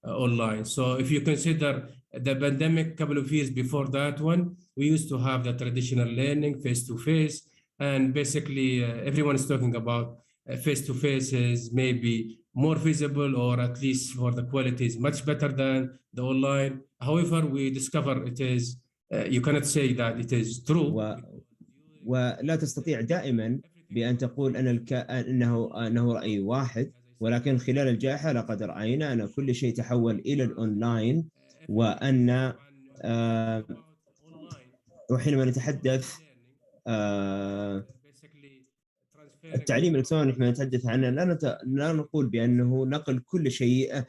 online. So if you consider the pandemic, couple of years before that one, we used to have the traditional learning face-to-face, and basically everyone is talking about face-to-face is maybe more visible, or at least for the quality is much better than the online. However, we discover it is, you cannot say that it is true. ولا تستطيع دائما بأن تقول أنه رأي واحد، ولكن خلال الجائحة لقد رأينا أن كل شيء تحول إلى الأونلاين، وأن وحينما نتحدث التعليم الإلكتروني نحن نتحدث عنه، لا نقول بأنه نقل كل شيء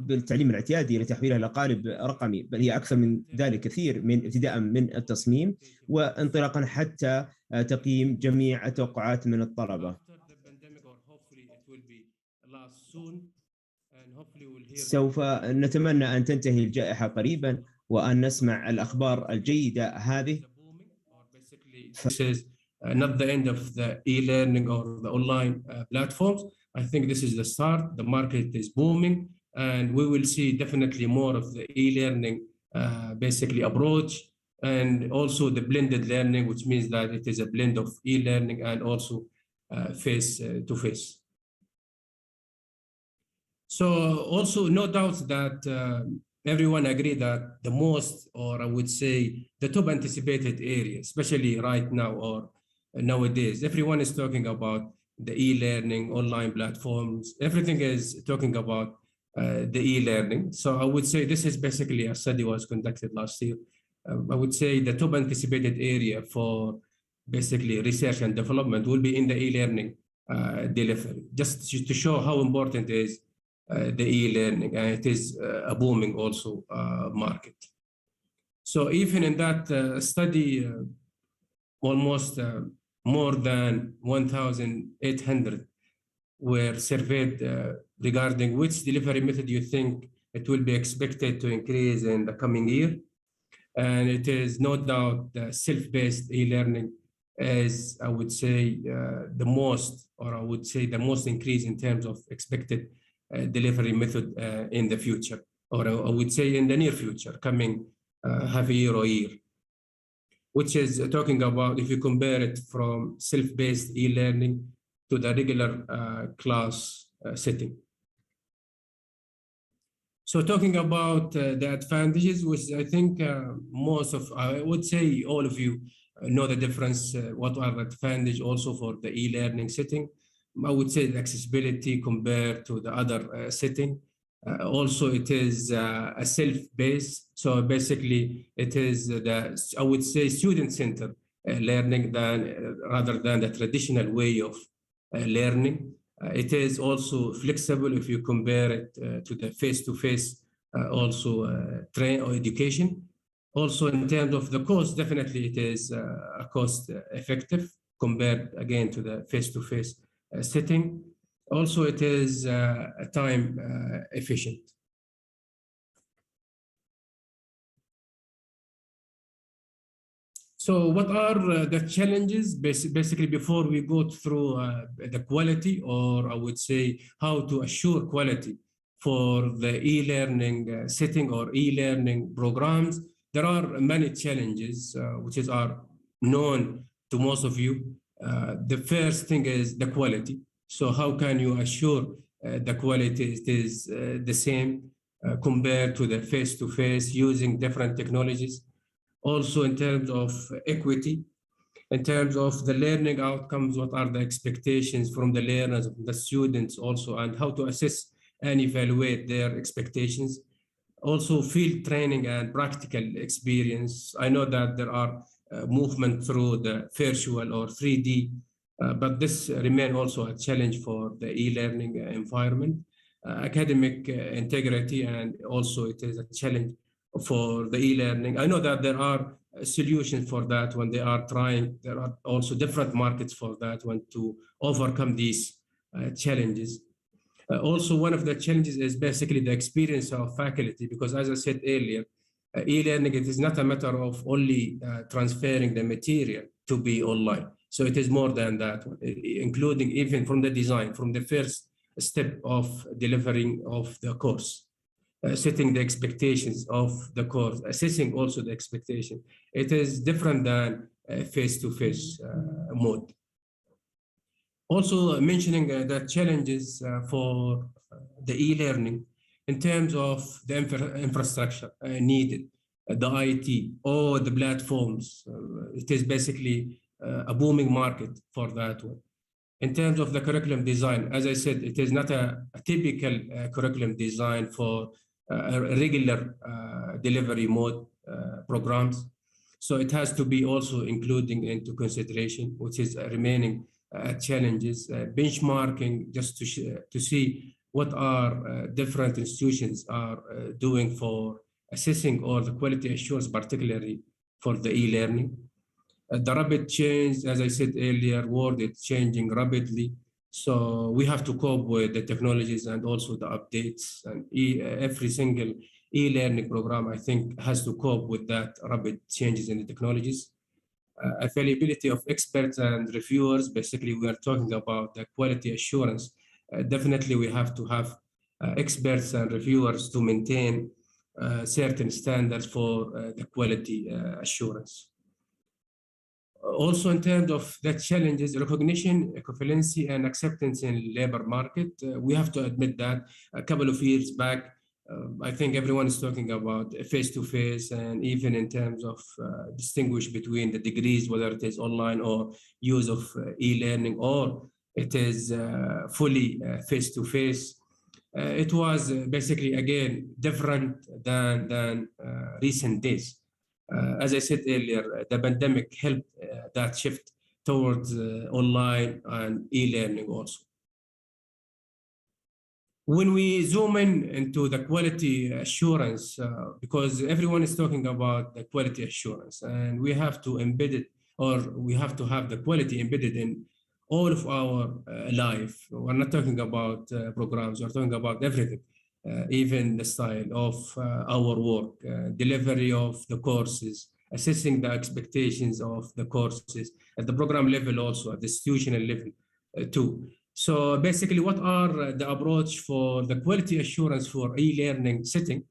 بالتعليم الاعتيادي لتحويله إلى قالب رقمي، بل هي أكثر من ذلك كثير، من ابتداء من التصميم وانطلاقا حتى تقييم جميع التوقعات من الطلبة. سوف نتمنى أن تنتهي الجائحة قريبا وأن نسمع الأخبار الجيدة هذه. Not the end of the e-learning or the online platforms. I think this is the start. The market is booming, and we will see definitely more of the e-learning basically approach, and also the blended learning, which means that it is a blend of e-learning and also face-to-face. So also no doubt that everyone agree that the most, or I would say the top anticipated area, especially right now or nowadays, everyone is talking about the e-learning, online platforms, everything is talking about the e-learning. So I would say this is basically a study was conducted last year. I would say the top anticipated area for basically research and development will be in the e-learning delivery, just to show how important is the e-learning, and it is a booming also market. So even in that study, almost more than 1,800 were surveyed regarding which delivery method you think it will be expected to increase in the coming year. And it is no doubt the self-paced e-learning is, I would say, the most, or I would say the most increase in terms of expected delivery method in the future, or I would say in the near future, coming half a year or year, which is talking about if you compare it from self-paced e-learning to the regular class setting. So talking about the advantages, which I think most of, I would say all of you know the difference, what are the advantages also for the e-learning setting. I would say the accessibility compared to the other setting. Also, it is a self-paced, so basically it is the, I would say, student-centered learning rather than the traditional way of learning. It is also flexible if you compare it to the face-to-face also train or education. Also, in terms of the cost, definitely it is a cost-effective compared again to the face-to-face setting. Also, it is time efficient. So what are the challenges, basically, before we go through the quality, or I would say how to assure quality for the e-learning setting or e-learning programs? There are many challenges which are known to most of you. The first thing is the quality. So how can you assure the quality is the same compared to the face-to-face using different technologies? Also in terms of equity, in terms of the learning outcomes, what are the expectations from the learners, the students also, and how to assess and evaluate their expectations. Also field training and practical experience. I know that there are movement through the virtual or 3D, but this remains also a challenge for the e-learning environment. Academic integrity, and also it is a challenge for the e-learning. I know that there are solutions for that when they are trying. There are also different markets for that one to overcome these challenges. Also, one of the challenges is basically the experience of faculty, because as I said earlier, e-learning, it is not a matter of only transferring the material to be online. So it is more than that, including even from the design, from the first step of delivering of the course, setting the expectations of the course, assessing also the expectation. It is different than face-to-face mode. Also mentioning the challenges for the e-learning in terms of the infrastructure needed, the IT or the platforms. It is basically a booming market for that one. In terms of the curriculum design, as I said, it is not a typical curriculum design for a regular delivery mode programs. So it has to be also including into consideration, which is remaining challenges, benchmarking just to see what are different institutions are doing for assessing or the quality assurance, particularly for the e-learning. The rapid change, as I said earlier, world is changing rapidly. So we have to cope with the technologies and also the updates, and every single e-learning program, I think, has to cope with that rapid changes in the technologies. Availability of experts and reviewers, basically we are talking about the quality assurance. Definitely we have to have experts and reviewers to maintain certain standards for the quality assurance. Also, in terms of the challenges, recognition, equivalency, and acceptance in labor market, we have to admit that a couple of years back, I think everyone is talking about face-to-face, and even in terms of distinguish between the degrees, whether it is online or use of e-learning, or it is fully face-to-face. It was basically, again, different than recent days. As I said earlier, the pandemic helped that shift towards online and e-learning also. When we zoom into the quality assurance, because everyone is talking about the quality assurance, and we have to embed it, or we have to have the quality embedded in all of our life. We're not talking about programs, we're talking about everything. Even the style of our work, delivery of the courses, assessing the expectations of the courses at the program level, also at the institutional level too. So basically, what are the approach for the quality assurance for e-learning setting?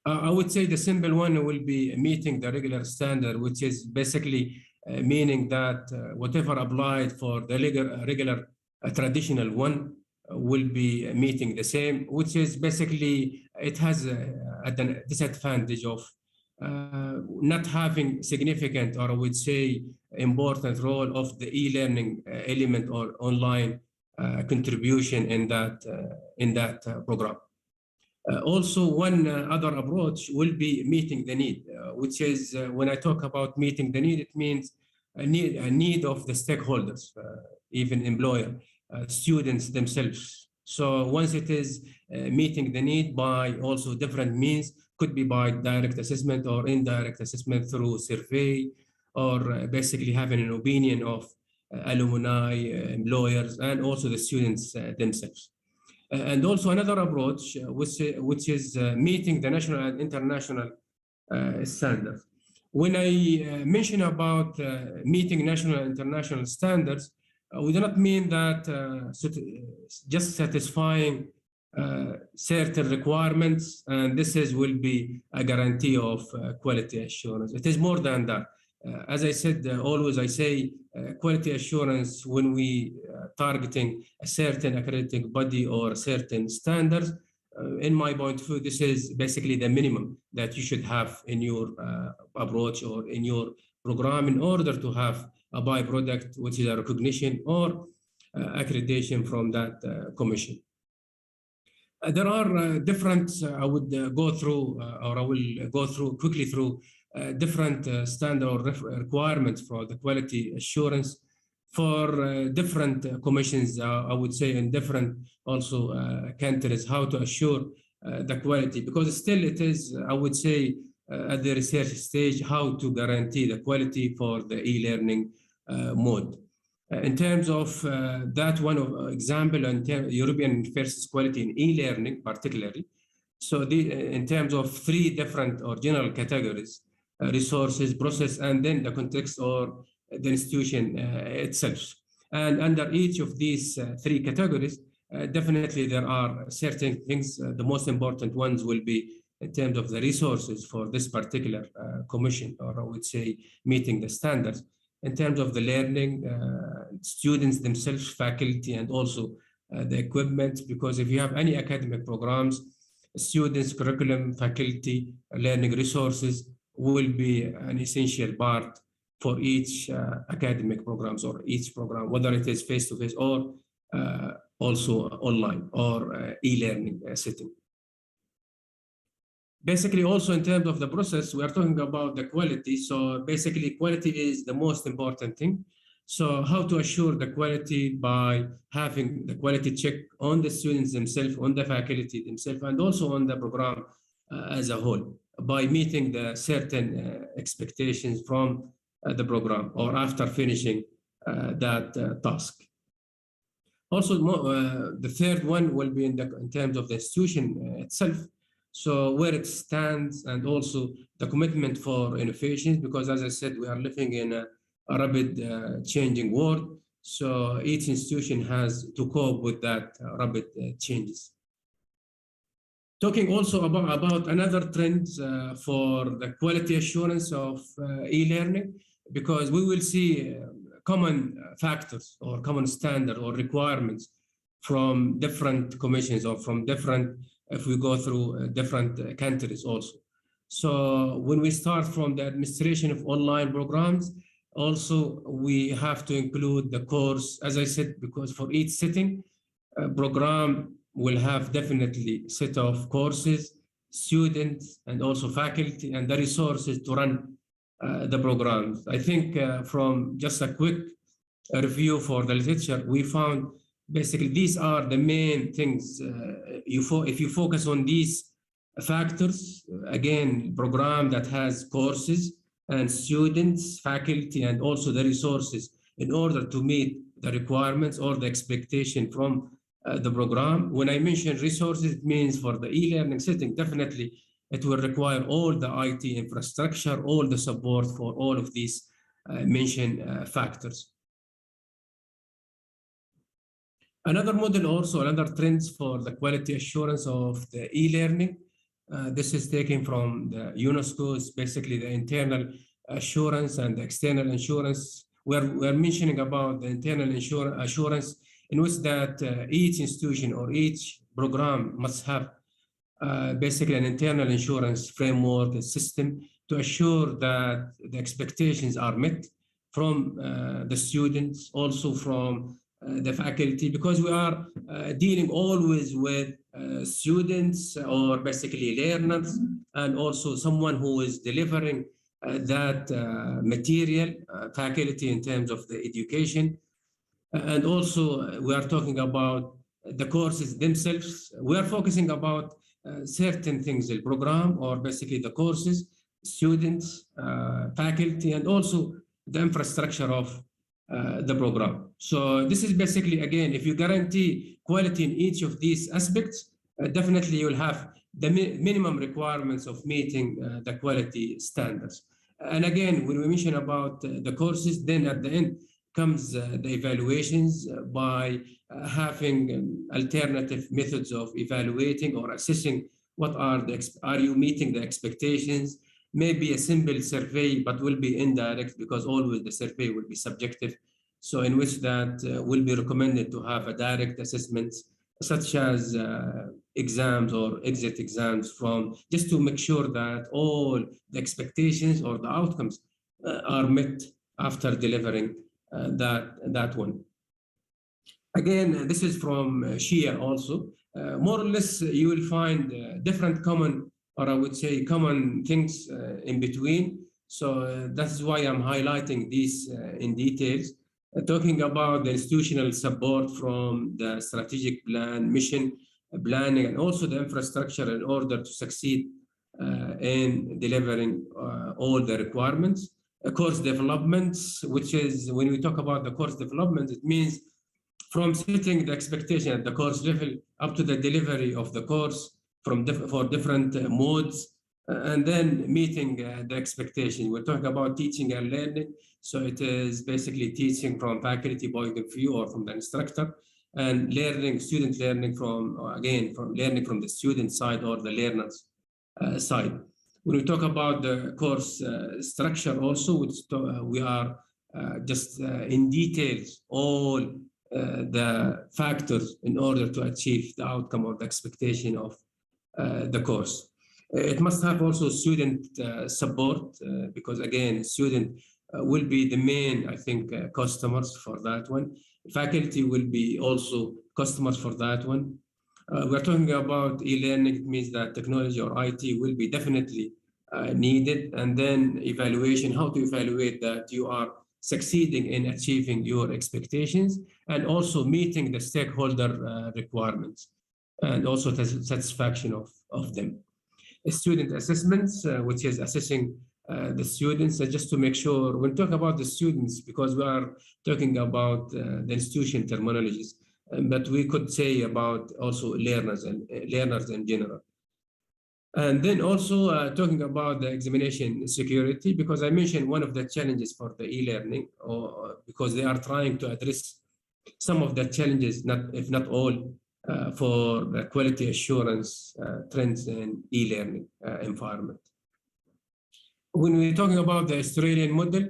I would say the simple one will be meeting the regular standard, which is basically meaning that whatever applied for the regular traditional one will be meeting the same, which is basically, it has a disadvantage of not having significant, or I would say important role of the e-learning element or online contribution in that program. Also, one other approach will be meeting the need, which is when I talk about meeting the need, it means a need of the stakeholders, even employer, students themselves. So once it is meeting the need by also different means, could be by direct assessment or indirect assessment through survey, or basically having an opinion of alumni, employers, and also the students themselves. And also another approach, which is meeting the national and international standards. When I mention about meeting national and international standards, we do not mean that just satisfying certain requirements, and will be a guarantee of quality assurance. It is more than that. As I said, always I say quality assurance when we targeting a certain accrediting body or certain standards. In my point of view, this is basically the minimum that you should have in your approach or in your program in order to have a byproduct, which is a recognition or accreditation from that commission. There are different, I would go through, or I will go through quickly through different standard or requirements for the quality assurance for different commissions, I would say, in different also countries, how to assure the quality, because still it is, I would say, at the research stage, how to guarantee the quality for the e-learning mode. In terms of that one of example, in European universities quality in e-learning particularly, so in terms of 3 different or general categories, resources, process, and then the context or the institution itself. And under each of these 3 categories, definitely there are certain things. The most important ones will be in terms of the resources for this particular commission, or I would say meeting the standards. In terms of the learning, students themselves, faculty, and also the equipment, because if you have any academic programs, students, curriculum, faculty, learning resources will be an essential part for each academic programs or each program, whether it is face-to-face or also online or e-learning setting. Basically, also in terms of the process, we are talking about the quality. So basically, quality is the most important thing. So how to assure the quality by having the quality check on the students themselves, on the faculty themselves, and also on the program as a whole, by meeting the certain expectations from the program or after finishing that task. Also, the third one will be in terms of the institution itself. So where it stands, and also the commitment for innovations, because as I said, we are living in a rapid changing world. So each institution has to cope with that rapid changes. Talking also about another trend for the quality assurance of e-learning, because we will see common factors or common standard or requirements from different commissions or from different, if we go through different countries also. So when we start from the administration of online programs, also we have to include the course, as I said, because for each setting, program will have definitely set of courses, students, and also faculty, and the resources to run the programs. I think from just a quick review for the literature, we found basically these are the main things. If you focus on these factors, again, program that has courses and students, faculty, and also the resources in order to meet the requirements or the expectation from the program. When I mention resources, it means for the e-learning setting, definitely it will require all the IT infrastructure, all the support for all of these mentioned factors. Another model also, another trends for the quality assurance of the e-learning. This is taken from the UNESCO, it's basically the internal assurance and the external assurance. We're mentioning about the internal assurance in which that each institution or each program must have basically an internal assurance framework, a system to assure that the expectations are met from the students, also from the faculty, because we are dealing always with students or basically learners, and also someone who is delivering that material, faculty in terms of the education. And also we are talking about the courses themselves. We are focusing about certain things, the program or basically the courses, students, faculty, and also the infrastructure of the program. So this is basically, again, if you guarantee quality in each of these aspects, definitely you will have the minimum requirements of meeting the quality standards. And again, when we mention about the courses, then at the end comes the evaluations by having alternative methods of evaluating or assessing what are you meeting the expectations. Maybe a simple survey, but will be indirect because always the survey will be subjective. So in which that will be recommended to have a direct assessments, such as exams or exit exams, from just to make sure that all the expectations or the outcomes are met after delivering that one. Again, this is from SHIA also. More or less, you will find different common, or I would say common things in between. So that's why I'm highlighting these in details. Talking about the institutional support from the strategic plan, mission planning, and also the infrastructure in order to succeed in delivering all the requirements. Course developments, which is when we talk about the course development, it means from setting the expectation at the course level up to the delivery of the course for different modes, and then meeting the expectation. We're talking about teaching and learning. So it is basically teaching from faculty point of view or from the instructor, and student learning from learning from the student side or the learner's side. When we talk about the course structure also, we are just in details all the factors in order to achieve the outcome or the expectation of the course. It must have also student support because again, student will be the main, I think, customers for that one. Faculty will be also customers for that one. We're talking about e-learning. It means that technology or IT will be definitely needed. And then evaluation, how to evaluate that you are succeeding in achieving your expectations and also meeting the stakeholder requirements and also the satisfaction of them. Student assessments, which is assessing the students, just to make sure when talking about the students, because we are talking about the institution terminologies, but we could say about also learners in general. And then also talking about the examination security, because I mentioned one of the challenges for the e-learning, because they are trying to address some of the challenges, if not all, for the quality assurance trends in e-learning environment. When we're talking about the Australian model,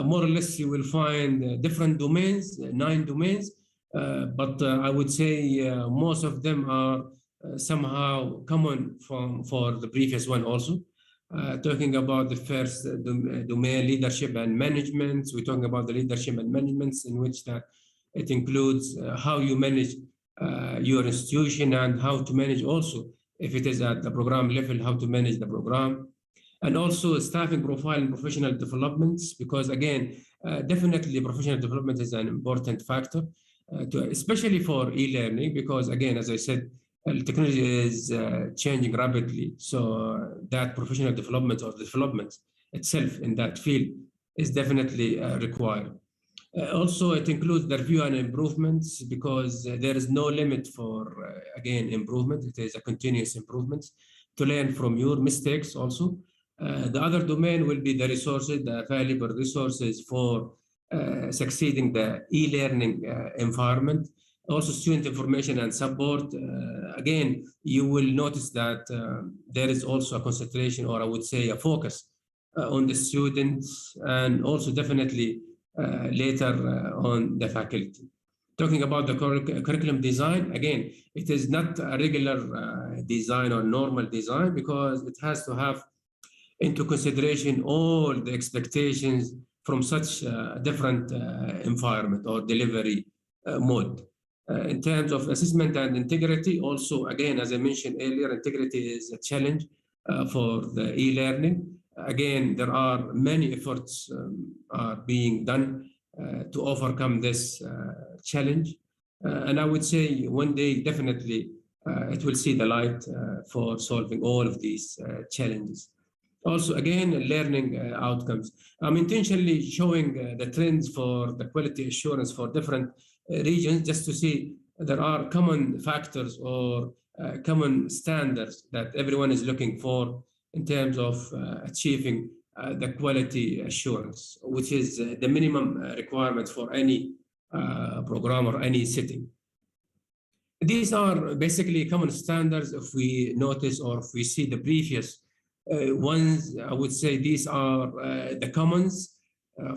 more or less you will find different domains, 9 domains, but I would say most of them are somehow common for the previous one also. Talking about the first domain, leadership and management. We're talking about the leadership and management, in which that it includes how you manage your institution and how to manage also, if it is at the program level, how to manage the program. And also staffing profile and professional developments, because again, definitely professional development is an important factor, especially for e-learning, because again, as I said, technology is changing rapidly. So that professional development or development itself in that field is definitely required. Also, it includes the review and improvements, because there is no limit for, again, improvement. It is a continuous improvement to learn from your mistakes also. The other domain will be the resources, the valuable resources for succeeding the e-learning environment. Also student information and support. Again, you will notice that there is also a concentration, or I would say a focus on the students, and also definitely later on the faculty. Talking about the curriculum design, again, it is not a regular design or normal design, because it has to have into consideration all the expectations from such different environment or delivery mode. In terms of assessment and integrity, also, again, as I mentioned earlier, integrity is a challenge for the e-learning. Again, there are many efforts are being done to overcome this challenge. And I would say one day, definitely, it will see the light for solving all of these challenges. Also, again, learning outcomes. I'm intentionally showing the trends for the quality assurance for different regions, just to see there are common factors or common standards that everyone is looking for in terms of achieving the quality assurance, which is the minimum requirement for any program or any setting. These are basically common standards. If we notice or if we see the previous ones, I would say these are the commons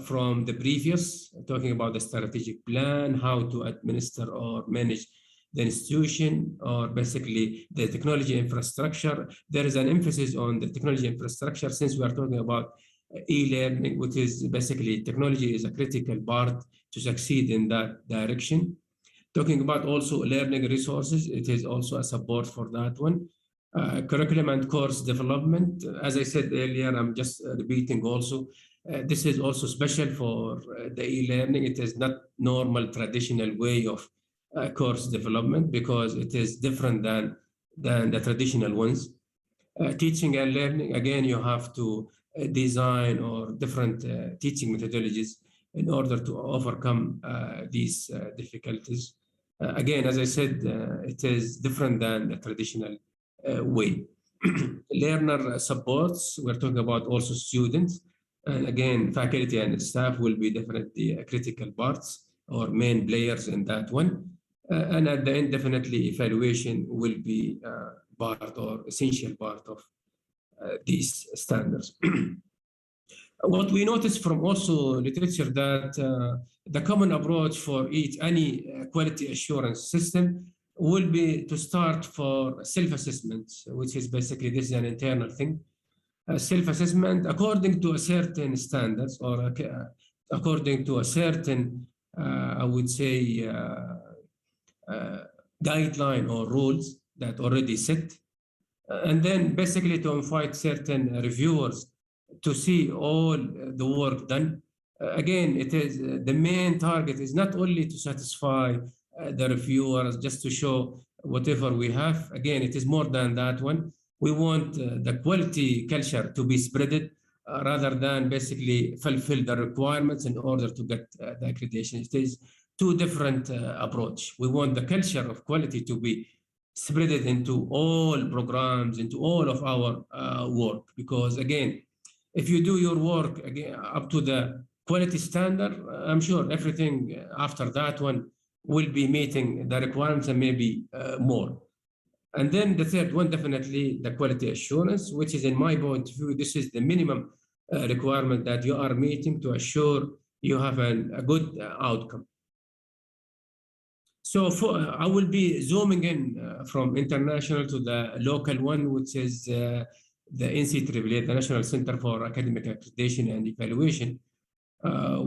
from the previous, talking about the strategic plan, how to administer or manage the institution, or basically the technology infrastructure. There is an emphasis on the technology infrastructure, since we are talking about e-learning, which is basically technology is a critical part to succeed in that direction. Talking about also learning resources, it is also a support for that one. Curriculum and course development, as I said earlier, I'm just repeating also, this is also special for the e-learning. It is not normal traditional way of course development, because it is different than the traditional ones. Teaching and learning, again, you have to design or different teaching methodologies in order to overcome these difficulties. Again, as I said, it is different than the traditional way. Learner supports, we're talking about also students. And again, faculty and staff will be definitely critical parts or main players in that one. And at the end, definitely evaluation will be part or essential part of these standards. What we noticed from also literature that the common approach for any quality assurance system will be to start for self-assessment, which is basically this is an internal thing. Self-assessment according to a certain standards or according to a certain, I would say, guideline or rules that already set. And then basically to invite certain reviewers to see all the work done. Again, it is the main target is not only to satisfy the reviewers, just to show whatever we have. Again, it is more than that one. We want the quality culture to be spreaded rather than basically fulfill the requirements in order to get the accreditation. It is two different approach. We want the culture of quality to be spread it into all programs, into all of our work. Because again, if you do your work again up to the quality standard, I'm sure everything after that one will be meeting the requirements and maybe more. And then the third one, definitely the quality assurance, which is in my point of view, this is the minimum requirement that you are meeting to assure you have a good outcome. So I will be zooming in from international to the local one, which is the NCAA, the National Center for Academic Accreditation and Evaluation,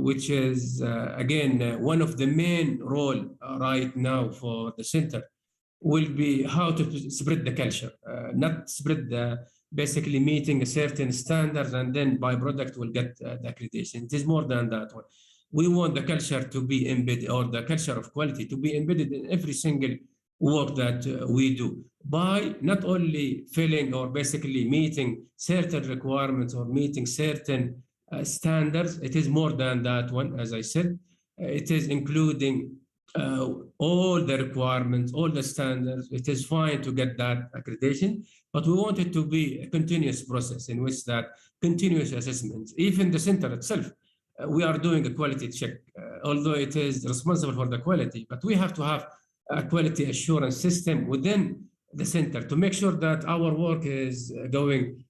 which is, again, one of the main role right now for the center will be how to spread the culture, not spread the basically meeting a certain standards and then byproduct will get the accreditation. It is more than that one. We want the culture to be embedded, or the culture of quality to be embedded in every single work that we do, by not only filling or basically meeting certain requirements or meeting certain standards. It is more than that one, as I said. It is including all the requirements, all the standards. It is fine to get that accreditation, but we want it to be a continuous process in which that continuous assessments, even the center itself, we are doing a quality check, although it is responsible for the quality, but we have to have a quality assurance system within the center to make sure that our work is going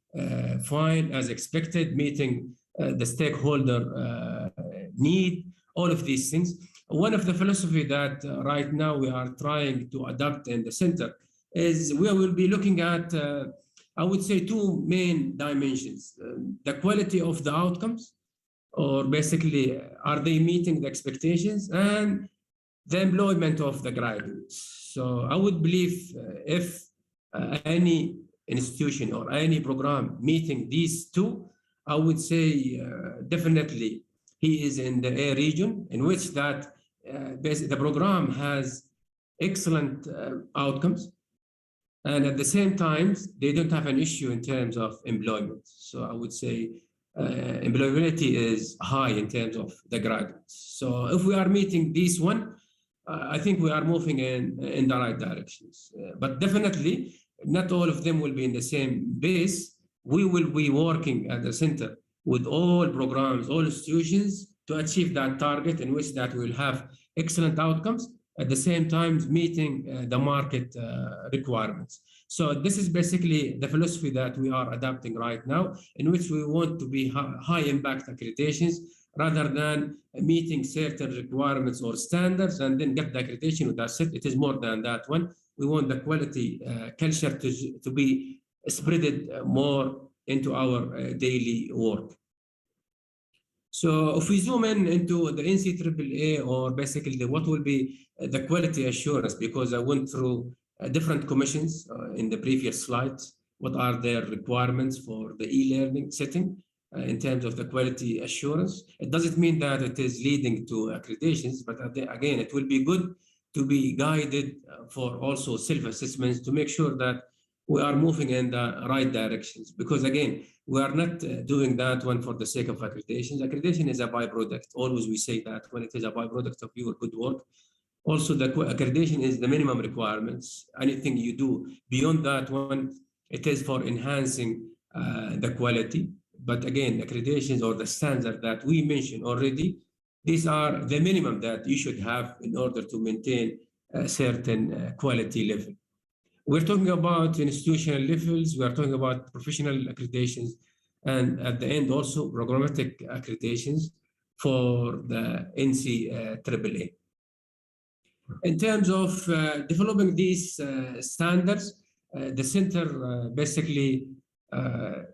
fine as expected, meeting the stakeholder need, all of these things. One of the philosophy that right now we are trying to adopt in the center is we will be looking at, I would say, two main dimensions: the quality of the outcomes, or basically, are they meeting the expectations, and the employment of the graduates. So I would believe if any institution or any program meeting these two, I would say definitely he is in the A region, in which that basically the program has excellent outcomes, and at the same time, they don't have an issue in terms of employment. So I would say employability is high in terms of the graduates. So if we are meeting this one, I think we are moving in the right directions. But definitely, not all of them will be in the same base. We will be working at the center with all programs, all institutions, to achieve that target, in which that we will have excellent outcomes, at the same time meeting the market requirements. So this is basically the philosophy that we are adapting right now, in which we want to be high impact accreditations rather than meeting certain requirements or standards and then get the accreditation with that. It is more than that one. We want the quality culture to be spreaded more into our daily work. So if we zoom in into the NCAA, or basically what will be the quality assurance, because I went through different commissions in the previous slides, what are their requirements for the e-learning setting in terms of the quality assurance. It doesn't mean that it is leading to accreditations, but again, it will be good to be guided for also self-assessments to make sure that we are moving in the right directions. Because again, we are not doing that one for the sake of accreditation. Accreditation is a byproduct. Always we say that when it is a byproduct of your good work. Also, the accreditation is the minimum requirements. Anything you do beyond that one, it is for enhancing the quality. But again, accreditations or the standard that we mentioned already, these are the minimum that you should have in order to maintain a certain quality level. We're talking about institutional levels, we are talking about professional accreditations, and at the end also programmatic accreditations for the NCAA. In terms of developing these standards, the center basically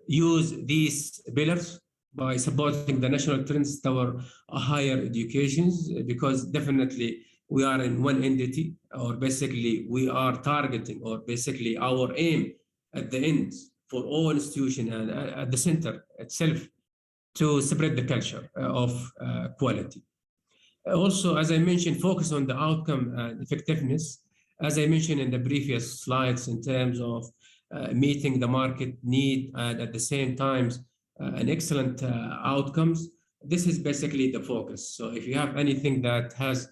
use these pillars by supporting the national trends toward higher educations, because definitely we are in one entity, or basically we are targeting, or basically our aim at the end for all institutions and at the center itself to spread the culture of quality. Also, as I mentioned, focus on the outcome and effectiveness. As I mentioned in the previous slides, in terms of meeting the market need and at the same time an excellent outcomes, this is basically the focus. So if you have anything that has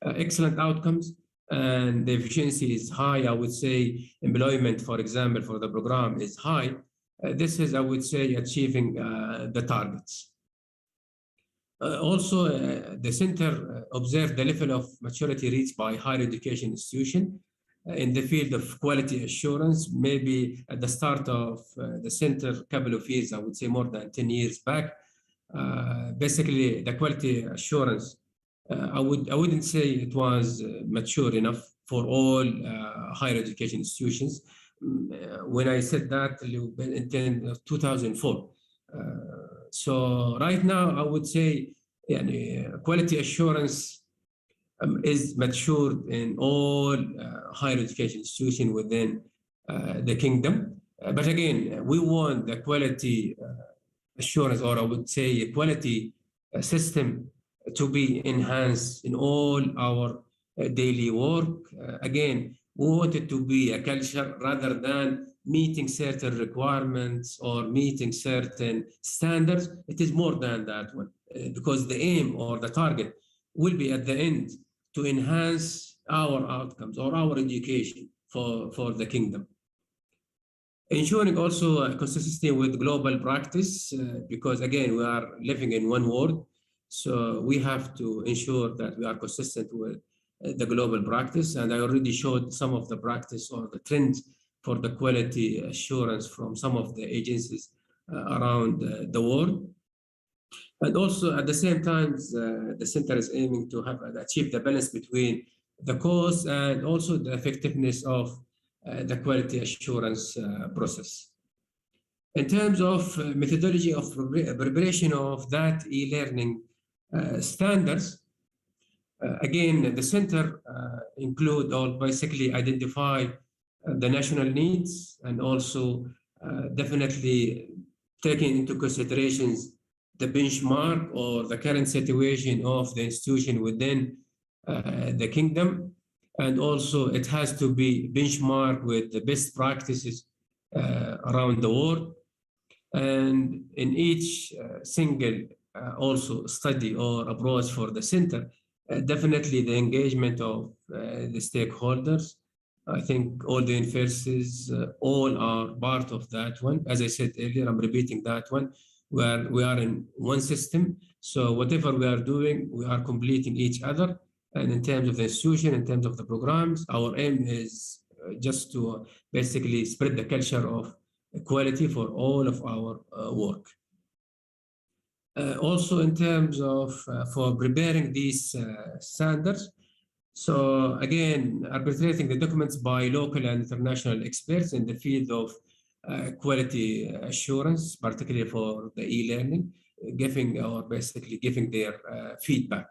excellent outcomes and the efficiency is high, I would say employment, for example, for the program is high, this is, I would say, achieving the targets. Also, the center observed the level of maturity reached by higher education institution in the field of quality assurance. Maybe at the start of the center, a couple of years, I would say more than 10 years back, basically the quality assurance, I wouldn't say it was mature enough for all higher education institutions. When I said that in 2004. So right now, I would say quality assurance is matured in all higher education institutions within the kingdom. But again, we want the quality assurance, or I would say a quality system, to be enhanced in all our daily work. Again, we want it to be a culture rather than meeting certain requirements or meeting certain standards. It is more than that one, because the aim or the target will be at the end to enhance our outcomes or our education for the kingdom. Ensuring also consistency with global practice, because again, we are living in one world. So we have to ensure that we are consistent with the global practice. And I already showed some of the practice or the trends for the quality assurance from some of the agencies around the world. And also at the same time, the center is aiming to achieve the balance between the cost and also the effectiveness of the quality assurance process. In terms of methodology of preparation of that e-learning standards, again, the center include or basically identify the national needs, and also definitely taking into considerations the benchmark or the current situation of the institution within the kingdom. And also it has to be benchmarked with the best practices around the world. And in each single also study or approach for the center, definitely the engagement of the stakeholders. I think all the universities, all are part of that one. As I said earlier, I'm repeating that one, where we are in one system. So whatever we are doing, we are completing each other. And in terms of the institution, in terms of the programs, our aim is just to basically spread the culture of equality for all of our work. Also in terms of for preparing these standards, so again, arbitrating the documents by local and international experts in the field of quality assurance, particularly for the e-learning, giving or basically giving their feedback.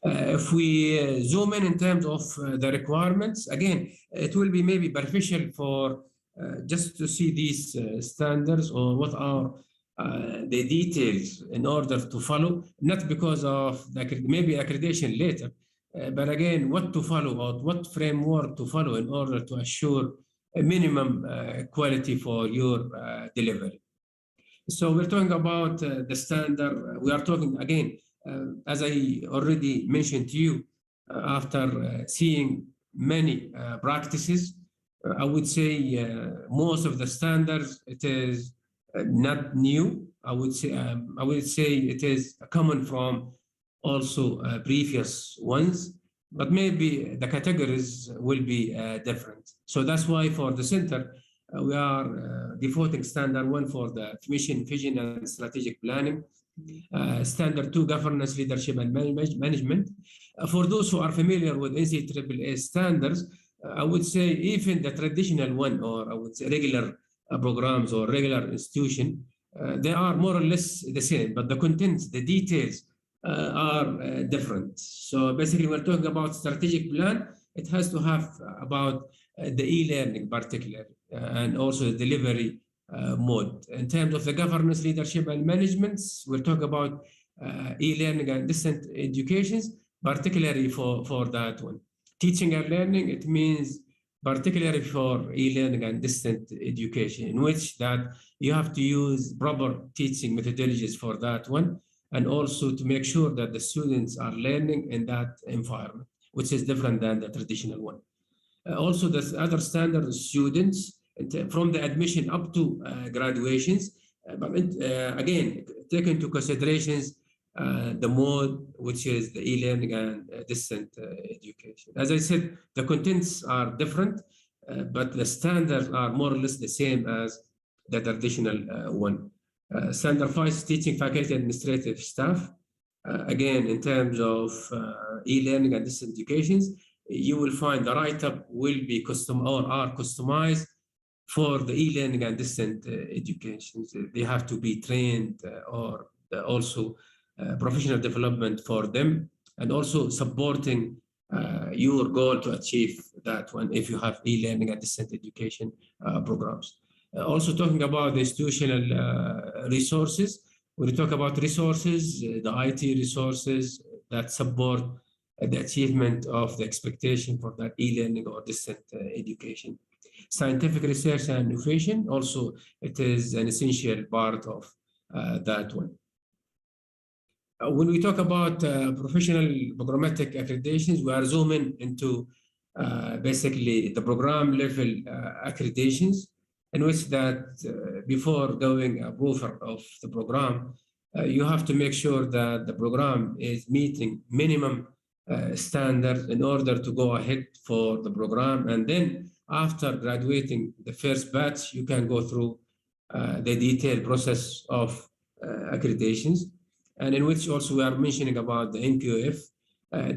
If we zoom in terms of the requirements, again, it will be maybe beneficial for just to see these standards or what are the details in order to follow, not because of the, maybe accreditation later, but again, what to follow or what framework to follow in order to assure a minimum quality for your delivery. So we're talking about the standard. We are talking again, as I already mentioned to you, after seeing many practices, I would say most of the standards, it is not new. I would say it is common from also previous ones. but maybe the categories will be different. So that's why for the center, we are defaulting standard 1 for the mission, vision, and strategic planning. Standard 2, governance, leadership, and management. For those who are familiar with NCAA standards, I would say even the traditional one, or I would say regular programs or regular institution, they are more or less the same, but the contents, the details are different. So basically, we're talking about strategic plan. It has to have about the e-learning particularly, and also the delivery mode. In terms of the governance, leadership, and management, we're talking about e-learning and distant educations, particularly for that one. Teaching and learning, it means particularly for e-learning and distant education, in which that you have to use proper teaching methodologies for that one, and also to make sure that the students are learning in that environment, which is different than the traditional one. Also, the other standard students, from the admission up to graduations, but again, take into considerations the mode, which is the e-learning and distant education. As I said, the contents are different, but the standards are more or less the same as the traditional one. Standard 5, teaching, faculty, administrative staff. Again, in terms of e-learning and distant educations, you will find the write-up will be custom or are customized for the e-learning and distant education. They have to be trained or also professional development for them, and also supporting your goal to achieve that one if you have e-learning and distant education programs. Also talking about the institutional resources. When we talk about resources, the IT resources that support the achievement of the expectation for that e-learning or distant education. Scientific research and innovation, also it is an essential part of that one. When we talk about professional programmatic accreditations, we are zooming into basically the program level accreditations, in which that before going approval of the program, you have to make sure that the program is meeting minimum standards in order to go ahead for the program. And then after graduating the first batch, you can go through the detailed process of accreditations, and in which also we are mentioning about the NQF.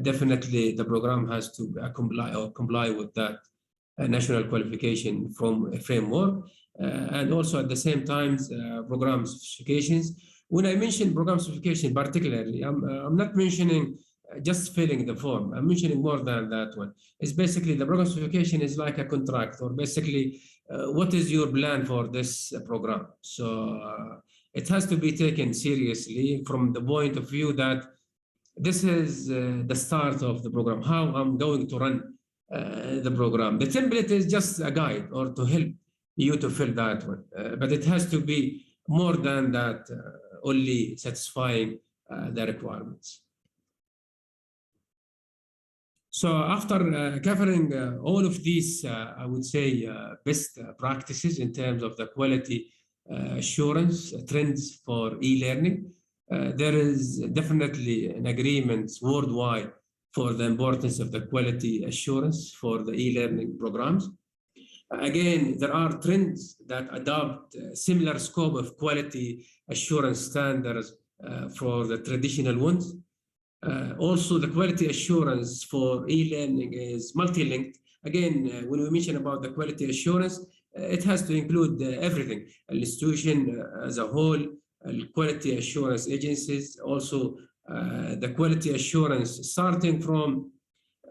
Definitely the program has to comply with that national qualification from a framework, and also at the same time program specifications. When I mention program specification particularly, I'm not mentioning just filling the form. I'm mentioning more than that one. It's basically the program specification is like a contract, or basically what is your plan for this program. So it has to be taken seriously from the point of view that this is the start of the program, how I'm going to run the program. The template is just a guide or to help you to fill that one, but it has to be more than that, only satisfying the requirements. So after covering all of these, I would say best practices in terms of the quality assurance trends for e-learning, there is definitely an agreement worldwide for the importance of the quality assurance for the e-learning programs. Again, there are trends that adopt similar scope of quality assurance standards for the traditional ones. Also, the quality assurance for e-learning is multi-linked. Again, when we mention about the quality assurance, it has to include everything, an institution as a whole, quality assurance agencies, also the quality assurance starting from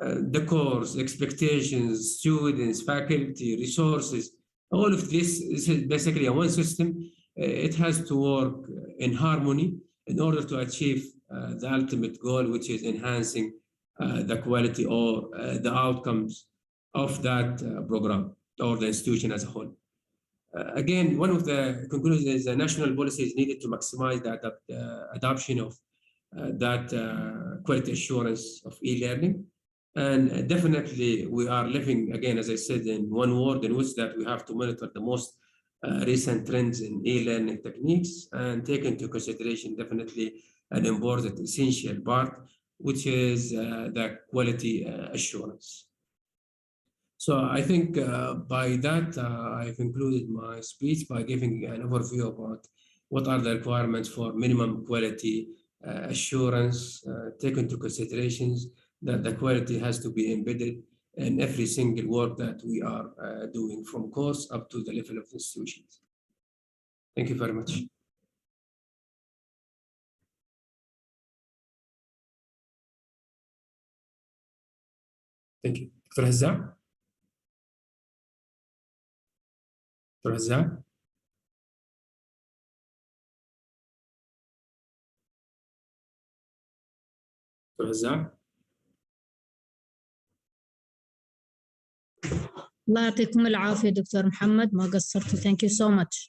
the course, expectations, students, faculty, resources. All of this is basically a one system. It has to work in harmony in order to achieve the ultimate goal, which is enhancing the quality or the outcomes of that program or the institution as a whole. Again, one of the conclusions is the national policy is needed to maximize the adoption of that quality assurance of e-learning. And definitely we are living, again, as I said, in one world in which that we have to monitor the most recent trends in e-learning techniques and take into consideration definitely an important essential part which is the quality assurance. So I think by that, I've concluded my speech by giving an overview about what are the requirements for minimum quality assurance. Take into considerations that the quality has to be embedded in every single work that we are doing, from course up to the level of institutions. Thank you very much. Thank you. Dr. Hazza? Dr. Hazza? Dr. Hazza? الله يعطيكم العافية دكتور محمد، ما قصرتوا. Thank you so much.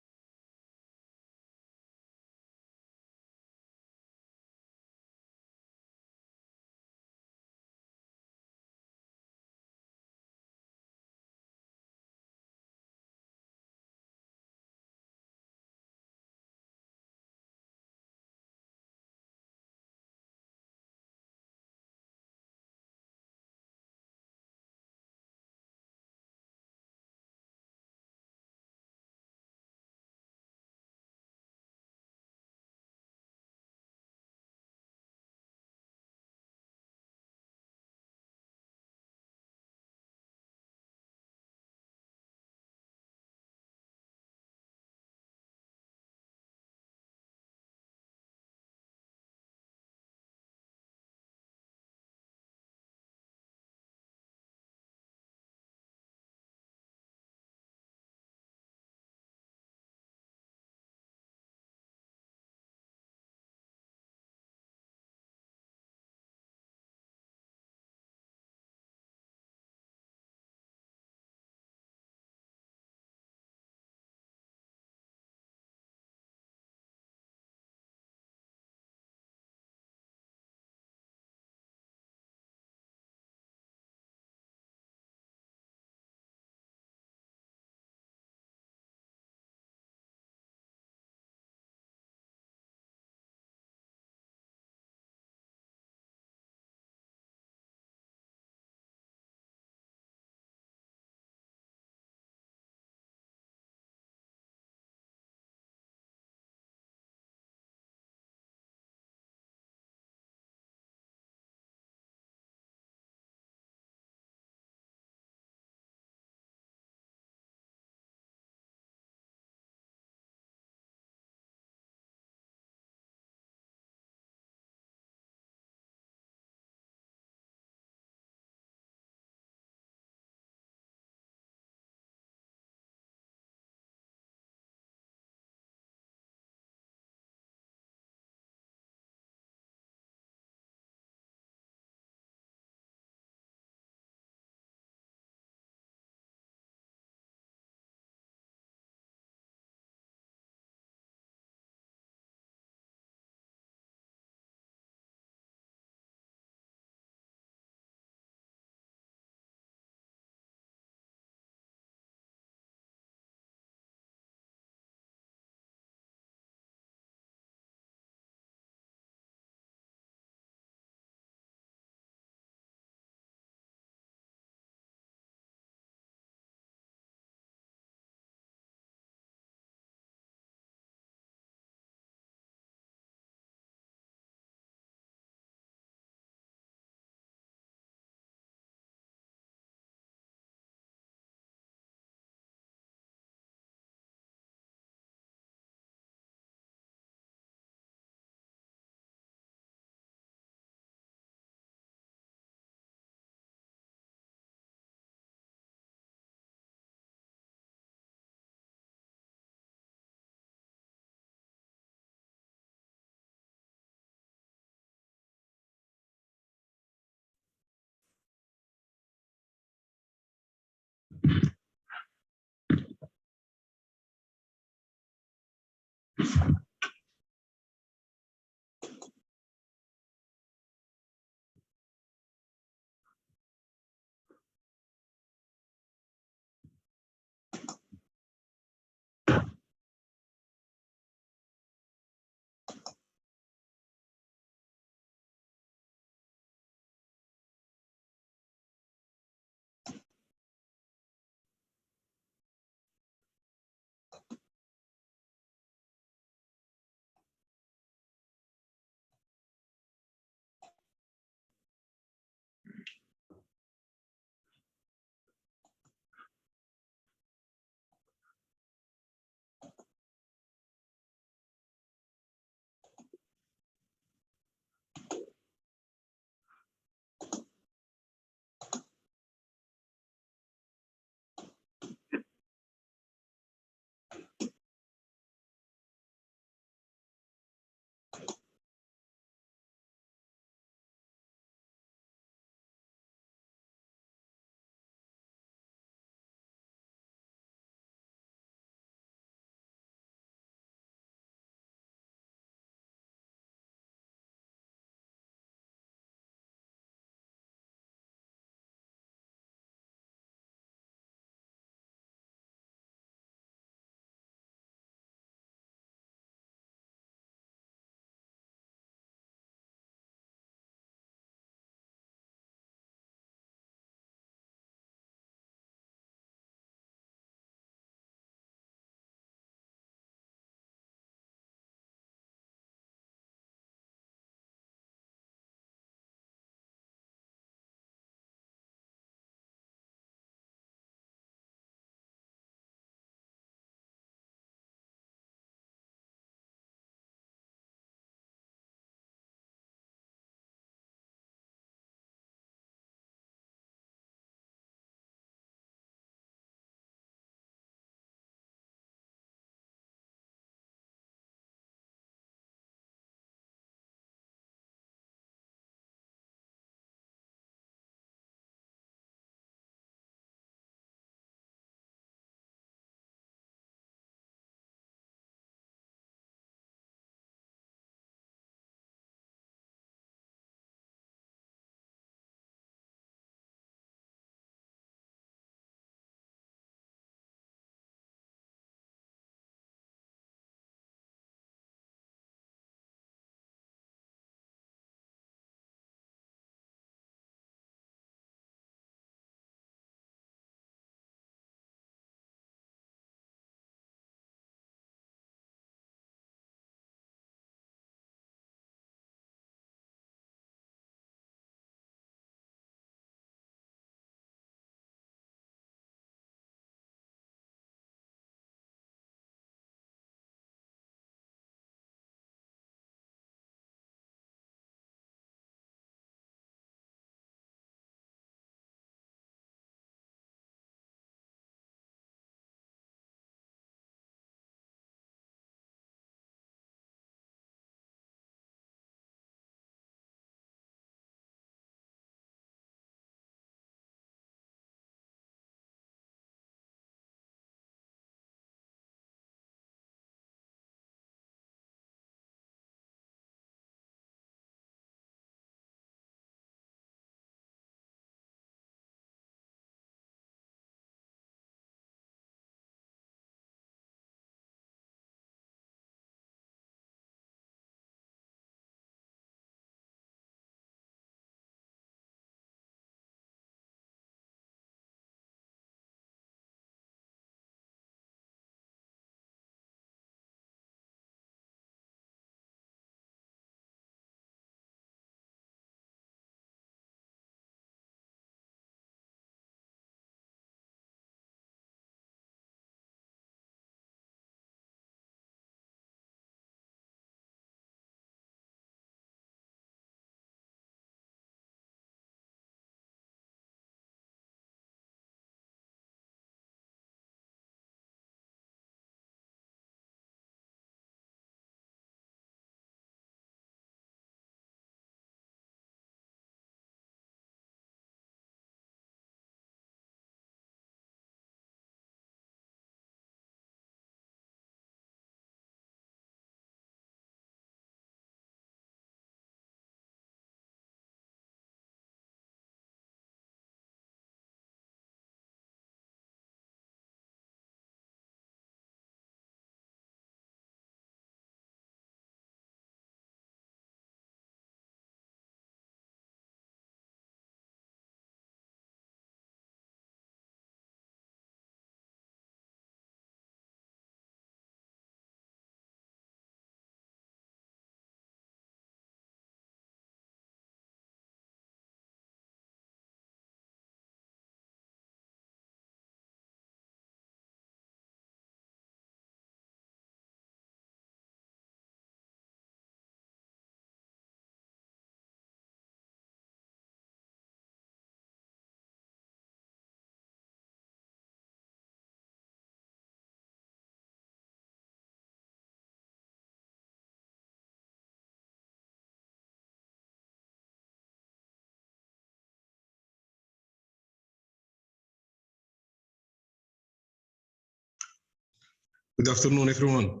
Good afternoon, everyone,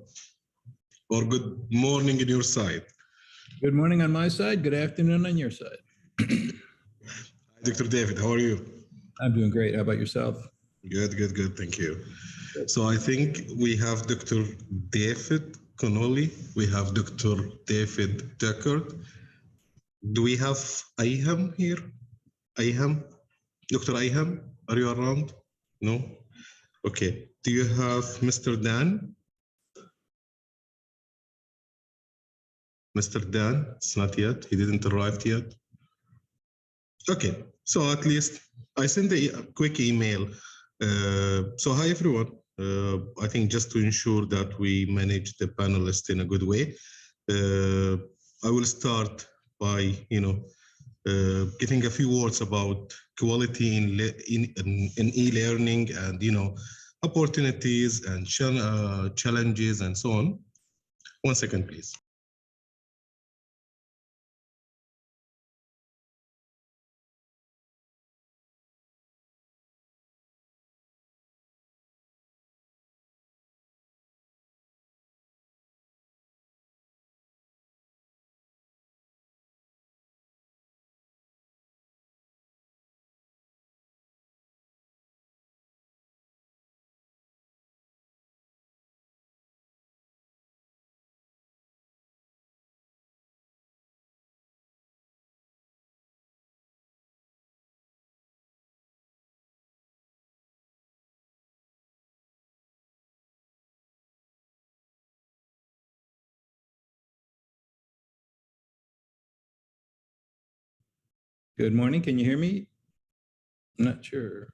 or good morning on your side. Good morning on my side. Good afternoon on your side. Dr. David, how are you? I'm doing great. How about yourself? Good, good, good. Thank you. So I think we have Dr. David Connolly. We have Dr. David Deckard. Do we have Ayham here? Ayham? Dr. Ayham, are you around? No? Okay. Do you have Mr. Dan? Mr. Dan, it's not yet. He didn't arrive yet. Okay, so at least I sent a quick email. So hi everyone. I think just to ensure that we manage the panelists in a good way, I will start by getting a few words about quality in e-learning and opportunities and challenges and so on. 1 second, please. Good morning. Can you hear me? I'm not sure.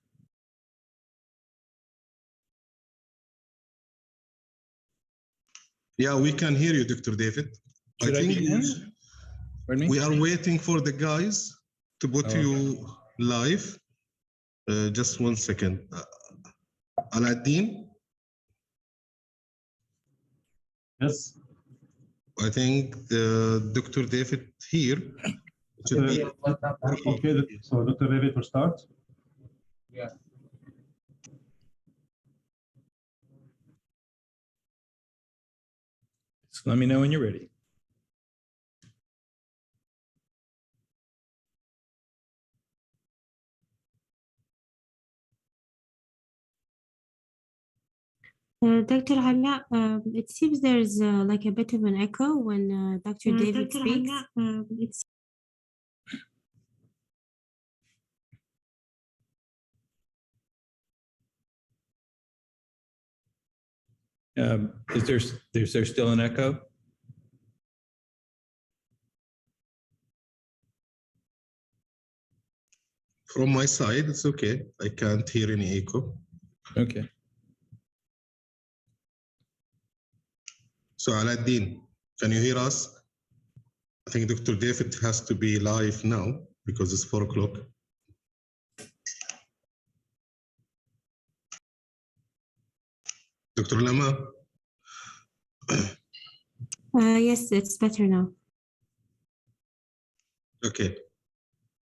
Yeah, we can hear you, Dr. David. Should I begin? Pardon me? We are waiting for the guys to put Oh, you live. Just 1 second. Aladdin? Yes. I think Dr. David here. Okay, so Dr. David will start. Yeah. Just let me know when you're ready. Dr. Hala, it seems there's like a bit of an echo when Dr. David speaks. Is there still an echo? From my side, it's okay. I can't hear any echo. Okay. So Aladdin, can you hear us? I think Dr. David has to be live now because it's 4 o'clock. Dr. Lama? Yes, it's better now. Okay.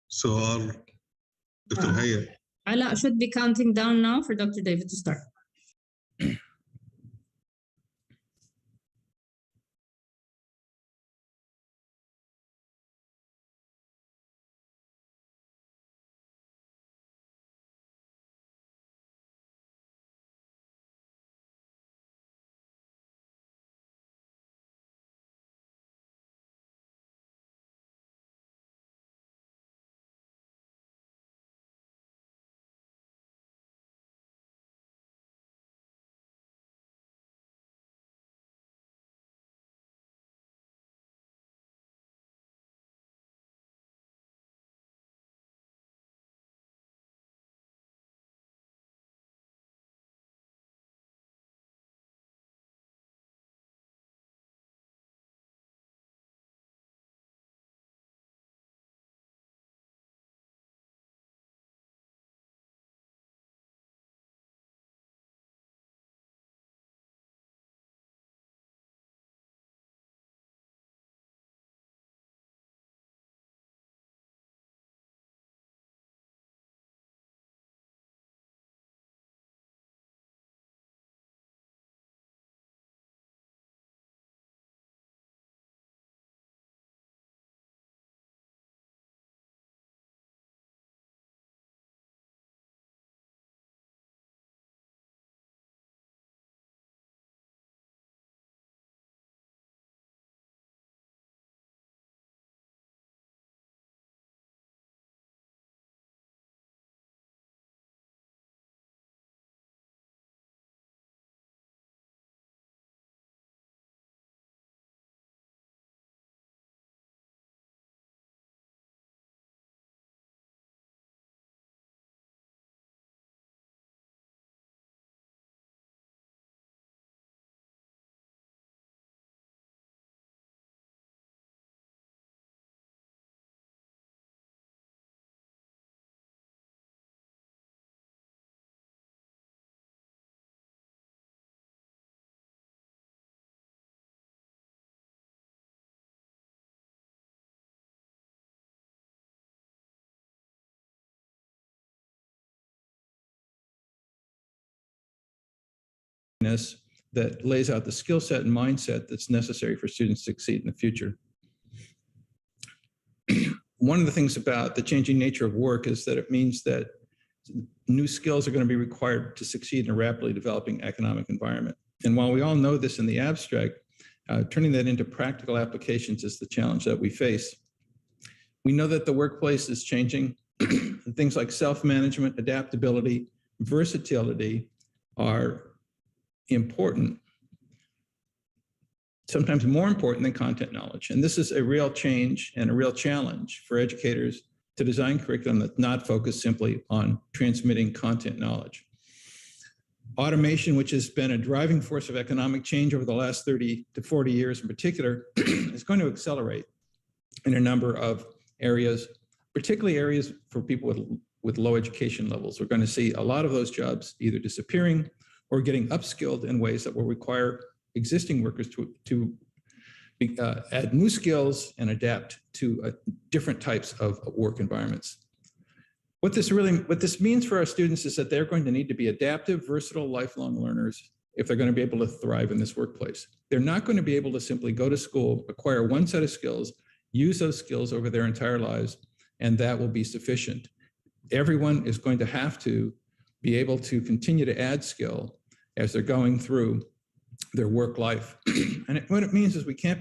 So our Dr. Haya. Ala should be counting down now for Dr. David to start. that lays out the skill set and mindset that's necessary for students to succeed in the future. One of the things about the changing nature of work is that it means that new skills are going to be required to succeed in a rapidly developing economic environment. And while we all know this in the abstract, turning that into practical applications is the challenge that we face. We know that the workplace is changing. Things like self-management, adaptability, versatility are important, sometimes more important than content knowledge. And this is a real change and a real challenge for educators to design curriculum that's not focused simply on transmitting content knowledge. Automation, which has been a driving force of economic change over the last 30 to 40 years in particular, is going to accelerate in a number of areas, particularly areas for people with low education levels. We're going to see a lot of those jobs either disappearing or getting upskilled in ways that will require existing workers to add new skills and adapt to different types of work environments. What this means for our students is that they're going to need to be adaptive, versatile, lifelong learners if they're going to be able to thrive in this workplace. They're not going to be able to simply go to school, acquire one set of skills, use those skills over their entire lives, and that will be sufficient. Everyone is going to have to be able to continue to add skill as they're going through their work life. And what it means is we can't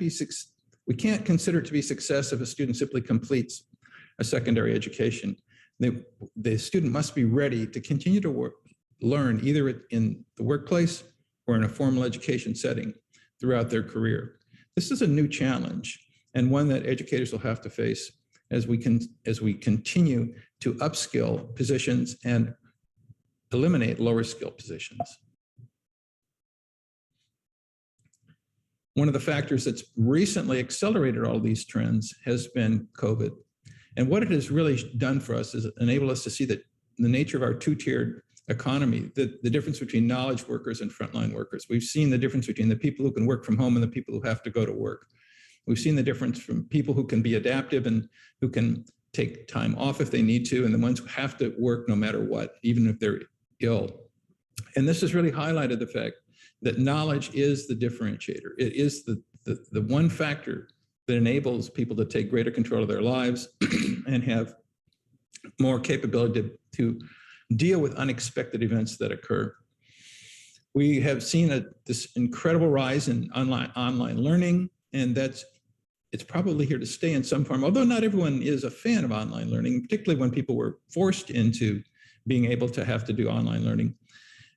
consider it to be success if a student simply completes a secondary education. The student must be ready to continue to learn either in the workplace or in a formal education setting throughout their career. This is a new challenge and one that educators will have to face as we continue to upskill positions and eliminate lower skill positions. One of the factors that's recently accelerated all these trends has been COVID. And what it has really done for us is enable us to see that the nature of our two-tiered economy, the difference between knowledge workers and frontline workers. We've seen the difference between the people who can work from home and the people who have to go to work. We've seen the difference from people who can be adaptive and who can take time off if they need to, and the ones who have to work no matter what, even if they're ill. And this has really highlighted the fact that knowledge is the differentiator. It is the one factor that enables people to take greater control of their lives and have more capability to deal with unexpected events that occur. We have seen this incredible rise in online learning, and it's probably here to stay in some form, although not everyone is a fan of online learning, particularly when people were forced into being able to have to do online learning.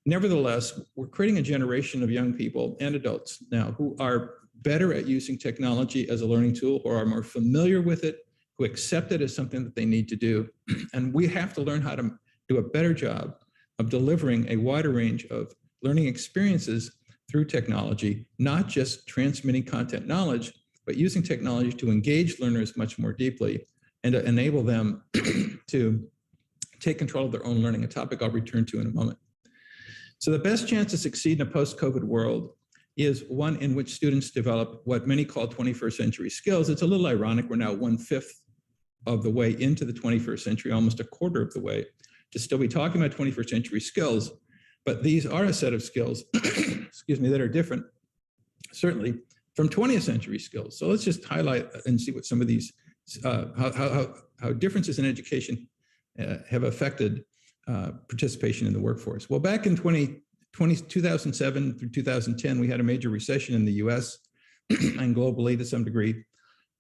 Nevertheless, we're creating a generation of young people and adults now who are better at using technology as a learning tool, or are more familiar with it, who accept it as something that they need to do. And we have to learn how to do a better job of delivering a wider range of learning experiences through technology, not just transmitting content knowledge, but using technology to engage learners much more deeply and to enable them to take control of their own learning, a topic I'll return to in a moment. So the best chance to succeed in a post-COVID world is one in which students develop what many call 21st century skills. It's a little ironic, we're now 1/5 of the way into the 21st century, almost a quarter of the way, to still be talking about 21st century skills. But these are a set of skills, excuse me, that are different, certainly, from 20th century skills. So let's just highlight and see what some of these, how differences in education have affected participation in the workforce. Well, back in 2007 through 2010, we had a major recession in the US and globally to some degree.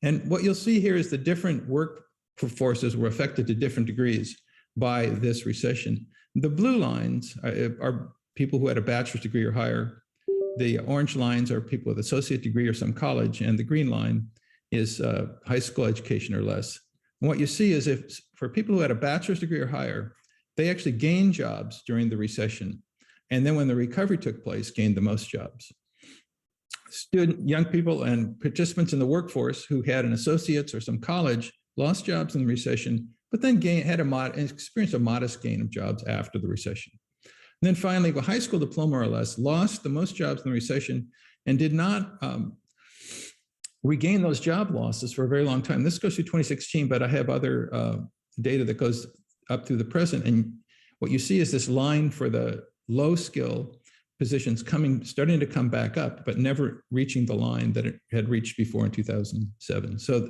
And what you'll see here is the different workforces were affected to different degrees by this recession. The blue lines are people who had a bachelor's degree or higher. The orange lines are people with associate degree or some college, and the green line is high school education or less. And what you see is if for people who had a bachelor's degree or higher, they actually gained jobs during the recession. And then when the recovery took place, gained the most jobs. Young people and participants in the workforce who had an associate's or some college lost jobs in the recession, but then experienced a modest gain of jobs after the recession. And then finally, a high school diploma or less lost the most jobs in the recession and did not regain those job losses for a very long time. This goes through 2016, but I have other data that goes up through the present. And what you see is this line for the low skill positions starting to come back up, but never reaching the line that it had reached before in 2007. So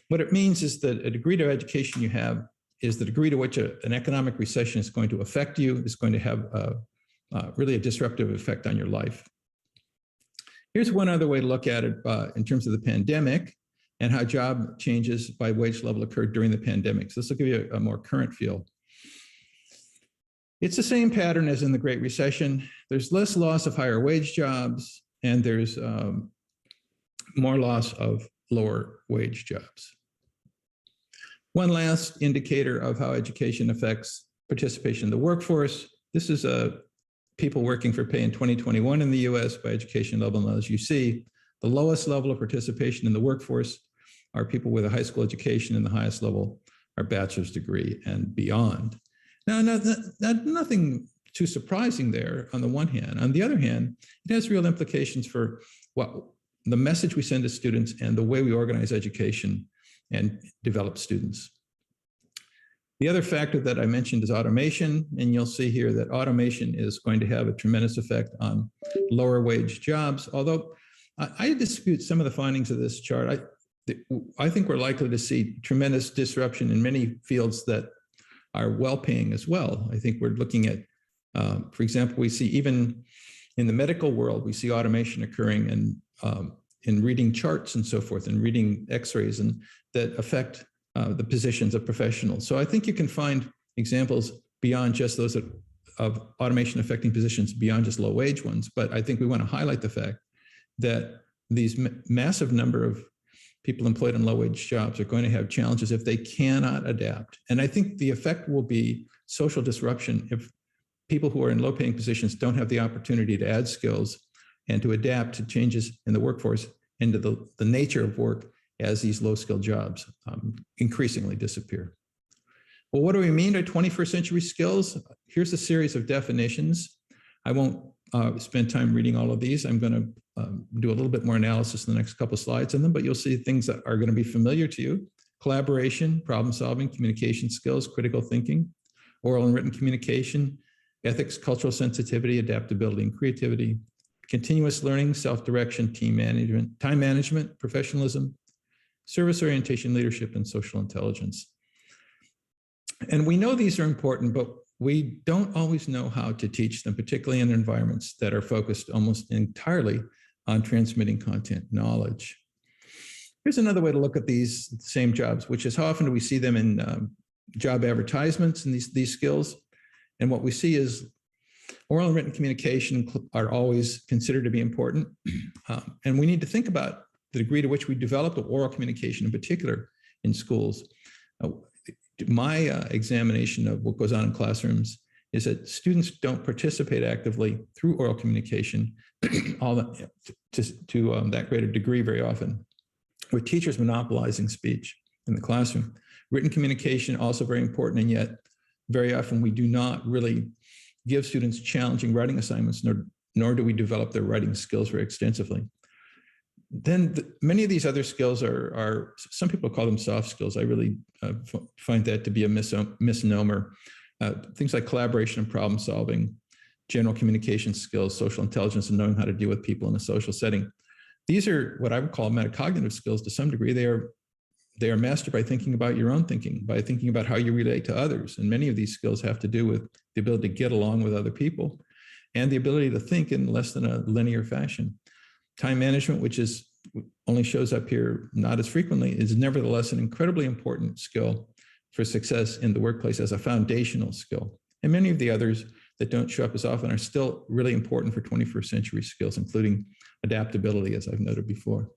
what it means is that a degree of education you have is the degree to which an economic recession is going to affect you, is going to have really a disruptive effect on your life. Here's one other way to look at it in terms of the pandemic and how job changes by wage level occurred during the pandemic. So this will give you a more current feel. It's the same pattern as in the Great Recession. There's less loss of higher wage jobs, and there's more loss of lower wage jobs. One last indicator of how education affects participation in the workforce. This is people working for pay in 2021 in the US by education level. And as you see, the lowest level of participation in the workforce are people with a high school education, and the highest level are bachelor's degree and beyond. Now, nothing too surprising there on the one hand. On the other hand, it has real implications for the message we send to students and the way we organize education and develop students. The other factor that I mentioned is automation, and you'll see here that automation is going to have a tremendous effect on lower wage jobs, although I dispute some of the findings of this chart. I think we're likely to see tremendous disruption in many fields that are well-paying as well. I think we're looking at, for example, we see even in the medical world, we see automation occurring in reading charts and so forth, and reading x-rays, and that affect the positions of professionals. So I think you can find examples beyond just those of automation affecting positions beyond just low wage ones. But I think we want to highlight the fact that these massive number of people employed in low wage jobs are going to have challenges if they cannot adapt. And I think the effect will be social disruption if people who are in low paying positions don't have the opportunity to add skills and to adapt to changes in the workforce and to the nature of work as these low skilled jobs increasingly disappear. Well, what do we mean by 21st century skills? Here's a series of definitions. I won't spend time reading all of these. I'm going to do a little bit more analysis in the next couple of slides on them, but you'll see things that are going to be familiar to you. Collaboration, problem solving, communication skills, critical thinking, oral and written communication, ethics, cultural sensitivity, adaptability, and creativity, continuous learning, self-direction, team management, time management, professionalism, service orientation, leadership, and social intelligence. And we know these are important, but we don't always know how to teach them, particularly in environments that are focused almost entirely on transmitting content knowledge. Here's another way to look at these same jobs, which is how often do we see them in job advertisements and these skills. And what we see is oral and written communication are always considered to be important. And we need to think about the degree to which we develop oral communication in particular in schools. My examination of what goes on in classrooms is that students don't participate actively through oral communication to that greater degree very often, with teachers monopolizing speech in the classroom. Written communication also very important, and yet very often we do not really give students challenging writing assignments, nor do we develop their writing skills very extensively. Then many of these other skills are, some people call them soft skills. I really find that to be a misnomer. Things like collaboration and problem solving, general communication skills, social intelligence, and knowing how to deal with people in a social setting. These are what I would call metacognitive skills to some degree. They are mastered by thinking about your own thinking, by thinking about how you relate to others. And many of these skills have to do with the ability to get along with other people and the ability to think in less than a linear fashion. Time management, which only shows up here not as frequently, is nevertheless an incredibly important skill for success in the workplace as a foundational skill. And many of the others that don't show up as often are still really important for 21st century skills, including adaptability, as I've noted before.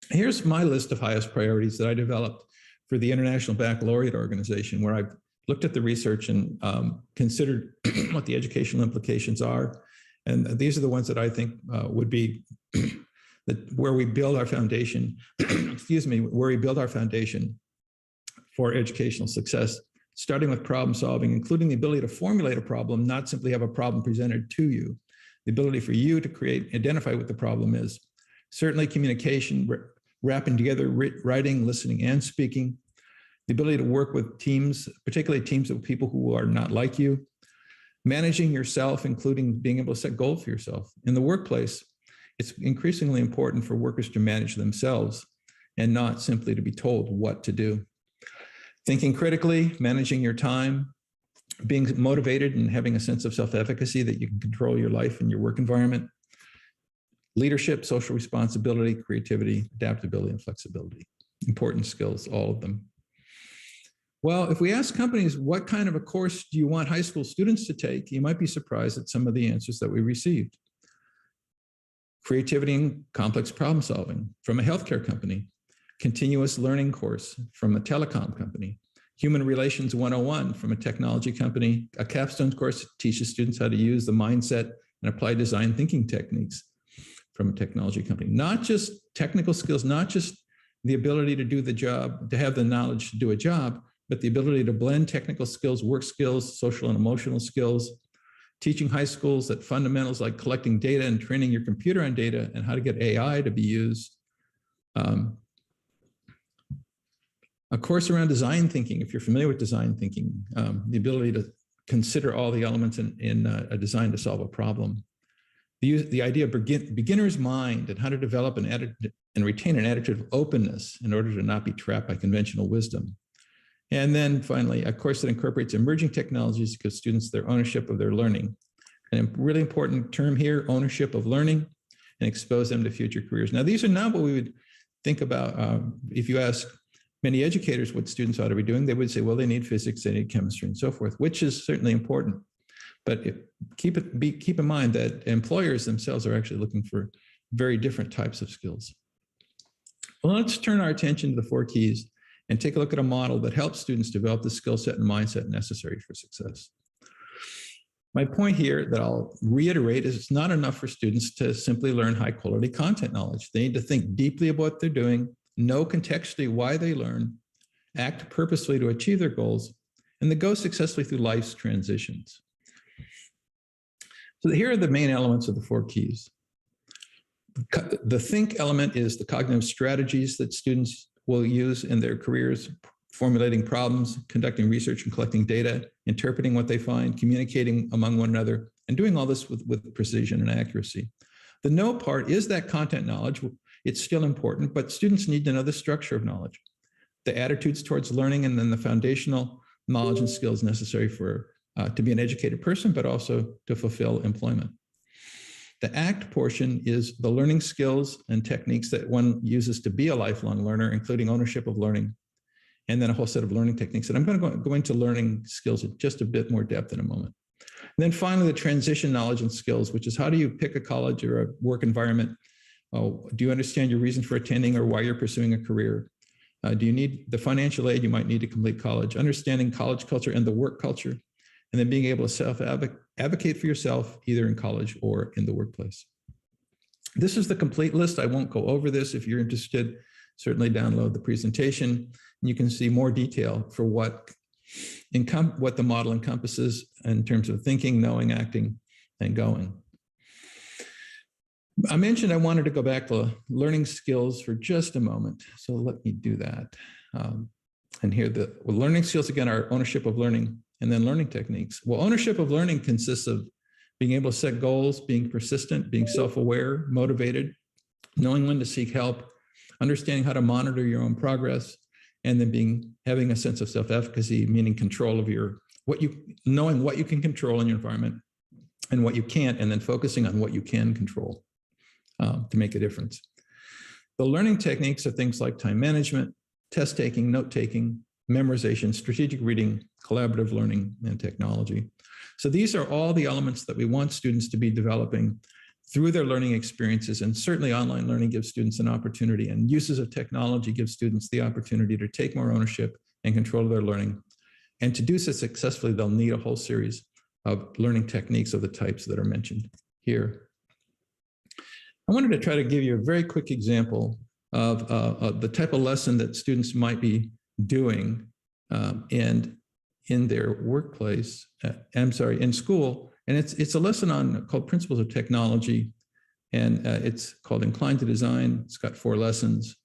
Here's my list of highest priorities that I developed for the International Baccalaureate Organization, where I've looked at the research and considered what the educational implications are. And these are the ones that I think would be where we build our foundation, where we build our foundation for educational success, starting with problem solving, including the ability to formulate a problem, not simply have a problem presented to you. The ability for you to identify what the problem is. Certainly communication, wrapping together writing, listening, and speaking. The ability to work with teams, particularly teams of people who are not like you. Managing yourself, including being able to set goals for yourself. In the workplace, it's increasingly important for workers to manage themselves and not simply to be told what to do. Thinking critically, managing your time, being motivated and having a sense of self-efficacy that you can control your life and your work environment. Leadership, social responsibility, creativity, adaptability, and flexibility. Important skills, all of them. Well, if we ask companies, what kind of a course do you want high school students to take? You might be surprised at some of the answers that we received. Creativity and complex problem solving from a healthcare company. Continuous learning course from a telecom company. Human Relations 101 from a technology company. A capstone course that teaches students how to use the mindset and apply design thinking techniques from a technology company. Not just technical skills, not just the ability to do the job, to have the knowledge to do a job, but the ability to blend technical skills, work skills, social and emotional skills, teaching high schools that fundamentals like collecting data and training your computer on data and how to get AI to be used. A course around design thinking, if you're familiar with design thinking, the ability to consider all the elements in a design to solve a problem. The idea of beginner's mind and how to develop and retain an attitude of openness in order to not be trapped by conventional wisdom. And then finally, a course that incorporates emerging technologies to give students their ownership of their learning. And a really important term here, ownership of learning, and expose them to future careers. Now, these are not what we would think about if you ask many educators what students ought to be doing. They would say, well, they need physics, they need chemistry, and so forth, which is certainly important. But keep in mind that employers themselves are actually looking for very different types of skills. Well, let's turn our attention to the 4 keys and take a look at a model that helps students develop the skill set and mindset necessary for success. My point here that I'll reiterate is it's not enough for students to simply learn high quality content knowledge. They need to think deeply about what they're doing, know contextually why they learn, act purposefully to achieve their goals, and then go successfully through life's transitions. So here are the main elements of the 4 keys. The think element is the cognitive strategies that students will use in their careers, formulating problems, conducting research and collecting data, interpreting what they find, communicating among one another, and doing all this with precision and accuracy. The know part is that content knowledge. It's still important, but students need to know the structure of knowledge, the attitudes towards learning, and then the foundational knowledge and skills necessary for to be an educated person, but also to fulfill employment. The act portion is the learning skills and techniques that one uses to be a lifelong learner, including ownership of learning, and then a whole set of learning techniques. And I'm going to go into learning skills in just a bit more depth in a moment. And then finally, the transition knowledge and skills, which is how do you pick a college or a work environment? Do you understand your reason for attending or why you're pursuing a career? Do you need the financial aid you might need to complete college? Understanding college culture and the work culture, and then being able to self-advocate for yourself, either in college or in the workplace. This is the complete list. I won't go over this. If you're interested, certainly download the presentation, and you can see more detail for what the model encompasses in terms of thinking, knowing, acting, and going. I mentioned I wanted to go back to learning skills for just a moment, so let me do that. And here, learning skills, again, are ownership of learning, and then learning techniques. Well, ownership of learning consists of being able to set goals, being persistent, being self-aware, motivated, knowing when to seek help, understanding how to monitor your own progress, and then having a sense of self-efficacy, meaning control of knowing what you can control in your environment and what you can't, and then focusing on what you can control to make a difference. The learning techniques are things like time management, test taking, note taking, memorization, strategic reading, collaborative learning, and technology. So these are all the elements that we want students to be developing through their learning experiences, and certainly online learning gives students an opportunity, and uses of technology give students the opportunity to take more ownership and control of their learning. And to do so successfully, they'll need a whole series of learning techniques of the types that are mentioned here. I wanted to try to give you a very quick example of the type of lesson that students might be doing and in their workplace, in school. And it's a lesson called Principles of Technology, and it's called Inclined to Design. It's got 4 lessons,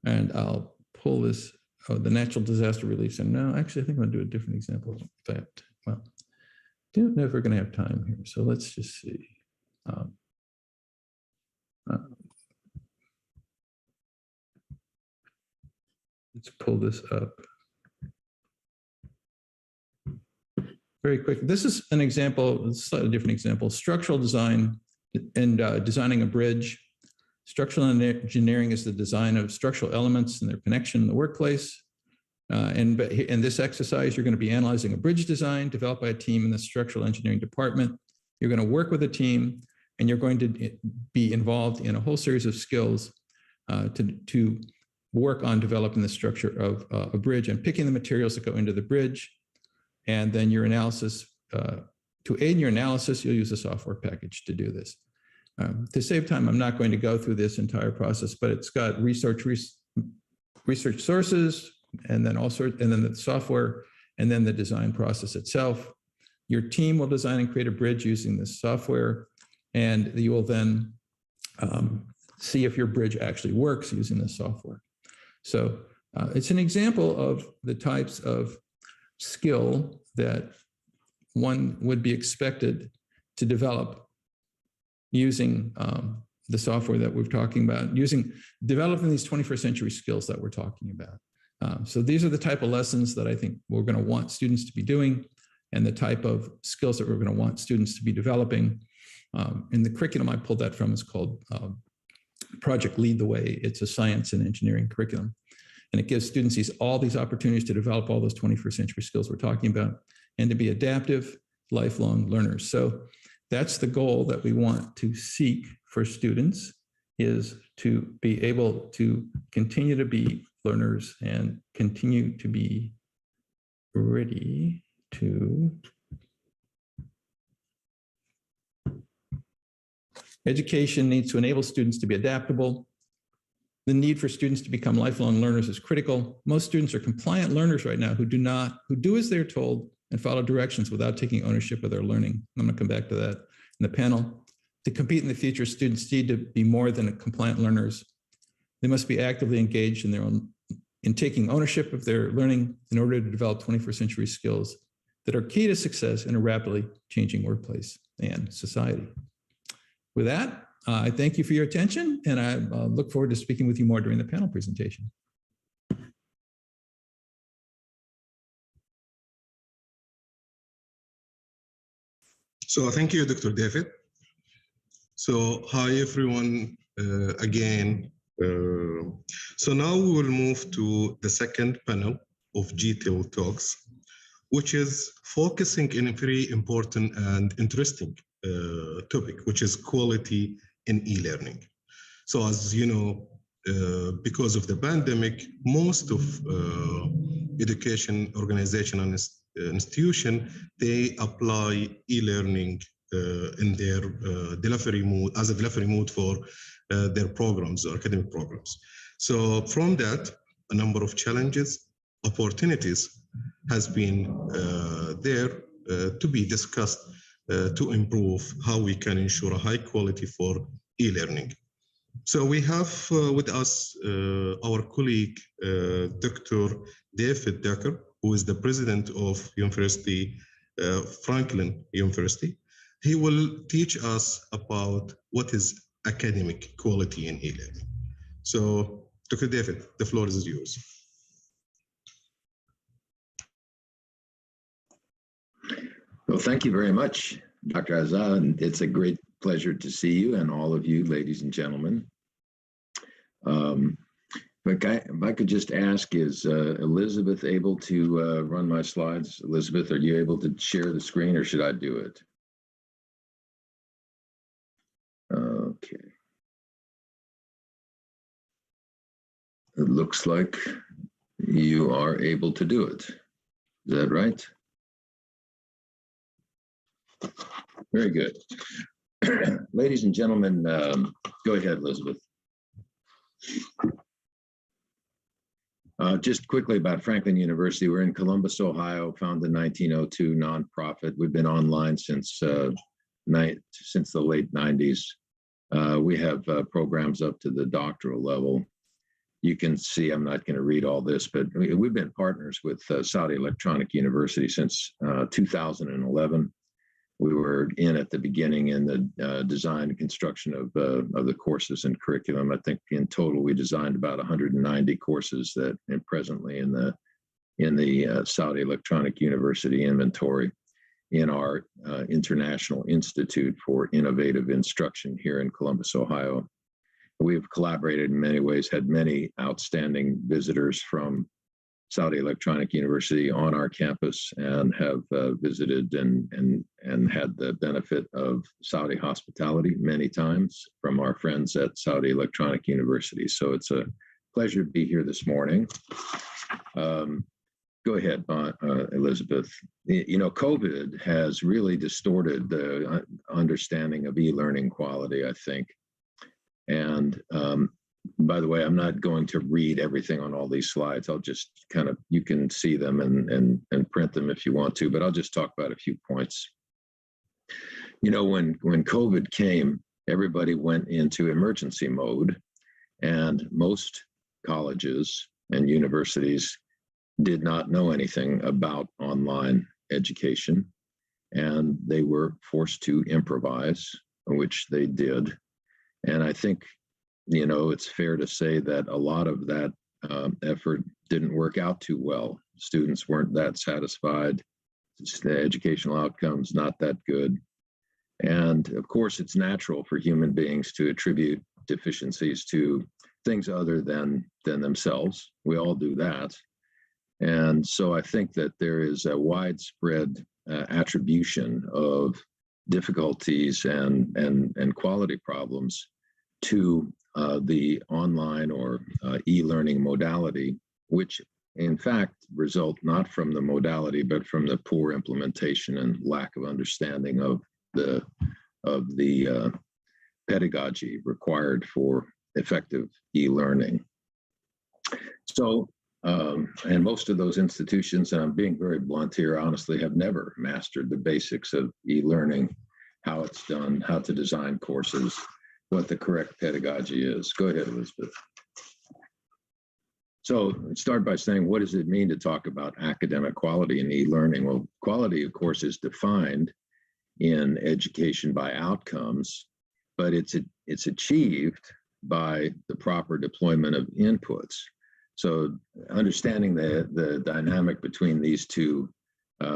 and I'll pull this, the natural disaster relief. And no, actually, I think I'm gonna do a different example of that. Well, never going to have time here. So let's just see. Let's pull this up. Very quick. This is an example, a slightly different example. Structural design and designing a bridge. Structural engineering is the design of structural elements and their connection in the workplace. And in this exercise, you're going to be analyzing a bridge design developed by a team in the structural engineering department. You're going to work with a team, and you're going to be involved in a whole series of skills to work on developing the structure of a bridge and picking the materials that go into the bridge. And then your analysis, to aid in your analysis, you'll use a software package to do this. To save time, I'm not going to go through this entire process, but it's got research sources, and then and then the software, and then the design process itself. Your team will design and create a bridge using this software, and you will then see if your bridge actually works using this software. So it's an example of the types of skill that one would be expected to develop using the software that we're talking about, developing these 21st century skills that we're talking about. So these are the type of lessons that I think we're going to want students to be doing, and the type of skills that we're going to want students to be developing. And the curriculum I pulled that from is called Project Lead the Way. It's a science and engineering curriculum. And it gives students all these opportunities to develop all those 21st century skills we're talking about, and to be adaptive, lifelong learners. So that's the goal that we want to seek for students, is to be able to continue to be learners and continue to be ready to education needs to enable students to be adaptable. The need for students to become lifelong learners is critical. Most students are compliant learners right now who do as they're told and follow directions without taking ownership of their learning. I'm going to come back to that in the panel. To compete in the future, students need to be more than compliant learners. They must be actively engaged in taking ownership of their learning in order to develop 21st century skills that are key to success in a rapidly changing workplace and society. With that, I thank you for your attention, and I look forward to speaking with you more during the panel presentation. So thank you, Dr. David. So hi, everyone, again. So now we will move to the second panel of GTEL Talks, which is focusing in a very important and interesting topic, which is quality in e-learning. So as you know, because of the pandemic, most of education organization and institution, they apply e-learning in their delivery mode, as a delivery mode for their programs or academic programs. So from that, a number of challenges, opportunities has been there to be discussed to improve how we can ensure a high quality for e-learning. So we have with us our colleague, Dr. David Decker, who is the president of Franklin University. He will teach us about what is academic quality in e-learning. So, Dr. David, the floor is yours. Well, thank you very much, Dr. Azza, and it's a great pleasure to see you and all of you, ladies and gentlemen. If I could just ask, is Elizabeth able to run my slides? Elizabeth, are you able to share the screen, or should I do it? Okay. It looks like you are able to do it. Is that right? Very good. Ladies and gentlemen, go ahead, Elizabeth. Just quickly about Franklin University. We're in Columbus, Ohio, founded in 1902, nonprofit. We've been online since the late 90s. We have programs up to the doctoral level. You can see, I'm not going to read all this, but we've been partners with Saudi Electronic University since 2011. we were in at the beginning in the design and construction of the courses and curriculum. I think in total we designed about 190 courses that are presently in the Saudi Electronic University inventory in our International Institute for Innovative Instruction here in Columbus, Ohio. We've collaborated in many ways, had many outstanding visitors from Saudi Electronic University on our campus, and have visited and had the benefit of Saudi hospitality many times from our friends at Saudi Electronic University. So it's a pleasure to be here this morning. Go ahead, Elizabeth. You know, COVID has really distorted the understanding of e-learning quality, I think. And by the way, I'm not going to read everything on all these slides. I'll just kind of, you can see them and print them if you want to, but I'll just talk about a few points. You know, when COVID came, everybody went into emergency mode, and most colleges and universities did not know anything about online education, and they were forced to improvise, which they did. And I think, you know, it's fair to say that a lot of that effort didn't work out too well. Students weren't that satisfied. The educational outcomes not that good. And of course, it's natural for human beings to attribute deficiencies to things other than themselves. We all do that. And so I think that there is a widespread attribution of difficulties and quality problems to the online or e-learning modality, which in fact result not from the modality, but from the poor implementation and lack of understanding of the pedagogy required for effective e-learning. So, and most of those institutions, and I'm being very blunt here, honestly, have never mastered the basics of e-learning, how it's done, how to design courses, what the correct pedagogy is. Go ahead, Elizabeth. So start by saying, what does it mean to talk about academic quality in e-learning? Well, quality, of course, is defined in education by outcomes, but it's achieved by the proper deployment of inputs. So understanding the dynamic between these two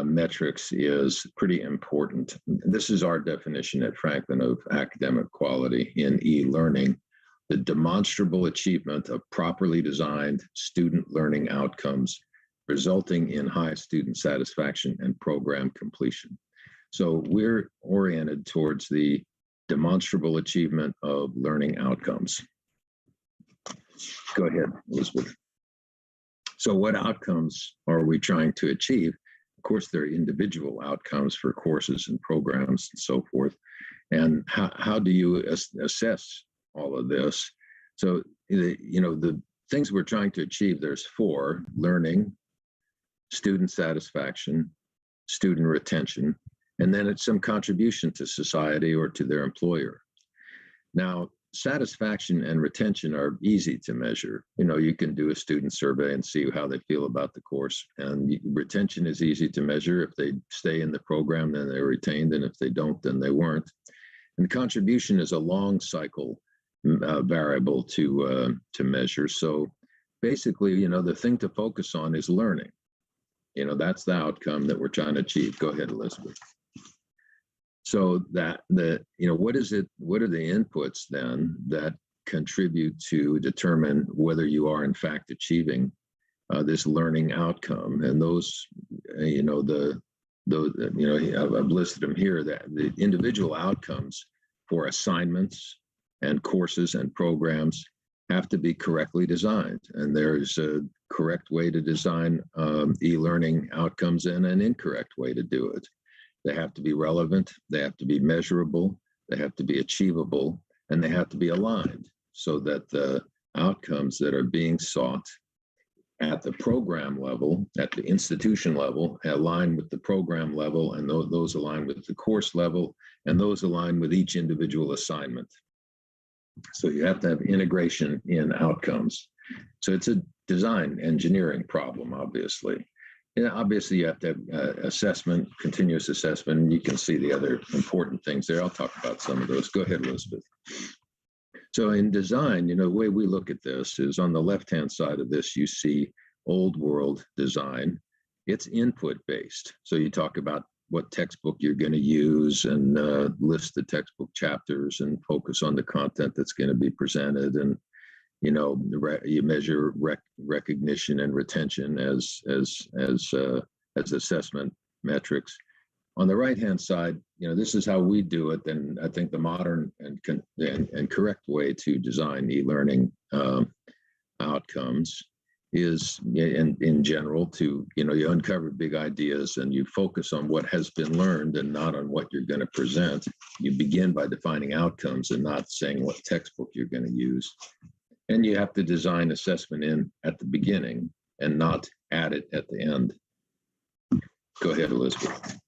metrics is pretty important. This is our definition at Franklin of academic quality in e-learning: the demonstrable achievement of properly designed student learning outcomes resulting in high student satisfaction and program completion. So we're oriented towards the demonstrable achievement of learning outcomes. Go ahead, Elizabeth. So what outcomes are we trying to achieve? Of course, there are individual outcomes for courses and programs and so forth. And how do you assess all of this? So, you know, the things we're trying to achieve, there's 4: learning, student satisfaction, student retention, and then it's some contribution to society or to their employer. Now, satisfaction and retention are easy to measure. You know, you can do a student survey and see how they feel about the course. And retention is easy to measure. If they stay in the program, then they're retained. And if they don't, then they weren't. And contribution is a long cycle variable to measure. So basically, you know, the thing to focus on is learning. You know, that's the outcome that we're trying to achieve. Go ahead, Elizabeth. So that you know, what are the inputs then that contribute to determine whether you are in fact achieving this learning outcome? And those, you know, I've listed them here, that the individual outcomes for assignments and courses and programs have to be correctly designed. And there's a correct way to design e-learning outcomes and an incorrect way to do it. They have to be relevant, they have to be measurable, they have to be achievable, and they have to be aligned so that the outcomes that are being sought at the program level, at the institution level, align with the program level, and those align with the course level, and those align with each individual assignment. So you have to have integration in outcomes. So it's a design engineering problem, obviously. And obviously you have to have assessment, continuous assessment. You can see the other important things there. I'll talk about some of those. Go ahead, Elizabeth. So in design, the way we look at this is on the left-hand side of this, you see old world design. It's input based. So you talk about what textbook you're going to use and list the textbook chapters and focus on the content that's going to be presented. And, you measure recognition and retention as assessment metrics. On the right-hand side, this is how we do it. And I think the modern and correct way to design e-learning outcomes is in general to, you uncover big ideas and you focus on what has been learned and not on what you're going to present. You begin by defining outcomes and not saying what textbook you're going to use. And you have to design assessment in at the beginning and not add it at the end. Go ahead, Elizabeth.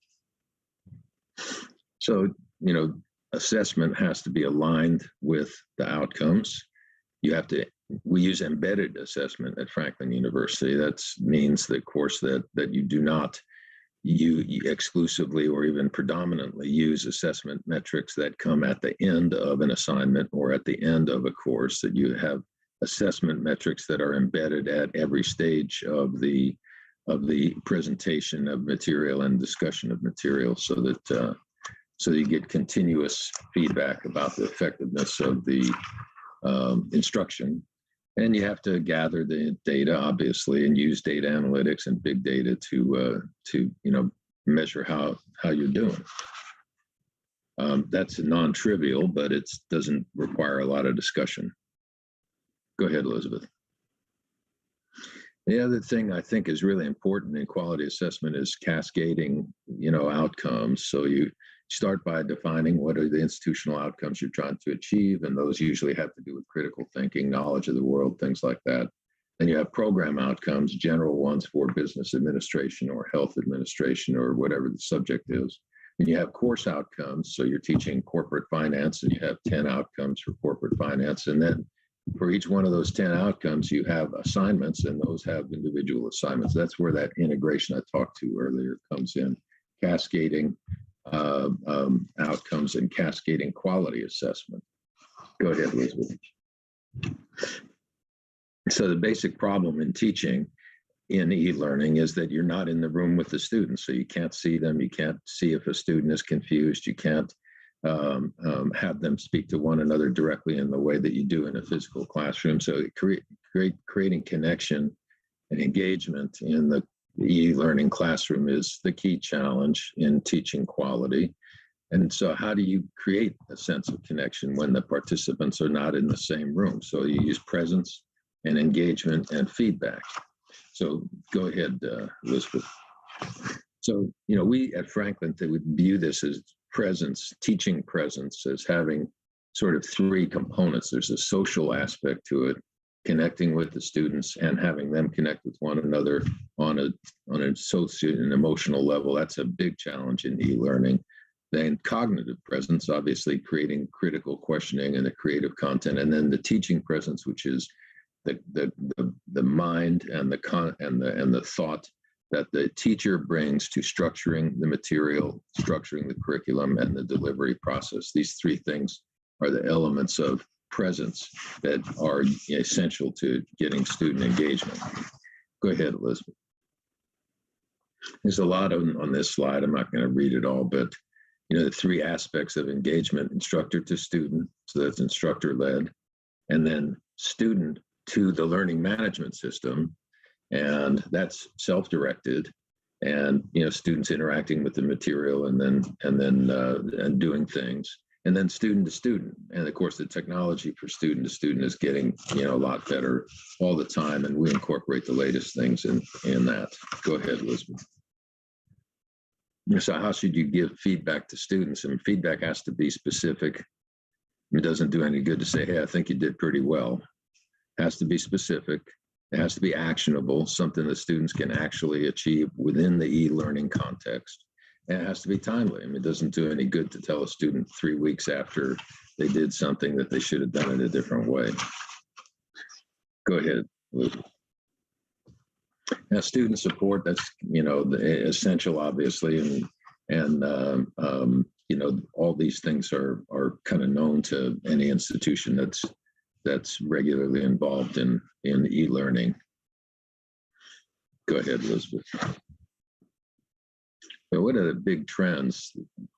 So, assessment has to be aligned with the outcomes. We use embedded assessment at Franklin University. That means the course that you do not you exclusively or even predominantly use assessment metrics that come at the end of an assignment or at the end of a course, that you have assessment metrics that are embedded at every stage of the presentation of material and discussion of material, so that you get continuous feedback about the effectiveness of the instruction. And you have to gather the data, obviously, and use data analytics and big data to measure how you're doing. That's non-trivial, but it doesn't require a lot of discussion. Go ahead, Elizabeth. The other thing I think is really important in quality assessment is cascading, outcomes. So you start by defining what are the institutional outcomes you're trying to achieve, and those usually have to do with critical thinking, knowledge of the world, things like that. Then you have program outcomes, general ones for business administration or health administration or whatever the subject is. And you have course outcomes, so you're teaching corporate finance and you have 10 outcomes for corporate finance. And then for each one of those 10 outcomes, you have assignments, and those have individual assignments. That's where that integration I talked to earlier comes in, cascading outcomes and cascading quality assessment. Go ahead, Elizabeth. So the basic problem in teaching in e-learning is that you're not in the room with the students, so you can't see them. You can't see if a student is confused. You can't have them speak to one another directly in the way that you do in a physical classroom. So creating connection and engagement in the e-learning classroom is the key challenge in teaching quality. And so how do you create a sense of connection when the participants are not in the same room? So you use presence and engagement and feedback. So go ahead, Elizabeth. So, we at Franklin would view this as presence, teaching presence, as having sort of three components. There's a social aspect to it, connecting with the students and having them connect with one another on a social and emotional level. That's a big challenge in e-learning. Then cognitive presence, obviously creating critical questioning and the creative content, and then the teaching presence, which is the mind and the thought that the teacher brings to structuring the material, structuring the curriculum, and the delivery process. These three things are the elements of presence that are essential to getting student engagement. Go ahead, Elizabeth. There's a lot on this slide. I'm not going to read it all, but the three aspects of engagement: instructor to student, so that's instructor-led, and then student to the learning management system, and that's self-directed, and students interacting with the material and doing things, and then student to student. And of course the technology for student to student is getting a lot better all the time, and we incorporate the latest things in that. Go ahead, Elizabeth. So how should you give feedback to students? And feedback has to be specific. It doesn't do any good to say, hey, I think you did pretty well. It has to be specific. It has to be actionable, something that students can actually achieve within the e-learning context. And it has to be timely. It doesn't do any good to tell a student 3 weeks after they did something that they should have done it a different way. Go ahead, Elizabeth. Now, student support, that's, essential, obviously, and all these things are kind of known to any institution that's regularly involved in e-learning. Go ahead, Elizabeth. But what are the big trends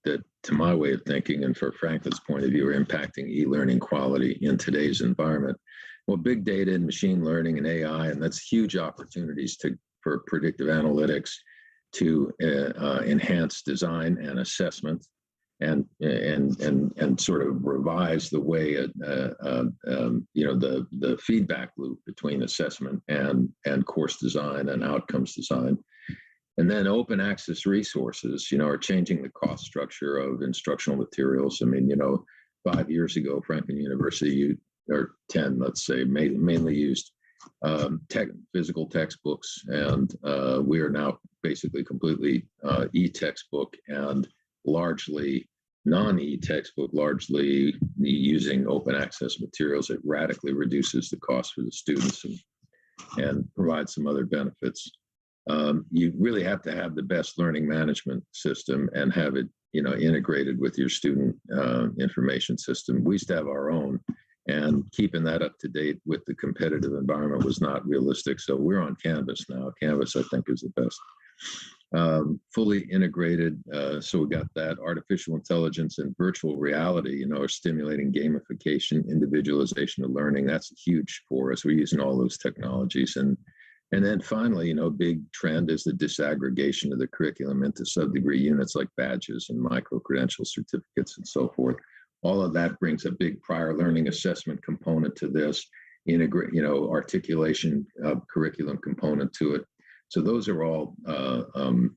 that, to my way of thinking, and for Franklin's point of view, are impacting e-learning quality in today's environment? Well, big data and machine learning and AI, and that's huge opportunities for predictive analytics to enhance design and assessment, and sort of revise the way the feedback loop between assessment and course design and outcomes design. And then open access resources, are changing the cost structure of instructional materials. I mean, 5 years ago, Franklin University, or 10, let's say, mainly used physical textbooks, and we are now basically completely e-textbook and largely non-e-textbook, largely using open access materials. It radically reduces the cost for the students and provides some other benefits. You really have to have the best learning management system and have it, integrated with your student information system. We used to have our own, and keeping that up to date with the competitive environment was not realistic. So we're on Canvas now. Canvas, I think, is the best. Fully integrated. So we got that. Artificial intelligence and virtual reality, are stimulating gamification, individualization of learning. That's huge for us. We're using all those technologies. And then finally, big trend is the disaggregation of the curriculum into sub-degree units like badges and micro-credential certificates and so forth. All of that brings a big prior learning assessment component to this, articulation curriculum component to it. So those are all,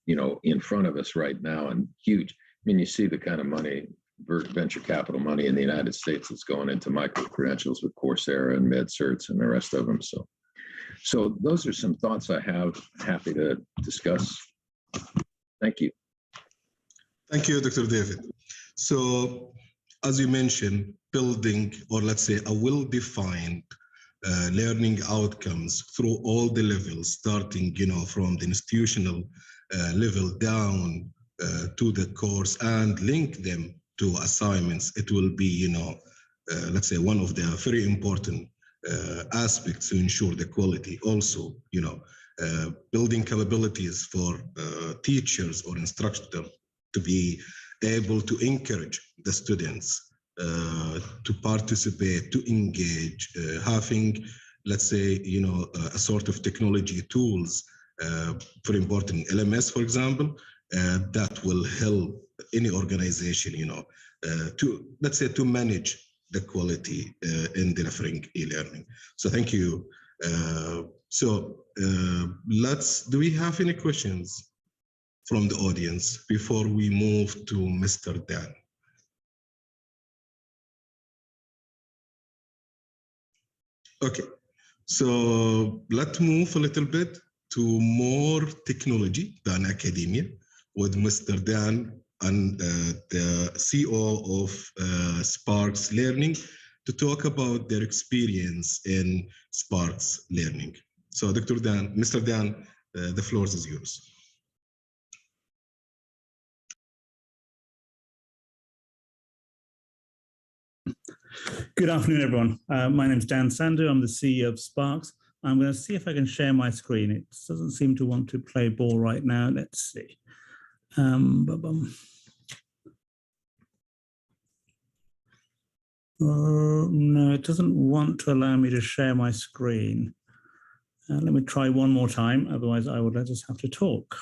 in front of us right now, and huge. I mean, you see the kind of money, venture capital money in the United States that's going into micro-credentials with Coursera and MedCerts and the rest of them. So those are some thoughts I have. Happy to discuss. Thank you. Thank you, Dr. David. So, as you mentioned, building, or let's say a well-defined learning outcomes through all the levels, starting, from the institutional level down to the course, and link them to assignments. It will be, let's say, one of the very important aspects to ensure the quality. Also, building capabilities for teachers or instructors to be able to encourage the students to participate, to engage, having, let's say, a sort of technology tools, for important LMS, for example, that will help any organization, to, let's say, to manage the quality in delivering e-learning. So thank you. Do we have any questions from the audience before we move to Mr. Dan? Okay, so let's move a little bit to more technology than academia with Mr. Dan and the CEO of Sparks Learning to talk about their experience in Sparks Learning. So Dr. Dan, Mr. Dan, the floor is yours. Good afternoon, everyone. My name is Dan Sandu. I'm the CEO of Sparks. I'm going to see if I can share my screen. It doesn't seem to want to play ball right now. Let's see. No, it doesn't want to allow me to share my screen. Let me try one more time. Otherwise, I would just have to talk.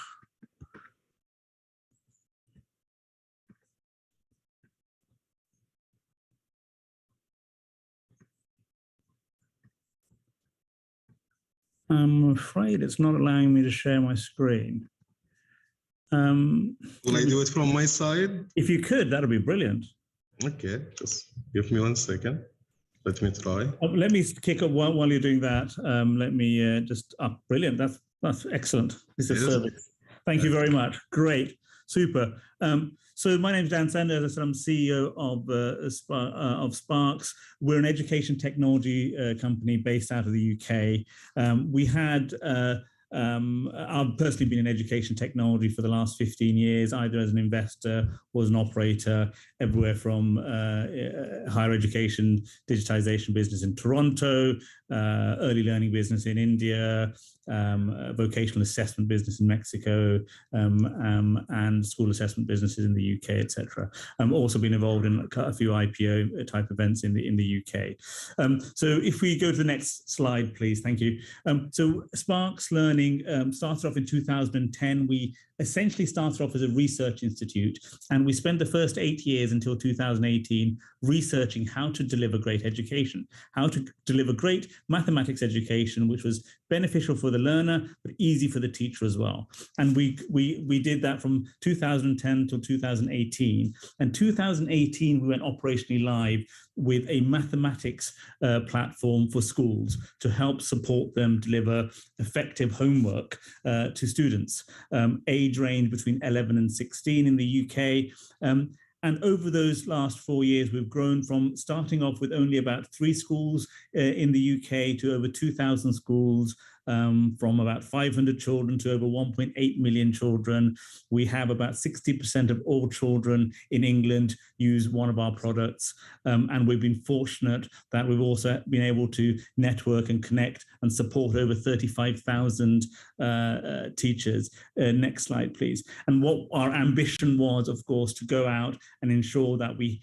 I'm afraid it's not allowing me to share my screen. Will I do it from my side? If you could, that'd be brilliant. Okay, just give me 1 second. Let me try. Let me kick up while you're doing that. Let me brilliant. That's excellent. This is service. Thank you very much. Great, super. So my name is Dan Sander. As I said, I'm CEO of Sparks. We're an education technology company based out of the UK. We had I've personally been in education technology for the last 15 years, either as an investor or as an operator, everywhere from higher education digitization business in Toronto, early learning business in India, vocational assessment business in Mexico, and school assessment businesses in the UK, etc. I've also been involved in a few IPO type events in the UK. So if we go to the next slide, please, thank you. So Sparks Learning started off in 2010. We essentially started off as a research institute, and we spent the first 8 years until 2018 researching how to deliver great education, how to deliver great mathematics education, which was beneficial for the learner, but easy for the teacher as well. And we did that from 2010 till 2018. And 2018, we went operationally live with a mathematics platform for schools to help support them deliver effective homework to students, age range between 11 and 16 in the UK. And over those last 4 years, we've grown from starting off with only about 3 schools in the UK to over 2,000 schools, from about 500 children to over 1.8 million children. We have about 60% of all children in England use one of our products. And we've been fortunate that we've also been able to network and connect and support over 35,000 teachers. Next slide, please. And what our ambition was, of course, to go out and ensure that we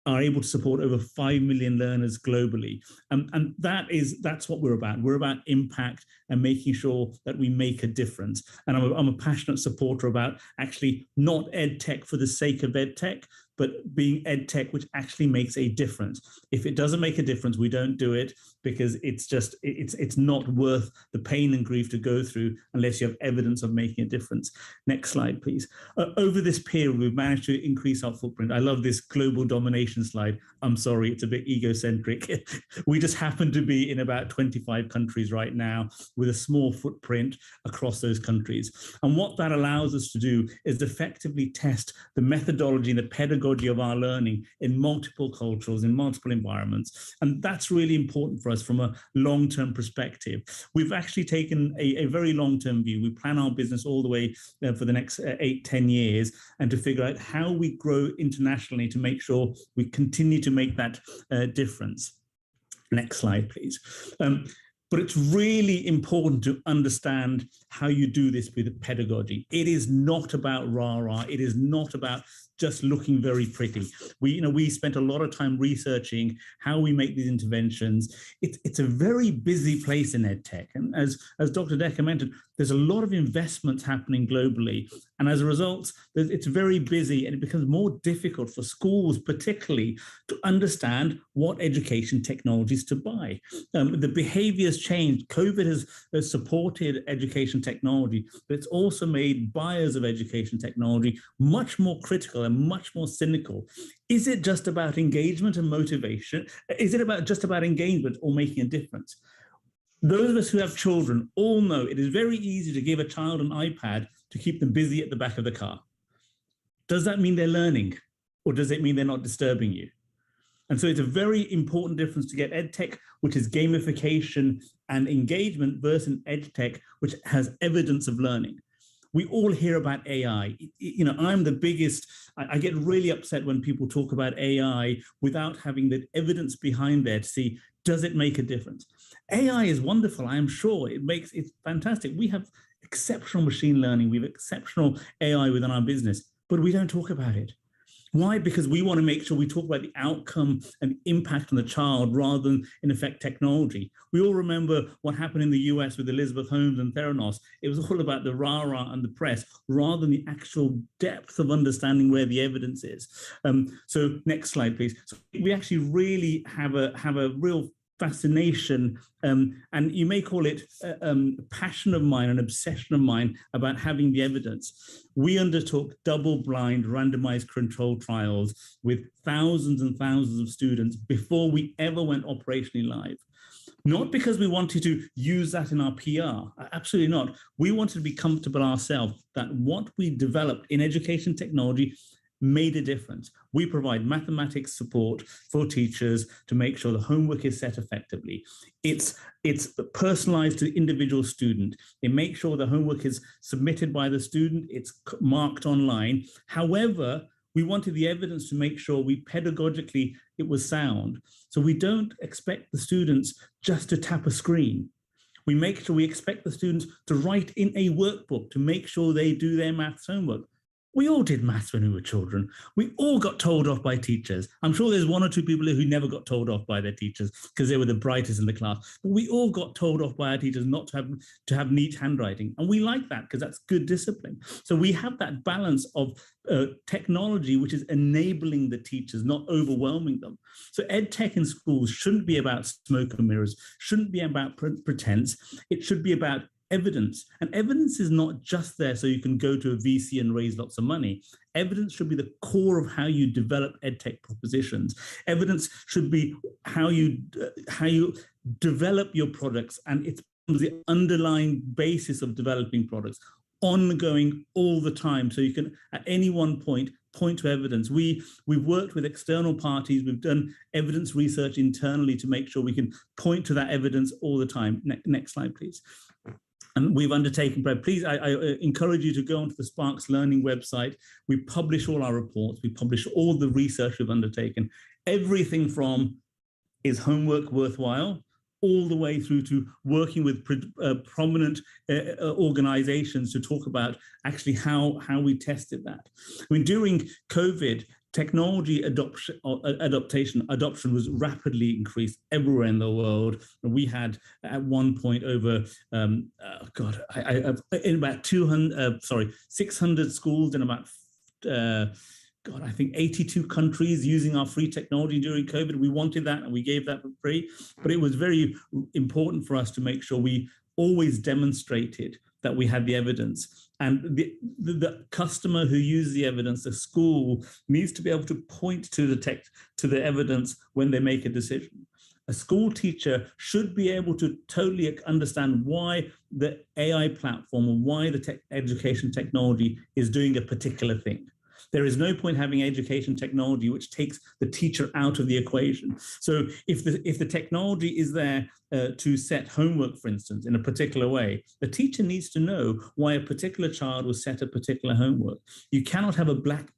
are able to support over 5 million learners globally. And that's what we're about. We're about impact and making sure that we make a difference. And I'm a passionate supporter about actually not ed tech for the sake of ed tech, but being ed tech which actually makes a difference. If it doesn't make a difference, we don't do it, because it's not worth the pain and grief to go through unless you have evidence of making a difference. Next slide, please. Over this period, we've managed to increase our footprint. I love this global domination slide. I'm sorry, it's a bit egocentric. We just happen to be in about 25 countries right now with a small footprint across those countries. And what that allows us to do is effectively test the methodology and the pedagogy of our learning in multiple cultures, in multiple environments. And that's really important for us from a long-term perspective. We've actually taken a very long-term view. We plan our business all the way for the next 8-10 years, and to figure out how we grow internationally to make sure we continue to make that difference. Next slide, please. But it's really important to understand how you do this with pedagogy. It is not about rah-rah. It is not about just looking very pretty. We spent a lot of time researching how we make these interventions. It's a very busy place in EdTech. And as Dr. Decker mentioned, there's a lot of investments happening globally. And as a result, it's very busy, and it becomes more difficult for schools particularly to understand what education technologies to buy. The behaviors changed. COVID has supported education technology, but it's also made buyers of education technology much more critical and much more cynical. Is it just about engagement and motivation? Is it just about engagement or making a difference? Those of us who have children all know it is very easy to give a child an iPad to keep them busy at the back of the car. Does that mean they're learning, or does it mean they're not disturbing you? And so it's a very important difference to get EdTech, which is gamification and engagement, versus EdTech, which has evidence of learning. We all hear about AI. I'm the biggest, I get really upset when people talk about AI without having the evidence behind there to see, does it make a difference? AI is wonderful, I am sure. It's fantastic. We have exceptional machine learning. We have exceptional AI within our business, but we don't talk about it. Why? Because we want to make sure we talk about the outcome and the impact on the child rather than, in effect, technology. We all remember what happened in the US with Elizabeth Holmes and Theranos. It was all about the rah-rah and the press rather than the actual depth of understanding where the evidence is. So next slide, please. So we actually really have a real fascination, and you may call it a passion of mine, an obsession of mine about having the evidence. We undertook double-blind randomized controlled trials with thousands and thousands of students before we ever went operationally live. Not because we wanted to use that in our PR, absolutely not. We wanted to be comfortable ourselves that what we developed in education technology made a difference. We provide mathematics support for teachers to make sure the homework is set effectively. It's personalized to the individual student. It makes sure the homework is submitted by the student. It's marked online. However, we wanted the evidence to make sure pedagogically it was sound. So we don't expect the students just to tap a screen. We expect the students to write in a workbook to make sure they do their maths homework. We all did maths when we were children. We all got told off by teachers. I'm sure there's one or two people who never got told off by their teachers because they were the brightest in the class. But we all got told off by our teachers not to have neat handwriting. And we like that because that's good discipline. So we have that balance of technology, which is enabling the teachers, not overwhelming them. So ed tech in schools shouldn't be about smoke and mirrors, shouldn't be about pretense. It should be about evidence. And evidence is not just there so you can go to a VC and raise lots of money. Evidence should be the core of how you develop edtech propositions. Evidence should be how you develop your products, and it's the underlying basis of developing products, ongoing all the time. So you can, at any one point to evidence. We've worked with external parties. We've done evidence research internally to make sure we can point to that evidence all the time. Next slide, please. And we've undertaken, please, I encourage you to go onto the Sparks Learning website. We publish all our reports. We publish all the research we've undertaken. Everything from is homework worthwhile, all the way through to working with prominent organizations to talk about actually how we tested that. I mean, during COVID, technology adoption was rapidly increased everywhere in the world. And we had at one point over, in about 600 schools in about, I think 82 countries using our free technology during COVID. We wanted that and we gave that for free, but it was very important for us to make sure we always demonstrated that we had the evidence. And the customer who uses the evidence, the school, needs to be able to point to the evidence when they make a decision. A school teacher should be able to totally understand why the AI platform or why the education technology is doing a particular thing. There is no point having education technology which takes the teacher out of the equation. So if the technology is there to set homework, for instance, in a particular way, the teacher needs to know why a particular child was set a particular homework. You cannot have a black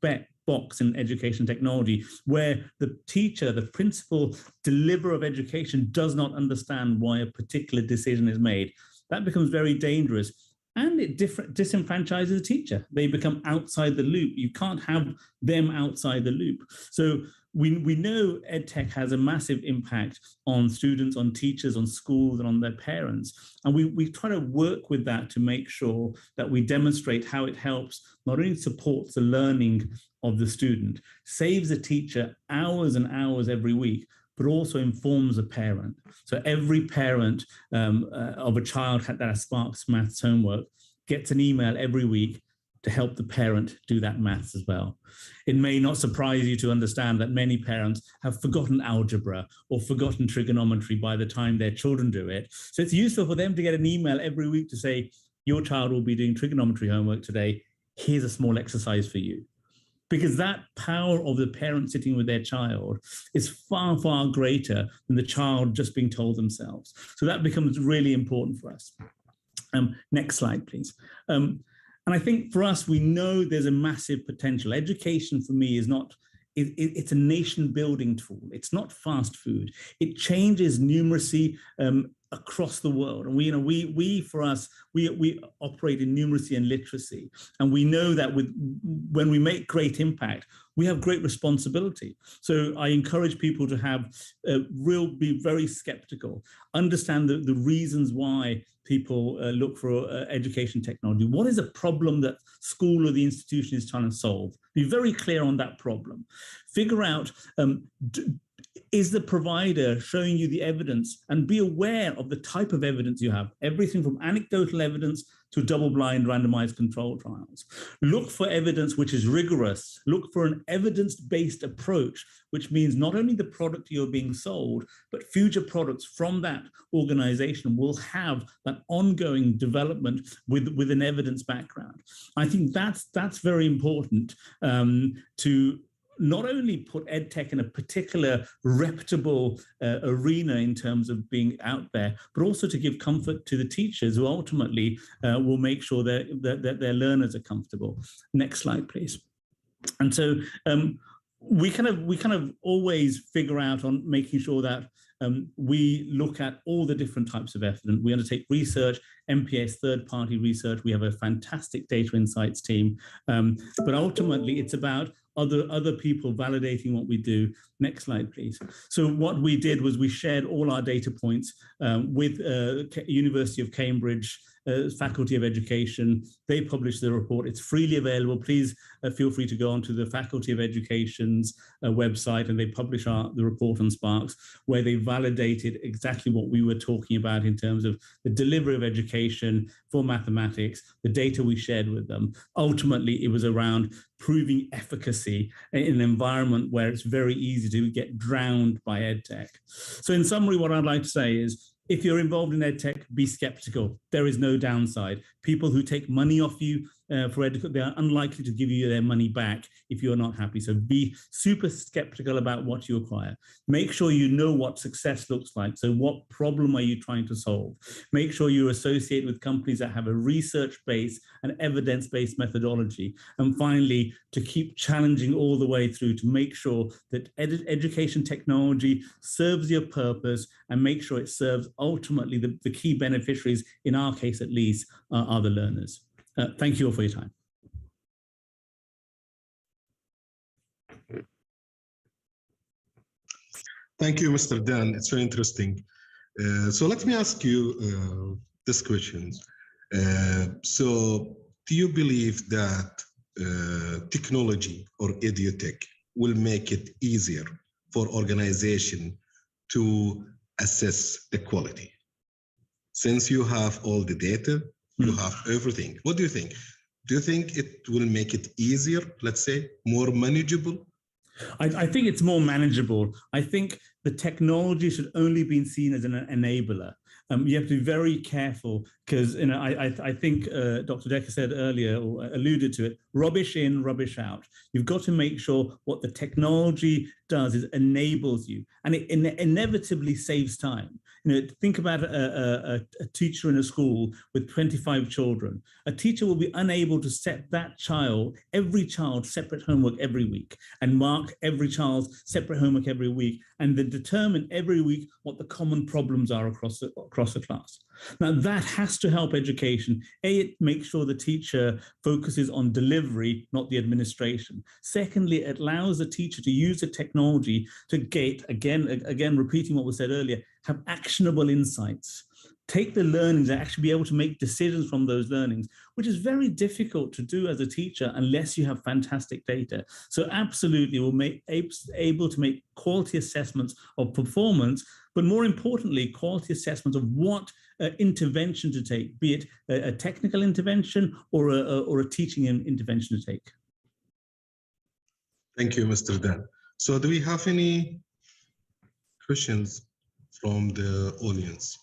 box in education technology where the teacher, the principal deliverer of education, does not understand why a particular decision is made. That becomes very dangerous. And it disenfranchises the teacher. They become outside the loop. You can't have them outside the loop. So we know EdTech has a massive impact on students, on teachers, on schools, and on their parents. And we try to work with that to make sure that we demonstrate how it helps, not only supports the learning of the student, saves the teacher hours and hours every week, but also informs a parent. So every parent of a child that has Sparks Maths homework gets an email every week to help the parent do that maths as well. It may not surprise you to understand that many parents have forgotten algebra or forgotten trigonometry by the time their children do it. So it's useful for them to get an email every week to say, your child will be doing trigonometry homework today. Here's a small exercise for you. Because that power of the parent sitting with their child is far, far greater than the child just being told themselves. So that becomes really important for us. Next slide, please. And I think for us, we know there's a massive potential. Education for me is not, it's a nation building tool. It's not fast food. It changes numeracy across the world. And we operate in numeracy and literacy. And we know that when we make great impact, we have great responsibility. So I encourage people to be very skeptical, understand the reasons why people look for education technology. What is a problem that school or the institution is trying to solve? Be very clear on that problem. Figure out, Is the provider showing you the evidence? And be aware of the type of evidence you have, everything from anecdotal evidence to double-blind randomized control trials. Look for evidence which is rigorous. Look for an evidence-based approach, which means not only the product you're being sold, but future products from that organization will have that ongoing development with an evidence background. I think that's very important to not only put EdTech in a particular reputable arena in terms of being out there, but also to give comfort to the teachers who ultimately will make sure that their learners are comfortable. Next slide, please. And so we kind of always figure out on making sure that we look at all the different types of evidence. We undertake research, MPS, third-party research. We have a fantastic data insights team, but ultimately it's about other people validating what we do. Next slide, please. So what we did was we shared all our data points with University of Cambridge, Faculty of Education. They published the report. It's freely available. Please feel free to go onto the Faculty of Education's website, and they publish the report on Sparks, where they validated exactly what we were talking about in terms of the delivery of education for mathematics, the data we shared with them. Ultimately, it was around proving efficacy in an environment where it's very easy to get drowned by EdTech. So in summary, what I'd like to say is, if you're involved in EdTech, be skeptical. There is no downside. People who take money off you for EdTech, they are unlikely to give you their money back if you're not happy. So be super skeptical about what you acquire. Make sure you know what success looks like. So what problem are you trying to solve? Make sure you associate with companies that have a research-based and evidence-based methodology. And finally, to keep challenging all the way through to make sure that education technology serves your purpose and make sure it serves ultimately the key beneficiaries, in our case at least, are the learners. Thank you all for your time. Thank you, Mr. Dan. It's very interesting. So let me ask you this question. So do you believe that technology or edutech will make it easier for organization to assess the quality? Since you have all the data, you have everything. What do you think? Do you think it will make it easier, let's say, more manageable? I think it's more manageable. I think the technology should only be seen as an enabler. You have to be very careful because I think Dr. Decker said earlier, or alluded to it, rubbish in, rubbish out. You've got to make sure what the technology does is enables you, and it inevitably saves time. Think about a teacher in a school with 25 children. A teacher will be unable to set that child, every child, separate homework every week, and mark every child's separate homework every week, and then determine every week what the common problems are across the class. Now, that has to help education. It makes sure the teacher focuses on delivery, not the administration. Secondly, it allows the teacher to use the technology to get, again, repeating what was said earlier, have actionable insights. Take the learnings and actually be able to make decisions from those learnings, which is very difficult to do as a teacher unless you have fantastic data. So absolutely, we'll make able to make quality assessments of performance, but more importantly, quality assessments of what intervention to take, be it a technical intervention or a teaching intervention to take. Thank you, Mr. Dan. So do we have any questions from the audience?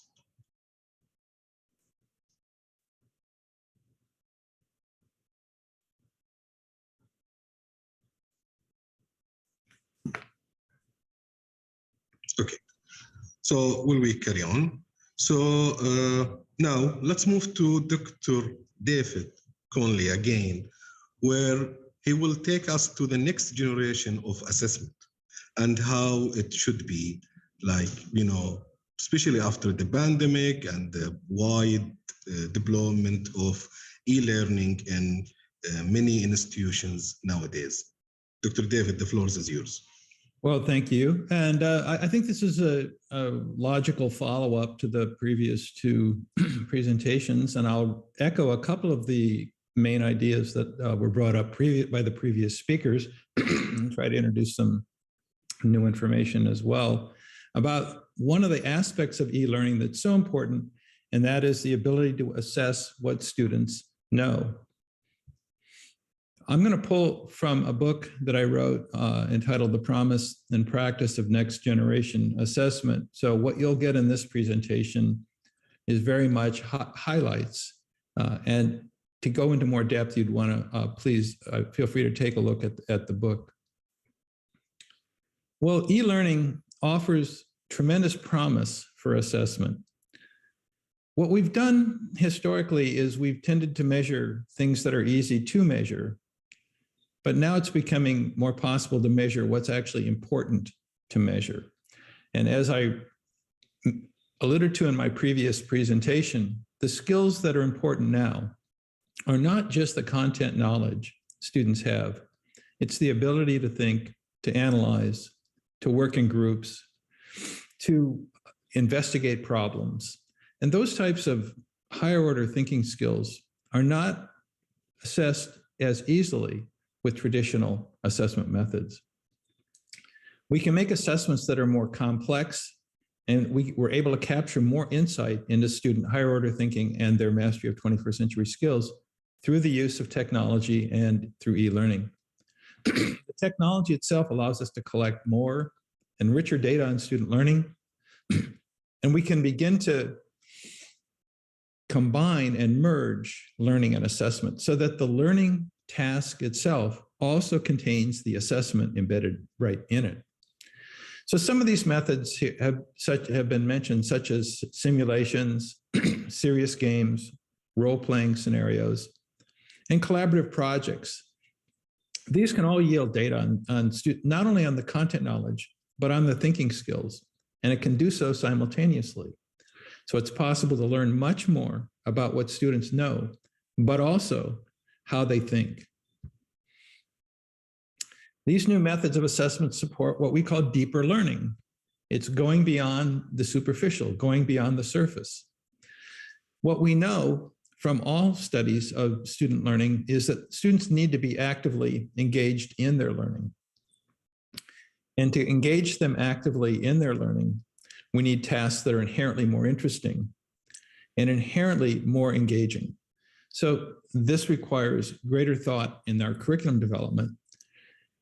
Okay, so will we carry on? So now let's move to Dr. David Conley again, where he will take us to the next generation of assessment and how it should be, like, especially after the pandemic and the wide deployment of e-learning in many institutions nowadays. Dr. David, the floor is yours. Well, thank you. And I think this is a logical follow-up to the previous two presentations, and I'll echo a couple of the main ideas that were brought up by the previous speakers and try to introduce some new information as well about one of the aspects of e-learning that's so important, and that is the ability to assess what students know. I'm going to pull from a book that I wrote entitled The Promise and Practice of Next Generation Assessment. So what you'll get in this presentation is very much highlights. And to go into more depth, you'd want to please feel free to take a look at the book. Well, e-learning offers tremendous promise for assessment. What we've done historically is we've tended to measure things that are easy to measure, but now it's becoming more possible to measure what's actually important to measure. And as I alluded to in my previous presentation, the skills that are important now are not just the content knowledge students have. It's the ability to think, to analyze, to work in groups, to investigate problems. And those types of higher order thinking skills are not assessed as easily with traditional assessment methods. We can make assessments that are more complex, and we're able to capture more insight into student higher order thinking and their mastery of 21st century skills through the use of technology and through e-learning. The technology itself allows us to collect more and richer data on student learning, and we can begin to combine and merge learning and assessment so that the learning task itself also contains the assessment embedded right in it. So some of these methods have been mentioned, such as simulations, serious games, role-playing scenarios, and collaborative projects. These can all yield data on not only on the content knowledge, but on the thinking skills, and it can do so simultaneously. So it's possible to learn much more about what students know, but also how they think. These new methods of assessment support what we call deeper learning. It's going beyond the superficial, going beyond the surface. What we know from all studies of student learning is that students need to be actively engaged in their learning. And to engage them actively in their learning, we need tasks that are inherently more interesting and inherently more engaging. So this requires greater thought in our curriculum development.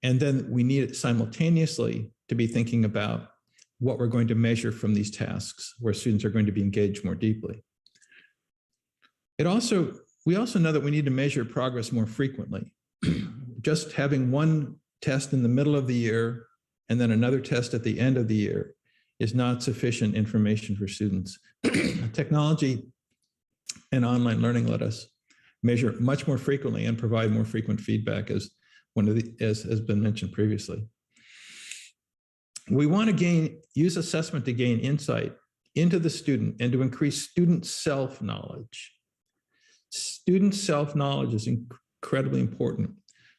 And then we need it simultaneously to be thinking about what we're going to measure from these tasks where students are going to be engaged more deeply. We also know that we need to measure progress more frequently. Just having one test in the middle of the year and then another test at the end of the year is not sufficient information for students. Technology and online learning let us measure much more frequently and provide more frequent feedback, as has been mentioned previously. We want to use assessment to gain insight into the student and to increase student self-knowledge. Student self-knowledge is incredibly important.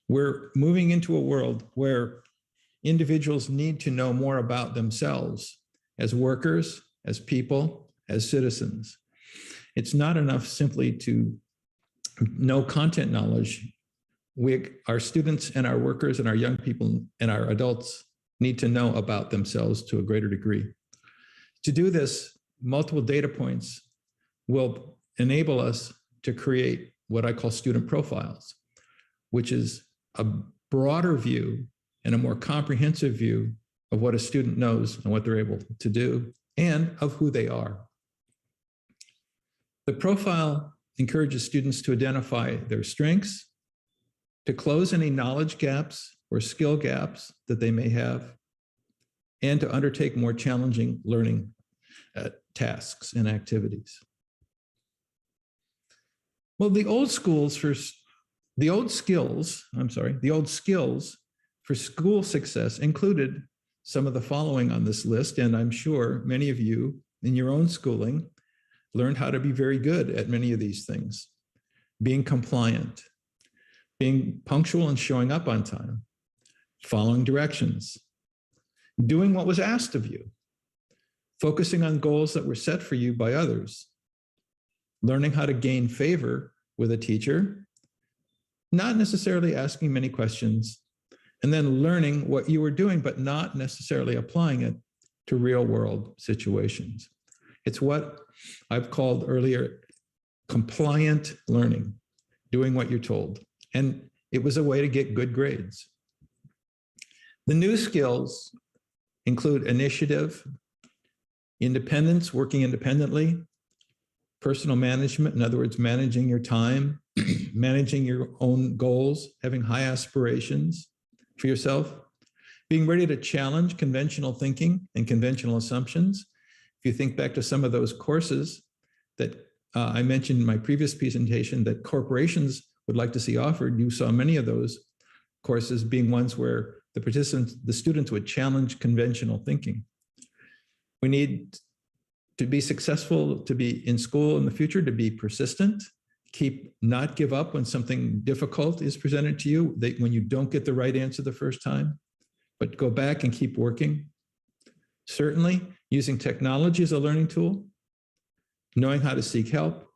We're moving into a world where individuals need to know more about themselves as workers, as people, as citizens. It's not enough simply to know content knowledge. Our students and our workers and our young people and our adults need to know about themselves to a greater degree. To do this, multiple data points will enable us to create what I call student profiles, which is a broader view and a more comprehensive view of what a student knows and what they're able to do and of who they are. The profile encourages students to identify their strengths, to close any knowledge gaps or skill gaps that they may have, and to undertake more challenging learning tasks and activities. Well, the old skills for school success included some of the following on this list, and I'm sure many of you in your own schooling learned how to be very good at many of these things. Being compliant, being punctual and showing up on time, following directions, doing what was asked of you, focusing on goals that were set for you by others, learning how to gain favor with a teacher, not necessarily asking many questions, and then learning what you were doing, but not necessarily applying it to real world situations. It's what I've called earlier compliant learning, doing what you're told. And it was a way to get good grades. The new skills include initiative, independence, working independently, personal management, in other words, managing your time, managing your own goals, having high aspirations for yourself, being ready to challenge conventional thinking and conventional assumptions. If you think back to some of those courses that I mentioned in my previous presentation that corporations would like to see offered, you saw many of those courses being ones where the participants, the students would challenge conventional thinking. We need to be successful, to be in school in the future, to be persistent, not give up when something difficult is presented to you, when you don't get the right answer the first time, but go back and keep working. Certainly, using technology as a learning tool, knowing how to seek help,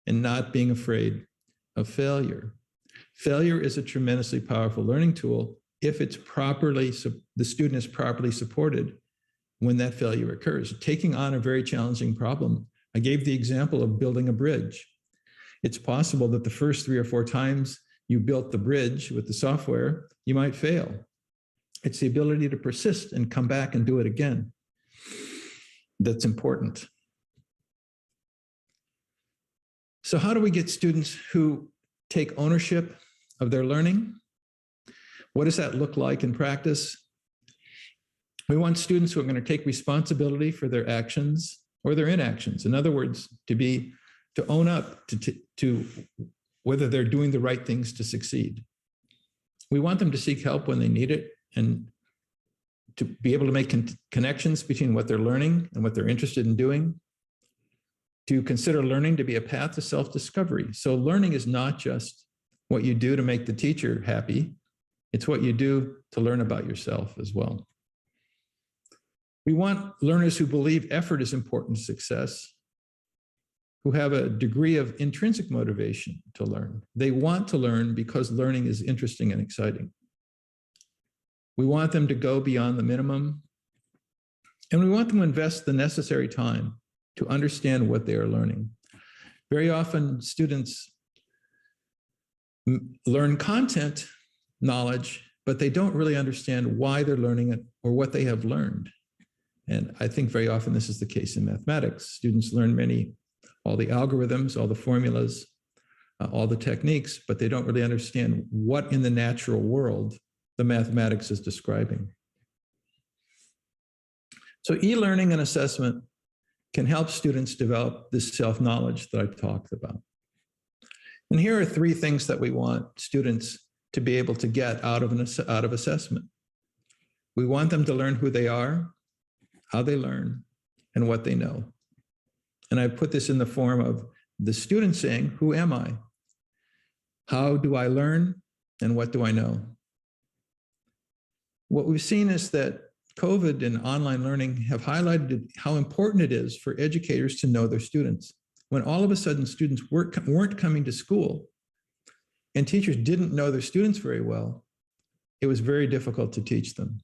and not being afraid of failure. Failure is a tremendously powerful learning tool if it's properly, the student is properly supported when that failure occurs. Taking on a very challenging problem. I gave the example of building a bridge. It's possible that the first 3 or 4 times you built the bridge with the software, you might fail. It's the ability to persist and come back and do it again that's important. So how do we get students who take ownership of their learning? What does that look like in practice? We want students who are going to take responsibility for their actions or their inactions. In other words, to own up to whether they're doing the right things to succeed. We want them to seek help when they need it and to be able to make connections between what they're learning and what they're interested in doing, to consider learning to be a path to self-discovery. So learning is not just what you do to make the teacher happy, it's what you do to learn about yourself as well. We want learners who believe effort is important to success, who have a degree of intrinsic motivation to learn. They want to learn because learning is interesting and exciting. We want them to go beyond the minimum, and we want them to invest the necessary time to understand what they are learning. Very often, students learn content knowledge, but they don't really understand why they're learning it or what they have learned. And I think very often this is the case in mathematics. Students learn all the algorithms, all the formulas, all the techniques, but they don't really understand what in the natural world the mathematics is describing. So e-learning and assessment can help students develop this self-knowledge that I talked about. And here are 3 things that we want students to be able to get out of assessment. We want them to learn who they are, how they learn, and what they know. And I put this in the form of the student saying, who am I? How do I learn? And what do I know? What we've seen is that COVID and online learning have highlighted how important it is for educators to know their students. When all of a sudden students weren't coming to school and teachers didn't know their students very well, it was very difficult to teach them.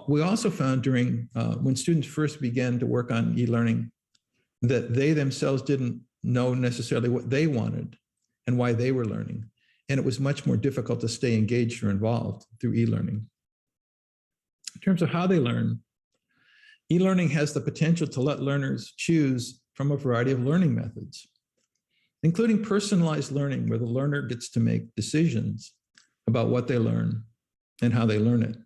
We also found during, when students first began to work on e-learning, that they themselves didn't know necessarily what they wanted and why they were learning. And it was much more difficult to stay engaged or involved through e-learning. In terms of how they learn, e-learning has the potential to let learners choose from a variety of learning methods, including personalized learning, where the learner gets to make decisions about what they learn and how they learn it.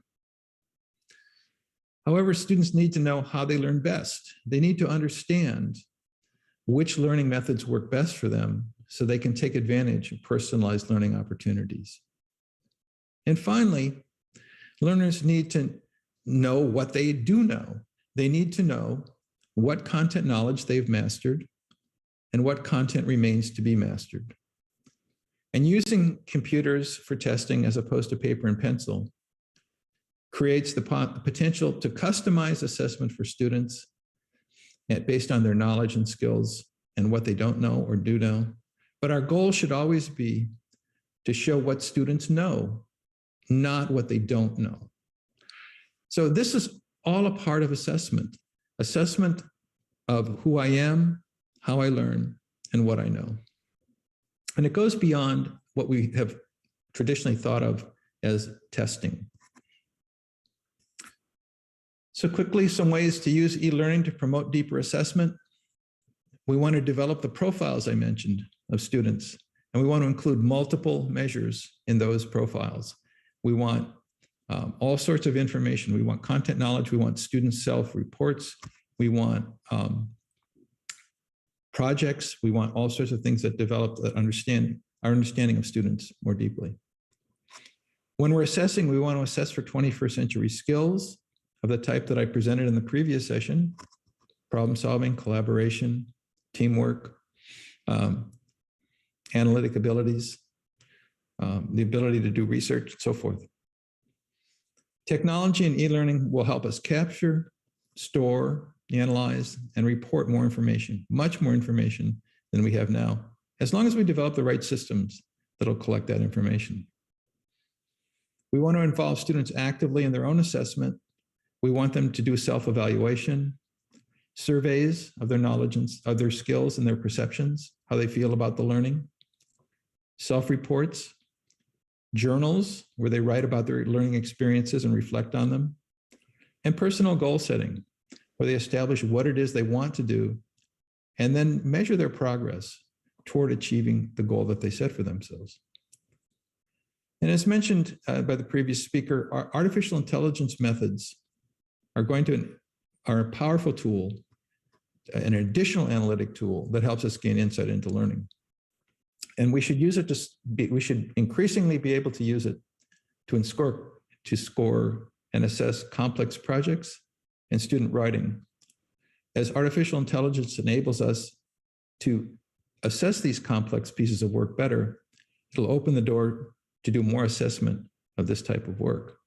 However, students need to know how they learn best. They need to understand which learning methods work best for them so they can take advantage of personalized learning opportunities. And finally, learners need to know what they do know. They need to know what content knowledge they've mastered and what content remains to be mastered. And using computers for testing as opposed to paper and pencil creates the potential to customize assessment for students based on their knowledge and skills and what they don't know or do know. But our goal should always be to show what students know not what they don't know. So this is all a part of assessment of who I am, how I learn, and what I know. And it goes beyond what we have traditionally thought of as testing. So quickly, some ways to use e-learning to promote deeper assessment. We want to develop the profiles I mentioned of students, and we want to include multiple measures in those profiles. We want all sorts of information. We want content knowledge. We want student self-reports. We want projects. We want all sorts of things that develop that our understanding of students more deeply. When we're assessing, we want to assess for 21st century skills of the type that I presented in the previous session: problem solving, collaboration, teamwork, analytic abilities, the ability to do research, and so forth. Technology and e-learning will help us capture, store, analyze, and report more information, much more information than we have now, as long as we develop the right systems that'll collect that information. We want to involve students actively in their own assessment. We want them to do self-evaluation, surveys of their knowledge and of their skills and their perceptions, how they feel about the learning, self-reports, journals where they write about their learning experiences and reflect on them, and personal goal setting, where they establish what it is they want to do and then measure their progress toward achieving the goal that they set for themselves. And as mentioned by the previous speaker, our artificial intelligence methods are a powerful tool, an additional analytic tool that helps us gain insight into learning. And we should use it we should increasingly be able to use it to score and assess complex projects and student writing. As artificial intelligence enables us to assess these complex pieces of work better, it'll open the door to do more assessment of this type of work.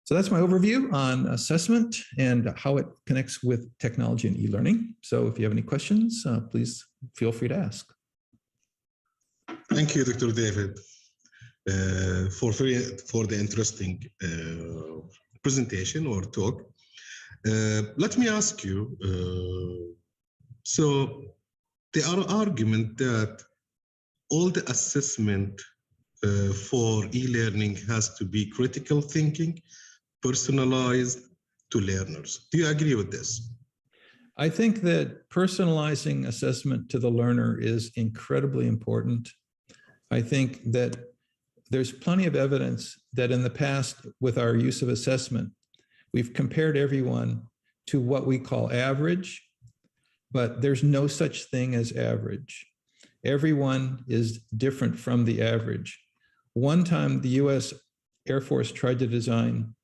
So that's my overview on assessment and how it connects with technology and e-learning. So if you have any questions, please feel free to ask. Thank you, Dr. David, for the interesting presentation or talk. Let me ask you, so there are arguments that all the assessment for e-learning has to be critical thinking, personalized to learners. Do you agree with this? I think that personalizing assessment to the learner is incredibly important. I think that there's plenty of evidence that in the past, with our use of assessment, we've compared everyone to what we call average, but there's no such thing as average. Everyone is different from the average. One time, the US Air Force tried to design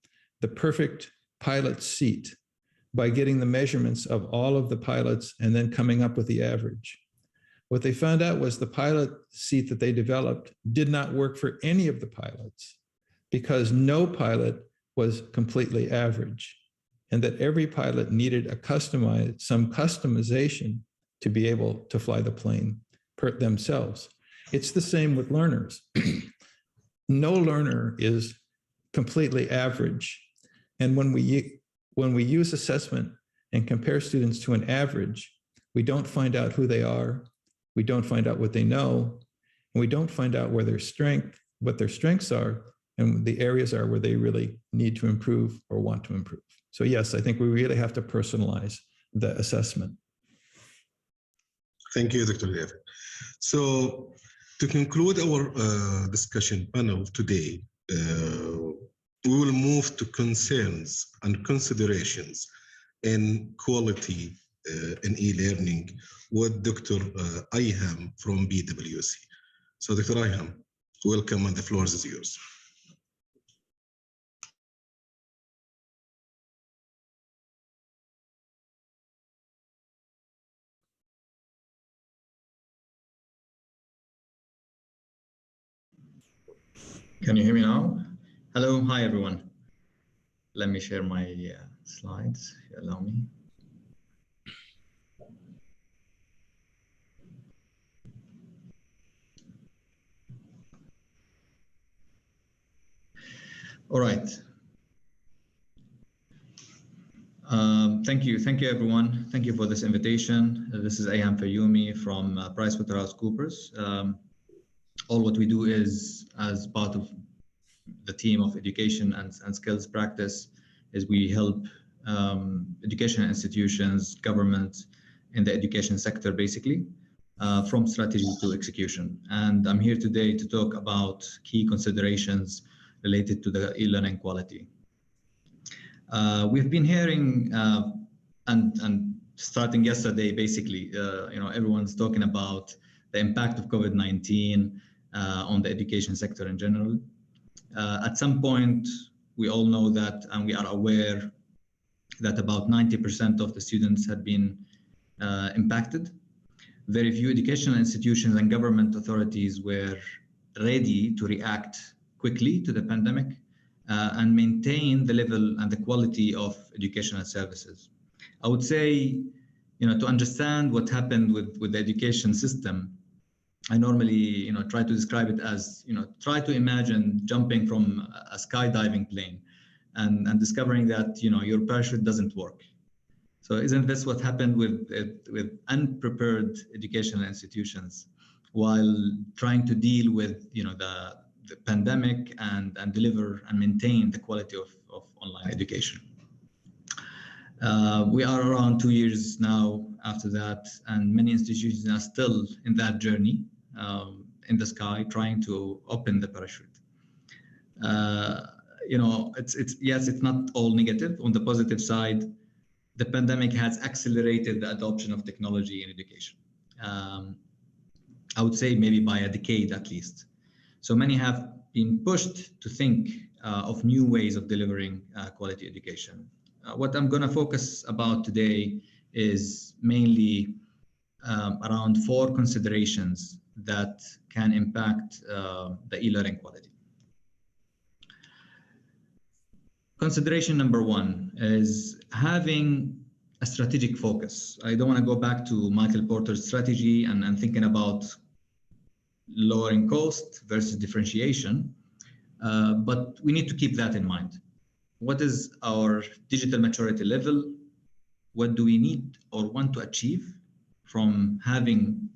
the perfect pilot seat by getting the measurements of all of the pilots and then coming up with the average. What they found out was the pilot seat that they developed did not work for any of the pilots because no pilot was completely average, and that every pilot needed some customization to be able to fly the plane themselves. It's the same with learners. No learner is completely average. And when we use assessment and compare students to an average, we don't find out who they are, we don't find out what they know, and we don't find out what their strengths are, and the areas are where they really need to improve or want to improve. So yes, I think we really have to personalize the assessment. Thank you, Dr. David. So to conclude our discussion panel today, we will move to concerns and considerations in quality in e-learning with Dr. Ayham from BWC. So Dr. Ayham, welcome, and the floor is yours. Can you hear me now? Hello, hi everyone. Let me share my slides, if you allow me. All right. Thank you everyone. Thank you for this invitation. This is Ayhan Fayoumi from PricewaterhouseCoopers. All what we do is, as part of the team of education and skills practice, is we help education institutions, government in the education sector, basically, from strategy to execution. And I'm here today to talk about key considerations related to the e-learning quality. We've been hearing, and starting yesterday, basically, everyone's talking about the impact of COVID-19 on the education sector in general. At some point, we all know that, and we are aware that about 90% of the students had been impacted. Very few educational institutions and government authorities were ready to react quickly to the pandemic and maintain the level and the quality of educational services. I would say, to understand what happened with the education system, I normally, try to describe it as, try to imagine jumping from a skydiving plane and discovering that, your parachute doesn't work. So isn't this what happened with unprepared educational institutions while trying to deal with, the pandemic and deliver and maintain the quality of online education? We are around 2 years now after that, and many institutions are still in that journey in the sky, trying to open the parachute. Yes, it's not all negative. On the positive side, the pandemic has accelerated the adoption of technology in education. I would say maybe by a decade at least. So many have been pushed to think of new ways of delivering quality education. What I'm going to focus about today is mainly around 4 considerations that can impact the e-learning quality. Consideration number 1 is having a strategic focus. I don't want to go back to Michael Porter's strategy and thinking about lowering cost versus differentiation, but we need to keep that in mind. What is our digital maturity level? What do we need or want to achieve from having,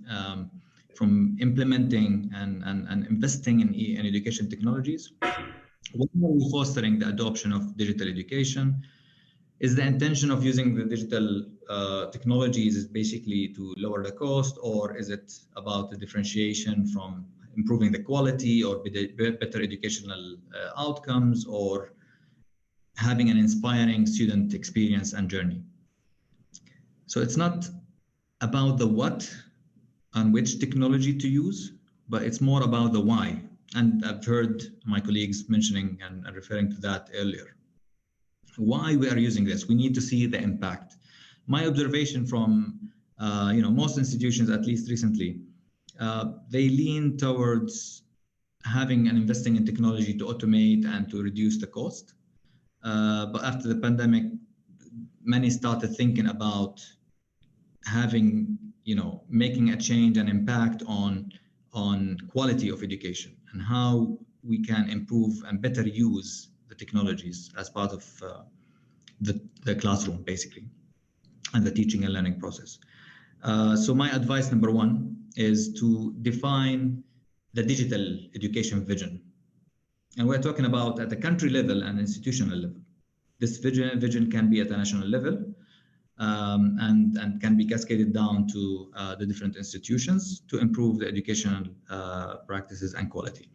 from implementing and investing in education technologies? When are we fostering the adoption of digital education? Is the intention of using the digital technologies is basically to lower the cost, or is it about the differentiation from improving the quality or better educational outcomes, or having an inspiring student experience and journey? So it's not about the what and which technology to use, but it's more about the why. And I've heard my colleagues mentioning and referring to that earlier. Why we are using this? We need to see the impact. My observation from most institutions, at least recently, they lean towards having and investing in technology to automate and to reduce the cost. But after the pandemic, many started thinking about having, making a change and impact on quality of education and how we can improve and better use the technologies as part of the classroom, basically, and the teaching and learning process. So my advice number 1 is to define the digital education vision. And we're talking about at the country level and institutional level. This vision can be at a national level and can be cascaded down to the different institutions to improve the educational practices and quality.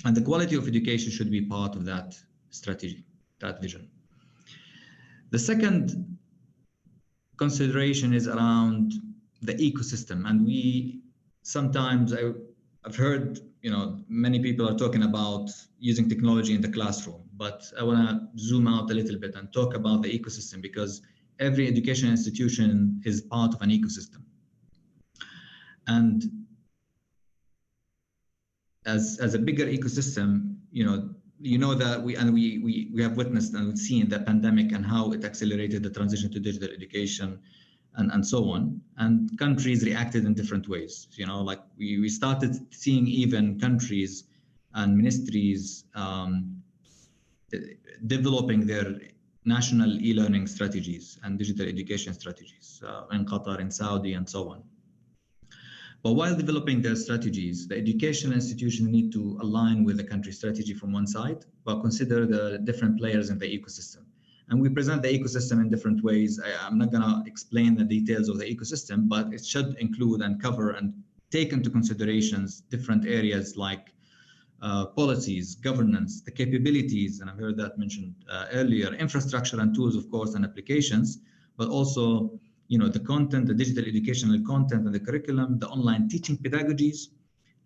And the quality of education should be part of that strategy, that vision. The second consideration is around the ecosystem. And we sometimes, I've heard, many people are talking about using technology in the classroom, but I want to zoom out a little bit and talk about the ecosystem, because every education institution is part of an ecosystem. And as a bigger ecosystem, that we have witnessed and we've seen the pandemic and how it accelerated the transition to digital education and so on. And countries reacted in different ways. Like we started seeing even countries and ministries developing their national e-learning strategies and digital education strategies in Qatar, in Saudi, and so on. But while developing their strategies, the educational institutions need to align with the country strategy from one side, but consider the different players in the ecosystem. And we present the ecosystem in different ways. I'm not going to explain the details of the ecosystem, but it should include and cover and take into considerations different areas like policies, governance, the capabilities, and I've heard that mentioned earlier, infrastructure and tools, of course, and applications, but also the content, the digital educational content and the curriculum, the online teaching pedagogies,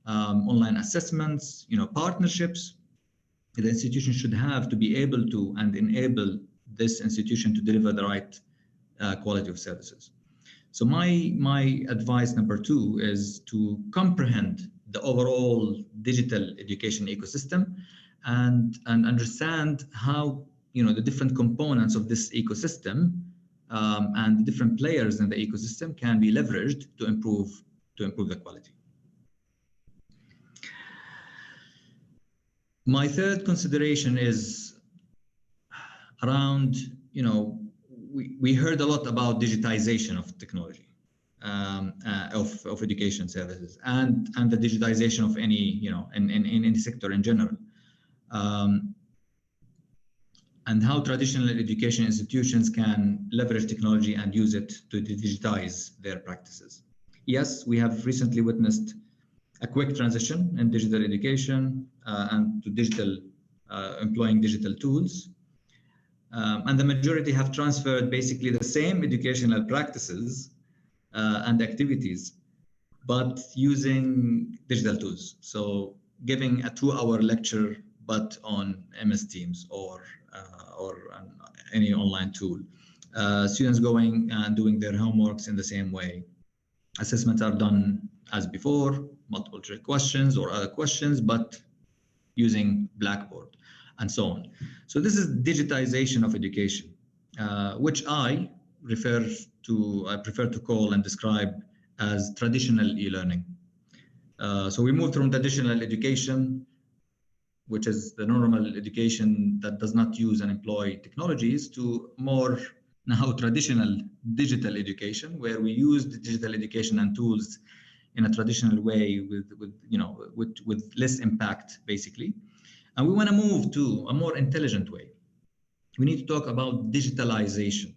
online assessments, partnerships. The institution should have to be able to and enable this institution to deliver the right quality of services. So my advice number 2 is to comprehend the overall digital education ecosystem and understand how the different components of this ecosystem and the different players in the ecosystem can be leveraged to improve the quality. My third consideration is around, we heard a lot about digitization of technology, of education services, and the digitization of any, in any sector in general. And how traditional education institutions can leverage technology and use it to digitize their practices. Yes, we have recently witnessed a quick transition in digital education and to digital, employing digital tools. And the majority have transferred basically the same educational practices and activities, but using digital tools. So giving a 2-hour lecture, but on MS Teams or any online tool. Students going and doing their homeworks in the same way. Assessments are done as before, multiple choice questions or other questions, but using Blackboard and so on. So this is digitization of education, which I prefer to call and describe as traditional e-learning. So we moved from traditional education, which is the normal education that does not use and employ technologies, to more now traditional digital education, where we use the digital education and tools in a traditional way with less impact, basically. And we want to move to a more intelligent way. We need to talk about digitalization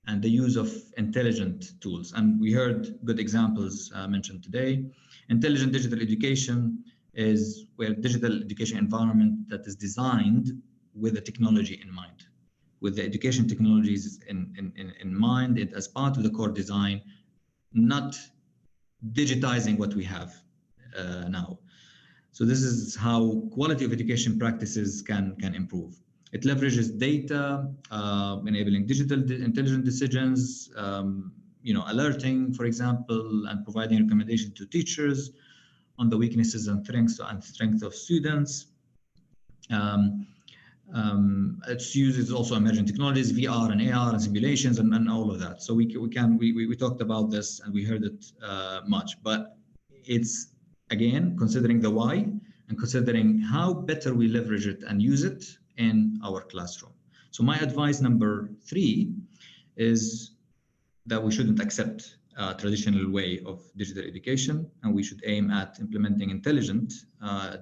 and the use of intelligent tools. And we heard good examples mentioned today. Intelligent digital education is where digital education environment that is designed with the technology in mind, with the education technologies in mind, it as part of the core design, not digitizing what we have now. So this is how quality of education practices can improve. It leverages data, enabling digital intelligent decisions, alerting, for example, and providing recommendations to teachers on the weaknesses and strengths of students. It uses also emerging technologies, VR and AR and simulations and all of that. So we talked about this and we heard it much, but it's again considering the why and considering how better we leverage it and use it in our classroom. So my advice number 3 is that we shouldn't accept a traditional way of digital education, and we should aim at implementing intelligent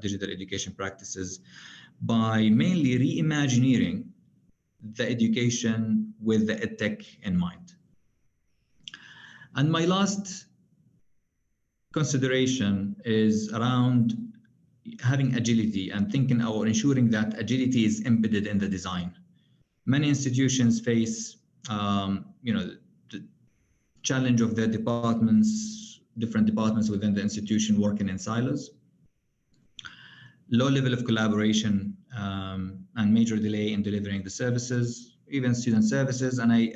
digital education practices by mainly reimagining the education with the EdTech in mind. And my last consideration is around having agility and thinking or ensuring that agility is embedded in the design. Many institutions face, the challenge of their different departments within the institution working in silos, low level of collaboration, and major delay in delivering the services, even student services. And I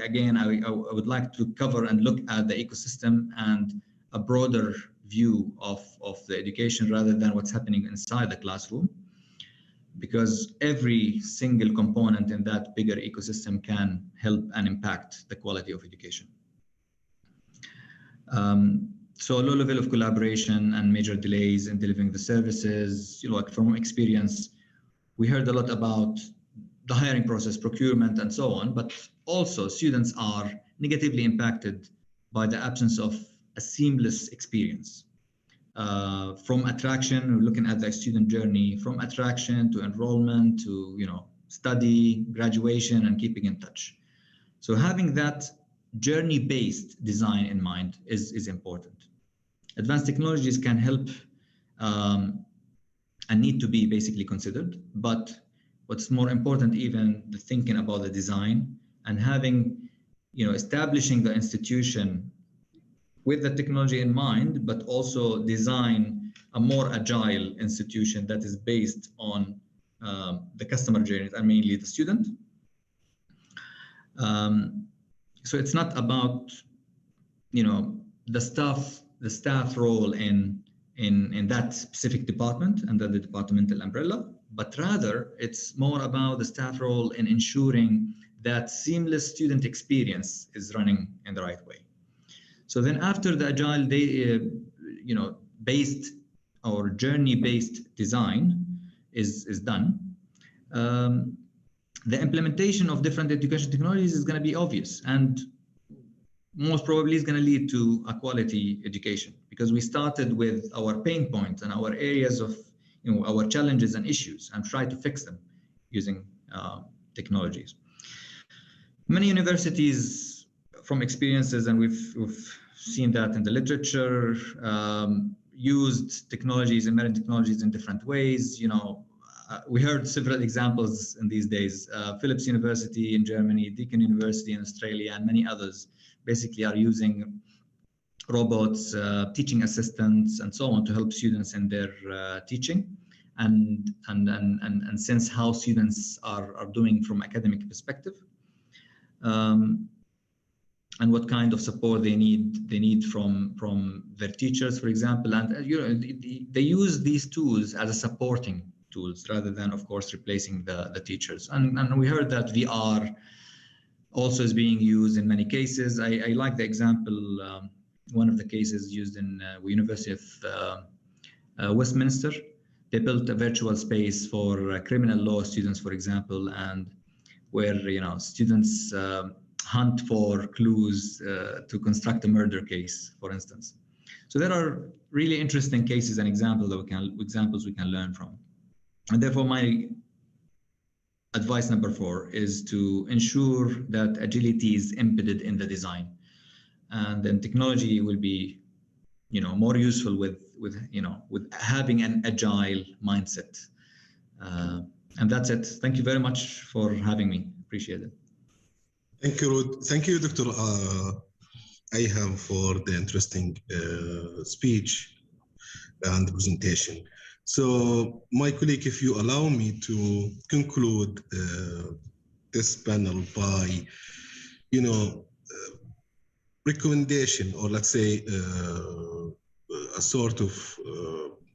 would like to cover and look at the ecosystem and a broader view of the education rather than what's happening inside the classroom, because every single component in that bigger ecosystem can help and impact the quality of education. So low level of collaboration and major delays in delivering the services, from experience, we heard a lot about the hiring process, procurement, and so on, but also students are negatively impacted by the absence of a seamless experience. From attraction, we're looking at the student journey, from attraction to enrollment to study, graduation, and keeping in touch. So having that journey-based design in mind is important. Advanced technologies can help and need to be basically considered, but what's more important, even the thinking about the design and having, establishing the institution with the technology in mind, but also design a more agile institution that is based on the customer journey and mainly the student. So it's not about, the staff role in that specific department under the departmental umbrella, but rather it's more about the staff role in ensuring that seamless student experience is running in the right way. So then after the agile based or journey-based design is done, the implementation of different education technologies is going to be obvious and most probably is going to lead to a quality education, because we started with our pain points and our areas of our challenges and issues and try to fix them using technologies. Many universities, from experiences, and we've seen that in the literature, used technologies and emerging technologies in different ways. We heard several examples in these days. Philips University in Germany, Deakin University in Australia, and many others basically are using robots, teaching assistants, and so on to help students in their teaching and sense how students are doing from academic perspective. And what kind of support they need from their teachers, for example. And they use these tools as a supporting tools rather than, of course, replacing the teachers. And we heard that VR also is being used in many cases. I like the example, one of the cases used in University of Westminster. They built a virtual space for criminal law students, for example, and where students hunt for clues to construct a murder case, for instance. So there are really interesting cases and examples we can learn from. And therefore, my advice number 4 is to ensure that agility is embedded in the design, and then technology will be, more useful with having an agile mindset. And that's it. Thank you very much for having me. Appreciate it. Thank you. Thank you, Dr. Ayham, for the interesting speech and the presentation. So, my colleague, if you allow me to conclude this panel by, recommendation, or let's say a sort of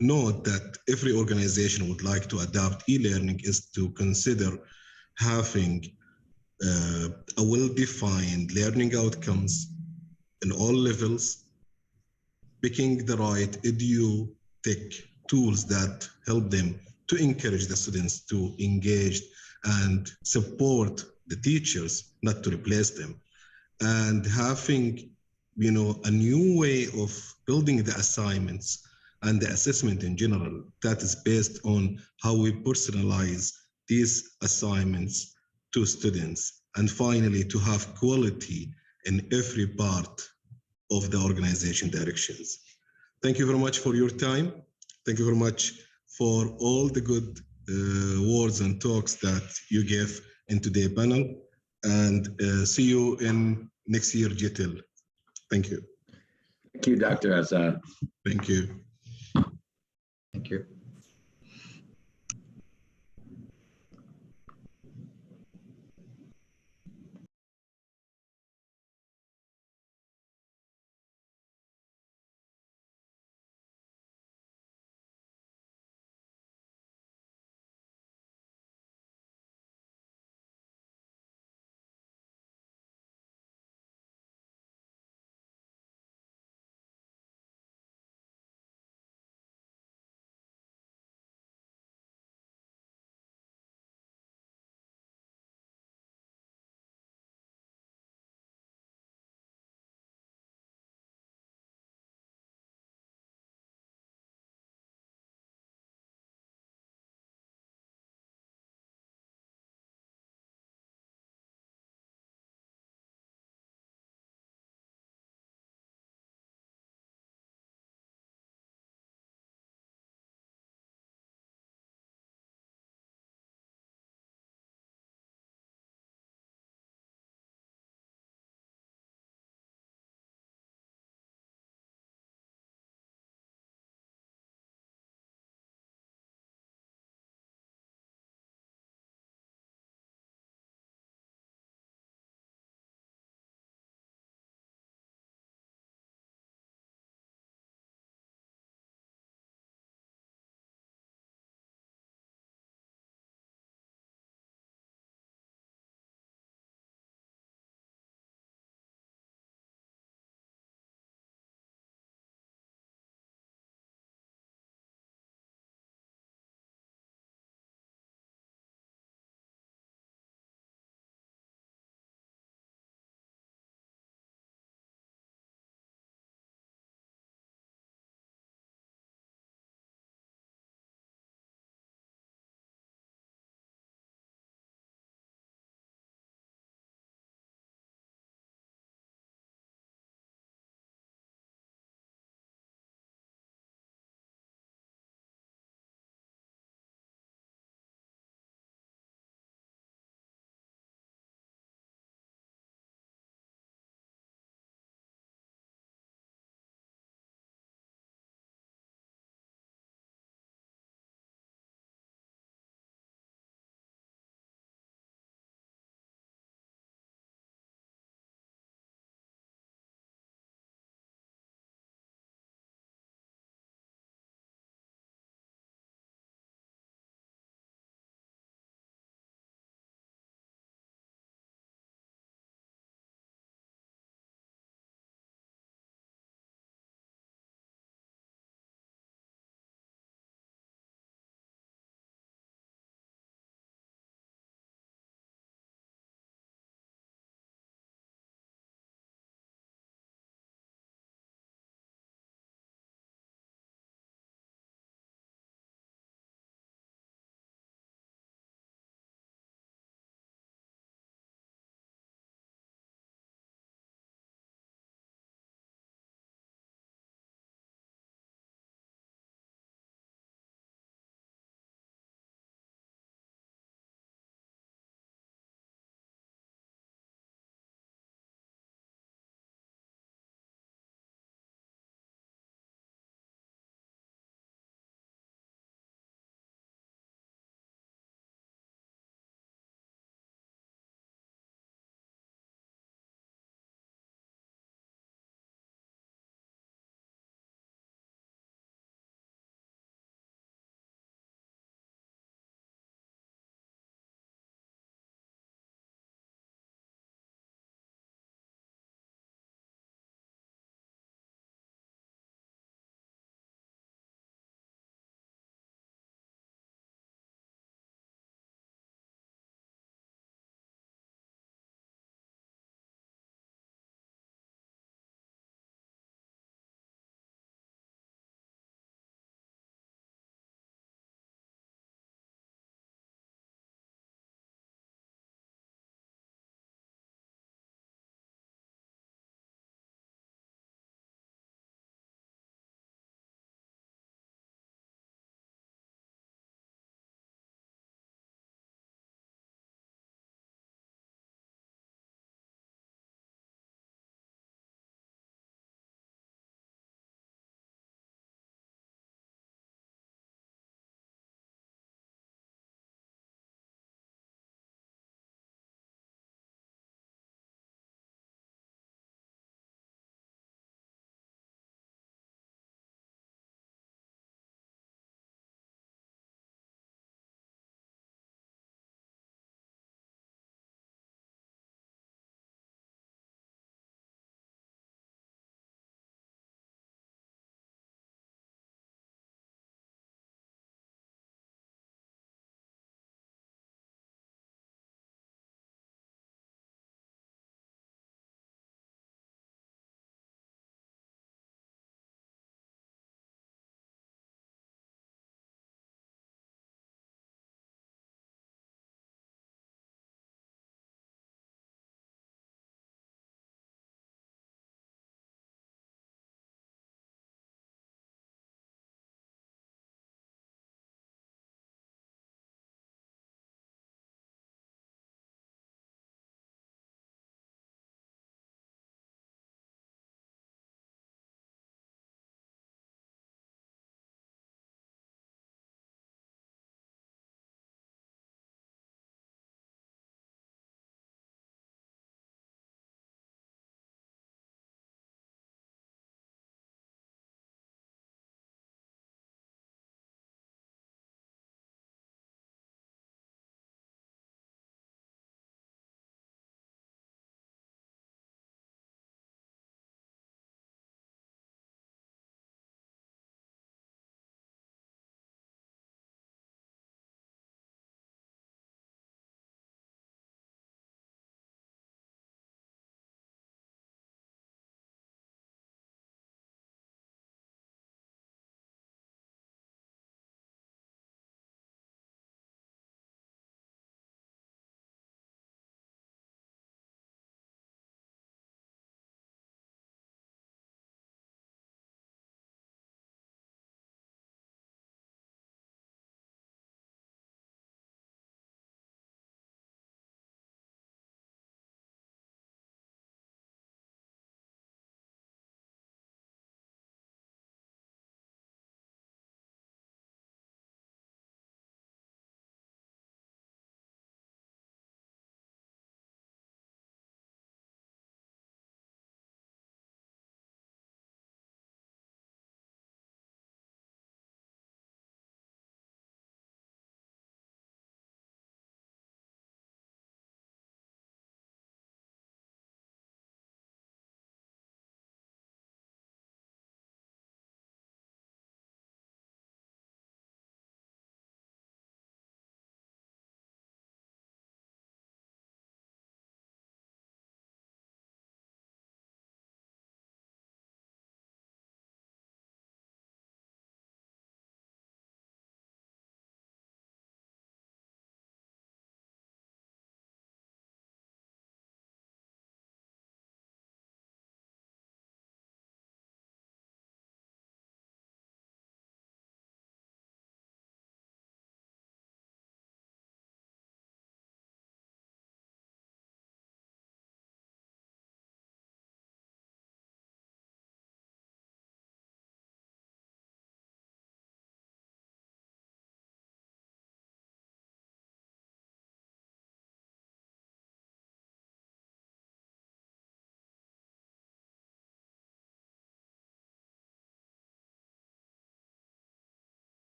note that every organization would like to adopt e-learning is to consider having a well-defined learning outcomes in all levels, picking the right edu-tech tools that help them to encourage the students to engage and support the teachers, not to replace them, and having, a new way of building the assignments and the assessment in general that is based on how we personalize these assignments to students, and finally to have quality in every part of the organization directions. Thank you very much for your time. Thank you very much for all the good words and talks that you gave in today's panel, and see you in next year GTEL. Thank you. Thank you, Dr. Azad. Thank you. Thank you.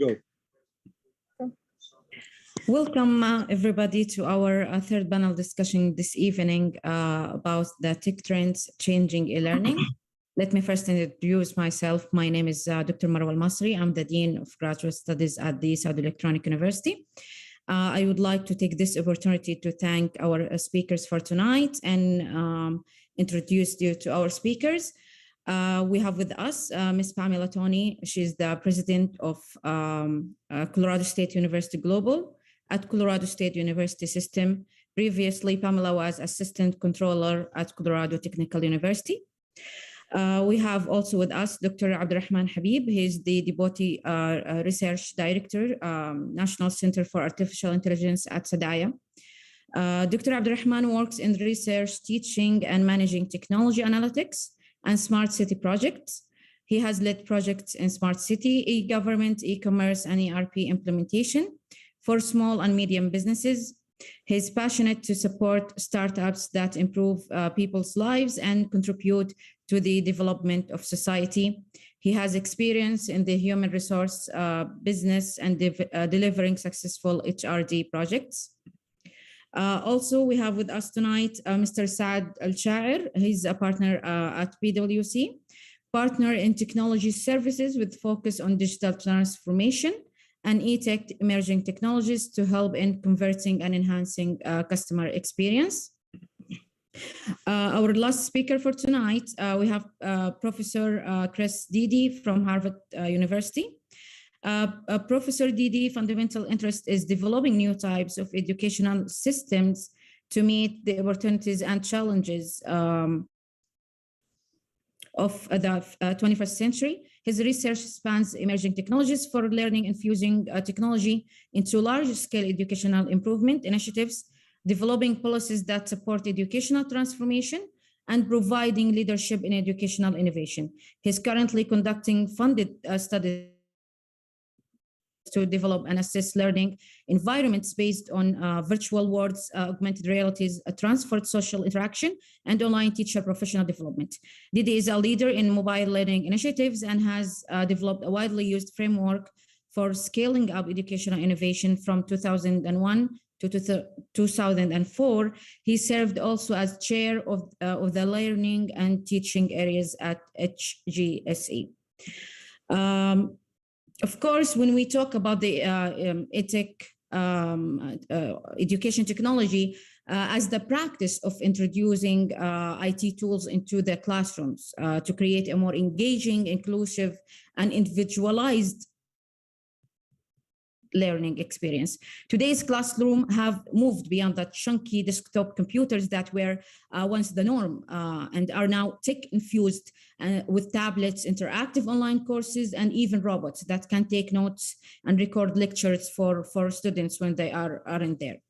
Go. Welcome, everybody, to our third panel discussion this evening about the tech trends changing e-learning. Let me first introduce myself. My name is Dr. Marwa Al-Masri. I'm the Dean of Graduate Studies at the Saudi Electronic University. I would like to take this opportunity to thank our speakers for tonight and introduce you to our speakers. We have with us Ms. Pamela Tony. She's the president of Colorado State University Global at Colorado State University System. Previously, Pamela was assistant controller at Colorado Technical University. We have also with us Dr. Abdurrahman Habib. He's the Deputy Research Director, National Center for Artificial Intelligence at Sadaya. Dr. Abdurrahman works in research, teaching, and managing technology analytics and smart city projects. He has led projects in smart city, e-government, e-commerce, and ERP implementation for small and medium businesses. He's passionate to support startups that improve people's lives and contribute to the development of society. He has experience in the human resource business and delivering successful HRD projects. Also, we have with us tonight Mr. Saad Al-Shair. He's a partner at PwC, partner in technology services with focus on digital transformation and e-tech emerging technologies to help in converting and enhancing customer experience. Our last speaker for tonight, we have Professor Chris Didi from Harvard University. Professor Didi fundamental interest is developing new types of educational systems to meet the opportunities and challenges of the 21st century. His research spans emerging technologies for learning, infusing technology into large-scale educational improvement initiatives, developing policies that support educational transformation, and providing leadership in educational innovation. He's currently conducting funded studies to develop and assess learning environments based on virtual worlds, augmented realities, transferred social interaction, and online teacher professional development. Didi is a leader in mobile learning initiatives and has developed a widely used framework for scaling up educational innovation from 2001 to 2004. He served also as chair of the learning and teaching areas at HGSE. Of course, when we talk about the EdTech education technology as the practice of introducing IT tools into the classrooms to create a more engaging, inclusive, and individualized learning experience. Today's classroom have moved beyond the chunky desktop computers that were once the norm and are now tech-infused with tablets, interactive online courses, and even robots that can take notes and record lectures for students when they aren't there.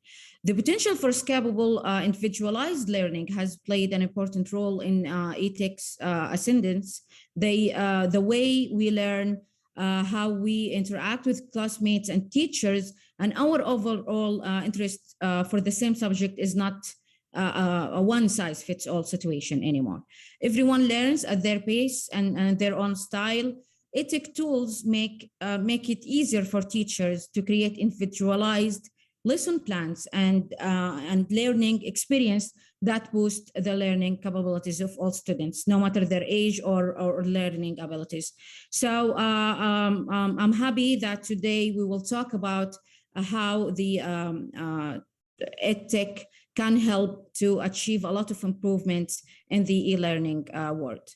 The potential for scalable, individualized learning has played an important role in EdTech's ascendance. The way we learn, how we interact with classmates and teachers, and our overall interest for the same subject is not a one-size-fits-all situation anymore. Everyone learns at their pace and their own style. EdTech tools make it easier for teachers to create individualized lesson plans and learning experience that boost the learning capabilities of all students, no matter their age or learning abilities. So I'm happy that today we will talk about how the EdTech can help to achieve a lot of improvements in the e-learning world.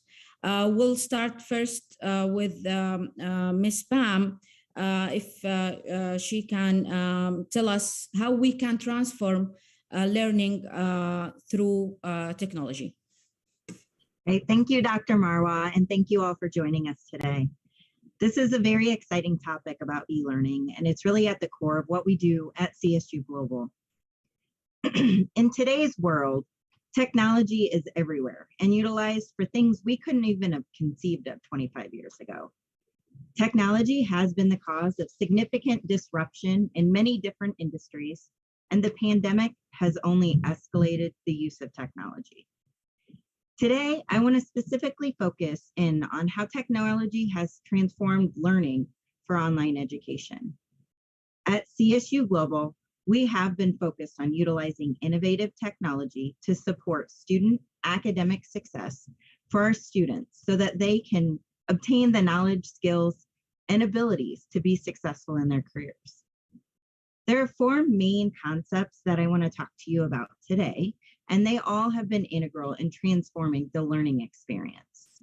We'll start first with Ms. Pam. If she can tell us how we can transform learning through technology. Okay, thank you, Dr. Marwa, and thank you all for joining us today. This is a very exciting topic about e-learning, and it's really at the core of what we do at CSU Global. In today's world, technology is everywhere and utilized for things we couldn't even have conceived of 25 years ago. Technology has been the cause of significant disruption in many different industries, and the pandemic has only escalated the use of technology. Today, I want to specifically focus in on how technology has transformed learning for online education. At CSU Global, we have been focused on utilizing innovative technology to support student academic success for our students so that they can obtain the knowledge, skills, and abilities to be successful in their careers. There are four main concepts that I want to talk to you about today, and they all have been integral in transforming the learning experience.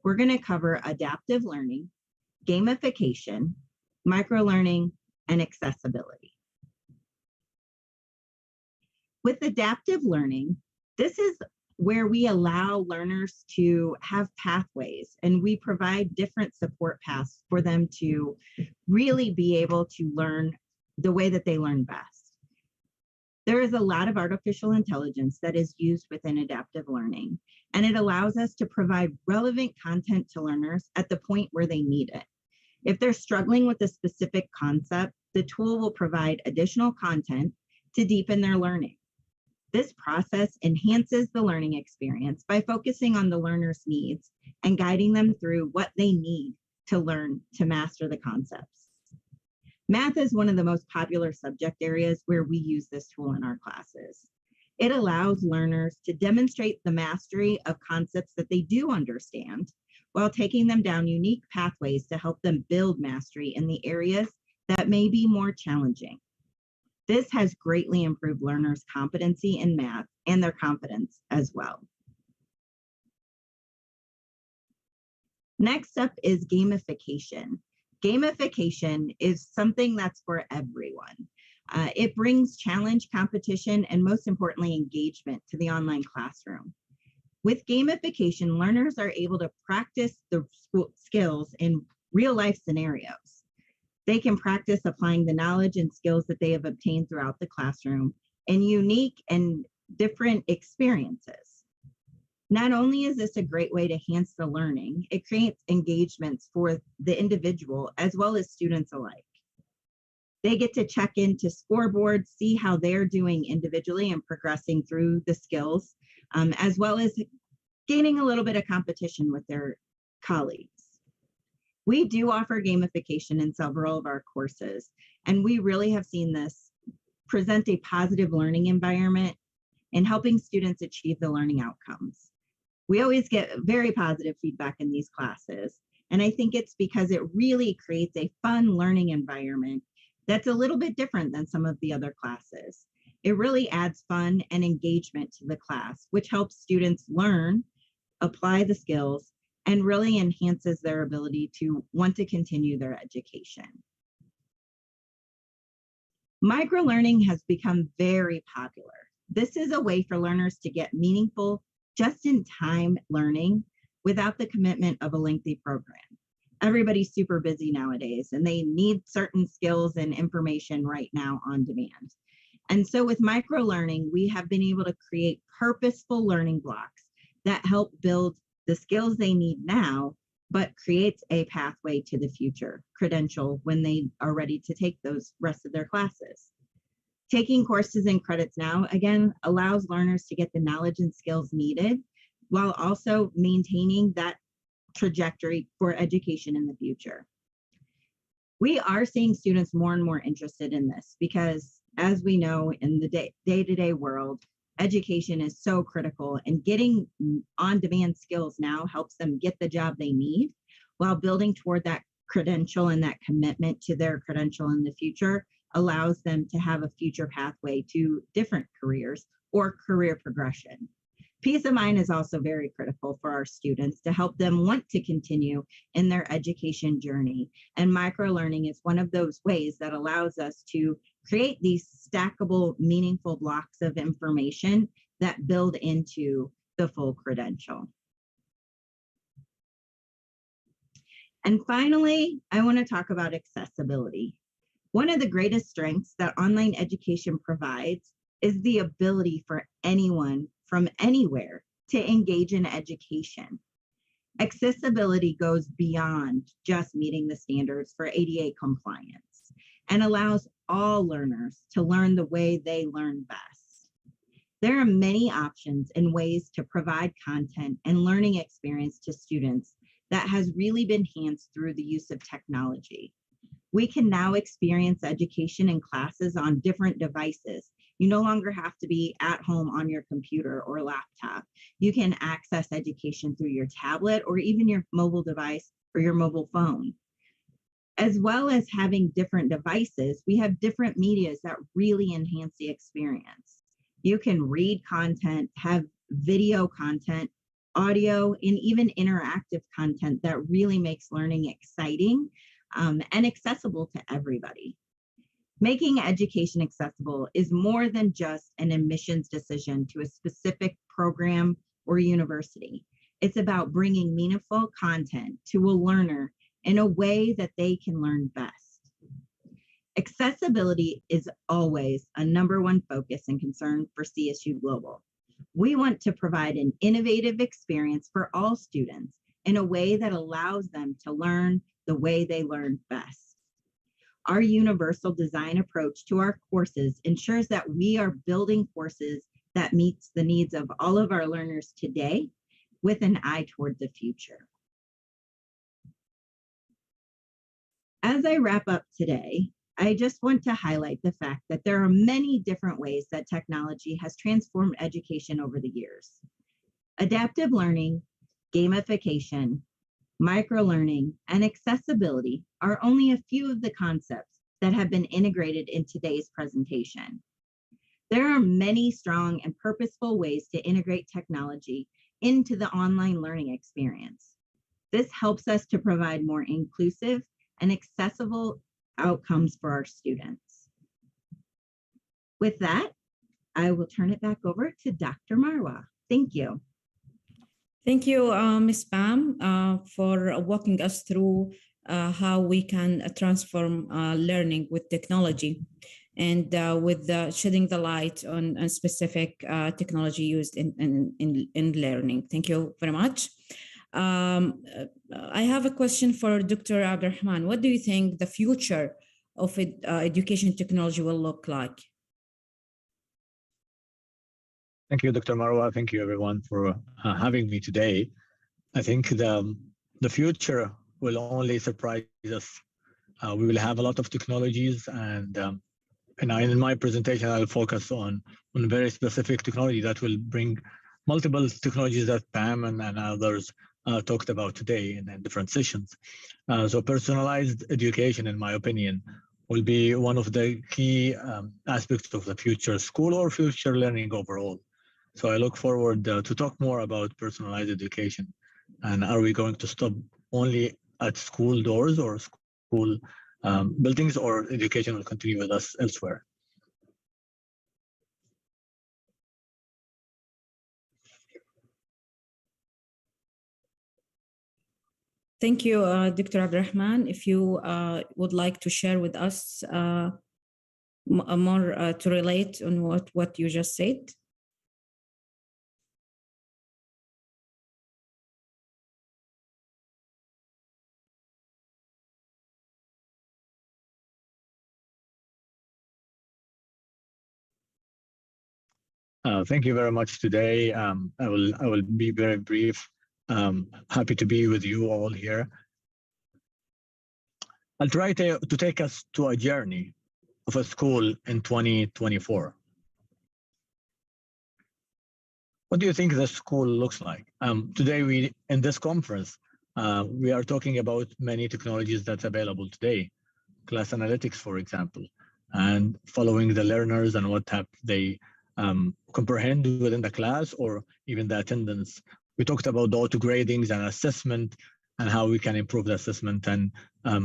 We're going to cover adaptive learning, gamification, microlearning, and accessibility. With adaptive learning, this is where we allow learners to have pathways and we provide different support paths for them to really be able to learn the way that they learn best. There is a lot of artificial intelligence that is used within adaptive learning, and it allows us to provide relevant content to learners at the point where they need it. If they're struggling with a specific concept, the tool will provide additional content to deepen their learning. This process enhances the learning experience by focusing on the learner's needs and guiding them through what they need to learn to master the concepts. Math is one of the most popular subject areas where we use this tool in our classes. It allows learners to demonstrate the mastery of concepts that they do understand while taking them down unique pathways to help them build mastery in the areas that may be more challenging. This has greatly improved learners' competency in math and their confidence as well. Next up is gamification. Gamification is something that's for everyone. It brings challenge, competition, and most importantly, engagement to the online classroom. With gamification, learners are able to practice the skills in real-life scenarios. They can practice applying the knowledge and skills that they have obtained throughout the classroom in unique and different experiences. Not only is this a great way to enhance the learning, it creates engagements for the individual as well as students alike. They get to check into scoreboards, see how they're doing individually and progressing through the skills, as well as gaining a little bit of competition with their colleagues. We do offer gamification in several of our courses, and we really have seen this present a positive learning environment in helping students achieve the learning outcomes. We always get very positive feedback in these classes, and I think it's because it really creates a fun learning environment that's a little bit different than some of the other classes. It really adds fun and engagement to the class, which helps students learn, apply the skills, and really enhances their ability to want to continue their education. Microlearning has become very popular. This is a way for learners to get meaningful, just-in-time learning without the commitment of a lengthy program. Everybody's super busy nowadays, and they need certain skills and information right now on demand. And so with microlearning, we have been able to create purposeful learning blocks that help build the skills they need now, but creates a pathway to the future credential when they are ready to take those rest of their classes. Taking courses and credits now, again, allows learners to get the knowledge and skills needed while also maintaining that trajectory for education in the future. We are seeing students more and more interested in this because, as we know, in the day-to-day world, education is so critical, and getting on-demand skills now helps them get the job they need while building toward that credential, and that commitment to their credential in the future allows them to have a future pathway to different careers or career progression. Peace of mind is also very critical for our students to help them want to continue in their education journey. And microlearning is one of those ways that allows us to create these stackable, meaningful blocks of information that build into the full credential. And finally, I want to talk about accessibility. One of the greatest strengths that online education provides is the ability for anyone from anywhere to engage in education. Accessibility goes beyond just meeting the standards for ADA compliance and allows all learners to learn the way they learn best. There are many options and ways to provide content and learning experience to students that has really been enhanced through the use of technology. We can now experience education in classes on different devices. You no longer have to be at home on your computer or laptop. You can access education through your tablet or even your mobile device or your mobile phone. As well as having different devices, we have different medias that really enhance the experience. You can read content, have video content, audio, and even interactive content that really makes learning exciting and accessible to everybody. Making education accessible is more than just an admissions decision to a specific program or university. It's about bringing meaningful content to a learner in a way that they can learn best. Accessibility is always a #1 focus and concern for CSU Global. We want to provide an innovative experience for all students in a way that allows them to learn the way they learn best. Our universal design approach to our courses ensures that we are building courses that meets the needs of all of our learners today with an eye toward the future. As I wrap up today, I just want to highlight the fact that there are many different ways that technology has transformed education over the years. Adaptive learning, gamification, microlearning, and accessibility are only a few of the concepts that have been integrated in today's presentation. There are many strong and purposeful ways to integrate technology into the online learning experience. This helps us to provide more inclusive and accessible outcomes for our students. With that, I will turn it back over to Dr. Marwa. Thank you. Thank you, Ms. Pam, for walking us through how we can transform learning with technology and with shedding the light on specific technology used in learning. Thank you very much. I have a question for Dr. Abdurrahman. What do you think the future of education technology will look like? Thank you, Dr. Marwa. Thank you, everyone, for having me today. I think the future will only surprise us. We will have a lot of technologies, and in my presentation, I'll focus on very specific technology that will bring multiple technologies that Pam and others talked about today in different sessions. So personalized education, in my opinion, will be one of the key aspects of the future school or future learning overall. So I look forward to talk more about personalized education. And are we going to stop only at school doors or school buildings, or education will continue with us elsewhere? Thank you, Dr. Abdurrahman. If you would like to share with us more to relate on what you just said. Thank you very much today. I will be very brief. Happy to be with you all here. I'll try to take us to a journey of a school in 2024. What do you think the school looks like? Today, in this conference, we are talking about many technologies that's available today. Class analytics, for example, and following the learners and what have they comprehend within the class, or even the attendance. We talked about the auto gradings and assessment and how we can improve the assessment and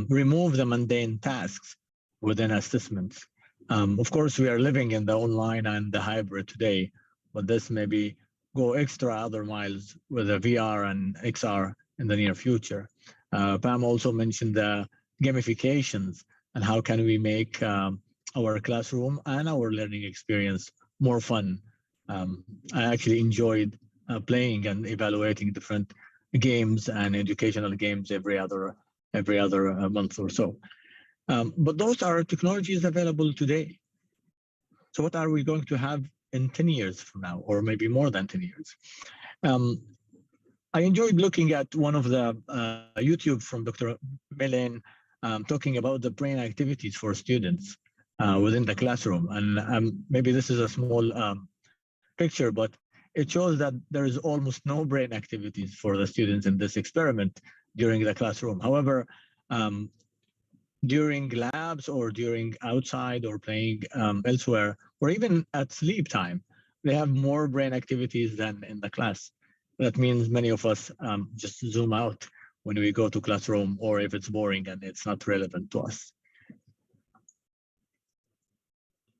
remove the mundane tasks within assessments. Of course, we are living in the online and the hybrid today, but this maybe go extra other miles with the VR and XR in the near future. Pam also mentioned the gamifications and how can we make our classroom and our learning experience more fun. I actually enjoyed playing and evaluating different games and educational games every other month or so. But those are technologies available today. So what are we going to have in 10 years from now, or maybe more than 10 years? I enjoyed looking at one of the YouTube from Dr. Millen talking about the brain activities for students within the classroom. And maybe this is a small picture, but it shows that there is almost no brain activities for the students in this experiment during the classroom. However, during labs or during outside or playing elsewhere, or even at sleep time, they have more brain activities than in the class. That means many of us just zoom out when we go to classroom, or if it's boring and it's not relevant to us.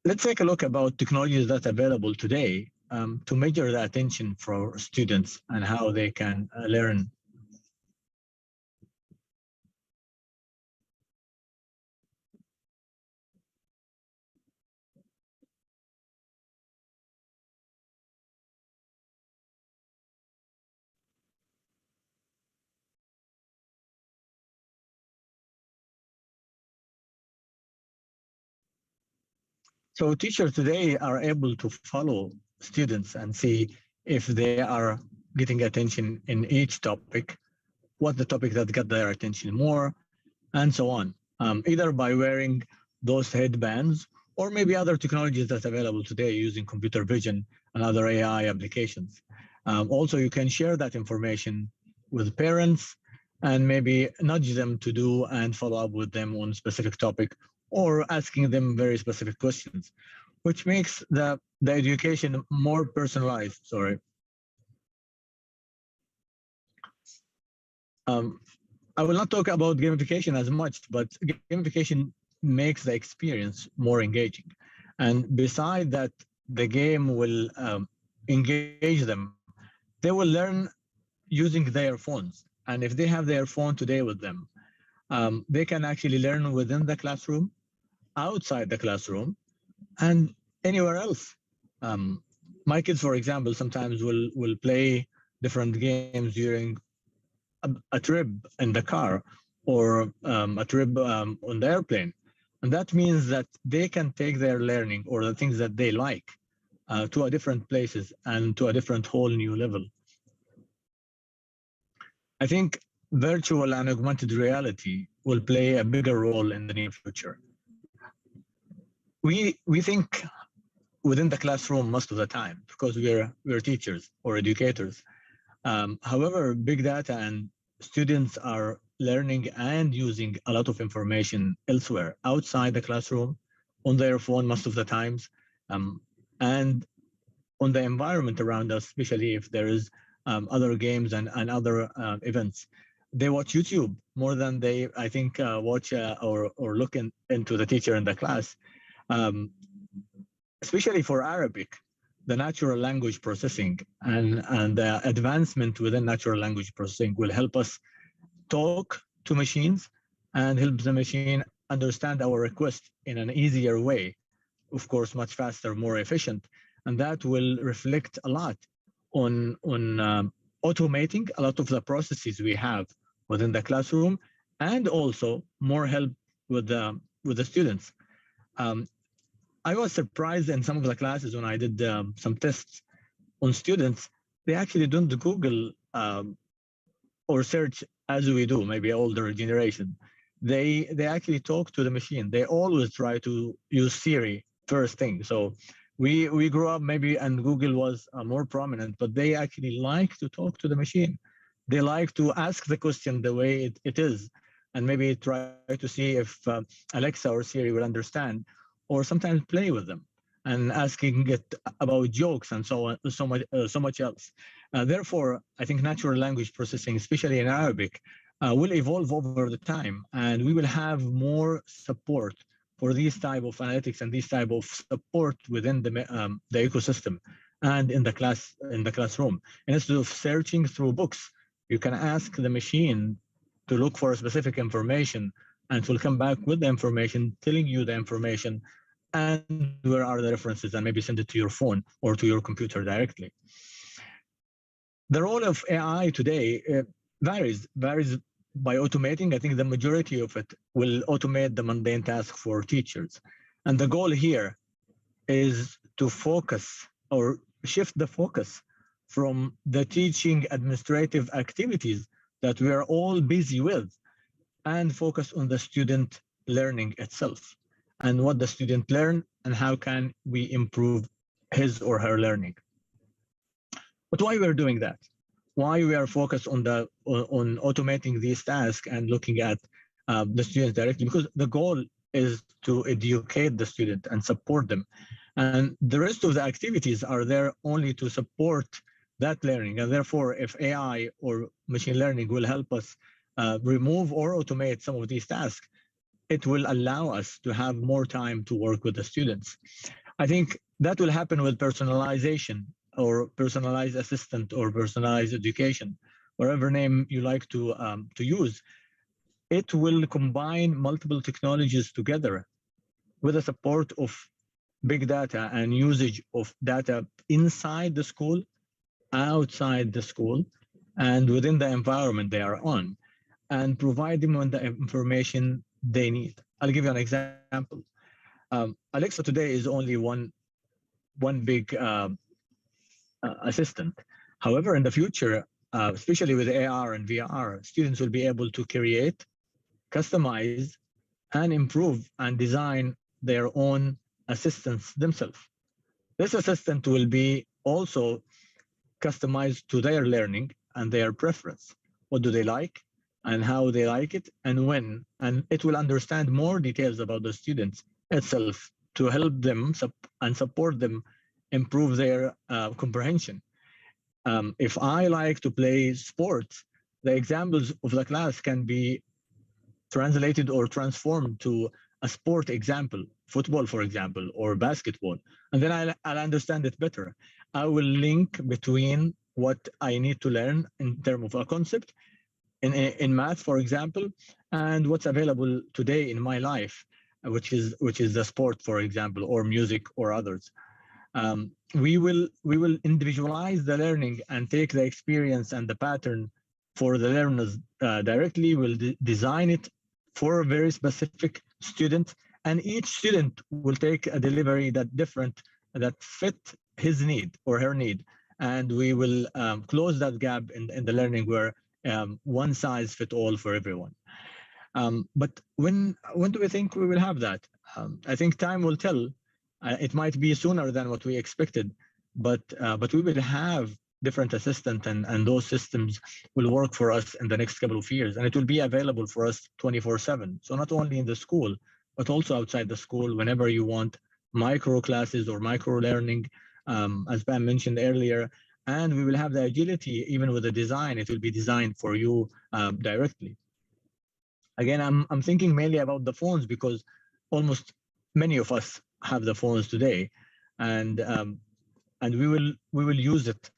Let's take a look about technologies that are available today to measure the attention for students and how they can learn. So teachers today are able to follow students and see if they are getting attention in each topic, what the topic that got their attention more, and so on, either by wearing those headbands or maybe other technologies that's available today using computer vision and other AI applications. Also, you can share that information with parents and maybe nudge them to do and follow up with them on a specific topic, or asking them very specific questions, which makes the education more personalized. Sorry. I will not talk about gamification as much, but gamification makes the experience more engaging. And beside that, the game will engage them. They will learn using their phones. And if they have their phone today with them, they can actually learn within the classroom, outside the classroom, and anywhere else. My kids, for example, sometimes will play different games during a trip in the car or a trip on the airplane. And that means that they can take their learning or the things that they like to a different places and to a different whole new level. I think virtual and augmented reality will play a bigger role in the near future. We think within the classroom most of the time because we're teachers or educators. However, big data and students are learning and using a lot of information elsewhere, outside the classroom, on their phone most of the times, and on the environment around us, especially if there is other games and other events. They watch YouTube more than they, I think, watch or look into the teacher in the class. Especially for Arabic, the natural language processing and the advancement within natural language processing will help us talk to machines and help the machine understand our request in an easier way, of course, much faster, more efficient. And that will reflect a lot on automating a lot of the processes we have within the classroom, and also more help with the students. I was surprised in some of the classes when I did some tests on students. They actually don't Google or search as we do, maybe older generation. They actually talk to the machine. They always try to use Siri first thing. So we grew up maybe, and Google was more prominent, but they actually like to talk to the machine. They like to ask the question the way it is, and maybe try to see if Alexa or Siri will understand, or sometimes play with them and asking it about jokes and so on, so much else. Therefore, I think natural language processing, especially in Arabic, will evolve over the time, and we will have more support for these type of analytics and these type of support within the ecosystem and in the classroom. And instead of searching through books, you can ask the machine to look for specific information, and it will come back with the information, telling you the information and where are the references, and maybe send it to your phone or to your computer directly. The role of AI today varies by automating. I think the majority of it will automate the mundane task for teachers. And the goal here is to focus or shift the focus from the teaching administrative activities that we are all busy with and focus on the student learning itself and what the student learn and how can we improve his or her learning. But why we're doing that? Why we are focused on automating these tasks and looking at the students directly? Because the goal is to educate the student and support them. And the rest of the activities are there only to support that learning. And therefore, if AI or machine learning will help us remove or automate some of these tasks, it will allow us to have more time to work with the students. I think that will happen with personalization or personalized assistant or personalized education, whatever name you like to use. It will combine multiple technologies together with the support of big data and usage of data inside the school, outside the school, and within the environment they are on, and provide them with the information they need. I'll give you an example. Alexa today is only one big assistant. However, in the future, especially with AR and VR, students will be able to create, customize, and improve and design their own assistants themselves. This assistant will be also customized to their learning and their preference. What do they like and how they like it and when, and it will understand more details about the students itself to help them and support them improve their comprehension. If I like to play sports, the examples of the class can be translated or transformed to a sport example, football, for example, or basketball, and then I'll understand it better. I will link between what I need to learn in terms of a concept in math, for example, and what's available today in my life, which is the sport, for example, or music or others. We will individualize the learning and take the experience and the pattern for the learners directly. We'll design it for a very specific student, and each student will take a delivery that fit his need or her need, and we will close that gap in the learning where one size fit all for everyone. But when do we think we will have that? I think time will tell. It might be sooner than what we expected, but we will have different assistants, and those systems will work for us in the next couple of years, and it will be available for us 24/7. So not only in the school, but also outside the school, whenever you want micro classes or micro learning, as Pam mentioned earlier. And we will have the agility, even with the design, it will be designed for you directly. Again, I'm thinking mainly about the phones because almost many of us have the phones today, and we will use it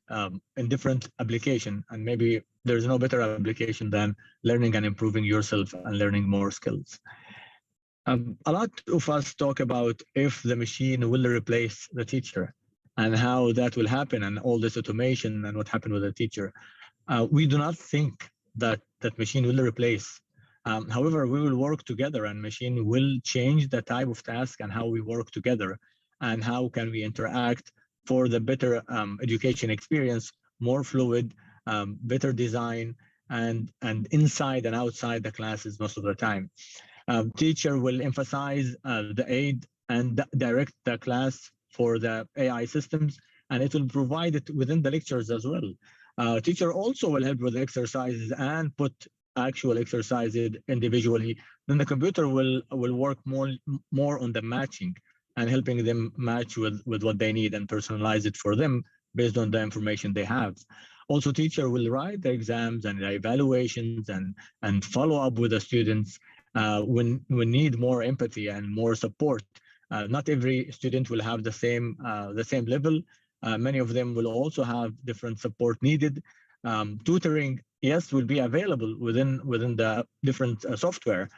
in different application, and maybe there's no better application than learning and improving yourself and learning more skills. A lot of us talk about if the machine will replace the teacher and how that will happen and all this automation and what happened with the teacher. We do not think that machine will replace. However, we will work together, and machine will change the type of task and how we work together and how can we interact for the better education experience, more fluid, better design, and inside and outside the classes most of the time. Teacher will emphasize the aid and direct the class for the AI systems, and it will provide it within the lectures as well. Teacher also will help with exercises and put actual exercises individually. Then the computer will work more on the matching and helping them match with what they need and personalize it for them based on the information they have. Also, teacher will write the exams and the evaluations and follow up with the students when we need more empathy and more support. Not every student will have the same level. Many of them will also have different support needed. Tutoring, yes, will be available within the different software.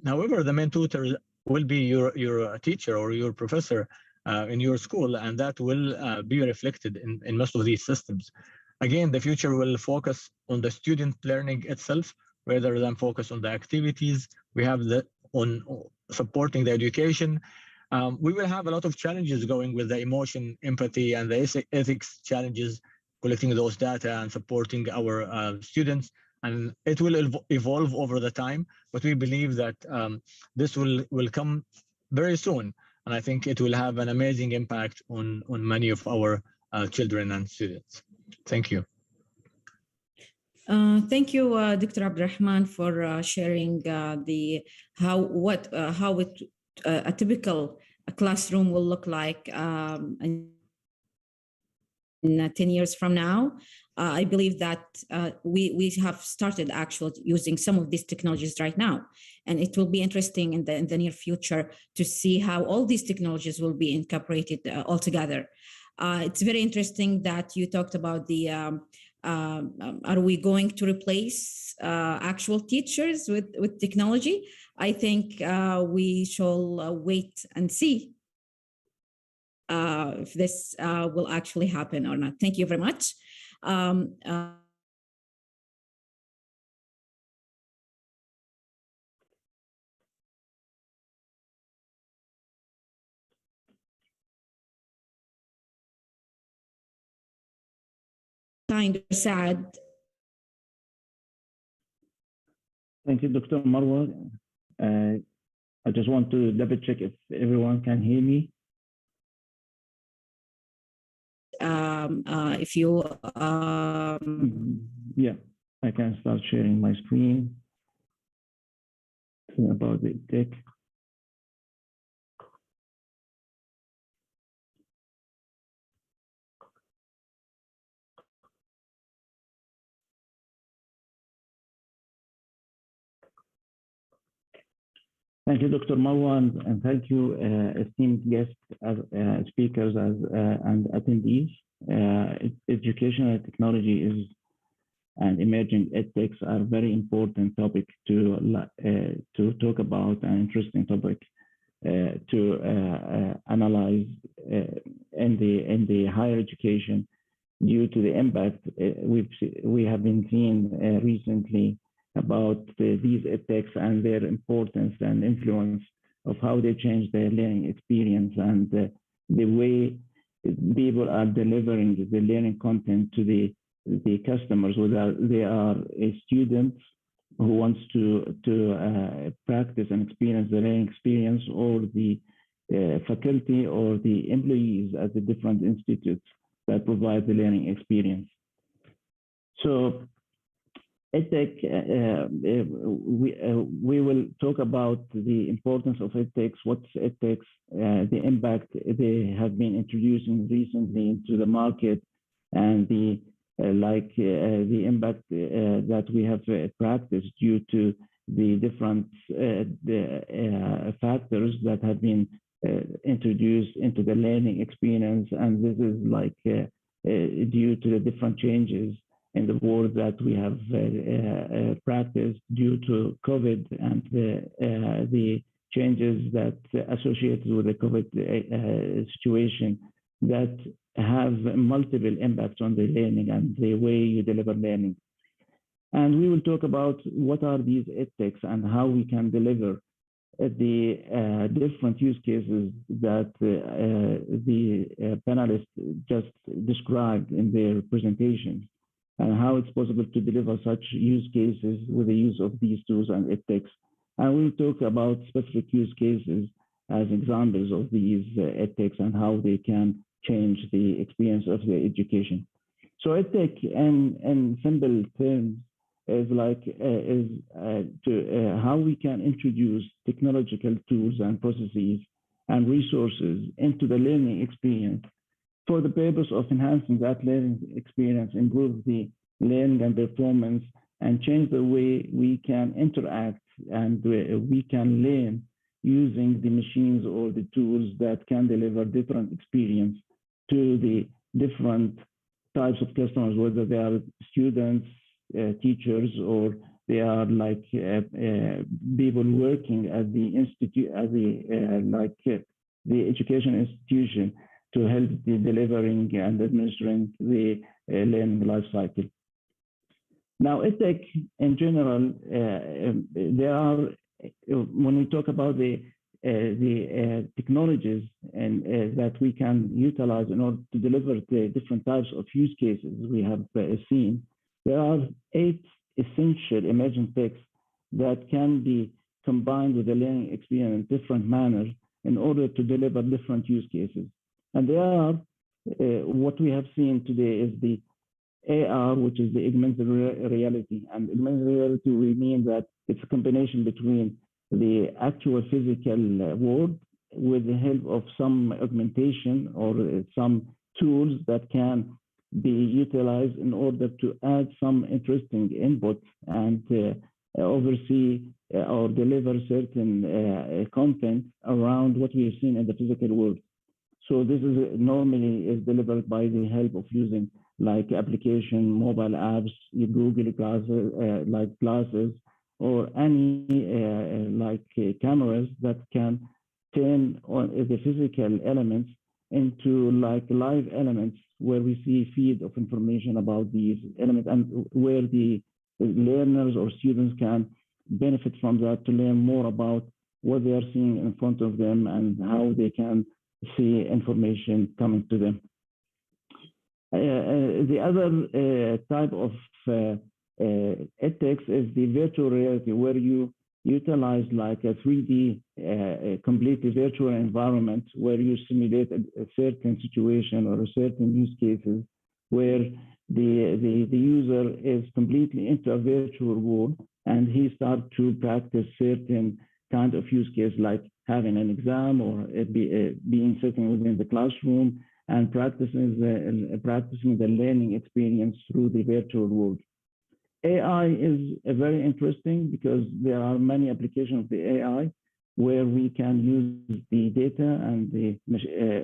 However, the main tutor will be your teacher or your professor in your school, and that will be reflected in most of these systems. Again, the future will focus on the student learning itself rather than focus on the activities. We have on supporting the education. We will have a lot of challenges going with the emotion, empathy, and the ethics challenges, collecting those data and supporting our students. and it will evolve over the time. But we believe that this will come very soon, and I think it will have an amazing impact on many of our children and students. Thank you. Thank you, Dr. Abdurrahman, for sharing how a typical classroom will look like in 10 years from now. I believe that we have started actually using some of these technologies right now, and it will be interesting in the near future to see how all these technologies will be incorporated all together. It's very interesting that you talked about the are we going to replace actual teachers with technology? I think we shall wait and see if this will actually happen or not. Thank you very much. Kind of sad. Thank you, Dr. Marwa. I just want to double check if everyone can hear me. If you yeah, I can start sharing my screen about the tech. Thank you, Dr. Marwa, and thank you, esteemed guests, speakers, and attendees. Educational technology and emerging edtechs are very important topic to talk about, an interesting topic to analyze in the higher education due to the impact we have been seeing recently about these edtechs and their importance and influence of how they change their learning experience and the way people are delivering the learning content to the customers, whether they are students who wants to practice and experience the learning experience, or the faculty or the employees at the different institutes that provide the learning experience. So edtech, we will talk about the importance of edtechs, what's edtechs, the impact they have been introducing recently into the market, and the impact that we have practiced due to the different factors that have been introduced into the learning experience. And this is due to the different changes in the world that we have practiced due to COVID and the changes that associated with the COVID situation that have multiple impacts on the learning and the way you deliver learning. And we will talk about what are these edtechs and how we can deliver the different use cases that the panelists just described in their presentations, and how it's possible to deliver such use cases with the use of these tools and edtechs. And we'll talk about specific use cases as examples of these edtechs and how they can change the experience of the education. So edtech, in simple terms, is how we can introduce technological tools and processes and resources into the learning experience for the purpose of enhancing that learning experience, improve the learning and performance, and change the way we can interact and we can learn using the machines or the tools that can deliver different experience to the different types of customers, whether they are students, teachers, or they are people working at the institute, at the education institution, to help the delivering and administering the learning life cycle. Now, edtech in general, there are, when we talk about the technologies and that we can utilize in order to deliver the different types of use cases we have seen, there are 8 essential emerging text that can be combined with the learning experience in different manners in order to deliver different use cases. And they are, what we have seen today is the AR, which is the augmented reality. And augmented reality, we mean that it's a combination between the actual physical world with the help of some augmentation or some tools that can be utilized in order to add some interesting input and oversee or deliver certain content around what we have seen in the physical world. So this is normally delivered by the help of using like application, mobile apps, Google glasses, like glasses, or any cameras that can turn on the physical elements into like live elements where we see feed of information about these elements and where the learners or students can benefit from that to learn more about what they are seeing in front of them and how they can see information coming to them. The other type of edtech is the virtual reality, where you utilize like a 3D, completely virtual environment where you simulate a certain situation or a certain use cases where the user is completely into a virtual world and he starts to practice certain kind of use case like having an exam or being sitting within the classroom and practicing the learning experience through the virtual world. AI is very interesting because there are many applications of the AI where we can use the data and the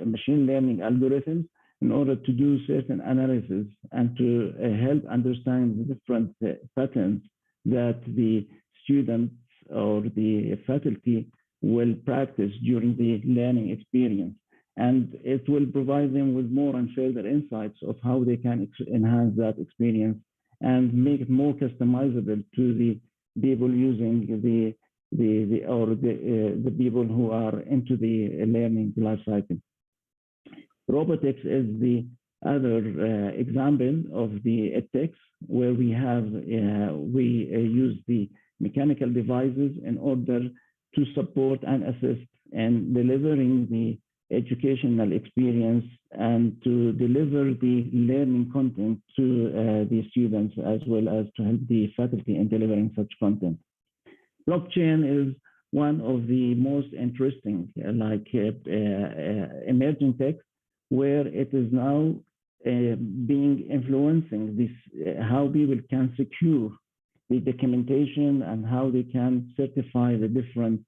machine learning algorithms in order to do certain analysis and to help understand the different patterns that the students or the faculty will practice during the learning experience. And it will provide them with more and further insights of how they can enhance that experience and make it more customizable to the people using the people who are into the learning life cycle. Robotics is the other example of the edtech, where we use the mechanical devices in order to support and assist in delivering the educational experience and to deliver the learning content to the students as well as to help the faculty in delivering such content. Blockchain is one of the most interesting emerging tech where it is now being influencing this, how people can secure the documentation and how they can certify the different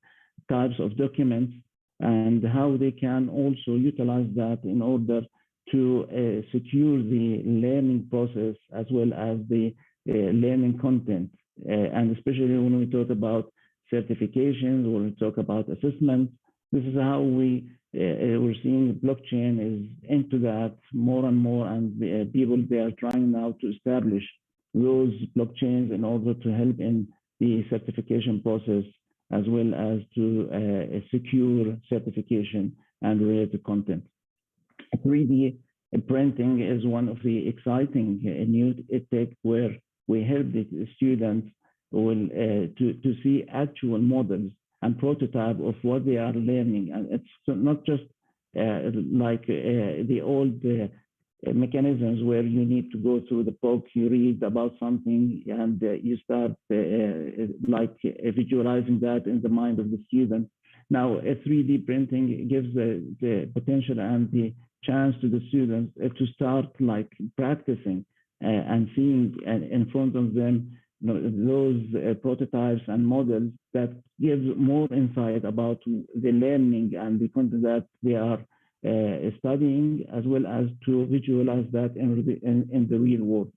types of documents and how they can also utilize that in order to secure the learning process as well as the learning content. And especially when we talk about certifications, when we talk about assessments, this is how we're seeing blockchain is into that more and more, and people, they are trying now to establish those blockchains in order to help in the certification process as well as to secure certification and related content. 3D printing is one of the exciting new tech where we help the students to see actual models and prototype of what they are learning. And it's not just like the old mechanisms where you need to go through the book, you read about something, and you start visualizing that in the mind of the student. Now, a 3D printing gives the potential and the chance to the students to start like practicing and seeing in front of them those prototypes and models that gives more insight about the learning and the content that they are studying, as well as to visualize that in the real world.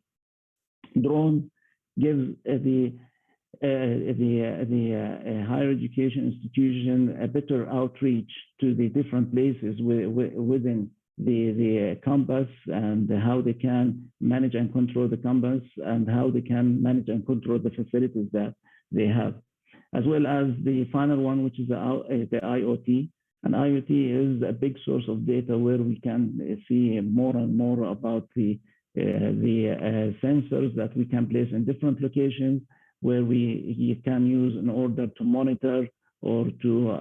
Drone gives the higher education institution a better outreach to the different places within the campus and how they can manage and control the campus and how they can manage and control the facilities that they have, as well as the final one, which is the IoT. And IoT is a big source of data where we can see more and more about the the sensors that we can place in different locations where you can use in order to monitor or to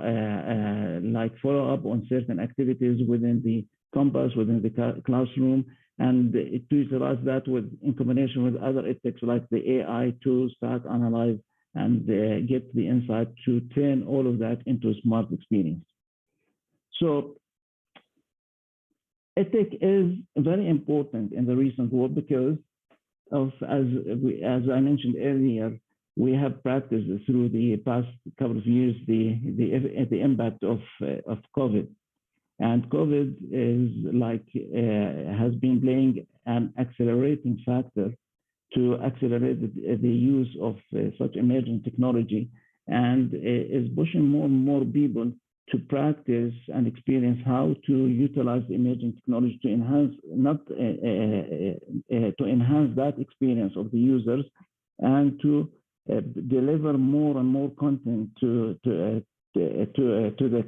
like follow up on certain activities within the campus, within the classroom, and to utilize that in combination with other ethics like the AI to start analyze and get the insight to turn all of that into a smart experience. So ethic is very important in the recent world because of, as I mentioned earlier, we have practiced through the past couple of years the impact of COVID. And COVID is like, has been playing an accelerating factor to accelerate the use of such emerging technology, and is pushing more and more people to practice and experience how to utilize the emerging technology to enhance, to enhance that experience of the users, and to deliver more and more content to the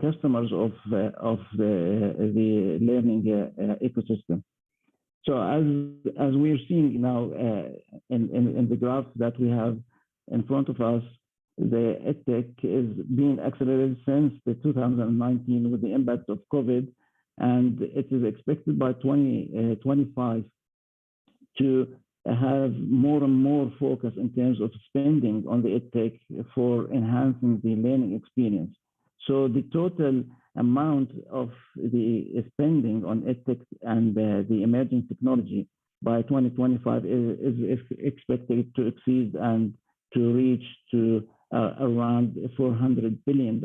customers of the learning ecosystem. So as we're seeing now in the graph that we have in front of us, the EdTech is being accelerated since the 2019 with the impact of COVID, and it is expected by 2025 to have more and more focus in terms of spending on the EdTech for enhancing the learning experience. So the total amount of the spending on EdTech and the emerging technology by 2025 is expected to exceed and to reach to around $400 billion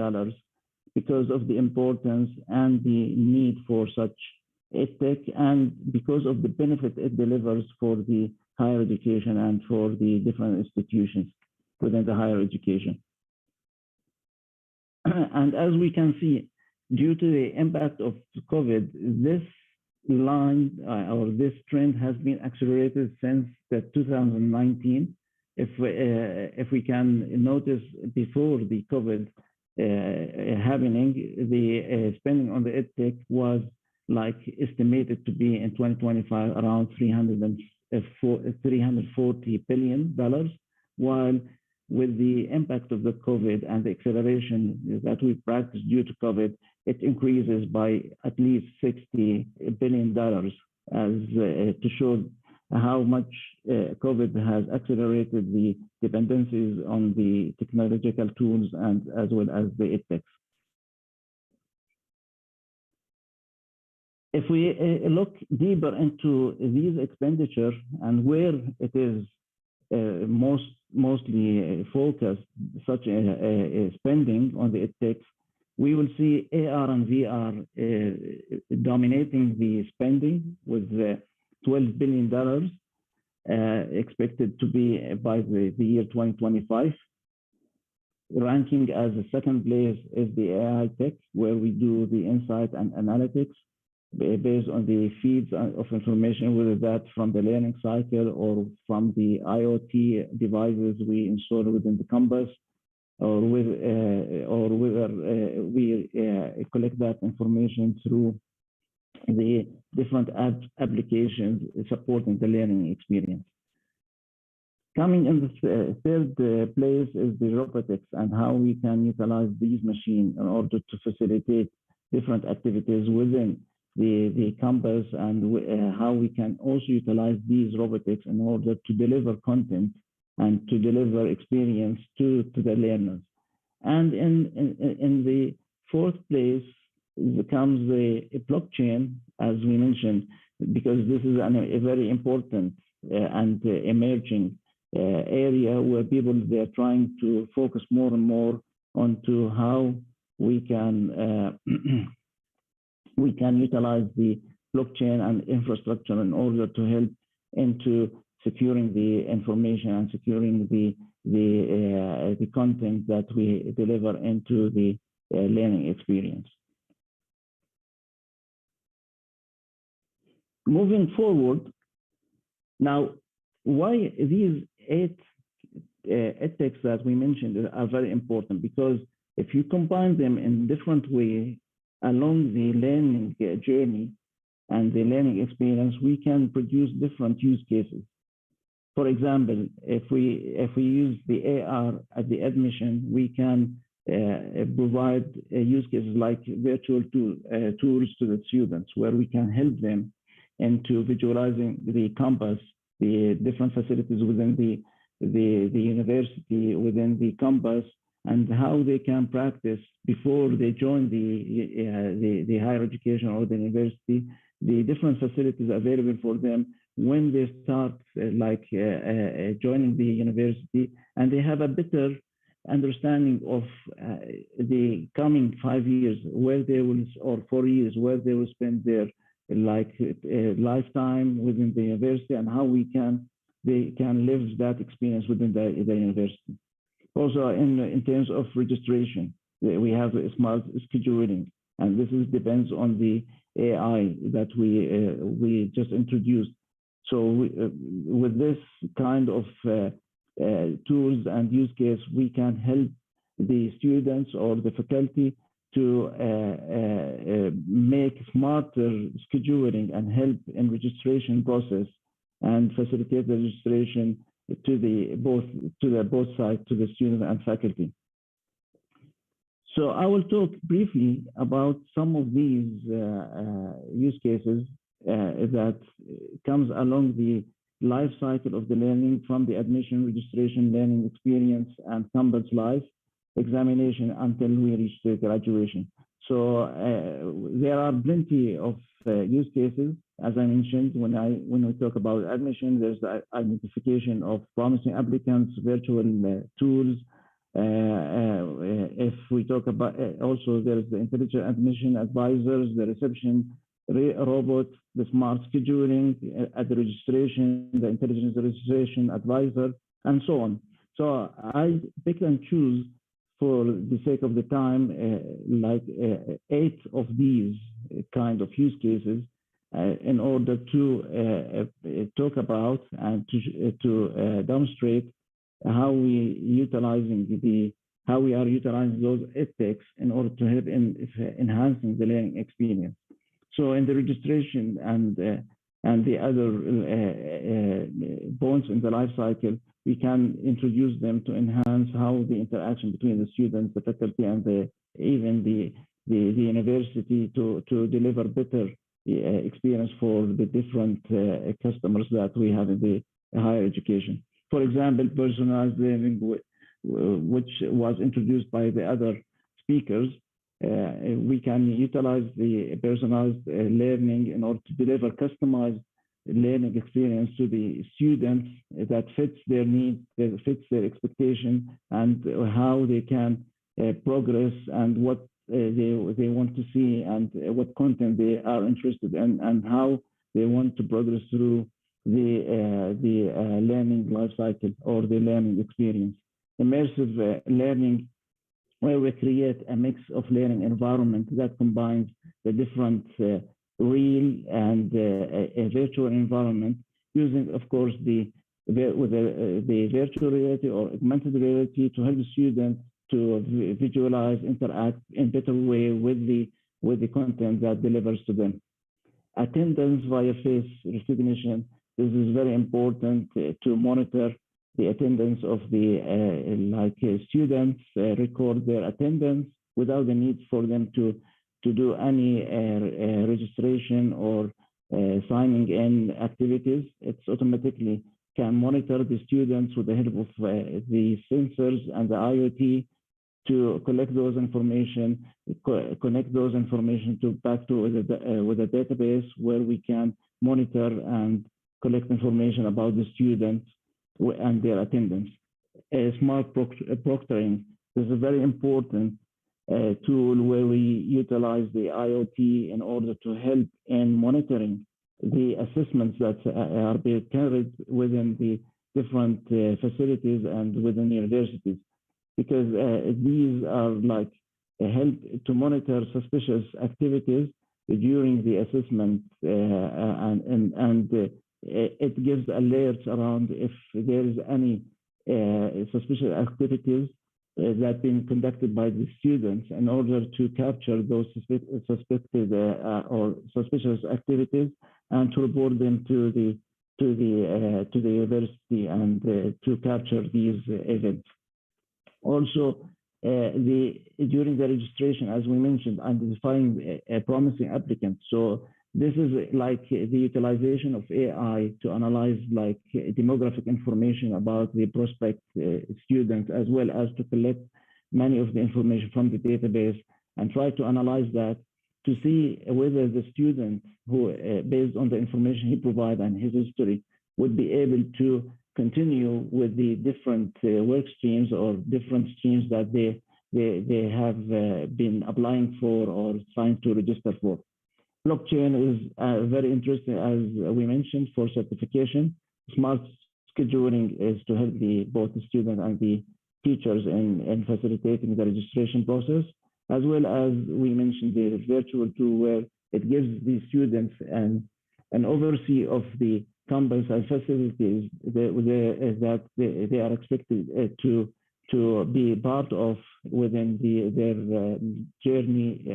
because of the importance and the need for such EdTech, and because of the benefit it delivers for the higher education and for the different institutions within the higher education. And as we can see, due to the impact of COVID, this line or this trend has been accelerated since the 2019. If we can notice, before the COVID happening, the spending on the EdTech was like estimated to be in 2025 around $340 billion, while with the impact of the COVID and the acceleration that we practiced due to COVID, it increases by at least $60 billion, as to show how much COVID has accelerated the dependencies on the technological tools and as well as the EdTech. If we look deeper into these expenditures and where it is mostly focused, such a spending on the EdTech, we will see AR and VR dominating the spending with $12 billion expected to be by the year 2025. Ranking as the second place is the AI tech, where we do the insight and analytics based on the feeds of information, whether that's from the learning cycle or from the IoT devices we install within the campus, or whether we collect that information through the different applications supporting the learning experience. Coming in the third place is the robotics and how we can utilize these machines in order to facilitate different activities within the campus, and how we can also utilize these robotics in order to deliver content and to deliver experience to the learners. And in the fourth place becomes the blockchain, as we mentioned, because this is a very important and emerging area where people, they're trying to focus more and more onto how we can we can utilize the blockchain and infrastructure in order to help into securing the information and securing the content that we deliver into the learning experience. Moving forward, now, why these 8 ethics that we mentioned are very important? Because if you combine them in different ways along the learning journey, and the learning experience, we can produce different use cases. For example, if we use the AR at the admission, we can provide use cases like virtual tools to the students, where we can help them into visualizing the campus, the different facilities within the university, within the campus, and how they can practice before they join the higher education or the university, the different facilities available for them when they start joining the university, and they have a better understanding of the coming 5 years, where they will, or 4 years, where they will spend their lifetime within the university, and how they can live that experience within the university. Also, in terms of registration, we have smart scheduling, and this depends on the AI that we just introduced. So with this kind of tools and use case, we can help the students or the faculty to make smarter scheduling and help in registration process and facilitate the registration to both sides, to the student and faculty. So I will talk briefly about some of these use cases that comes along the life cycle of the learning, from the admission, registration, learning experience, and campus life examination until we reach the graduation. So there are plenty of use cases. As I mentioned, when we talk about admission, there's the identification of promising applicants, virtual tools. If we talk about also, there's the intelligent admission advisors, the reception robot, the smart scheduling at the registration, the intelligence registration advisor, and so on. So I pick and choose, for the sake of the time, 8 of these kind of use cases in order to talk about and to demonstrate how we are utilizing those ethics in order to help in enhancing the learning experience. So in the registration and the other points in the life cycle, we can introduce them to enhance how the interaction between the students, the faculty, and even the university to deliver better experience for the different customers that we have in the higher education. For example, personalized learning, which was introduced by the other speakers, we can utilize the personalized learning in order to deliver customized learning experience to the students that fits their needs, that fits their expectation, and how they can progress, and what they want to see, and what content they are interested in, and how they want to progress through the learning life cycle or the learning experience. Immersive learning, where we create a mix of learning environment that combines the different real and a virtual environment, using, of course, the virtual reality or augmented reality to help the students to visualize, interact in better way with the content that delivers to them. Attendance via face recognition. This is very important to monitor the attendance of the students, record their attendance without the need for them to do any registration or signing in activities. It's automatically can monitor the students with the help of the sensors and the IoT to collect those information, connect those information back to with a database where we can monitor and collect information about the students and their attendance. Smart proctoring. This is a very important tool where we utilize the IoT in order to help in monitoring the assessments that are being carried within the different facilities and within universities, because these are like help to monitor suspicious activities during the assessment, and it gives alerts around if there is any suspicious activities that been conducted by the students in order to capture those suspected or suspicious activities and to report them to the university and to capture these events. Also, during the registration, as we mentioned, identifying a promising applicant. So this is like the utilization of AI to analyze like demographic information about the prospect students, as well as to collect many of the information from the database and try to analyze that to see whether the student who, based on the information he provides and his history, would be able to continue with the different work streams or different streams that they have been applying for or trying to register for. Blockchain is very interesting, as we mentioned, for certification. Smart scheduling is to help both the student and the teachers in facilitating the registration process, as well as we mentioned the virtual tool where it gives the students an overview of the campus and facilities that they are expected to be part of within their journey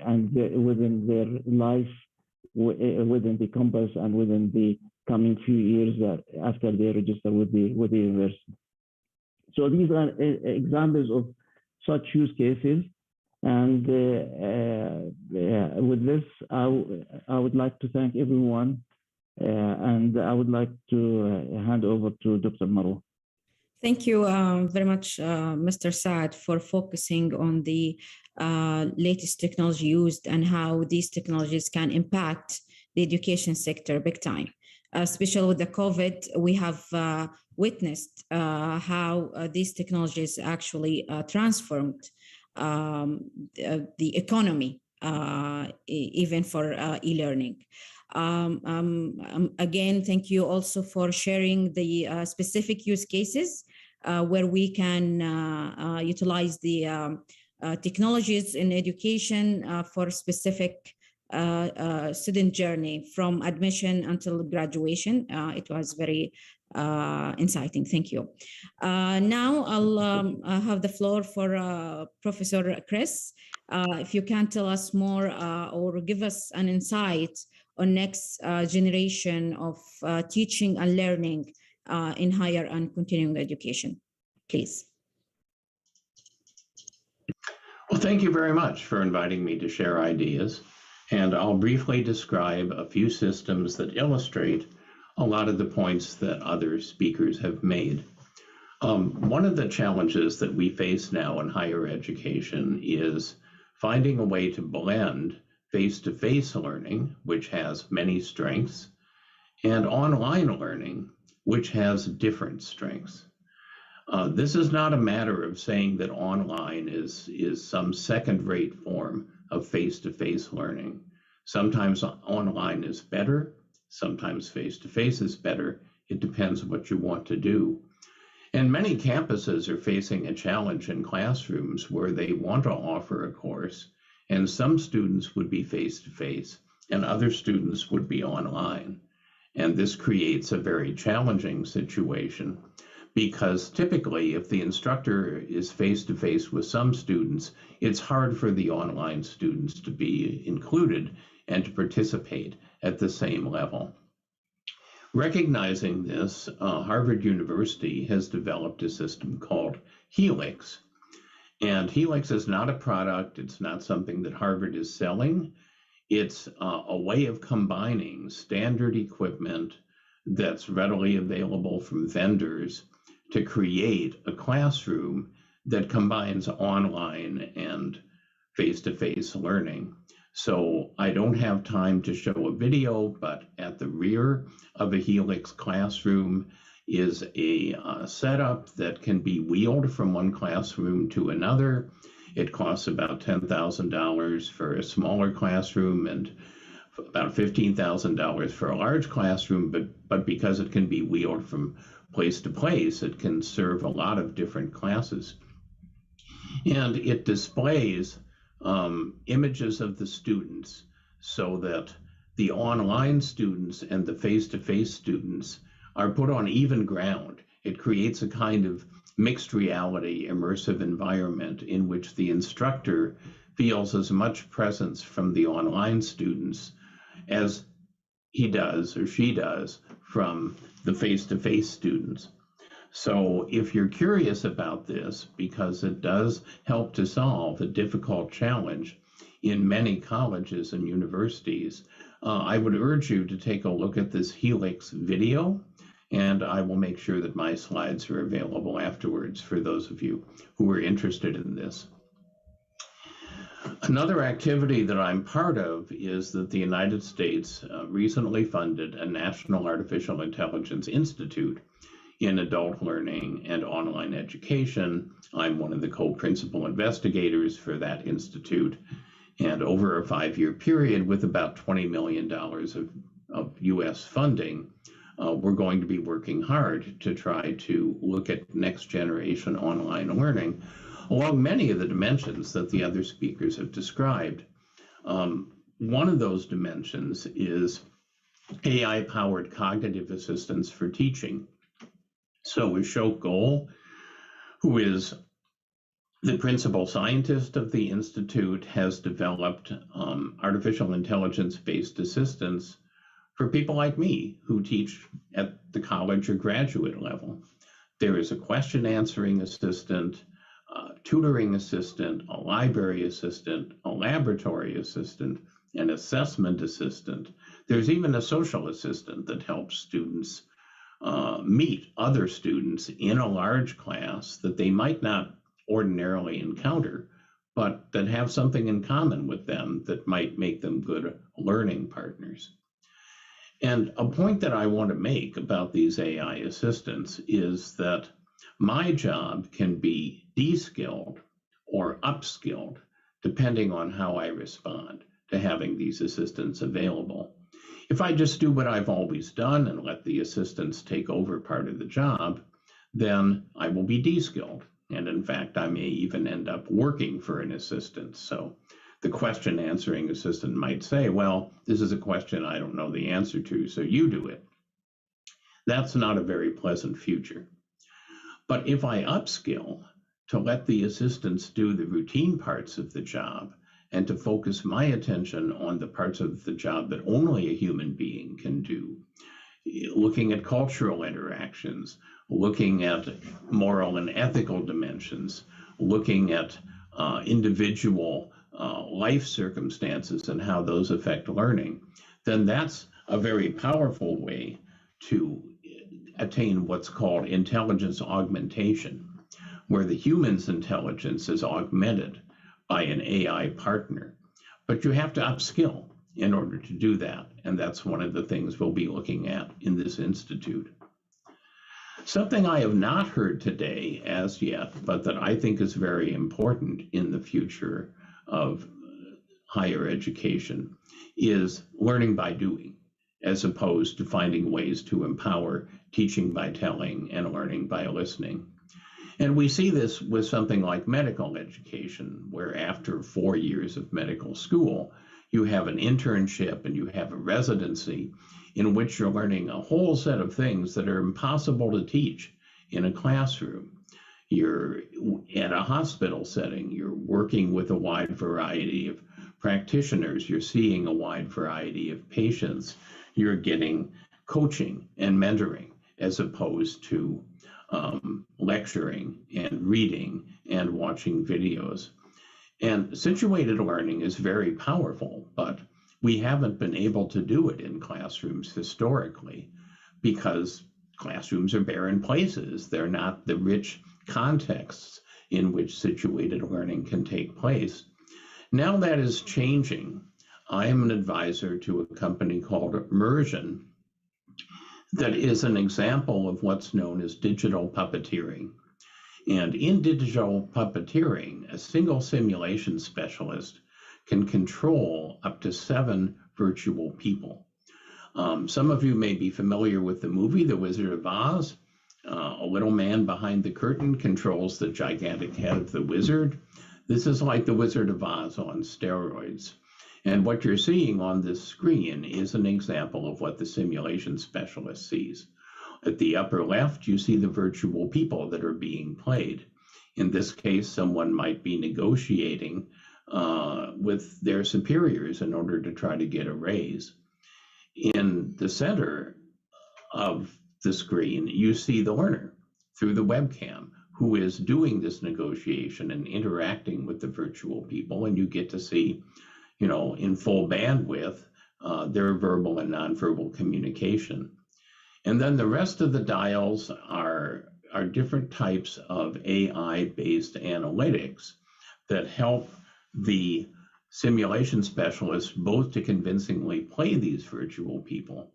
and within their life within the campus and within the coming few years after they register with the university. So these are examples of such use cases. And with this, I would like to thank everyone, and I would like to hand over to Dr. Marwa. Thank you very much, Mr. Saad, for focusing on the latest technology used and how these technologies can impact the education sector big time. Especially with the COVID, we have witnessed how these technologies actually transformed the economy, even for e-learning. Again, thank you also for sharing the specific use cases where we can utilize the technologies in education for specific student journey from admission until graduation. It was very inciting. Thank you. Now I'll have the floor for Professor Chris. If you can tell us more or give us an insight on next generation of teaching and learning in higher and continuing education, please. Well, thank you very much for inviting me to share ideas. And I'll briefly describe a few systems that illustrate a lot of the points that other speakers have made. One of the challenges that we face now in higher education is finding a way to blend face-to-face learning, which has many strengths, and online learning, which has different strengths. This is not a matter of saying that online is some second-rate form of face-to-face learning. Sometimes online is better, sometimes face-to-face is better. It depends what you want to do. And many campuses are facing a challenge in classrooms where they want to offer a course, and some students would be face-to-face and other students would be online. And this creates a very challenging situation because typically if the instructor is face-to-face with some students, it's hard for the online students to be included and to participate at the same level. Recognizing this, Harvard University has developed a system called Helix. And Helix is not a product, it's not something that Harvard is selling. It's a way of combining standard equipment that's readily available from vendors to create a classroom that combines online and face-to-face learning. So I don't have time to show a video, but at the rear of a Helix classroom is a setup that can be wheeled from one classroom to another. It costs about $10,000 for a smaller classroom and about $15,000 for a large classroom, but because it can be wheeled from place to place, it can serve a lot of different classes. And it displays images of the students so that the online students and the face-to-face students are put on even ground. It creates a kind of mixed reality, immersive environment in which the instructor feels as much presence from the online students as he does or she does from the face-to-face students. So if you're curious about this, because it does help to solve a difficult challenge in many colleges and universities, I would urge you to take a look at this Helix video, and I will make sure that my slides are available afterwards for those of you who are interested in this. Another activity that I'm part of is that the United States recently funded a National Artificial Intelligence Institute in adult learning and online education. I'm one of the co-principal investigators for that institute. And over a 5-year period with about $20 million of US funding, we're going to be working hard to try to look at next generation online learning along many of the dimensions that the other speakers have described. One of those dimensions is AI-powered cognitive assistance for teaching. So Ashok Goel, who is the principal scientist of the Institute, has developed artificial intelligence-based assistance for people like me who teach at the college or graduate level. There is a question answering assistant, a tutoring assistant, a library assistant, a laboratory assistant, an assessment assistant. There's even a social assistant that helps students meet other students in a large class that they might not ordinarily encounter, but that have something in common with them that might make them good learning partners. And a point that I want to make about these AI assistants is that my job can be de-skilled or upskilled depending on how I respond to having these assistants available. If I just do what I've always done and let the assistants take over part of the job, then I will be de-skilled. And in fact, I may even end up working for an assistant. So the question answering assistant might say, well, this is a question I don't know the answer to, so you do it. That's not a very pleasant future. But if I upskill to let the assistants do the routine parts of the job and to focus my attention on the parts of the job that only a human being can do, looking at cultural interactions, looking at moral and ethical dimensions, looking at individual life circumstances and how those affect learning, then that's a very powerful way to attain what's called intelligence augmentation, where the human's intelligence is augmented by an AI partner. But you have to upskill in order to do that. And that's one of the things we'll be looking at in this institute. Something I have not heard today as yet, but that I think is very important in the future of higher education, is learning by doing, as opposed to finding ways to empower teaching by telling and learning by listening. And we see this with something like medical education, where after 4 years of medical school, you have an internship and you have a residency in which you're learning a whole set of things that are impossible to teach in a classroom. You're at a hospital setting, you're working with a wide variety of practitioners, you're seeing a wide variety of patients, you're getting coaching and mentoring as opposed to lecturing and reading and watching videos. And situated learning is very powerful, but we haven't been able to do it in classrooms historically because classrooms are barren places. They're not the rich contexts in which situated learning can take place. Now that is changing. I am an advisor to a company called Immersion that is an example of what's known as digital puppeteering. And in digital puppeteering, a single simulation specialist can control up to 7 virtual people. Some of you may be familiar with the movie The Wizard of Oz. A little man behind the curtain controls the gigantic head of the wizard. This is like The Wizard of Oz on steroids. And what you're seeing on this screen is an example of what the simulation specialist sees. At the upper left, you see the virtual people that are being played. In this case, someone might be negotiating with their superiors in order to try to get a raise. In the center of the screen, you see the learner through the webcam who is doing this negotiation and interacting with the virtual people, and you get to see, in full bandwidth, their verbal and nonverbal communication. And then the rest of the dials are different types of AI-based analytics that help the simulation specialists both to convincingly play these virtual people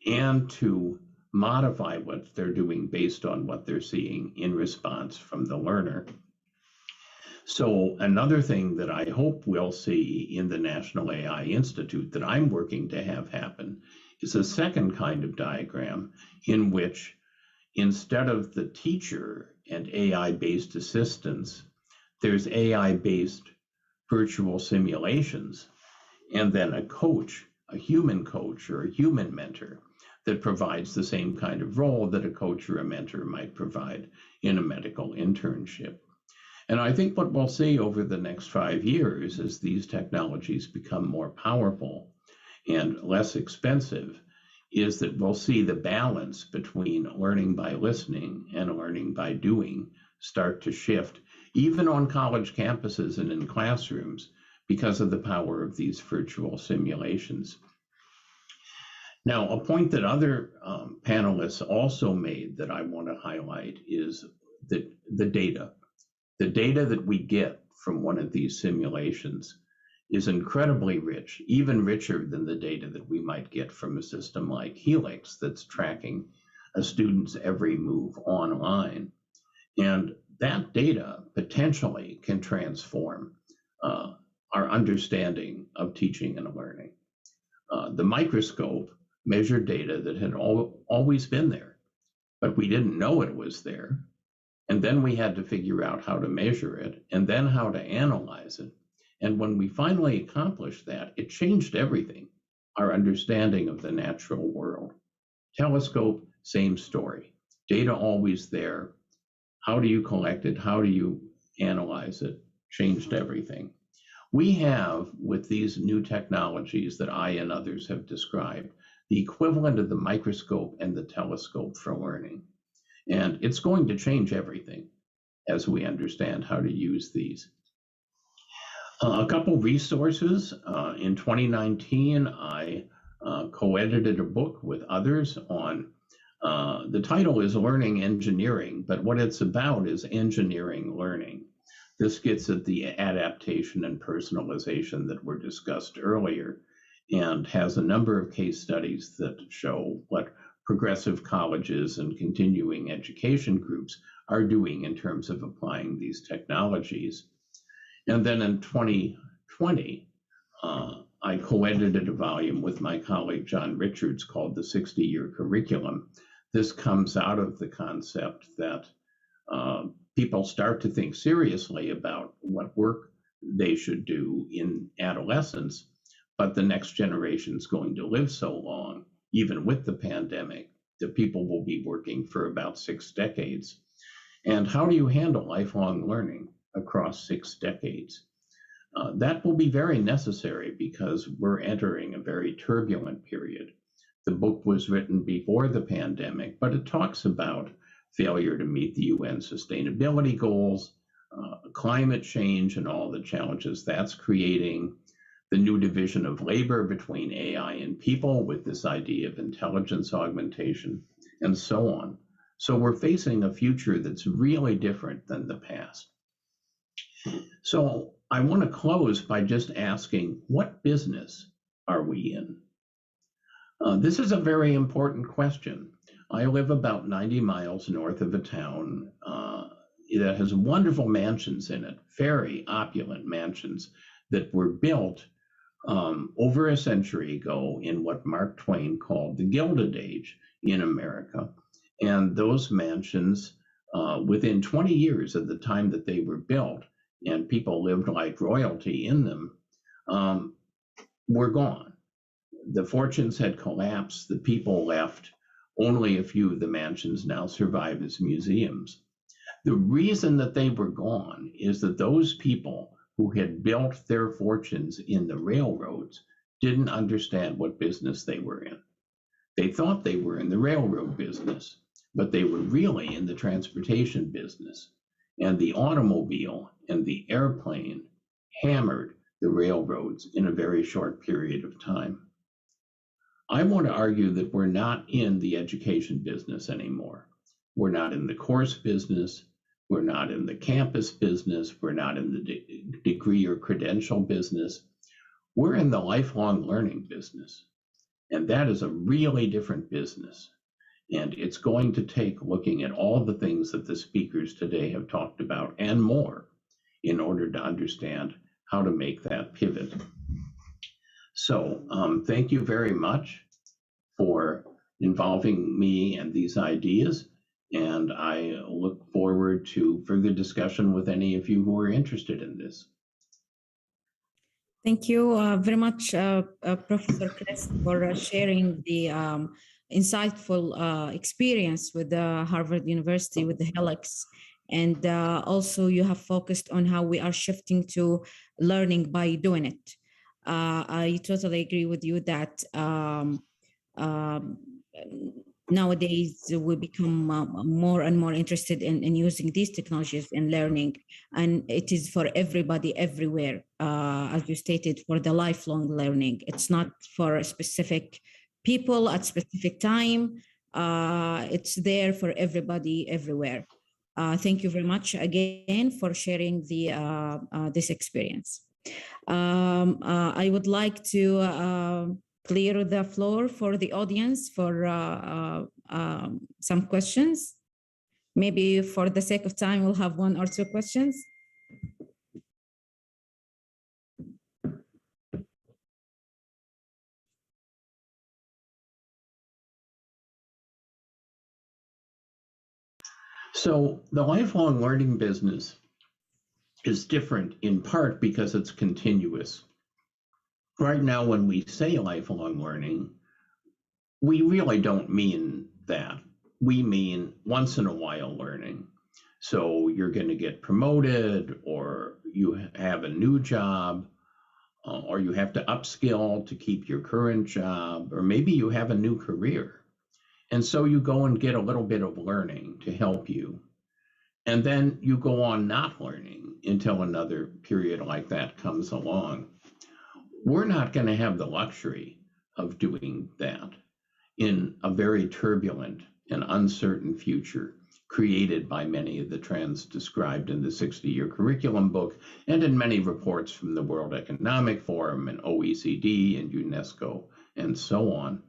and to modify what they're doing based on what they're seeing in response from the learner. So another thing that I hope we'll see in the National AI Institute that I'm working to have happen is a second kind of diagram in which instead of the teacher and AI-based assistants, there's AI-based virtual simulations, and then a coach, a human coach or a human mentor that provides the same kind of role that a coach or a mentor might provide in a medical internship. And I think what we'll see over the next 5 years as these technologies become more powerful and less expensive is that we'll see the balance between learning by listening and learning by doing start to shift, even on college campuses and in classrooms, because of the power of these virtual simulations. Now, a point that other panelists also made that I want to highlight is that the data that we get from one of these simulations is incredibly rich, even richer than the data that we might get from a system like Helix that's tracking a student's every move online. And that data potentially can transform our understanding of teaching and learning. The microscope measured data that had always been there, but we didn't know it was there. And then we had to figure out how to measure it and then how to analyze it. And when we finally accomplished that, it changed everything, our understanding of the natural world. Telescope, same story. Data always there. How do you collect it? How do you analyze it? Changed everything. We have, with these new technologies that I and others have described, the equivalent of the microscope and the telescope for learning. And it's going to change everything as we understand how to use these. A couple resources. In 2019, I co-edited a book with others on, the title is Learning Engineering, but what it's about is engineering learning. This gets at the adaptation and personalization that were discussed earlier and has a number of case studies that show what progressive colleges and continuing education groups are doing in terms of applying these technologies. And then in 2020, I co-edited a volume with my colleague John Richards called The 60-Year Curriculum. This comes out of the concept that people start to think seriously about what work they should do in adolescence, but the next generation is going to live so long, even with the pandemic, that people will be working for about 6 decades. And how do you handle lifelong learning across 6 decades? That will be very necessary because we're entering a very turbulent period. The book was written before the pandemic, but it talks about failure to meet the UN sustainability goals, climate change and all the challenges that's creating, the new division of labor between AI and people with this idea of intelligence augmentation, and so on. So we're facing a future that's really different than the past. So I want to close by just asking, what business are we in? This is a very important question. I live about 90 miles north of a town that has wonderful mansions in it, very opulent mansions that were built over a century ago in what Mark Twain called the Gilded Age in America. And those mansions, within 20 years of the time that they were built, and people lived like royalty in them, were gone. The fortunes had collapsed, the people left, Only a few of the mansions now survive as museums. The reason that they were gone is that those people who had built their fortunes in the railroads didn't understand what business they were in. They thought they were in the railroad business, but they were really in the transportation business. And the automobile and the airplane hammered the railroads in a very short period of time. I want to argue that we're not in the education business anymore. We're not in the course business. We're not in the campus business. We're not in the degree or credential business. We're in the lifelong learning business. And that is a really different business. And it's going to take looking at all the things that the speakers today have talked about and more in order to understand how to make that pivot. So thank you very much for involving me and these ideas. And I look forward to further discussion with any of you who are interested in this. Thank you very much, Professor Chris, for sharing the insightful experience with Harvard University, with the Helix. And also you have focused on how we are shifting to learning by doing it. I totally agree with you that nowadays we become more and more interested in using these technologies in learning, and it is for everybody everywhere, as you stated, for the lifelong learning. It's not for specific people at specific time. It's there for everybody everywhere. Thank you very much again for sharing this experience. I would like to clear the floor for the audience for some questions. Maybe for the sake of time, we'll have 1 or 2 questions. So the lifelong learning business is different in part because it's continuous. Right now, when we say lifelong learning, we really don't mean that. We mean once in a while learning. So you're going to get promoted, or you have a new job, or you have to upskill to keep your current job, or maybe you have a new career. And so you go and get a little bit of learning to help you. And then you go on not learning until another period like that comes along. We're not going to have the luxury of doing that in a very turbulent and uncertain future created by many of the trends described in the 60-year curriculum book and in many reports from the World Economic Forum and OECD and UNESCO and so on.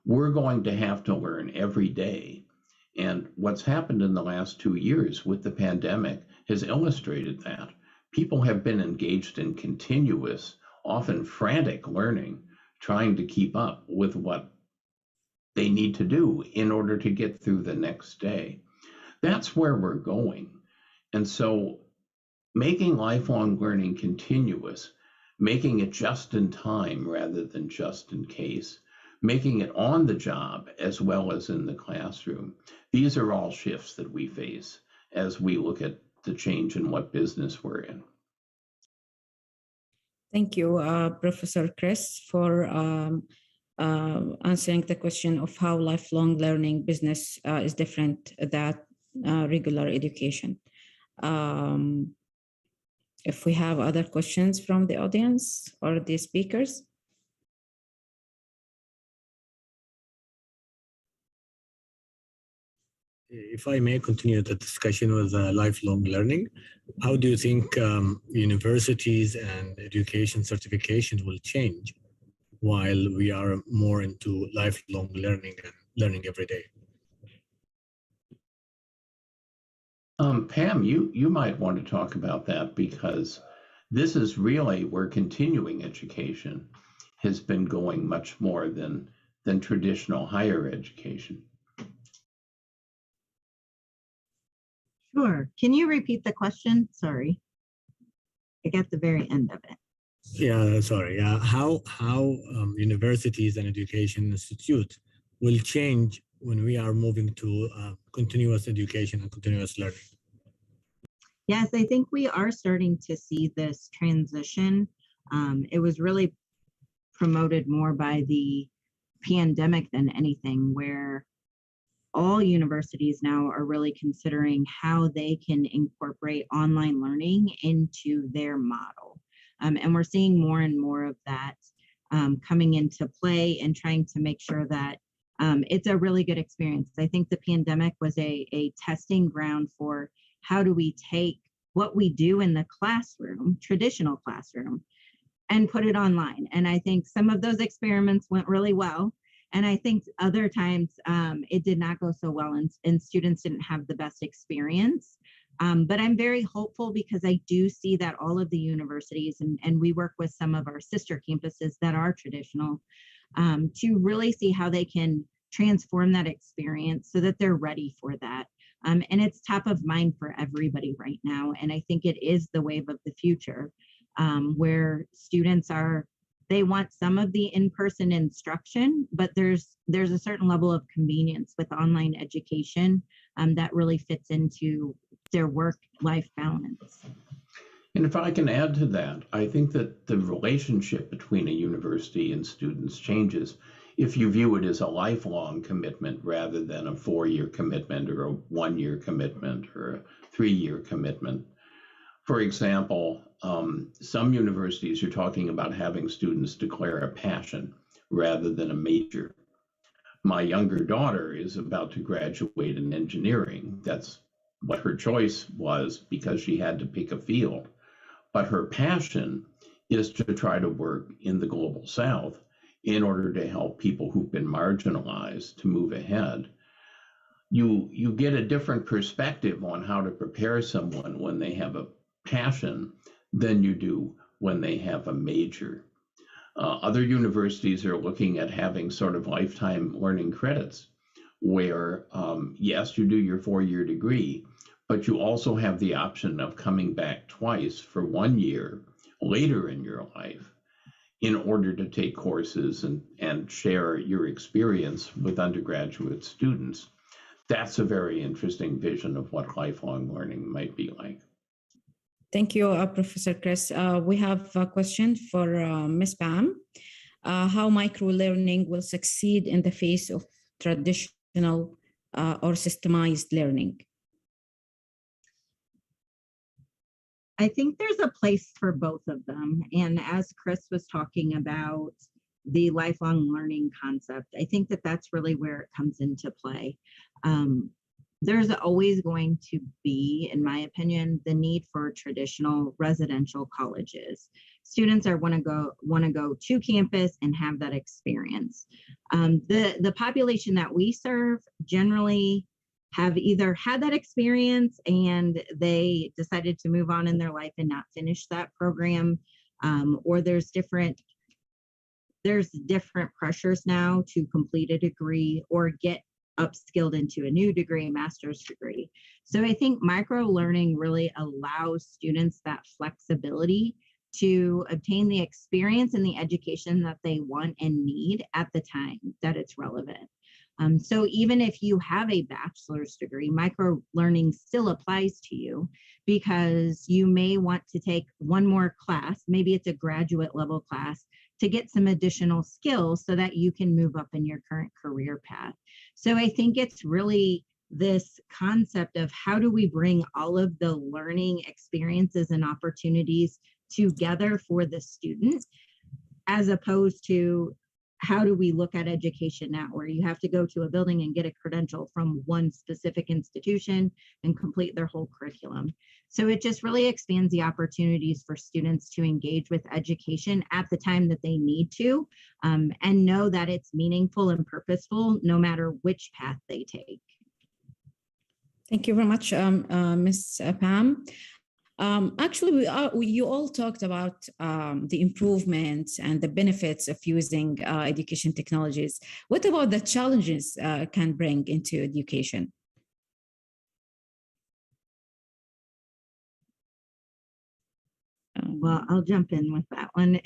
We're going to have to learn every day. And what's happened in the last 2 years with the pandemic has illustrated that. People have been engaged in continuous, often frantic learning, trying to keep up with what they need to do in order to get through the next day. That's where we're going. And so making lifelong learning continuous, making it just in time rather than just in case, making it on the job as well as in the classroom, these are all shifts that we face as we look at the change in what business we're in. Thank you, Professor Chris, for answering the question of how lifelong learning business is different than regular education. If we have other questions from the audience or the speakers. If I may continue the discussion with lifelong learning, how do you think universities and education certification will change while we are more into lifelong learning and learning every day? Pam, you might want to talk about that, because this is really where continuing education has been going much more than traditional higher education. Sure. Can you repeat the question? Sorry. I got the very end of it. Yeah, sorry. How universities and education institutes will change when we are moving to continuous education and continuous learning? Yes, I think we are starting to see this transition. It was really promoted more by the pandemic than anything, where all universities now are really considering how they can incorporate online learning into their model. And we're seeing more and more of that coming into play and trying to make sure that it's a really good experience. I think the pandemic was a testing ground for how do we take what we do in the classroom, traditional classroom, and put it online. And I think some of those experiments went really well. And I think other times it did not go so well and students didn't have the best experience. But I'm very hopeful because I do see that all of the universities, and we work with some of our sister campuses that are traditional, to really see how they can transform that experience so that they're ready for that. And it's top of mind for everybody right now. And I think it is the wave of the future, where students they want some of the in-person instruction, but there's a certain level of convenience with online education that really fits into their work-life balance. And if I can add to that, I think that the relationship between a university and students changes if you view it as a lifelong commitment rather than a 4-year commitment or a 1-year commitment or a 3-year commitment. For example, some universities are talking about having students declare a passion rather than a major. My younger daughter is about to graduate in engineering. That's what her choice was because she had to pick a field. But her passion is to try to work in the global South in order to help people who've been marginalized to move ahead. You get a different perspective on how to prepare someone when they have a passion than you do when they have a major. Other universities are looking at having sort of lifetime learning credits where, yes, you do your 4-year degree, but you also have the option of coming back twice for 1 year later in your life in order to take courses and share your experience with undergraduate students. That's a very interesting vision of what lifelong learning might be like. Thank you, Professor Chris. We have a question for Ms. Pam. How micro-learning will succeed in the face of traditional or systemized learning? I think there's a place for both of them. And as Chris was talking about the lifelong learning concept, I think that that's really where it comes into play. There's always going to be, in my opinion, the need for traditional residential colleges. Students want to go to campus and have that experience. The population that we serve generally have either had that experience and they decided to move on in their life and not finish that program, or there's different pressures now to complete a degree or get upskilled into a new degree, a master's degree. So I think micro-learning really allows students that flexibility to obtain the experience and the education that they want and need at the time that it's relevant. So even if you have a bachelor's degree, micro-learning still applies to you because you may want to take one more class, maybe it's a graduate level class, to get some additional skills so that you can move up in your current career path. So I think it's really this concept of how do we bring all of the learning experiences and opportunities together for the student, as opposed to how do we look at education now, where you have to go to a building and get a credential from one specific institution and complete their whole curriculum. So it just really expands the opportunities for students to engage with education at the time that they need to, and know that it's meaningful and purposeful no matter which path they take. Thank you very much, Ms. Pam. Actually, you all talked about the improvements and the benefits of using education technologies. What about the challenges can bring into education? Well, I'll jump in with that one.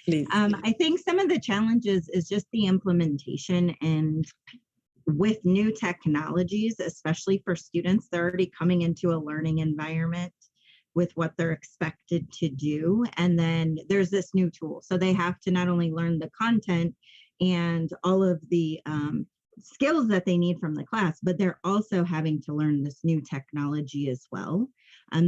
Please. I think some of the challenges is just the implementation and with new technologies, especially for students, they're already coming into a learning environment with what they're expected to do. And then there's this new tool. So they have to not only learn the content and all of the skills that they need from the class, but they're also having to learn this new technology as well.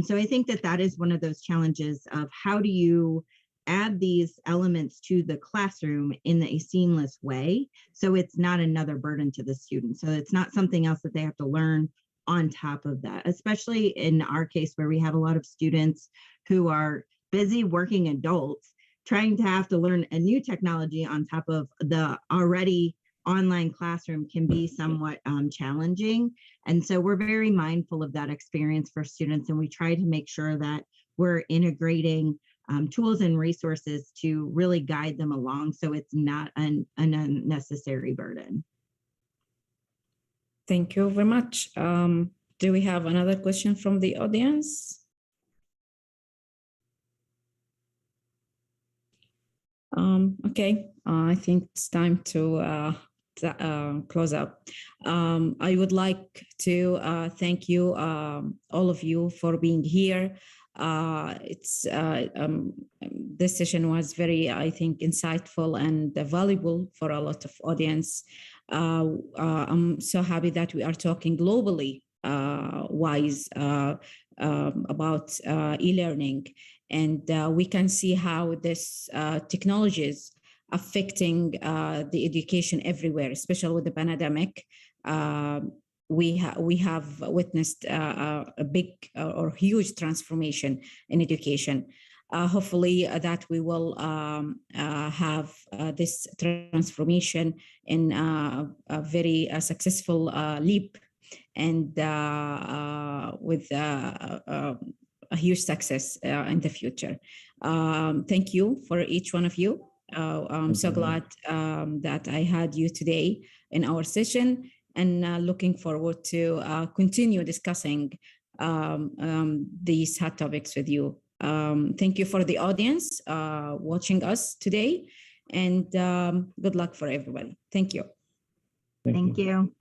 So I think that that is one of those challenges of how do you add these elements to the classroom in a seamless way so it's not another burden to the student. So it's not something else that they have to learn on top of that, especially in our case where we have a lot of students who are busy working adults trying to have to learn a new technology on top of the already online classroom can be somewhat challenging. And so we're very mindful of that experience for students, and we try to make sure that we're integrating tools and resources to really guide them along so it's not an unnecessary burden. Thank you very much. Do we have another question from the audience? Okay, I think it's time to close up. I would like to thank you, all of you, for being here. This session was very, I think, insightful and valuable for a lot of audience. I'm so happy that we are talking globally wise about e-learning, and we can see how this technologies affecting the education everywhere, especially with the pandemic. We have witnessed a big or huge transformation in education. Hopefully that we will have this transformation in a very successful leap and with a huge success in the future. Thank you for each one of you. I'm so glad that I had you today in our session, and looking forward to continue discussing these hot topics with you. Thank you for the audience watching us today, and good luck for everybody. Thank you. Thank you.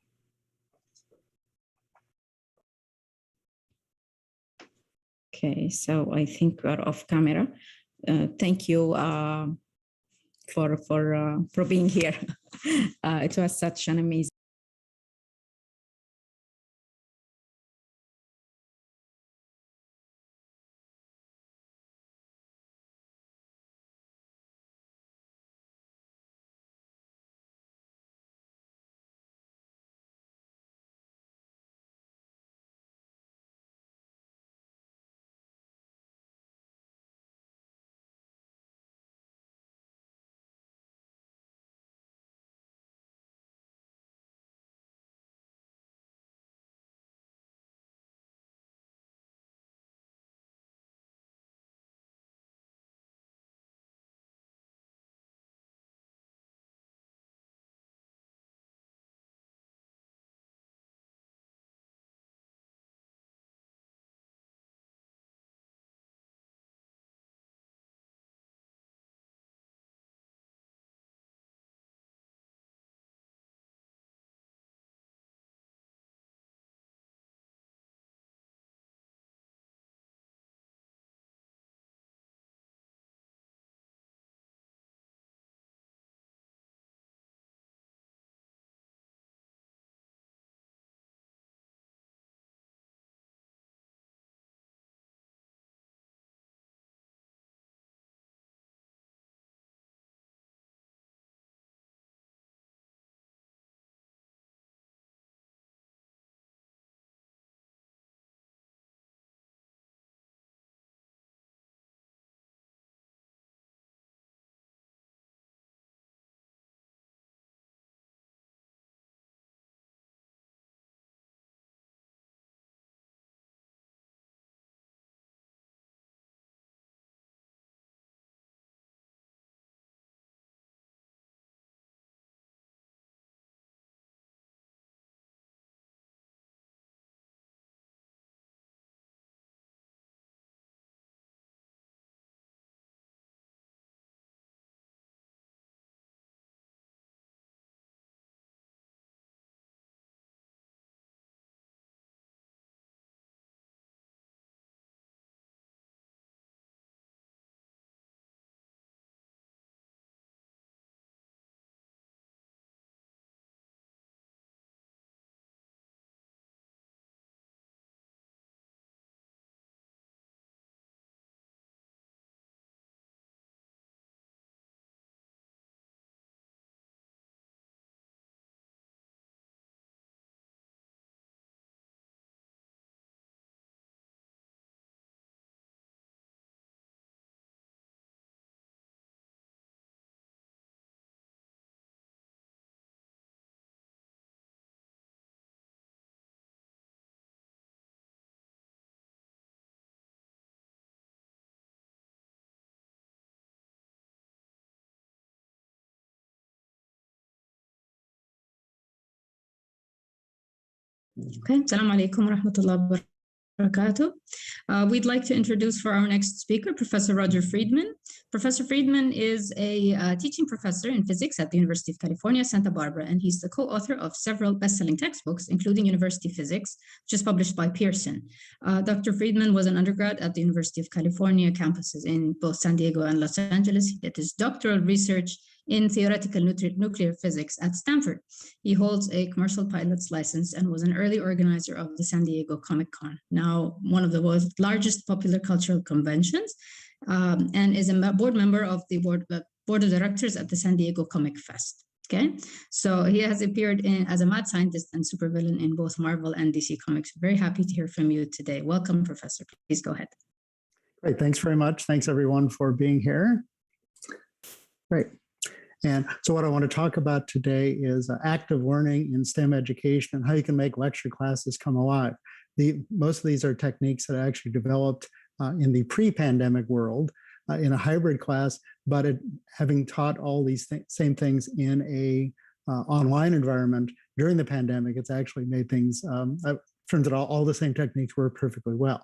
Okay, so I think we're off camera. Thank you for being here. It was such an amazing Okay, Assalamu alaikum wa rahmatullahi wa barakatuh. We'd like to introduce for our next speaker, Professor Roger Friedman. Professor Friedman is a teaching professor in physics at the University of California, Santa Barbara, and he's the co-author of several best-selling textbooks, including University Physics, which is published by Pearson. Dr. Friedman was an undergrad at the University of California campuses in both San Diego and Los Angeles. He did his doctoral research in theoretical nuclear physics at Stanford. He holds a commercial pilot's license and was an early organizer of the San Diego Comic-Con, now one of the world's largest popular cultural conventions, and is a board member of the board of directors at the San Diego Comic Fest. Okay, so he has appeared as a mad scientist and supervillain in both Marvel and DC Comics. Very happy to hear from you today. Welcome, Professor. Please go ahead. Great, thanks very much. Thanks everyone for being here. Great. And so what I want to talk about today is active learning in STEM education and how you can make lecture classes come alive. Most of these are techniques that are actually developed in the pre-pandemic world in a hybrid class, but having taught all these same things in a online environment during the pandemic, it's actually made things, turns out all the same techniques work perfectly well.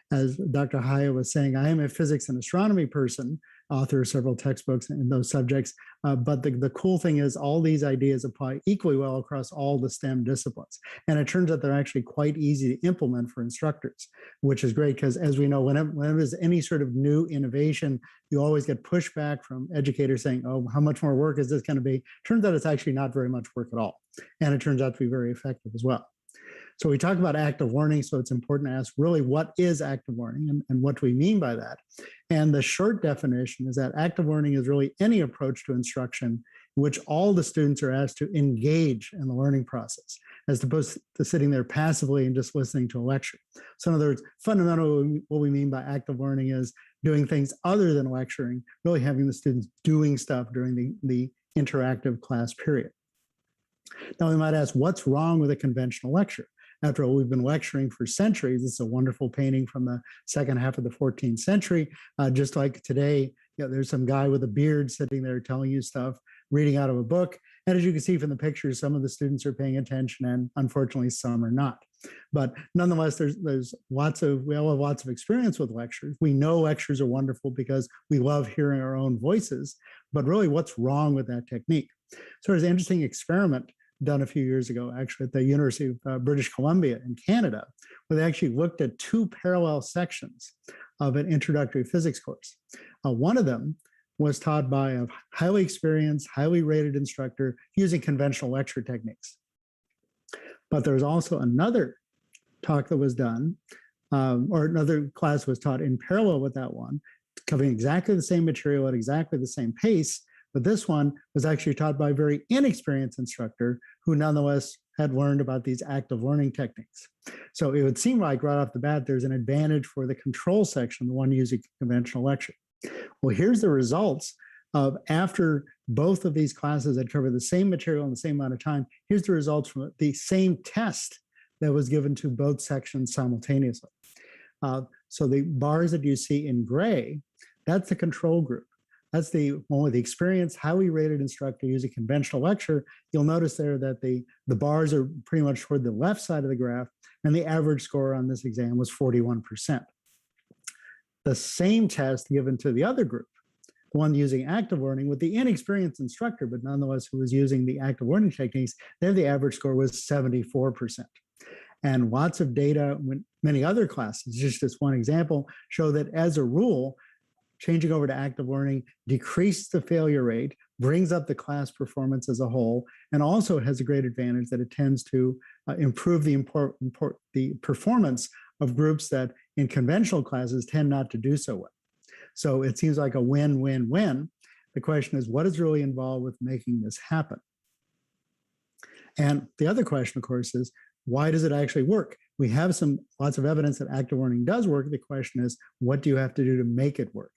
As Dr. Haya was saying, I am a physics and astronomy person, author of several textbooks in those subjects. But the cool thing is all these ideas apply equally well across all the STEM disciplines. And it turns out they're actually quite easy to implement for instructors, which is great because as we know, whenever there's any sort of new innovation, you always get pushback from educators saying, oh, how much more work is this going to be? Turns out it's actually not very much work at all. And it turns out to be very effective as well. So we talk about active learning, so it's important to ask really what is active learning and what do we mean by that? And the short definition is that active learning is really any approach to instruction in which all the students are asked to engage in the learning process, as opposed to sitting there passively and just listening to a lecture. So in other words, fundamentally what we mean by active learning is doing things other than lecturing, really having the students doing stuff during the interactive class period. Now we might ask, what's wrong with a conventional lecture? After all, we've been lecturing for centuries. This is a wonderful painting from the second half of the 14th century. Just like today, there's some guy with a beard sitting there telling you stuff, reading out of a book. And as you can see from the pictures, some of the students are paying attention and unfortunately some are not. But nonetheless, we all have lots of experience with lectures. We know lectures are wonderful because we love hearing our own voices, but really what's wrong with that technique? So there's an interesting experiment done a few years ago, actually at the University of British Columbia in Canada, where they actually looked at two parallel sections of an introductory physics course. One of them was taught by a highly experienced, highly rated instructor using conventional lecture techniques. But there was also another talk that was done, or another class was taught in parallel with that one, covering exactly the same material at exactly the same pace. But this one was actually taught by a very inexperienced instructor who nonetheless had learned about these active learning techniques. So it would seem like right off the bat, there's an advantage for the control section, the one using conventional lecture. Well, here's the results of after both of these classes had covered the same material in the same amount of time. Here's the results from the same test that was given to both sections simultaneously. So the bars that you see in gray, that's the control group. That's the one with the experienced, highly rated instructor using conventional lecture. You'll notice there that the bars are pretty much toward the left side of the graph, and the average score on this exam was 41%. The same test given to the other group, the one using active learning with the inexperienced instructor, but nonetheless who was using the active learning techniques, there the average score was 74%. And lots of data, many other classes, just as one example, show that as a rule, changing over to active learning decreases the failure rate, brings up the class performance as a whole, and also has a great advantage that it tends to improve the performance of groups that in conventional classes tend not to do so well. So it seems like a win-win-win. The question is, what is really involved with making this happen? And the other question, of course, is, why does it actually work? We have lots of evidence that active learning does work. The question is, what do you have to do to make it work?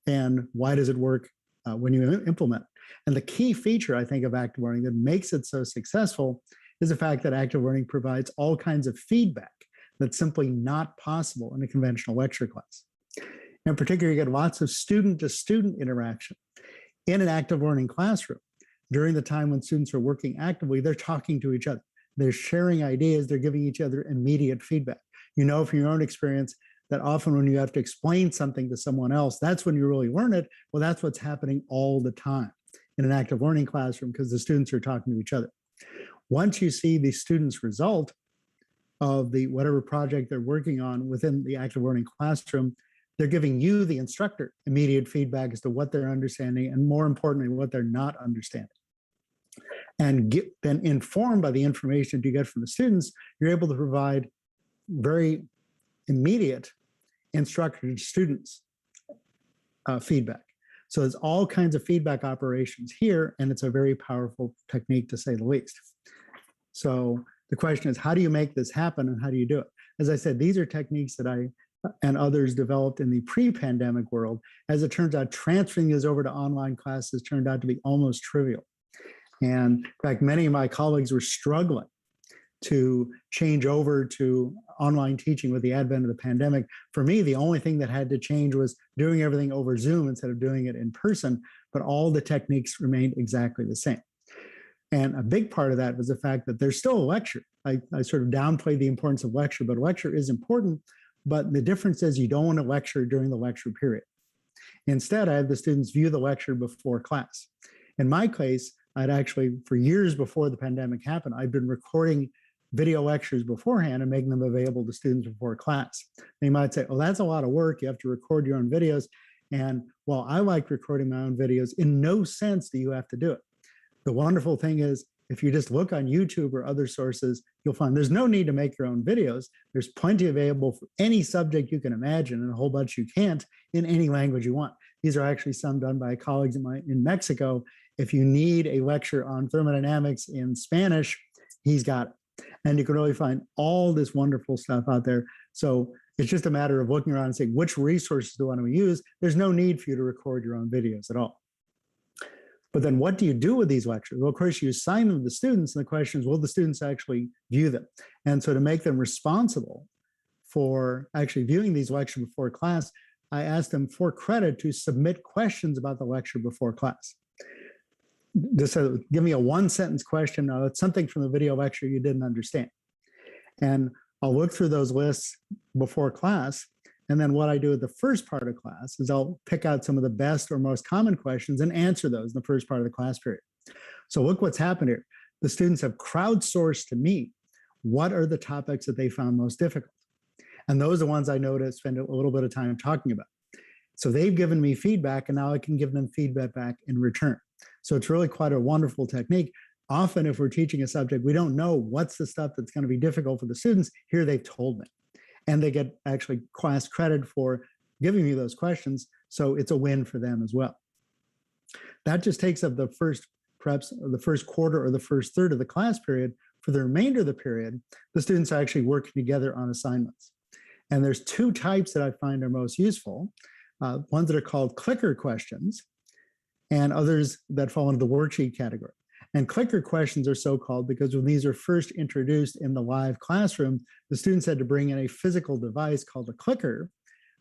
And why does it work when you implement it? And the key feature, I think, of active learning that makes it so successful is the fact that active learning provides all kinds of feedback that's simply not possible in a conventional lecture class. In particular, you get lots of student-to-student interaction. In an active learning classroom, during the time when students are working actively, they're talking to each other. they're sharing ideas, they're giving each other immediate feedback. You know from your own experience that often when you have to explain something to someone else, that's when you really learn it. Well, that's what's happening all the time in an active learning classroom because the students are talking to each other. Once you see the students' result of the whatever project they're working on within the active learning classroom, they're giving you, the instructor, immediate feedback as to what they're understanding and, more importantly, what they're not understanding. And then informed by the information you get from the students, you're able to provide very immediate instructor to students feedback. So there's all kinds of feedback operations here, and it's a very powerful technique to say the least. So the question is, how do you make this happen and how do you do it? As I said, these are techniques that I and others developed in the pre-pandemic world. As it turns out, transferring these over to online classes turned out to be almost trivial. And in fact, many of my colleagues were struggling to change over to online teaching with the advent of the pandemic. For me, the only thing that had to change was doing everything over Zoom instead of doing it in person, but all the techniques remained exactly the same. And a big part of that was the fact that there's still a lecture. I sort of downplayed the importance of lecture, but lecture is important. But the difference is you don't want to lecture during the lecture period. Instead, I have the students view the lecture before class. In my case, I'd actually, for years before the pandemic happened, I'd been recording video lectures beforehand and making them available to students before class. They might say, oh, that's a lot of work. You have to record your own videos. And while I like recording my own videos, in no sense do you have to do it. The wonderful thing is, if you just look on YouTube or other sources, you'll find there's no need to make your own videos. There's plenty available for any subject you can imagine and a whole bunch you can't in any language you want. These are actually some done by colleagues of mine in Mexico. If you need a lecture on thermodynamics in Spanish, he's got it. And you can really find all this wonderful stuff out there. So it's just a matter of looking around and saying, which resources do I want to use? There's no need for you to record your own videos at all. But then what do you do with these lectures? Well, of course, you assign them to the students, and the question is, will the students actually view them? And so to make them responsible for actually viewing these lectures before class, I asked them for credit to submit questions about the lecture before class. Just give me a one-sentence question. It's something from the video lecture you didn't understand. And I'll look through those lists before class. And then what I do at the first part of class is I'll pick out some of the best or most common questions and answer those in the first part of the class period. So look what's happened here. The students have crowdsourced to me what are the topics that they found most difficult. And those are the ones I know to spend a little bit of time talking about. So they've given me feedback, and now I can give them feedback back in return. So it's really quite a wonderful technique. Often if we're teaching a subject, we don't know what's the stuff that's going to be difficult for the students. Here they've told me. And they get actually class credit for giving me those questions. So it's a win for them as well. That just takes up the first, perhaps the first quarter or the first third of the class period. For the remainder of the period, the students are actually working together on assignments. And there's two types that I find are most useful. Ones that are called clicker questions and others that fall into the worksheet category. And clicker questions are so called because when these are first introduced in the live classroom, the students had to bring in a physical device called a clicker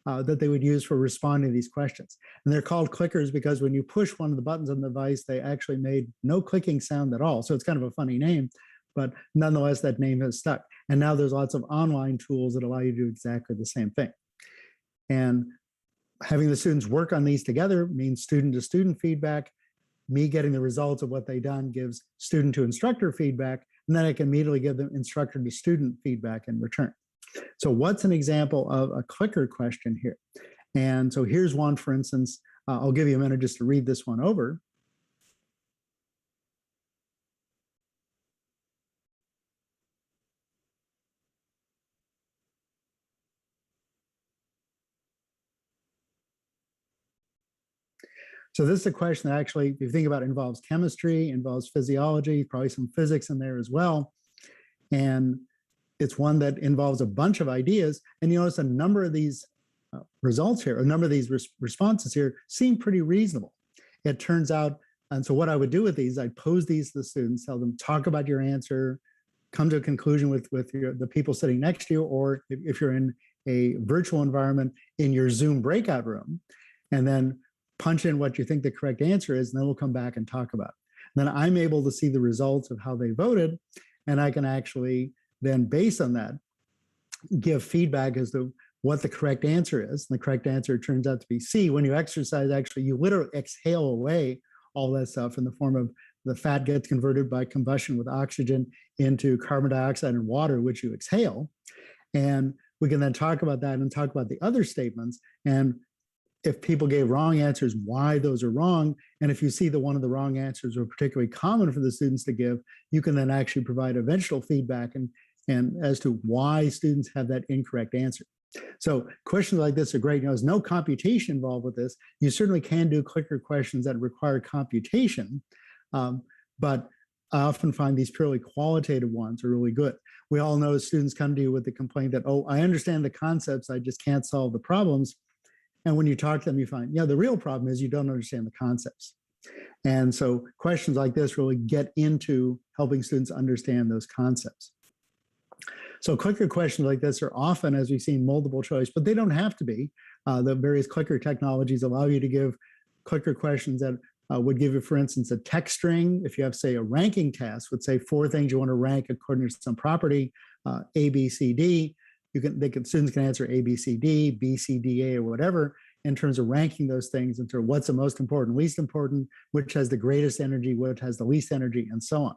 that they would use for responding to these questions. And they're called clickers because when you push one of the buttons on the device, they actually made no clicking sound at all. So it's kind of a funny name, but nonetheless, that name has stuck. And now there's lots of online tools that allow you to do exactly the same thing. And having the students work on these together means student-to-student feedback. Me getting the results of what they've done gives student to instructor feedback, and then I can immediately give them instructor to student feedback in return. So what's an example of a clicker question here? And so here's one, for instance. I'll give you a minute just to read this one over. So this is a question that actually, if you think about it, involves chemistry, involves physiology, probably some physics in there as well. And it's one that involves a bunch of ideas. And you notice a number of these results here, a number of these responses here seem pretty reasonable. It turns out, and so what I would do with these, I'd pose these to the students, tell them, talk about your answer, come to a conclusion with the people sitting next to you, or if you're in a virtual environment, in your Zoom breakout room, and then punch in what you think the correct answer is, and then we'll come back and talk about it. Then I'm able to see the results of how they voted, and I can actually then, based on that, give feedback as to what the correct answer is. And the correct answer turns out to be C. When you exercise, actually, you literally exhale away all that stuff in the form of the fat gets converted by combustion with oxygen into carbon dioxide and water, which you exhale. And we can then talk about that and talk about the other statements. And if people gave wrong answers, why those are wrong. And if you see that one of the wrong answers are particularly common for the students to give, you can then actually provide eventual feedback and as to why students have that incorrect answer. So questions like this are great. There's no computation involved with this. You certainly can do clicker questions that require computation, but I often find these purely qualitative ones are really good. We all know students come to you with the complaint that, oh, I understand the concepts, I just can't solve the problems. And when you talk to them, you find, yeah, the real problem is you don't understand the concepts. And so questions like this really get into helping students understand those concepts. So clicker questions like this are often, as we've seen, multiple choice, but they don't have to be. The various clicker technologies allow you to give clicker questions that would give you, for instance, a text string. If you have, say, a ranking task, would say 4 things you want to rank according to some property, A, B, C, D. Students can answer A, B, C, D, B, C, D, A, or whatever, in terms of ranking those things into what's the most important, least important, which has the greatest energy, which has the least energy, and so on.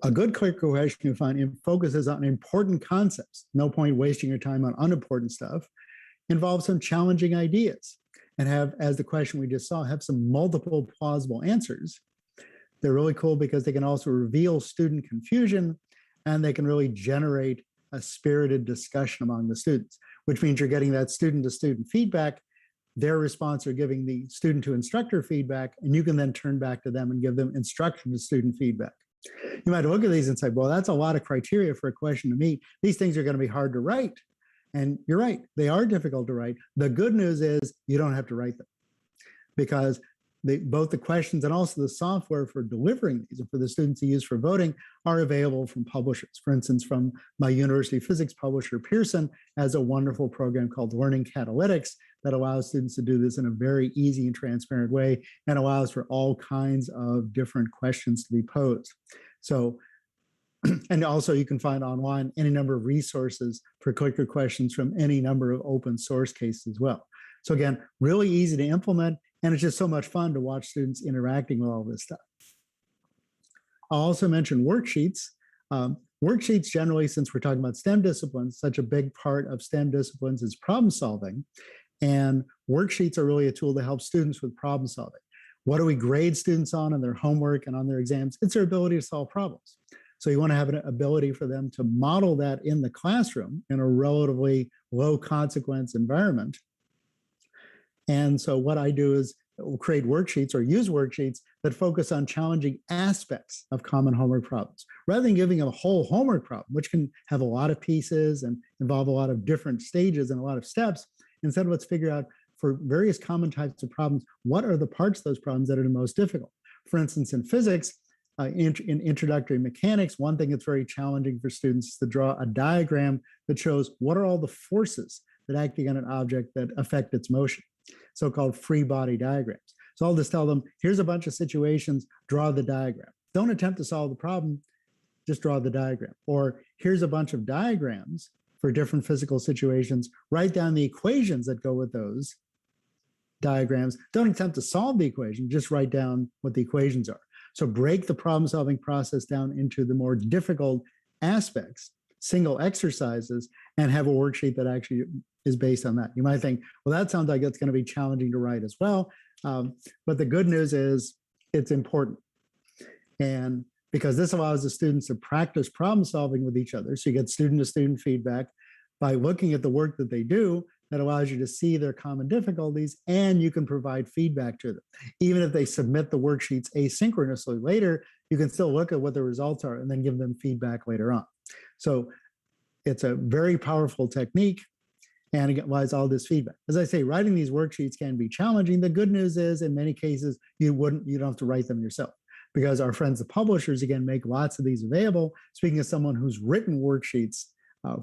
A good clicker question you find focuses on important concepts. No point wasting your time on unimportant stuff. Involves some challenging ideas and have, as the question we just saw, have some multiple plausible answers. They're really cool because they can also reveal student confusion, and they can really generate a spirited discussion among the students, which means you're getting that student-to-student feedback. Their response are giving the student-to-instructor feedback, and you can then turn back to them and give them instructor-to-student feedback. You might look at these and say, well, that's a lot of criteria for a question to meet. These things are going to be hard to write. And you're right, they are difficult to write. The good news is you don't have to write them, because both the questions and also the software for delivering these and for the students to use for voting are available from publishers. For instance, from my university physics publisher, Pearson, has a wonderful program called Learning Catalytics that allows students to do this in a very easy and transparent way, and allows for all kinds of different questions to be posed. So, and also you can find online any number of resources for clicker questions from any number of open source cases as well. So again, really easy to implement, and it's just so much fun to watch students interacting with all this stuff. I'll also mention worksheets. Worksheets generally, since we're talking about STEM disciplines, such a big part of STEM disciplines is problem solving. And worksheets are really a tool to help students with problem solving. What do we grade students on their homework and on their exams? It's their ability to solve problems. So you want to have an ability for them to model that in the classroom in a relatively low consequence environment. And so what I do is create worksheets or use worksheets that focus on challenging aspects of common homework problems, rather than giving a whole homework problem, which can have a lot of pieces and involve a lot of different stages and a lot of steps. Instead, let's figure out for various common types of problems, what are the parts of those problems that are the most difficult? For instance, in physics, in introductory mechanics, one thing that's very challenging for students is to draw a diagram that shows what are all the forces that acting on an object that affect its motion, so-called free body diagrams. So I'll just tell them, here's a bunch of situations, draw the diagram. Don't attempt to solve the problem, just draw the diagram. Or here's a bunch of diagrams for different physical situations, write down the equations that go with those diagrams. Don't attempt to solve the equation, just write down what the equations are. So break the problem-solving process down into the more difficult aspects, single exercises, and have a worksheet that actually is based on that. You might think, well, that sounds like it's going to be challenging to write as well. But the good news is it's important. And because this allows the students to practice problem solving with each other. So you get student-to-student feedback by looking at the work that they do. That allows you to see their common difficulties, and you can provide feedback to them. Even if they submit the worksheets asynchronously later, you can still look at what the results are and then give them feedback later on. So it's a very powerful technique, and it allows all this feedback. As I say, writing these worksheets can be challenging. The good news is, in many cases, you don't have to write them yourself, because our friends, the publishers, again, make lots of these available. Speaking as someone who's written worksheets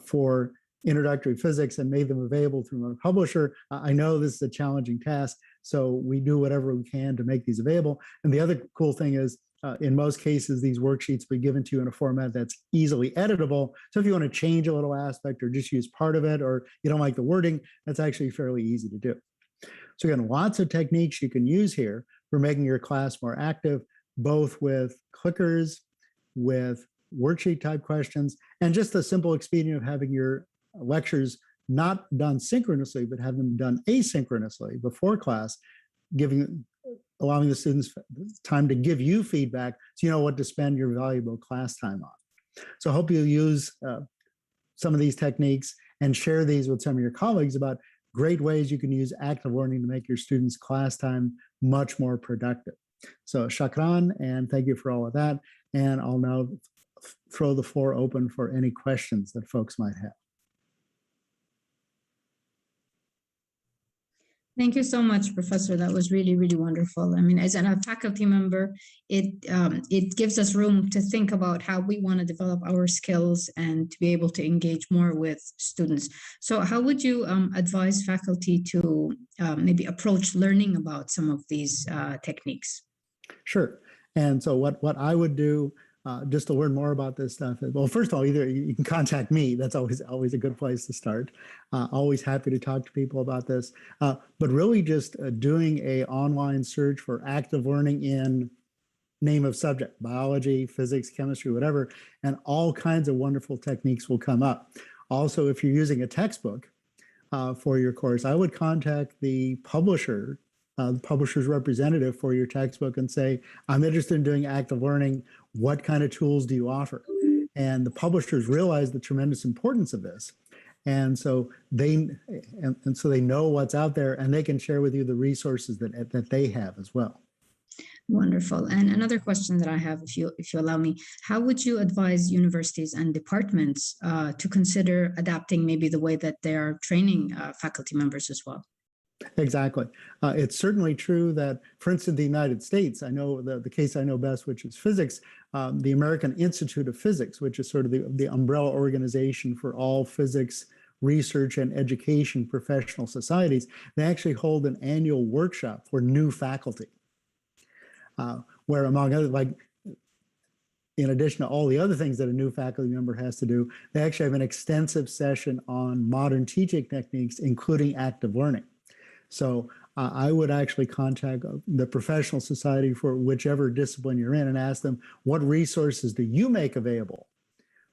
for introductory physics and made them available through a publisher, I know this is a challenging task, so we do whatever we can to make these available. And the other cool thing is In most cases, these worksheets will be given to you in a format that's easily editable. So if you want to change a little aspect or just use part of it, or you don't like the wording, that's actually fairly easy to do. So again, lots of techniques you can use here for making your class more active, both with clickers, with worksheet type questions, and just the simple expedient of having your lectures not done synchronously, but have them done asynchronously before class, allowing the students time to give you feedback so you know what to spend your valuable class time on. So I hope you'll use some of these techniques and share these with some of your colleagues about great ways you can use active learning to make your students' class time much more productive. So shukran, and thank you for all of that. And I'll now throw the floor open for any questions that folks might have. Thank you so much, Professor. That was really, really wonderful. I mean, as a faculty member, it gives us room to think about how we want to develop our skills and to be able to engage more with students. So how would you advise faculty to maybe approach learning about some of these techniques? Sure. And so what I would do just to learn more about this stuff is, well, first of all, either you can contact me. That's always a good place to start. Always happy to talk to people about this. But really just doing a online search for active learning in name of subject, biology, physics, chemistry, whatever, and all kinds of wonderful techniques will come up. Also, if you're using a textbook for your course, I would contact the publisher's representative for your textbook and say, I'm interested in doing active learning. What kind of tools do you offer? And the publishers realize the tremendous importance of this. And so they know what's out there, and they can share with you the resources that they have as well. Wonderful. And another question that I have, if you allow me, how would you advise universities and departments to consider adapting maybe the way that they are training faculty members as well? Exactly. It's certainly true that, for instance, in the United States, I know the case I know best, which is physics, the American Institute of Physics, which is sort of the umbrella organization for all physics research and education professional societies, they actually hold an annual workshop for new faculty, where among other, like, in addition to all the other things that a new faculty member has to do, they actually have an extensive session on modern teaching techniques, including active learning. So I would actually contact the professional society for whichever discipline you're in and ask them, what resources do you make available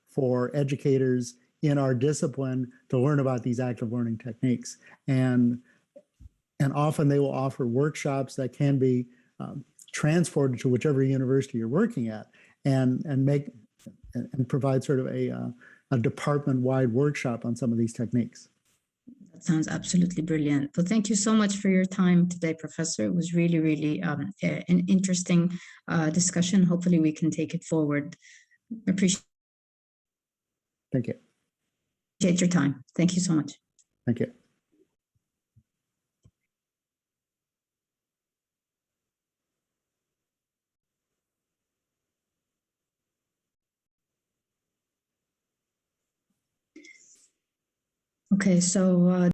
for educators in our discipline to learn about these active learning techniques? And often they will offer workshops that can be transported to whichever university you're working at and provide sort of a department-wide workshop on some of these techniques. That sounds absolutely brilliant. Well, thank you so much for your time today, Professor. It was really, really an interesting discussion. Hopefully we can take it forward. Appreciate Thank you. Appreciate your time. Thank you so much. Thank you. Okay, so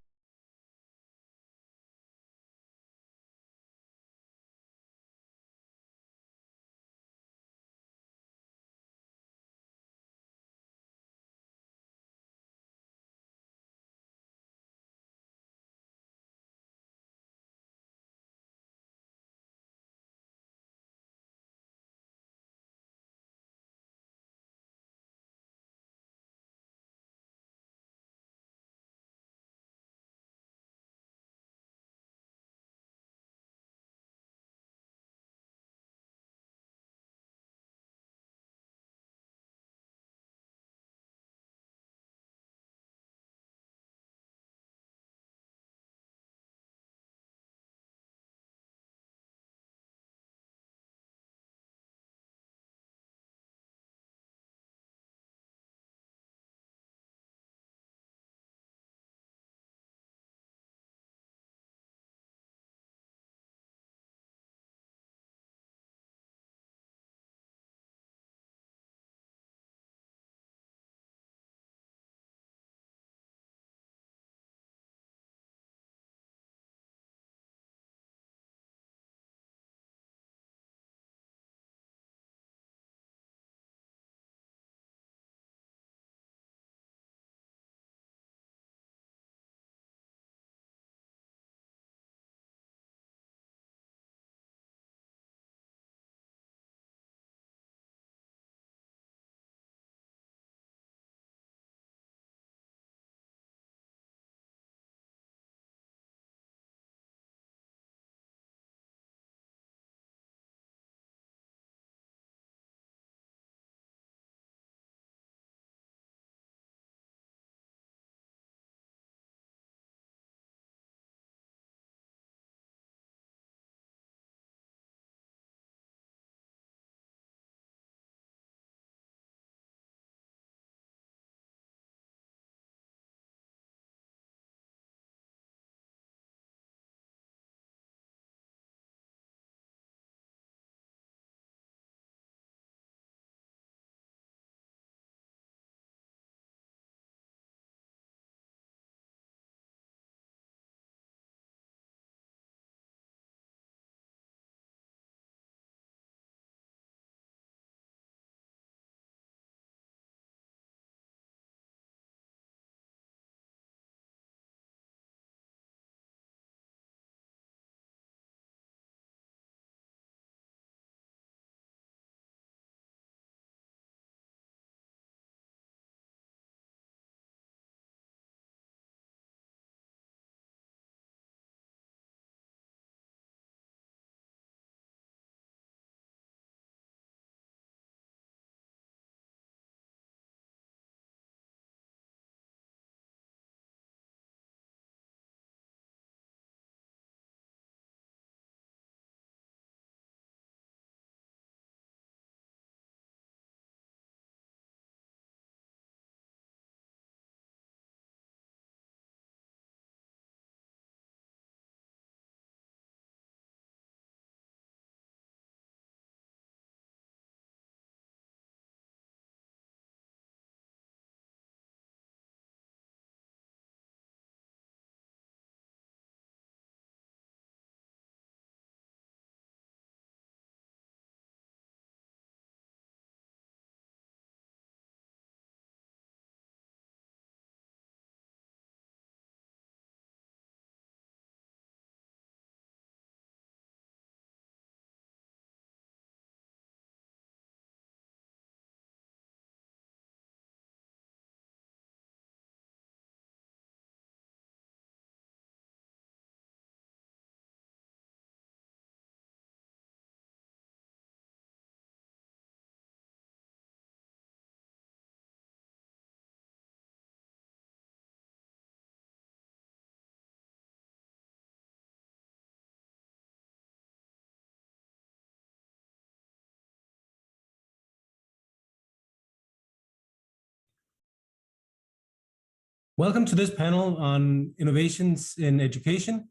Welcome to this panel on innovations in education.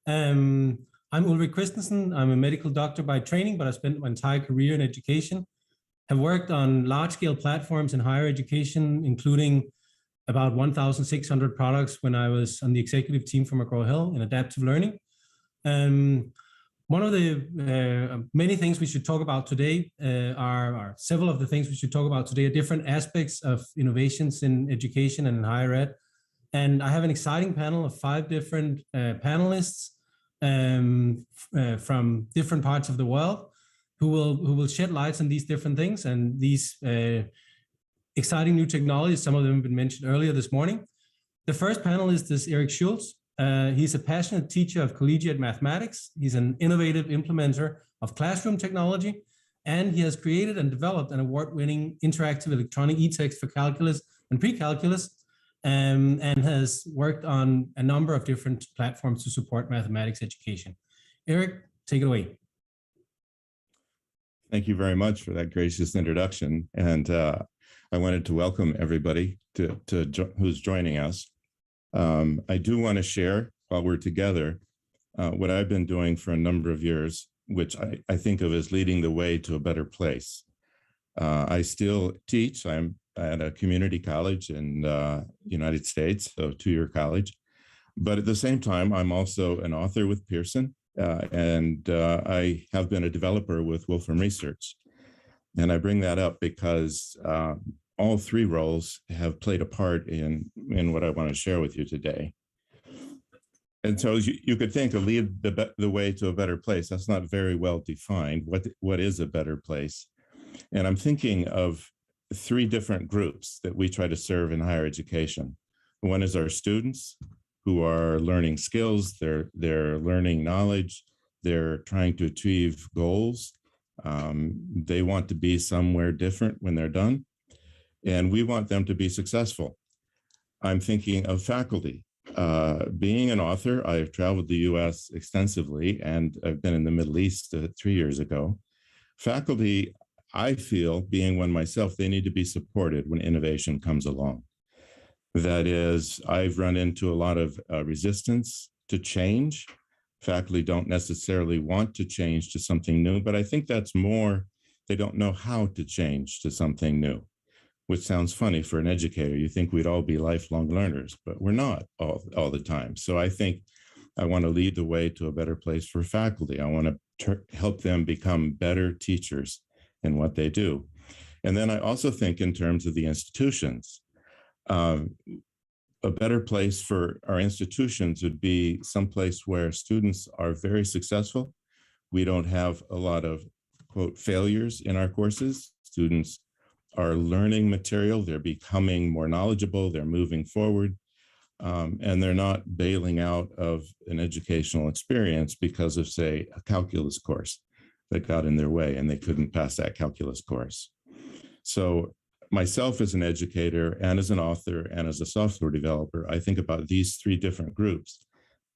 I'm Ulrich Christensen. I'm a medical doctor by training, but I spent my entire career in education. Have worked on large-scale platforms in higher education, including about 1,600 products when I was on the executive team for McGraw-Hill in adaptive learning. One of the many things we should talk about today are several of the things we should talk about today are different aspects of innovations in education and in higher ed. And I have an exciting panel of 5 different panelists from different parts of the world who will shed lights on these different things and these exciting new technologies. Some of them have been mentioned earlier this morning. The first panelist is Erik Schultz. He's a passionate teacher of collegiate mathematics. He's an innovative implementer of classroom technology, and he has created and developed an award-winning interactive electronic e-text for calculus and pre-calculus, and has worked on a number of different platforms to support mathematics education. Erik, take it away. Thank you very much for that gracious introduction. And I wanted to welcome everybody who's joining us. I do want to share while we're together what I've been doing for a number of years, which I think of as leading the way to a better place. I still teach. I'm at a community college in the United States, so 2-year college. But at the same time, I'm also an author with Pearson, and I have been a developer with Wolfram Research. And I bring that up because all 3 roles have played a part in what I want to share with you today. And so you could think of lead the way to a better place. That's not very well defined. What is a better place? And I'm thinking of 3 different groups that we try to serve in higher education. One is our students who are learning skills, they're learning knowledge, they're trying to achieve goals. They want to be somewhere different when they're done, and we want them to be successful. I'm thinking of faculty. Being an author, I've traveled the US extensively, and I've been in the Middle East 3 years ago. Faculty, I feel, being one myself, they need to be supported when innovation comes along. That is, I've run into a lot of resistance to change. Faculty don't necessarily want to change to something new, but I think that's more, they don't know how to change to something new, which sounds funny for an educator. You think we'd all be lifelong learners, but we're not all the time. So I think I want to lead the way to a better place for faculty. I want to help them become better teachers in what they do. And then I also think in terms of the institutions, a better place for our institutions would be someplace where students are very successful. We don't have a lot of, quote, failures in our courses. Students are learning material, they're becoming more knowledgeable, they're moving forward, and they're not bailing out of an educational experience because of, say, a calculus course that got in their way and they couldn't pass that calculus course. So myself as an educator and as an author and as a software developer, I think about these 3 different groups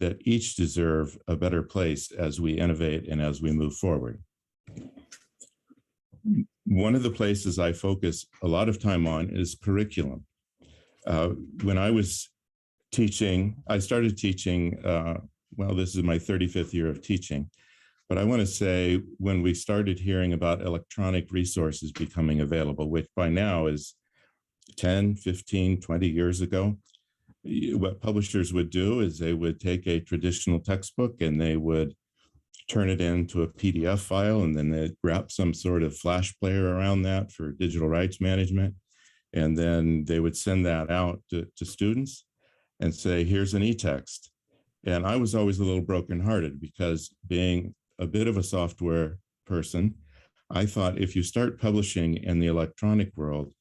that each deserve a better place as we innovate and as we move forward. One of the places I focus a lot of time on is curriculum. When I was teaching, I started teaching, well, this is my 35th year of teaching, but I want to say when we started hearing about electronic resources becoming available, which by now is 10, 15, 20 years ago, what publishers would do is they would take a traditional textbook and they would turn it into a PDF file, and then they'd wrap some sort of flash player around that for digital rights management. And then they would send that out to students and say, here's an e-text. And I was always a little brokenhearted because being a bit of a software person, I thought if you start publishing in the electronic world,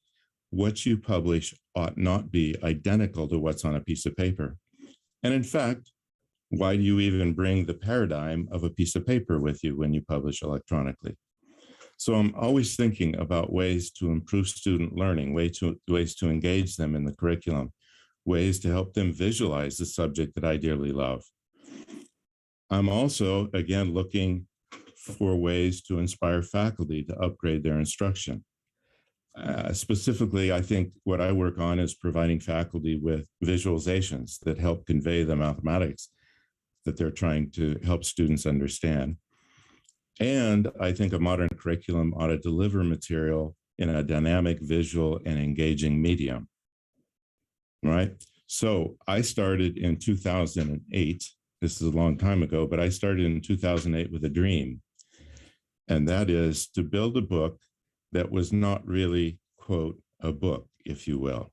what you publish ought not be identical to what's on a piece of paper. And in fact, why do you even bring the paradigm of a piece of paper with you when you publish electronically? So I'm always thinking about ways to improve student learning, ways to engage them in the curriculum, ways to help them visualize the subject that I dearly love. I'm also, again, looking for ways to inspire faculty to upgrade their instruction. Specifically, I think what I work on is providing faculty with visualizations that help convey the mathematics that they're trying to help students understand. And I think a modern curriculum ought to deliver material in a dynamic, visual, and engaging medium, right? So I started in 2008. This is a long time ago, but I started in 2008 with a dream. And that is to build a book that was not really, quote, a book, if you will.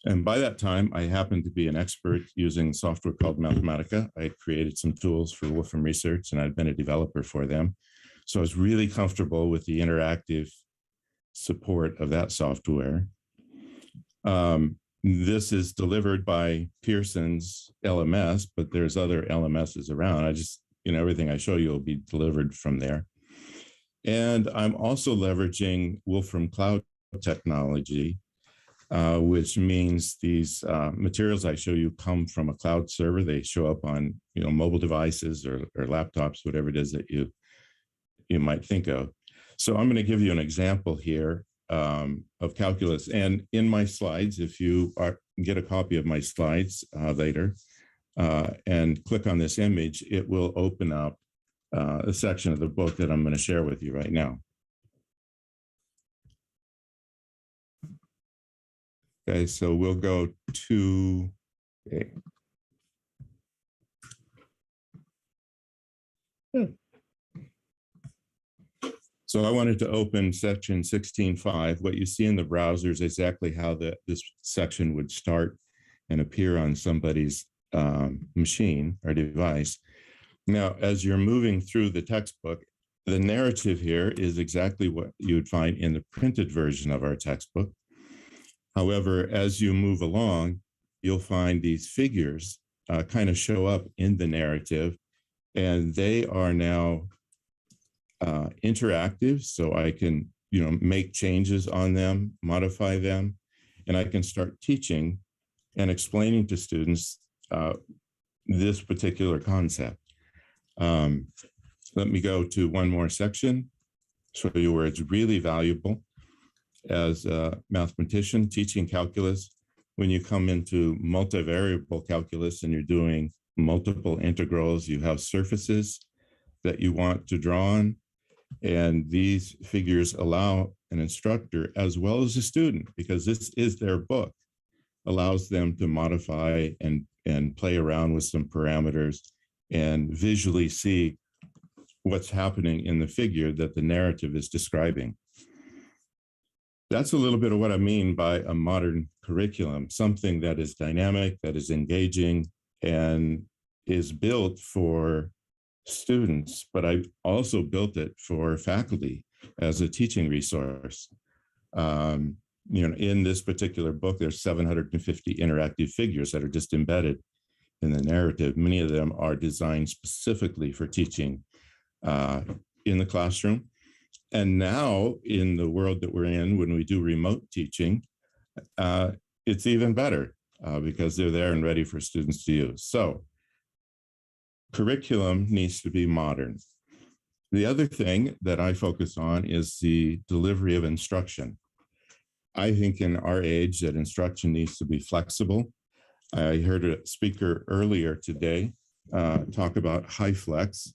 And by that time, I happened to be an expert using software called Mathematica. I had created some tools for Wolfram Research, and I'd been a developer for them. So I was really comfortable with the interactive support of that software. This is delivered by Pearson's LMS, but there's other LMSs around. I just, everything I show you will be delivered from there. And I'm also leveraging Wolfram Cloud technology, which means these materials I show you come from a cloud server. They show up on mobile devices or laptops, whatever it is that you might think of. So I'm going to give you an example here of calculus. And in my slides, if you get a copy of my slides later and click on this image, it will open up a section of the book that I'm going to share with you right now. Okay, so we'll go to, okay. So I wanted to open section 16.5. What you see in the browser is exactly how this section would start and appear on somebody's machine or device. Now, as you're moving through the textbook, the narrative here is exactly what you would find in the printed version of our textbook. However, as you move along, you'll find these figures kind of show up in the narrative, and they are now interactive. So I can, make changes on them, modify them, and I can start teaching and explaining to students this particular concept. Let me go to one more section, show you where it's really valuable. As a mathematician teaching calculus, when you come into multivariable calculus and you're doing multiple integrals, you have surfaces that you want to draw on. And these figures allow an instructor as well as a student, because this is their book, allows them to modify and play around with some parameters and visually see what's happening in the figure that the narrative is describing. That's a little bit of what I mean by a modern curriculum, something that is dynamic, that is engaging, and is built for students, but I also built it for faculty as a teaching resource. In this particular book, there's 750 interactive figures that are just embedded in the narrative. Many of them are designed specifically for teaching in the classroom. And now in the world that we're in, when we do remote teaching, it's even better because they're there and ready for students to use. So curriculum needs to be modern. The other thing that I focus on is the delivery of instruction. I think in our age that instruction needs to be flexible. I heard a speaker earlier today talk about HighFlex.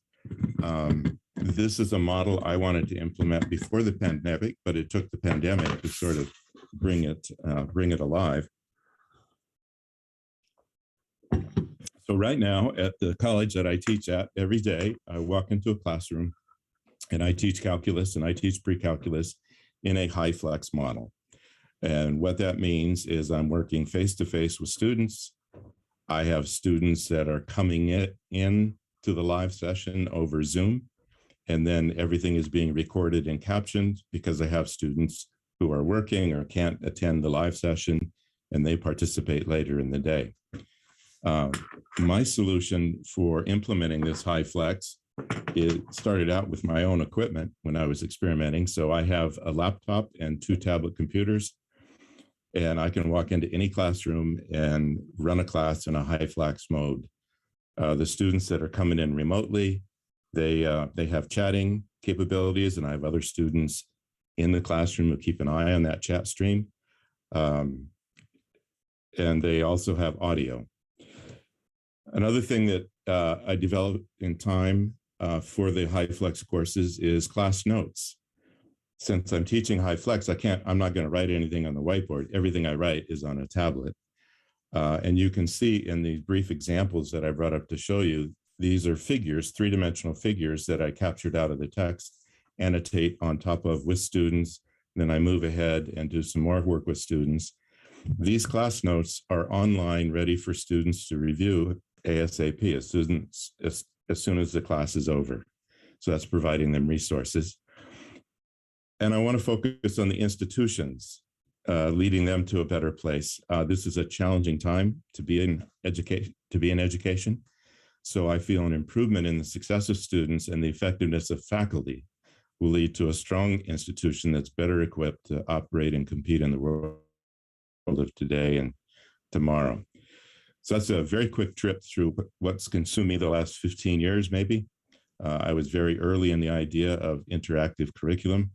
This is a model I wanted to implement before the pandemic, but it took the pandemic to sort of bring it alive. So right now at the college that I teach at every day, I walk into a classroom and I teach calculus and I teach pre-calculus in a HighFlex model. And what that means is I'm working face-to-face with students. I have students that are coming in to the live session over Zoom, and then everything is being recorded and captioned because I have students who are working or can't attend the live session, and they participate later in the day. My solution for implementing this HighFlex, it started out with my own equipment when I was experimenting. So I have a laptop and 2 tablet computers, and I can walk into any classroom and run a class in a HighFlex mode. The students that are coming in remotely, they have chatting capabilities, and I have other students in the classroom who keep an eye on that chat stream. And they also have audio. Another thing that I developed in time for the HighFlex courses is class notes. Since I'm teaching HighFlex, I'm not going to write anything on the whiteboard. Everything I write is on a tablet. And you can see in these brief examples that I brought up to show you, these are figures, three-dimensional figures that I captured out of the text, annotate on top of with students. Then I move ahead and do some more work with students. These class notes are online, ready for students to review ASAP as soon as the class is over. So that's providing them resources. And I want to focus on the institutions, leading them to a better place. This is a challenging time to be in education. So I feel an improvement in the success of students and the effectiveness of faculty will lead to a strong institution that's better equipped to operate and compete in the world of today and tomorrow. So that's a very quick trip through what's consumed me the last 15 years, maybe. I was very early in the idea of interactive curriculum.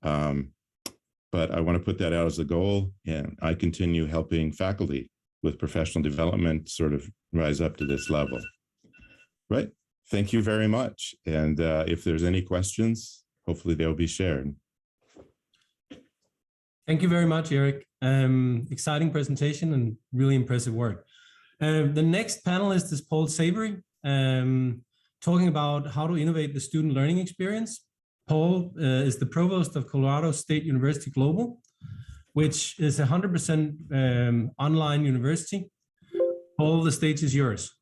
But I want to put that out as a goal, and I continue helping faculty with professional development sort of rise up to this level. Right. Thank you very much. And if there's any questions, hopefully they'll be shared. Thank you very much, Eric. Exciting presentation and really impressive work. The next panelist is Paul Savory, talking about how to innovate the student learning experience. Paul is the provost of Colorado State University Global, which is 100% online university. Paul, the stage is yours.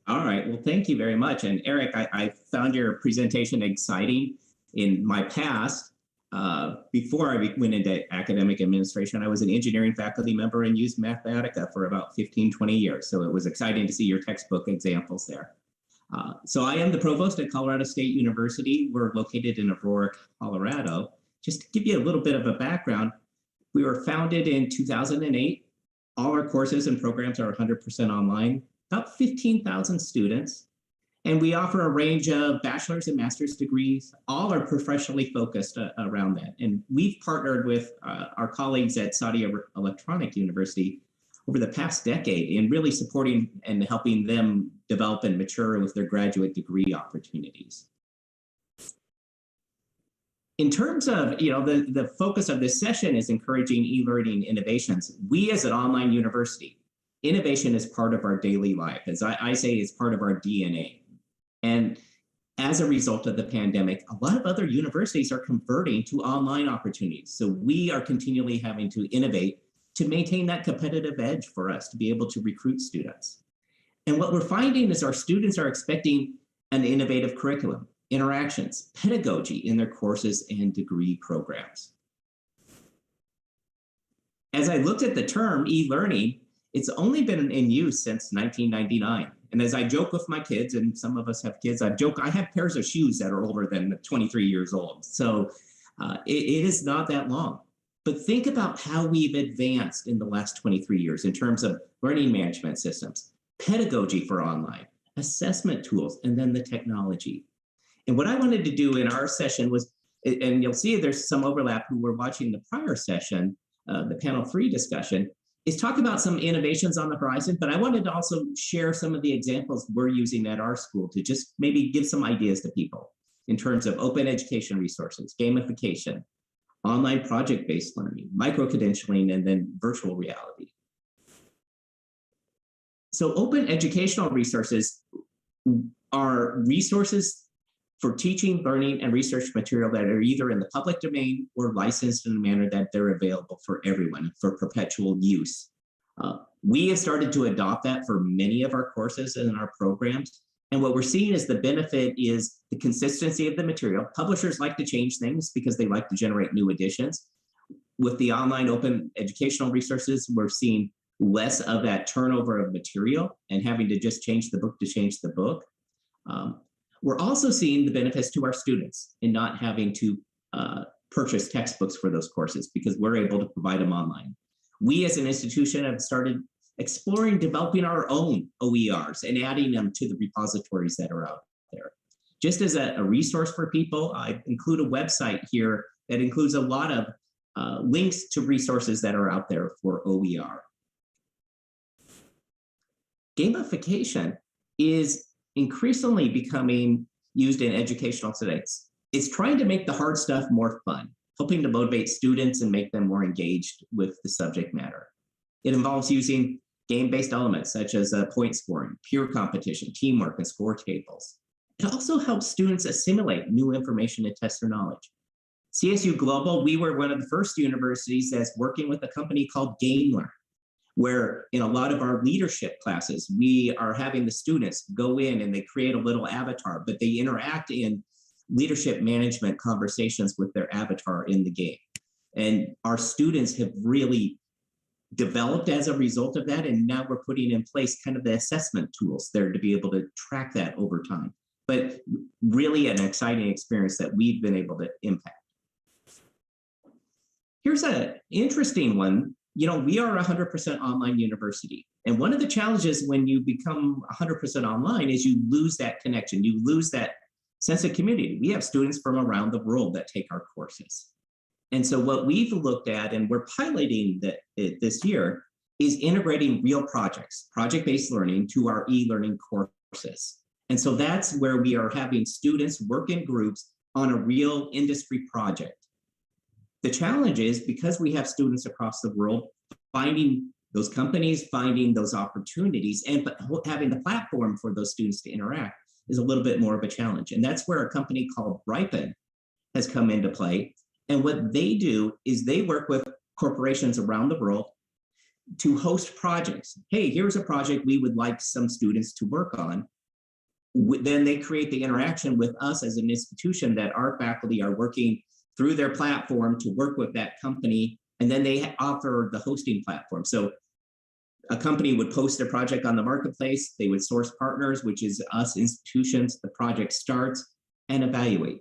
All right, well, thank you very much. And Eric, I found your presentation exciting. In my past, before I went into academic administration, I was an engineering faculty member and used Mathematica for about 15, 20 years. So it was exciting to see your textbook examples there. So I am the provost at Colorado State University. We're located in Aurora, Colorado. Just to give you a little bit of a background, we were founded in 2008. All our courses and programs are 100% online, about 15,000 students. And we offer a range of bachelor's and master's degrees. All are professionally focused around that. And we've partnered with our colleagues at Saudi Electronic University over the past decade in really supporting and helping them develop and mature with their graduate degree opportunities. In terms of, the focus of this session is encouraging e-learning innovations. We as an online university, innovation is part of our daily life. As I say, it's part of our DNA. And as a result of the pandemic, a lot of other universities are converting to online opportunities. So we are continually having to innovate to maintain that competitive edge for us to be able to recruit students. And what we're finding is our students are expecting an innovative curriculum, interactions, pedagogy in their courses and degree programs. As I looked at the term e-learning, it's only been in use since 1999. And as I joke with my kids, and some of us have kids, I have pairs of shoes that are older than 23 years old. So it is not that long. But think about how we've advanced in the last 23 years in terms of learning management systems, pedagogy for online, assessment tools, and then the technology. And what I wanted to do in our session was, and you'll see there's some overlap who were watching the prior session, the panel 3 discussion, is talk about some innovations on the horizon, but I wanted to also share some of the examples we're using at our school to just maybe give some ideas to people in terms of open education resources, gamification, online project-based learning, micro-credentialing, and then virtual reality. So open educational resources are resources for teaching, learning, and research material that are either in the public domain or licensed in a manner that they're available for everyone for perpetual use. We have started to adopt that for many of our courses and our programs. And what we're seeing is the benefit is the consistency of the material. Publishers like to change things because they like to generate new editions. With the online open educational resources, we're seeing less of that turnover of material and having to just change the book to change the book. We're also seeing the benefits to our students in not having to purchase textbooks for those courses because we're able to provide them online. We as an institution have started exploring developing our own OERs and adding them to the repositories that are out there. Just as a resource for people, I include a website here that includes a lot of links to resources that are out there for OER. Gamification is increasingly becoming used in educational settings. It's trying to make the hard stuff more fun, helping to motivate students and make them more engaged with the subject matter. It involves using game-based elements such as point scoring, peer competition, teamwork, and score tables. It also helps students assimilate new information and test their knowledge. CSU Global, we were one of the first universities that's working with a company called GameLearn, where in a lot of our leadership classes, we are having the students go in and they create a little avatar, but they interact in leadership management conversations with their avatar in the game. And our students have really developed as a result of that, and now we're putting in place kind of the assessment tools there to be able to track that over time. But really an exciting experience that we've been able to impact. Here's an interesting one. You know, we are a 100% online university. And one of the challenges when you become 100% online is you lose that connection. You lose that sense of community. We have students from around the world that take our courses. And so what we've looked at, and we're piloting this year, is integrating real projects, project-based learning, to our e-learning courses. And so that's where we are having students work in groups on a real industry project. The challenge is, because we have students across the world, finding those companies, finding those opportunities, and having the platform for those students to interact is a little bit more of a challenge. And that's where a company called Ripen has come into play. And what they do is they work with corporations around the world to host projects. Hey, here's a project we would like some students to work on. Then they create the interaction with us as an institution that our faculty are working through their platform to work with that company. And then they offer the hosting platform. So a company would post their project on the marketplace. They would source partners, which is us institutions. The project starts and evaluate.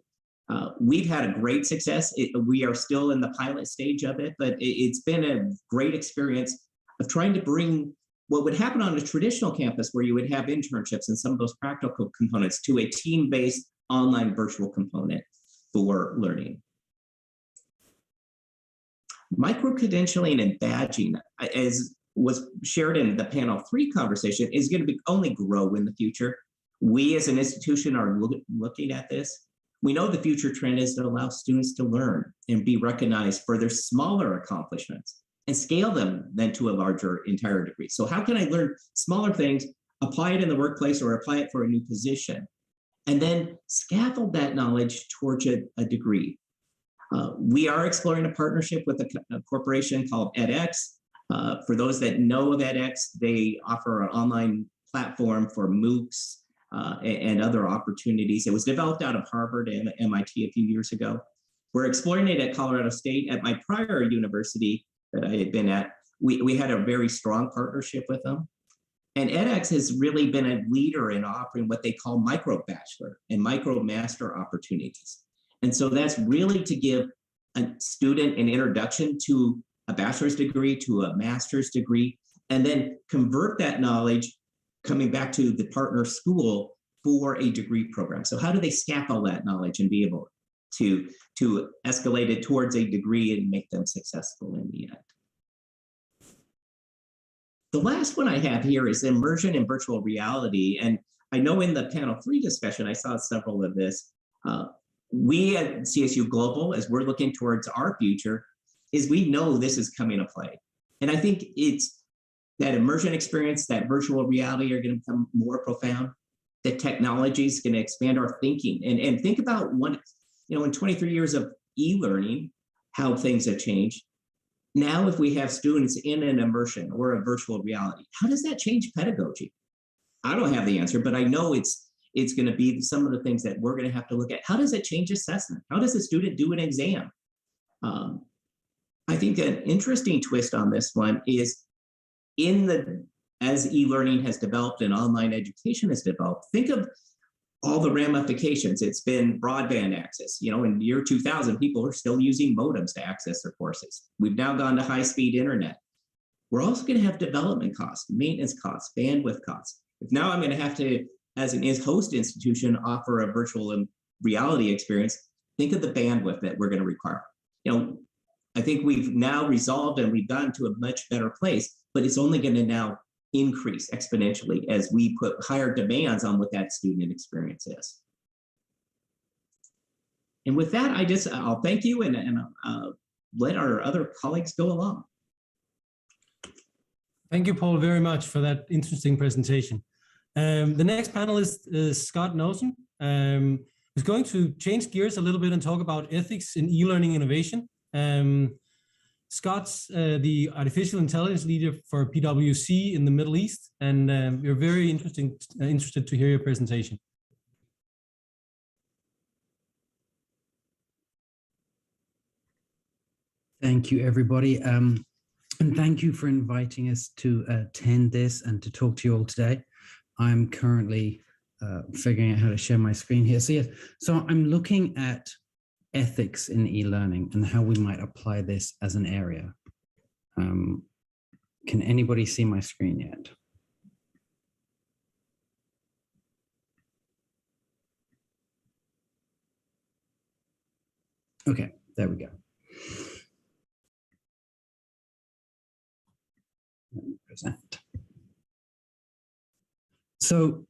We've had a great success. We are still in the pilot stage of it, but it's been a great experience of trying to bring what would happen on a traditional campus where you would have internships and some of those practical components to a team-based online virtual component for learning. Micro-credentialing and badging, as was shared in the panel 3 conversation, is going to only grow in the future. We as an institution are looking at this. We know the future trend is to allow students to learn and be recognized for their smaller accomplishments and scale them then to a larger entire degree. So how can I learn smaller things, apply it in the workplace or apply it for a new position, and then scaffold that knowledge towards a degree? We are exploring a partnership with a corporation called edX. For those that know of edX, they offer an online platform for MOOCs and other opportunities. It was developed out of Harvard and MIT a few years ago. We're exploring it at Colorado State. At my prior university that I had been at, we had a very strong partnership with them. And edX has really been a leader in offering what they call micro bachelor and micro master opportunities. And so that's really to give a student an introduction to a bachelor's degree, to a master's degree, and then convert that knowledge coming back to the partner school for a degree program. So how do they scaffold that knowledge and be able to escalate it towards a degree and make them successful in the end? The last one I have here is immersion in virtual reality. And I know in the panel 3 discussion, I saw several of this. We at CSU Global, as we're looking towards our future, is we know this is coming to play. And I think it's that immersion experience, that virtual reality are going to become more profound. The technology is going to expand our thinking. And think about in 23 years of e-learning, how things have changed. Now, if we have students in an immersion or a virtual reality, how does that change pedagogy? I don't have the answer, but I know it's going to be some of the things that we're going to have to look at. How does it change assessment? How does a student do an exam? I think an interesting twist on this one is as e-learning has developed and online education has developed, think of all the ramifications. It's been broadband access. In the year 2000, people are still using modems to access their courses. We've now gone to high-speed internet. We're also going to have development costs, maintenance costs, bandwidth costs. If now I'm going to have to, as an host institution, offer a virtual reality experience, think of the bandwidth that we're going to require. I think we've now resolved and we've gotten to a much better place, but it's only going to now increase exponentially as we put higher demands on what that student experience is. And with that, I'll thank you and let our other colleagues go along. Thank you, Paul, very much for that interesting presentation. The next panelist is Scott Nelson, who's going to change gears a little bit and talk about ethics in e-learning innovation. Scott's the artificial intelligence leader for PwC in the Middle East, and we're very interested to hear your presentation. Thank you, everybody. And thank you for inviting us to attend this and to talk to you all today. I'm currently figuring out how to share my screen here. So yes, so I'm looking at ethics in e-learning and how we might apply this as an area. Can anybody see my screen yet? Okay, there we go. Present. So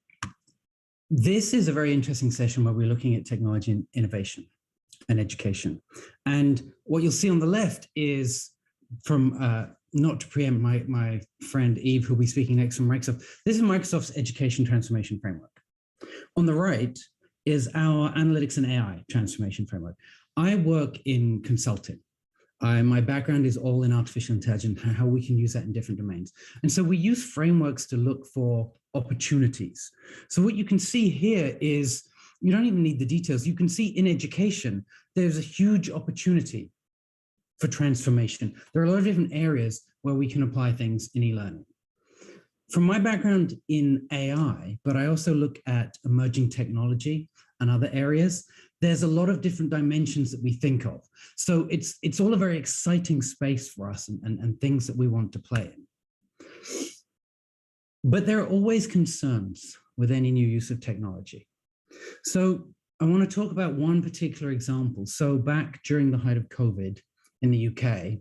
this is a very interesting session where we're looking at technology and innovation and education. And what you'll see on the left is from, not to preempt my friend Eve, who'll be speaking next from Microsoft. This is Microsoft's Education Transformation Framework. On the right is our Analytics and AI Transformation Framework. I work in consulting. My background is all in artificial intelligence, how we can use that in different domains. And so we use frameworks to look for opportunities. So what you can see here is, you don't even need the details. You can see in education, there's a huge opportunity for transformation. There are a lot of different areas where we can apply things in e-learning. From my background in AI, but I also look at emerging technology and other areas, there's a lot of different dimensions that we think of. So it's all a very exciting space for us and things that we want to play in. But there are always concerns with any new use of technology. So I want to talk about one particular example. So back during the height of COVID in the UK,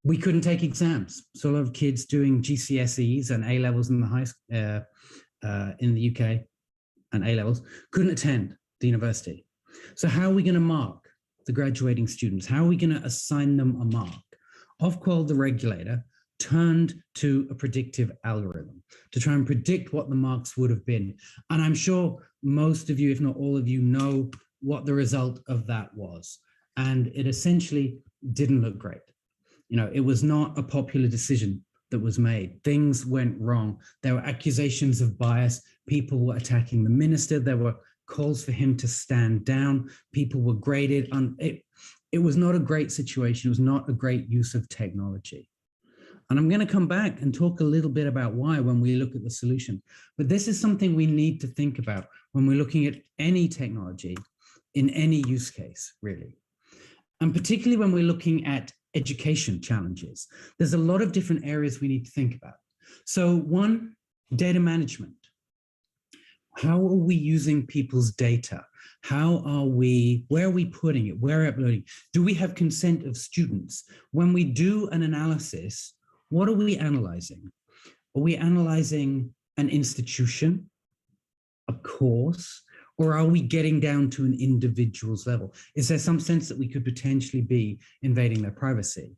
we couldn't take exams. So a lot of kids doing GCSEs and A-levels in the in the UK and A-levels couldn't attend the university. So how are we going to mark the graduating students? How are we going to assign them a mark? Ofqual, the regulator, turned to a predictive algorithm to try and predict what the marks would have been. And I'm sure most of you, if not all of you, know what the result of that was. And it essentially didn't look great. It was not a popular decision that was made. Things went wrong. There were accusations of bias. People were attacking the minister. There were calls for him to stand down. People were graded. It was not a great situation. It was not a great use of technology. And I'm going to come back and talk a little bit about why when we look at the solution. But this is something we need to think about when we're looking at any technology in any use case, really. And particularly when we're looking at education challenges, there's a lot of different areas we need to think about. So one, data management. How are we using people's data? Where are we putting it? Where are we uploading? Do we have consent of students? When we do an analysis, what are we analyzing? Are we analyzing an institution, a course, or are we getting down to an individual's level? Is there some sense that we could potentially be invading their privacy?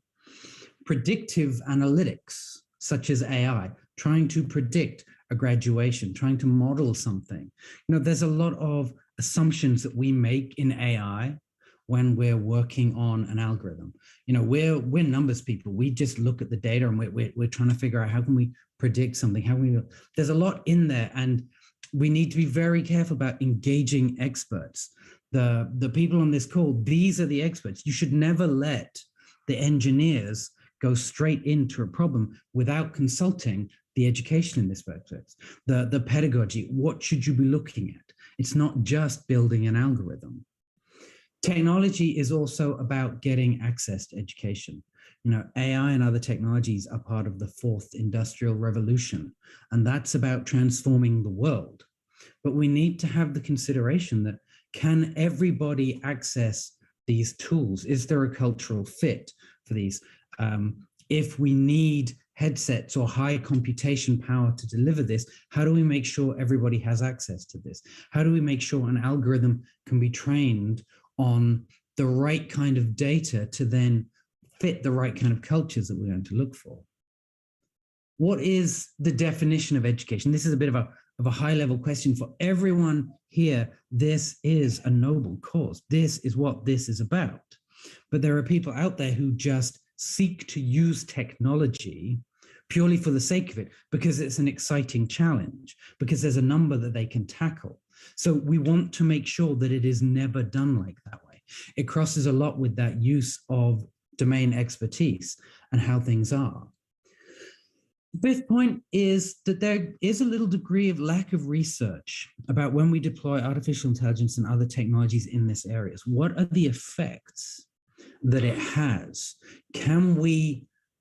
Predictive analytics, such as AI, trying to predict a graduation, trying to model something. There's a lot of assumptions that we make in AI when we're working on an algorithm. We're numbers people. We just look at the data and we're trying to figure out how can we predict something, there's a lot in there, and we need to be very careful about engaging experts. The people on this call, these are the experts. You should never let the engineers go straight into a problem without consulting the education in this process, the pedagogy. What should you be looking at? It's not just building an algorithm. Technology is also about getting access to education. AI and other technologies are part of the fourth industrial revolution, and that's about transforming the world. But we need to have the consideration that, can everybody access these tools? Is there a cultural fit for these? If we need headsets or high computation power to deliver this, how do we make sure everybody has access to this? How do we make sure an algorithm can be trained on the right kind of data to then fit the right kind of cultures that we're going to look for? What is the definition of education? This is a bit of a high level question for everyone here. This is a noble cause. This is what this is about. But there are people out there who just seek to use technology purely for the sake of it, because it's an exciting challenge, because there's a number that they can tackle. So we want to make sure that it is never done like that way. It crosses a lot with that use of domain expertise and how things are. The fifth point is that there is a little degree of lack of research about when we deploy artificial intelligence and other technologies in this areas. What are the effects that it has?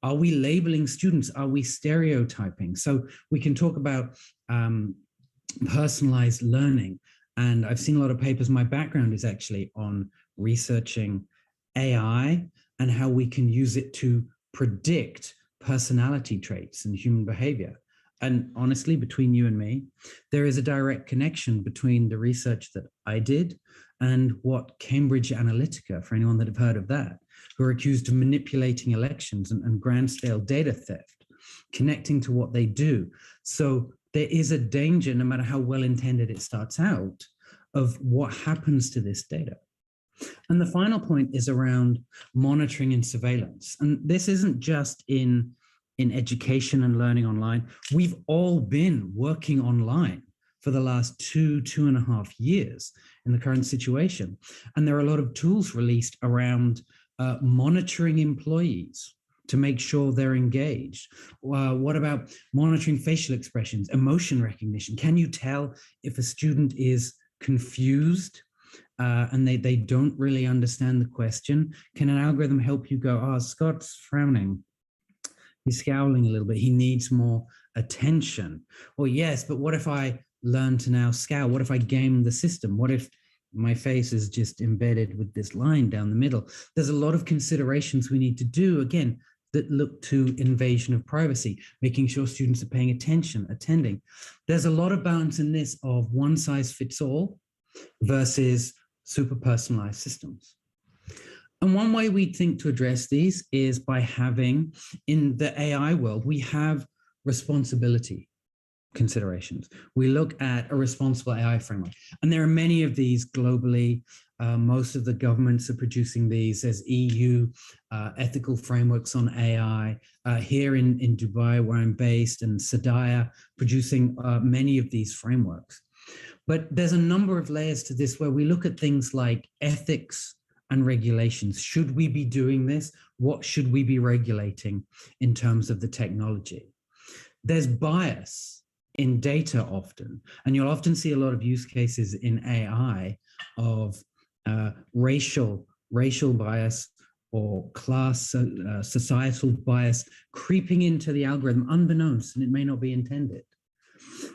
Are we labeling students? Are we stereotyping? So we can talk about personalized learning. And I've seen a lot of papers. My background is actually on researching AI and how we can use it to predict personality traits and human behavior. And honestly, between you and me, there is a direct connection between the research that I did and what Cambridge Analytica, for anyone that have heard of that, who are accused of manipulating elections and grand scale data theft, connecting to what they do. So there is a danger, no matter how well intended it starts out, of what happens to this data. And the final point is around monitoring and surveillance. And this isn't just in education and learning online. We've all been working online for the last 2.5 years in the current situation. And there are a lot of tools released around monitoring employees to make sure they're engaged. What about monitoring facial expressions, emotion recognition? Can you tell if a student is confused and they don't really understand the question? Can an algorithm help you go, oh, Scott's frowning, he's scowling a little bit, he needs more attention? Or yes, but what if I learn to now scowl? What if I game the system? What if my face is just embedded with this line down the middle? There's a lot of considerations we need to do, again, that look to invasion of privacy, making sure students are paying attention, attending. There's a lot of balance in this of one size fits all versus super personalized systems. And one way we think to address these is by having, in the AI world, we have responsibility considerations. We look at a responsible AI framework, and there are many of these globally. Most of the governments are producing these. There's EU ethical frameworks on AI. Here in Dubai, where I'm based, and Sadaya producing many of these frameworks. But there's a number of layers to this where we look at things like ethics and regulations. Should we be doing this? What should we be regulating in terms of the technology? There's bias in data often, and you'll often see a lot of use cases in AI of racial bias or class, societal bias creeping into the algorithm unbeknownst, and it may not be intended.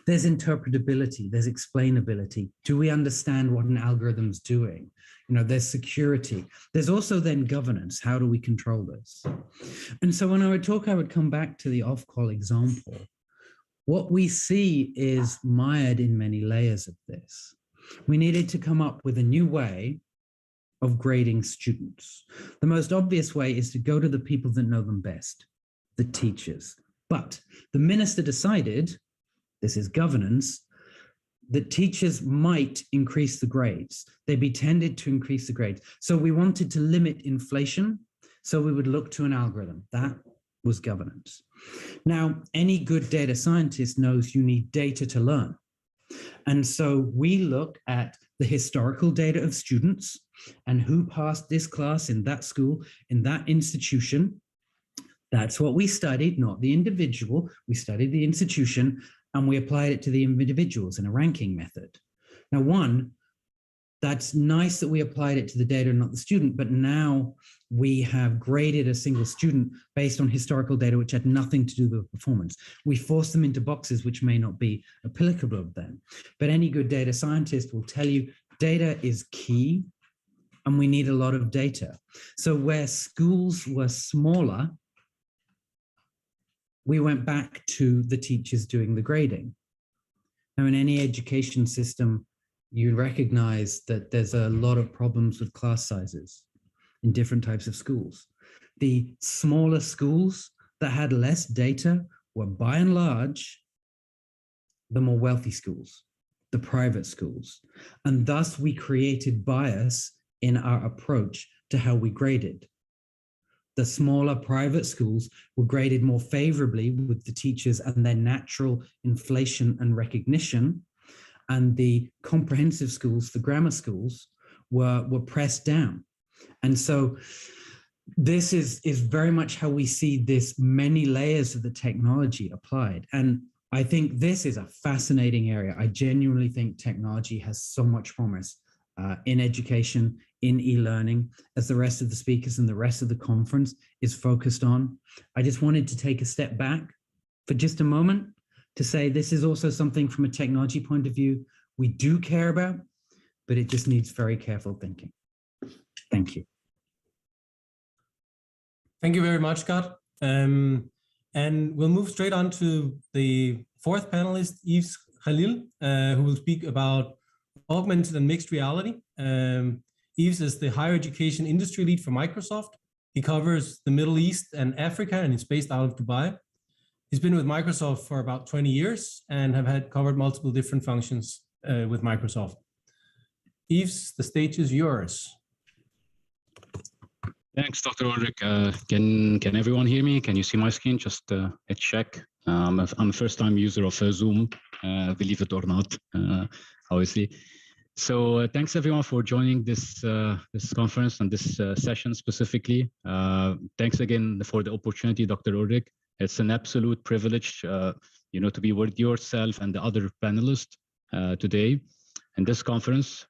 There's interpretability, there's explainability. Do we understand what an algorithm's doing? There's security. There's also then governance. How do we control this? And so when I would talk, I would come back to the off-call example. What we see is mired in many layers of this. We needed to come up with a new way of grading students. The most obvious way is to go to the people that know them best, the teachers. But the minister decided, this is governance, that teachers might increase the grades. They'd be tended to increase the grades. So we wanted to limit inflation, so we would look to an algorithm. That was governance. Now, any good data scientist knows you need data to learn. And so we look at the historical data of students and who passed this class in that school, in that institution. That's what we studied, not the individual. We studied the institution and we applied it to the individuals in a ranking method. Now, one, that's nice that we applied it to the data, not the student, but now we have graded a single student based on historical data, which had nothing to do with performance. We force them into boxes which may not be applicable then. But any good data scientist will tell you data is key and we need a lot of data. So where schools were smaller, we went back to the teachers doing the grading. Now, in any education system, you recognize that there's a lot of problems with class sizes in different types of schools. The smaller schools that had less data were by and large the more wealthy schools, the private schools. And thus we created bias in our approach to how we graded. The smaller private schools were graded more favorably with the teachers and their natural inflation and recognition. And the comprehensive schools, the grammar schools, were pressed down. And so this is very much how we see this many layers of the technology applied. And I think this is a fascinating area. I genuinely think technology has so much promise in education, in e-learning, as the rest of the speakers and the rest of the conference is focused on. I just wanted to take a step back for just a moment to say this is also something from a technology point of view we do care about, but it just needs very careful thinking. Thank you. Thank you very much, Scott. And we'll move straight on to the fourth panelist, Yves Khalil, who will speak about augmented and mixed reality. Yves is the higher education industry lead for Microsoft. He covers the Middle East and Africa, and he's based out of Dubai. He's been with Microsoft for about 20 years and have had covered multiple different functions with Microsoft. Yves, the stage is yours. Thanks, Dr. Ulrich. Can everyone hear me? Can you see my screen? Just a check. I'm a first-time user of Zoom, believe it or not, obviously. So thanks everyone for joining this conference and this session specifically. Thanks again for the opportunity, Dr. Ulrich. It's an absolute privilege, to be with yourself and the other panelists today in this conference.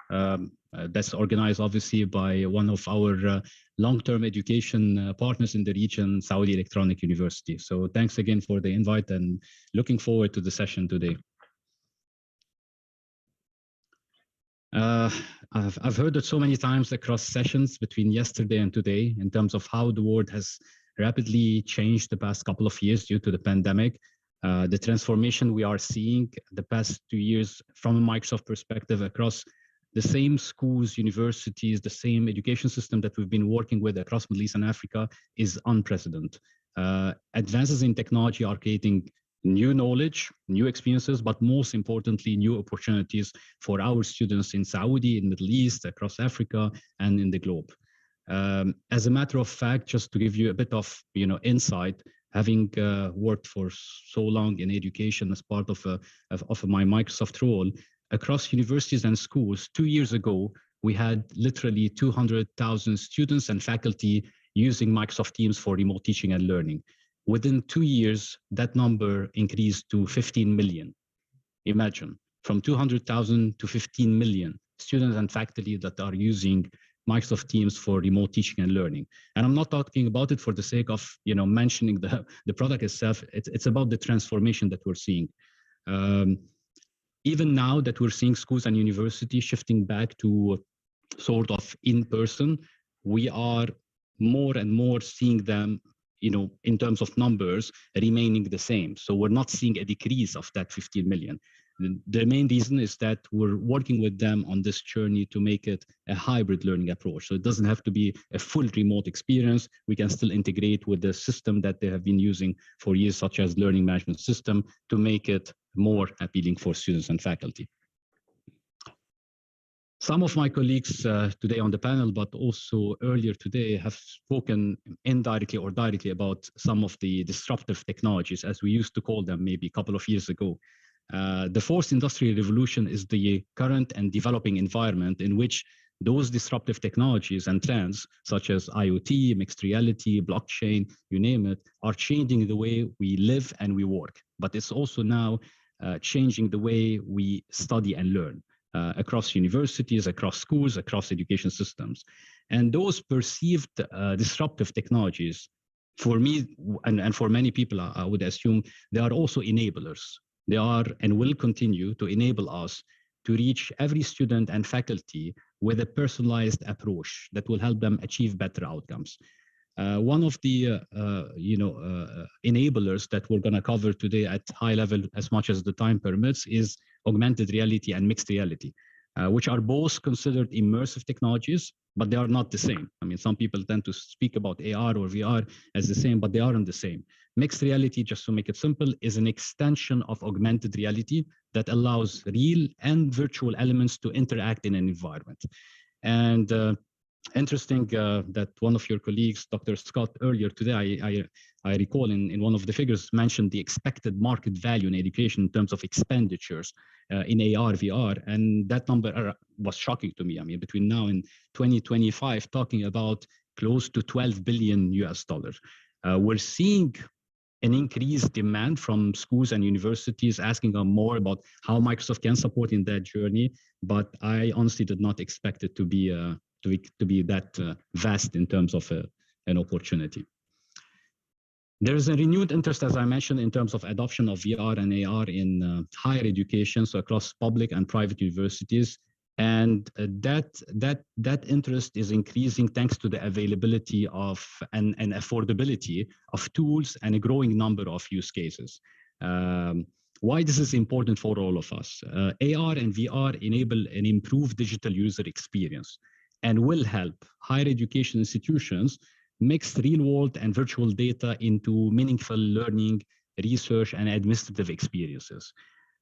That's organized obviously by one of our long-term education partners in the region, Saudi Electronic University. So thanks again for the invite and looking forward to the session today. I've heard it so many times across sessions between yesterday and today in terms of how the world has rapidly changed the past couple of years due to the pandemic. The transformation we are seeing the past 2 years from a Microsoft perspective across the same schools, universities, the same education system that we've been working with across Middle East and Africa is unprecedented. Advances in technology are creating new knowledge, new experiences, but most importantly, new opportunities for our students in Saudi, in Middle East, across Africa, and in the globe. As a matter of fact, just to give you a bit of insight, having worked for so long in education as part of my Microsoft role, across universities and schools, 2 years ago, we had literally 200,000 students and faculty using Microsoft Teams for remote teaching and learning. Within 2 years, that number increased to 15 million. Imagine, from 200,000 to 15 million students and faculty that are using Microsoft Teams for remote teaching and learning. And I'm not talking about it for the sake of mentioning the product itself. It's about the transformation that we're seeing. Even now that we're seeing schools and universities shifting back to sort of in-person, we are more and more seeing them in terms of numbers remaining the same. So we're not seeing a decrease of that 15 million. The main reason is that we're working with them on this journey to make it a hybrid learning approach. So it doesn't have to be a full remote experience. We can still integrate with the system that they have been using for years, such as learning management system, to make it more appealing for students and faculty. Some of my colleagues today on the panel, but also earlier today, have spoken indirectly or directly about some of the disruptive technologies, as we used to call them maybe a couple of years ago. The fourth industrial revolution is the current and developing environment in which those disruptive technologies and trends, such as IoT, mixed reality, blockchain, you name it, are changing the way we live and we work. But it's also now changing the way we study and learn. Across universities, across schools, across education systems. And those perceived disruptive technologies, for me and for many people, I would assume, they are also enablers. They are and will continue to enable us to reach every student and faculty with a personalized approach that will help them achieve better outcomes. One of the enablers that we're going to cover today at high level as much as the time permits is augmented reality and mixed reality, which are both considered immersive technologies, but they are not the same. I mean, some people tend to speak about AR or VR as the same, but they aren't the same. Mixed reality, just to make it simple, is an extension of augmented reality that allows real and virtual elements to interact in an environment. And interesting that one of your colleagues, Dr. Scott, earlier today, I recall in one of the figures mentioned the expected market value in education in terms of expenditures in AR, VR, and that number was shocking to me. I mean, between now and 2025, talking about close to $12 billion US. We're seeing an increased demand from schools and universities asking them more about how Microsoft can support in that journey, but I honestly did not expect it to be that vast in terms of an opportunity. There is a renewed interest, as I mentioned, in terms of adoption of VR and AR in higher education, so across public and private universities. And that interest is increasing thanks to the availability of and affordability of tools and a growing number of use cases. Why this is important for all of us. AR and VR enable an improved digital user experience and will help higher education institutions mix real-world and virtual data into meaningful learning, research, and administrative experiences.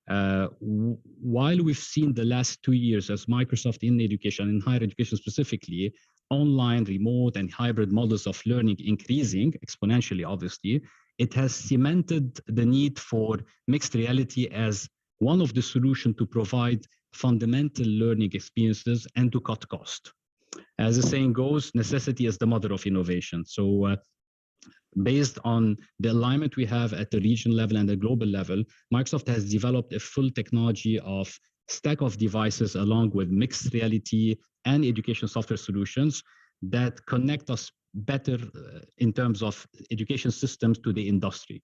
While we've seen the last 2 years as Microsoft in education, in higher education specifically, online, remote, and hybrid models of learning increasing exponentially, obviously, it has cemented the need for mixed reality as one of the solutions to provide fundamental learning experiences and to cut cost. As the saying goes, necessity is the mother of innovation. So based on the alignment we have at the regional level and the global level, Microsoft has developed a full technology of stack of devices along with mixed reality and education software solutions that connect us better in terms of education systems to the industry.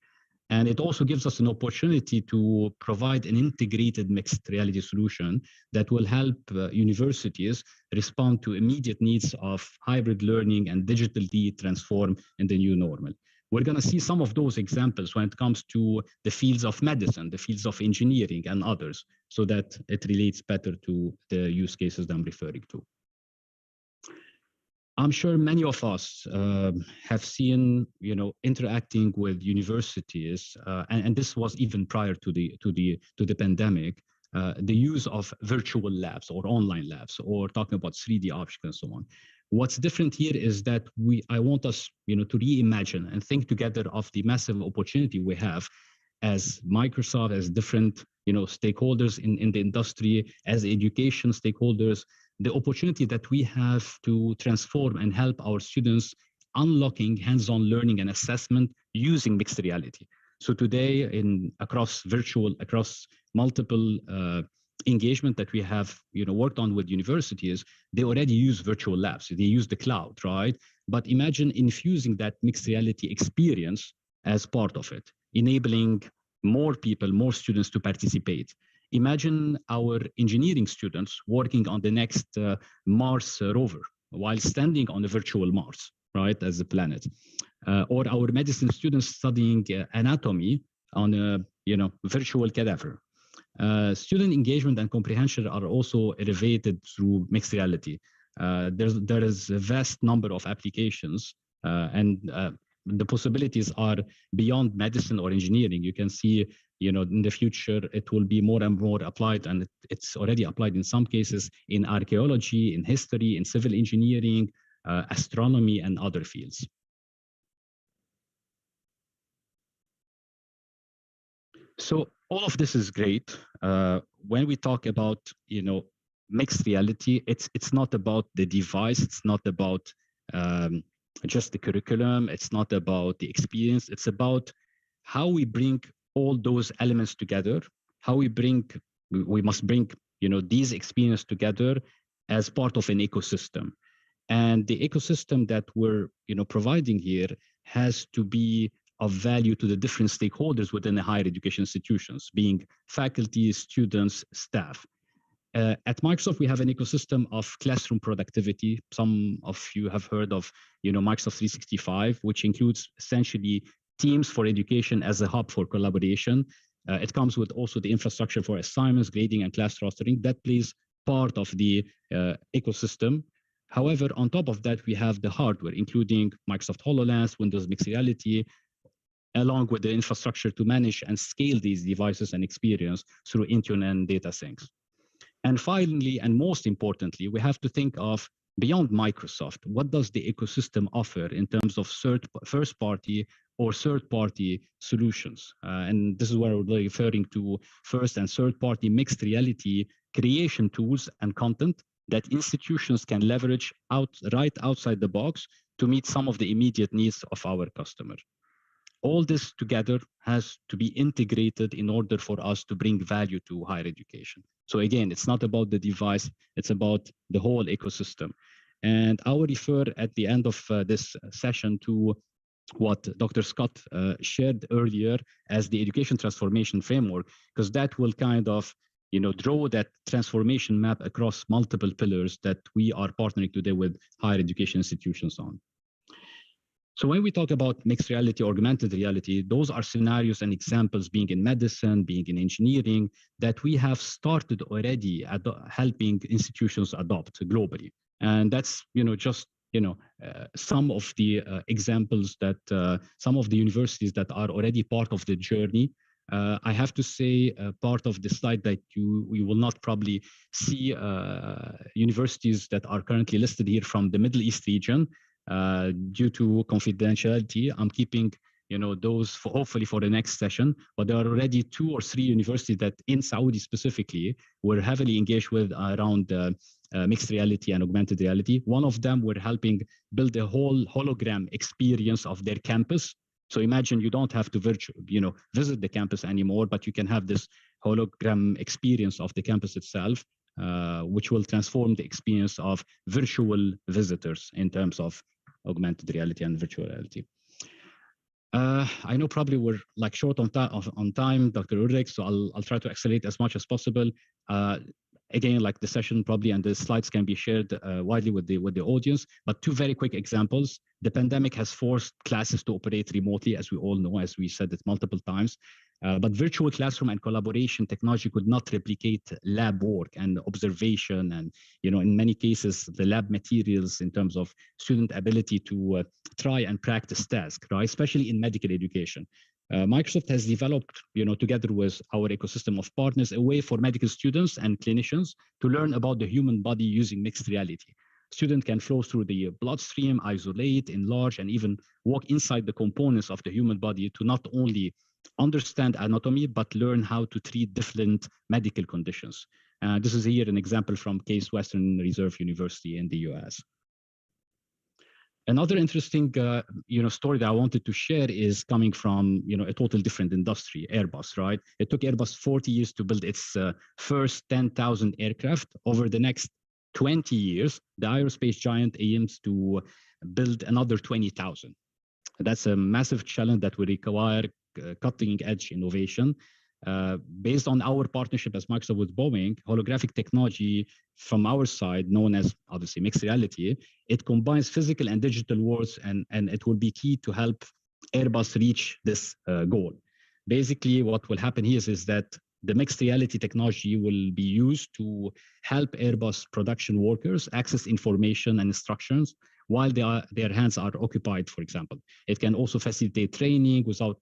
And it also gives us an opportunity to provide an integrated mixed reality solution that will help universities respond to immediate needs of hybrid learning and digitally transform in the new normal. We're going to see some of those examples when it comes to the fields of medicine, the fields of engineering and others, so that it relates better to the use cases that I'm referring to. I'm sure many of us have seen, interacting with universities, and this was even prior to the pandemic, the use of virtual labs or online labs, or talking about 3D objects and so on. What's different here is that I want us, to reimagine and think together of the massive opportunity we have as Microsoft, as different, stakeholders in the industry, as education stakeholders, the opportunity that we have to transform and help our students unlocking hands-on learning and assessment using mixed reality. So today, across multiple engagement that we have, worked on with universities, they already use virtual labs. They use the cloud, right? But imagine infusing that mixed reality experience as part of it, enabling more people, more students to participate. Imagine our engineering students working on the next Mars rover while standing on a virtual Mars, right, as a planet. Or our medicine students studying anatomy on a virtual cadaver. Student engagement and comprehension are also elevated through mixed reality. There is a vast number of applications and the possibilities are beyond medicine or engineering. You can see, in the future, it will be more and more applied, and it's already applied in some cases in archaeology, in history, in civil engineering, astronomy, and other fields. So all of this is great. When we talk about, mixed reality, it's not about the device, it's not about just the curriculum, it's not about the experience, it's about how we bring all those elements together, how we must bring, these experiences together as part of an ecosystem. And the ecosystem that we're, providing here has to be of value to the different stakeholders within the higher education institutions, being faculty, students, staff. At Microsoft, we have an ecosystem of classroom productivity. Some of you have heard of, Microsoft 365, which includes essentially Teams for education as a hub for collaboration. It comes with also the infrastructure for assignments, grading, and class rostering. That plays part of the ecosystem. However, on top of that, we have the hardware, including Microsoft HoloLens, Windows Mixed Reality, along with the infrastructure to manage and scale these devices and experience through Intune and data syncs. And finally, and most importantly, we have to think of beyond Microsoft, what does the ecosystem offer in terms of first-party or third-party solutions? And this is where we're referring to first and third-party mixed reality creation tools and content that institutions can leverage right outside the box to meet some of the immediate needs of our customers. All this together has to be integrated in order for us to bring value to higher education. So again, it's not about the device, it's about the whole ecosystem. And I will refer at the end of this session to what Dr. Scott shared earlier as the education transformation framework, because that will kind of draw that transformation map across multiple pillars that we are partnering today with higher education institutions on. So when we talk about mixed reality, augmented reality, those are scenarios and examples being in medicine, being in engineering, that we have started already at helping institutions adopt globally. And that's, just, some of the examples that some of the universities that are already part of the journey. I have to say, part of the slide that we will not probably see universities that are currently listed here from the Middle East region. Due to confidentiality, I'm keeping those for hopefully for the next session, but there are already 2 or 3 universities that in Saudi specifically were heavily engaged with around mixed reality and augmented reality. One of them were helping build a whole hologram experience of their campus. So imagine you don't have to visit the campus anymore, but you can have this hologram experience of the campus itself, which will transform the experience of virtual visitors in terms of augmented reality and virtual reality. I know probably we're like short on time, Dr. Ulrich, so I'll try to accelerate as much as possible. Again, like the session probably and the slides can be shared widely with the audience, but 2 very quick examples. The pandemic has forced classes to operate remotely, as we all know, as we said it multiple times. But virtual classroom and collaboration technology could not replicate lab work and observation and, in many cases, the lab materials in terms of student ability to try and practice tasks, right? Especially in medical education. Microsoft has developed, together with our ecosystem of partners, a way for medical students and clinicians to learn about the human body using mixed reality. Students can flow through the bloodstream, isolate, enlarge, and even walk inside the components of the human body to not only understand anatomy, but learn how to treat different medical conditions. This is here an example from Case Western Reserve University in the US. Another interesting story that I wanted to share is coming from a total different industry, Airbus, right? It took Airbus 40 years to build its first 10,000 aircraft. Over the next 20 years, the aerospace giant aims to build another 20,000. That's a massive challenge that will require cutting-edge innovation. Based on our partnership as Microsoft with Boeing, holographic technology from our side, known as obviously mixed reality, it combines physical and digital worlds, and it will be key to help Airbus reach this goal. Basically, what will happen here is that the mixed reality technology will be used to help Airbus production workers access information and instructions while their hands are occupied, for example. It can also facilitate training without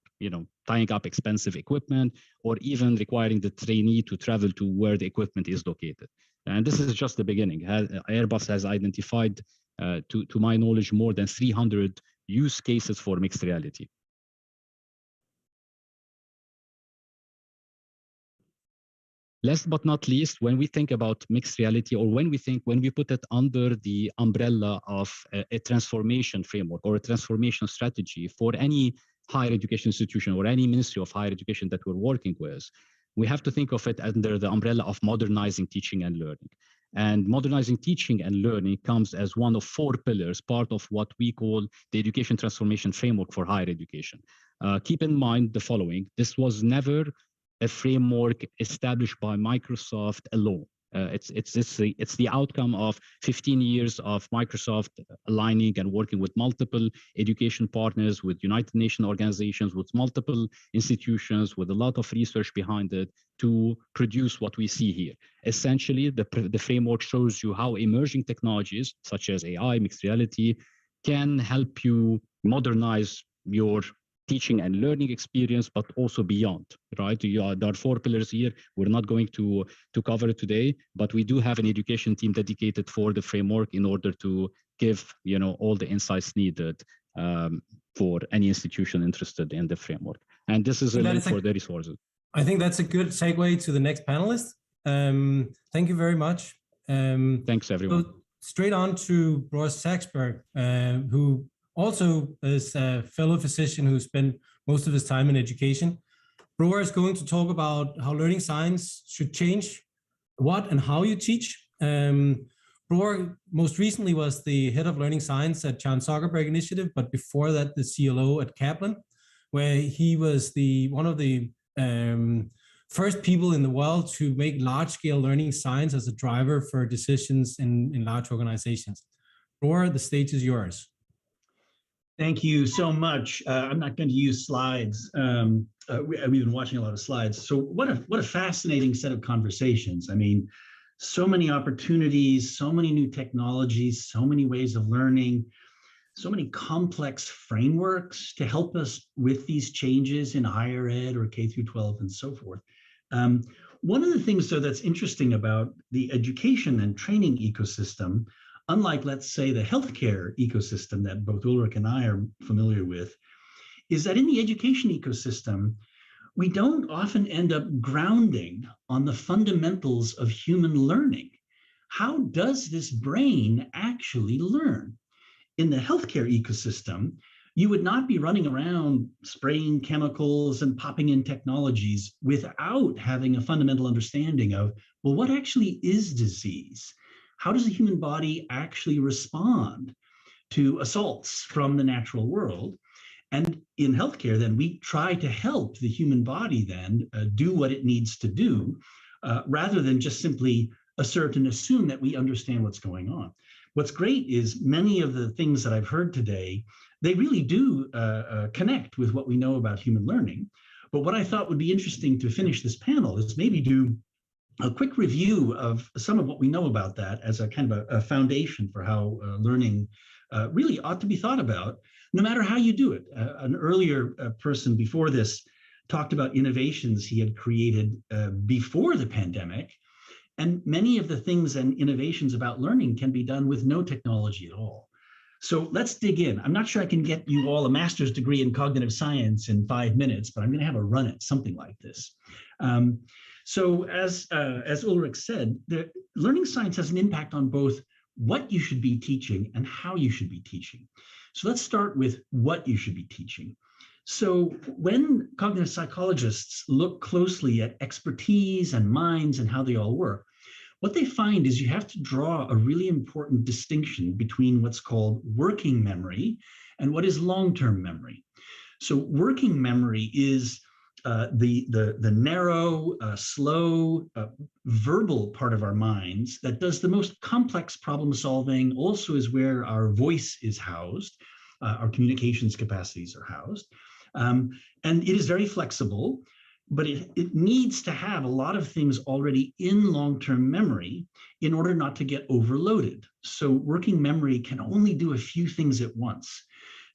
tying up expensive equipment or even requiring the trainee to travel to where the equipment is located. And this is just the beginning. Airbus has identified, to my knowledge, more than 300 use cases for mixed reality. Last but not least, when we think about mixed reality, or when we put it under the umbrella of a transformation framework or a transformation strategy for any higher education institution or any ministry of higher education that we're working with, we have to think of it under the umbrella of modernizing teaching and learning. And modernizing teaching and learning comes as one of 4 pillars, part of what we call the education transformation framework for higher education. Keep in mind the following: this was never a framework established by Microsoft alone. It's the outcome of 15 years of Microsoft aligning and working with multiple education partners, with United Nations organizations, with multiple institutions, with a lot of research behind it to produce what we see here. Essentially, the framework shows you how emerging technologies such as AI, mixed reality, can help you modernize your teaching and learning experience, but also beyond, right? There are 4 pillars here. We're not going to cover it today, but we do have an education team dedicated for the framework in order to give, all the insights needed for any institution interested in the framework. And this is a link for the resources. I think that's a good segue to the next panelist. Thank you very much. Thanks, everyone. So straight on to Bror Saxberg, who also is a fellow physician who spent most of his time in education. Bror is going to talk about how learning science should change what and how you teach. Bror most recently was the head of learning science at Chan Zuckerberg Initiative, but before that, the CLO at Kaplan, where he was one of the first people in the world to make large-scale learning science as a driver for decisions in large organizations. Bror, the stage is yours. Thank you so much. I'm not going to use slides. We've been watching a lot of slides. So what a fascinating set of conversations. I mean, so many opportunities, so many new technologies, so many ways of learning, so many complex frameworks to help us with these changes in higher ed or K through 12 and so forth. One of the things, though, that's interesting about the education and training ecosystem, unlike, let's say, the healthcare ecosystem that both Ulrich and I are familiar with, is that in the education ecosystem, we don't often end up grounding on the fundamentals of human learning. How does this brain actually learn? In the healthcare ecosystem, you would not be running around spraying chemicals and popping in technologies without having a fundamental understanding of, well, what actually is disease? How does the human body actually respond to assaults from the natural world? And in healthcare, then we try to help the human body then do what it needs to do, rather than just simply assert and assume that we understand what's going on. What's great is many of the things that I've heard today, they really do connect with what we know about human learning. But what I thought would be interesting to finish this panel is maybe do a quick review of some of what we know about that as a kind of a foundation for how learning really ought to be thought about, no matter how you do it. An earlier person before this talked about innovations he had created before the pandemic, and many of the things and innovations about learning can be done with no technology at all. So let's dig in. I'm not sure I can get you all a master's degree in cognitive science in 5 minutes, but I'm going to have a run at something like this. So as Ulrich said, the learning science has an impact on both what you should be teaching and how you should be teaching. So let's start with what you should be teaching. So when cognitive psychologists look closely at expertise and minds and how they all work, what they find is you have to draw a really important distinction between what's called working memory and what is long-term memory. So working memory is the narrow, slow, verbal part of our minds that does the most complex problem solving, also is where our voice is housed, our communications capacities are housed. And it is very flexible, but it needs to have a lot of things already in long-term memory in order not to get overloaded. So working memory can only do a few things at once.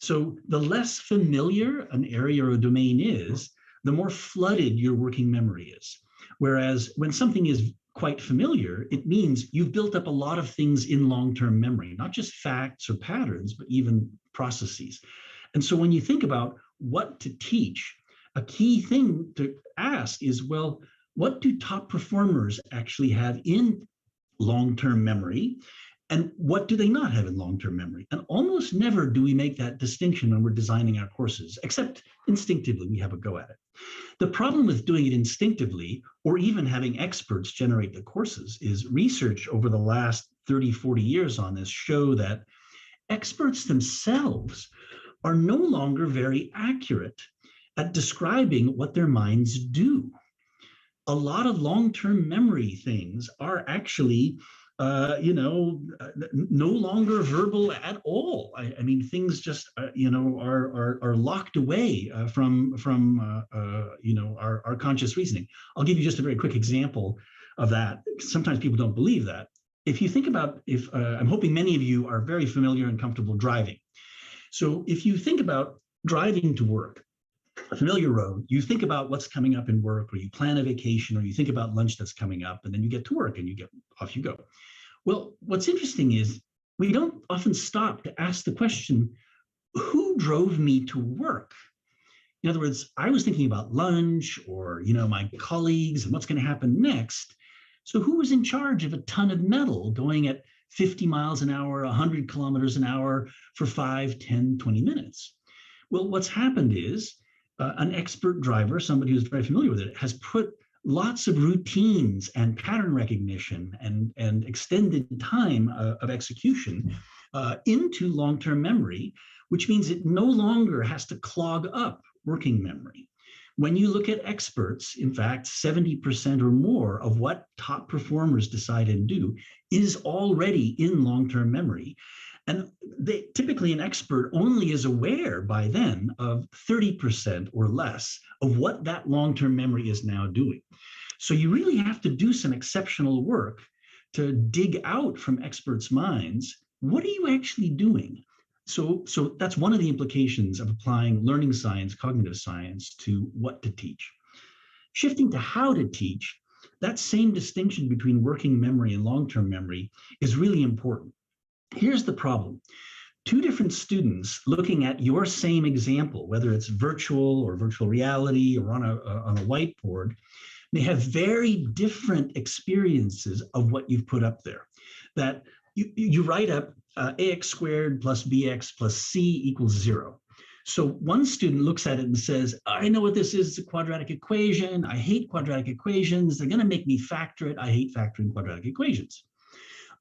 So the less familiar an area or a domain is, the more flooded your working memory is. Whereas when something is quite familiar, it means you've built up a lot of things in long-term memory, not just facts or patterns, but even processes. And so when you think about what to teach, a key thing to ask is, well, what do top performers actually have in long-term memory? And what do they not have in long-term memory? And almost never do we make that distinction when we're designing our courses, except instinctively we have a go at it. The problem with doing it instinctively, or even having experts generate the courses, is research over the last 30, 40 years on this show that experts themselves are no longer very accurate at describing what their minds do. a lot of long-term memory things are actually no longer verbal at all. I mean, things just are locked away from our conscious reasoning. I'll give you just a very quick example of that. Sometimes people don't believe that. If you think about, I'm hoping many of you are very familiar and comfortable driving. So if you think about driving to work, a familiar road, you think about what's coming up in work, or you plan a vacation, or you think about lunch that's coming up, and then you get to work and off you go. Well, what's interesting is we don't often stop to ask the question, who drove me to work? In other words, I was thinking about lunch or, my colleagues and what's going to happen next. So who was in charge of a ton of metal going at 50 miles an hour, 100 kilometers an hour for 5, 10, 20 minutes? Well, what's happened is an expert driver, somebody who's very familiar with it, has put lots of routines and pattern recognition and extended time of execution into long-term memory, which means it no longer has to clog up working memory. When you look at experts, in fact, 70% or more of what top performers decide and do is already in long-term memory. And typically an expert only is aware by then of 30% or less of what that long-term memory is now doing. So you really have to do some exceptional work to dig out from experts' minds, what are you actually doing? So that's one of the implications of applying learning science, cognitive science to what to teach. Shifting to how to teach, that same distinction between working memory and long-term memory is really important. Here's the problem. Two different students looking at your same example, whether it's virtual or virtual reality or on a whiteboard, may have very different experiences of what you've put up there. That you write up ax squared plus bx plus c equals 0. So one student looks at it and says, I know what this is, it's a quadratic equation. I hate quadratic equations. They're going to make me factor it. I hate factoring quadratic equations.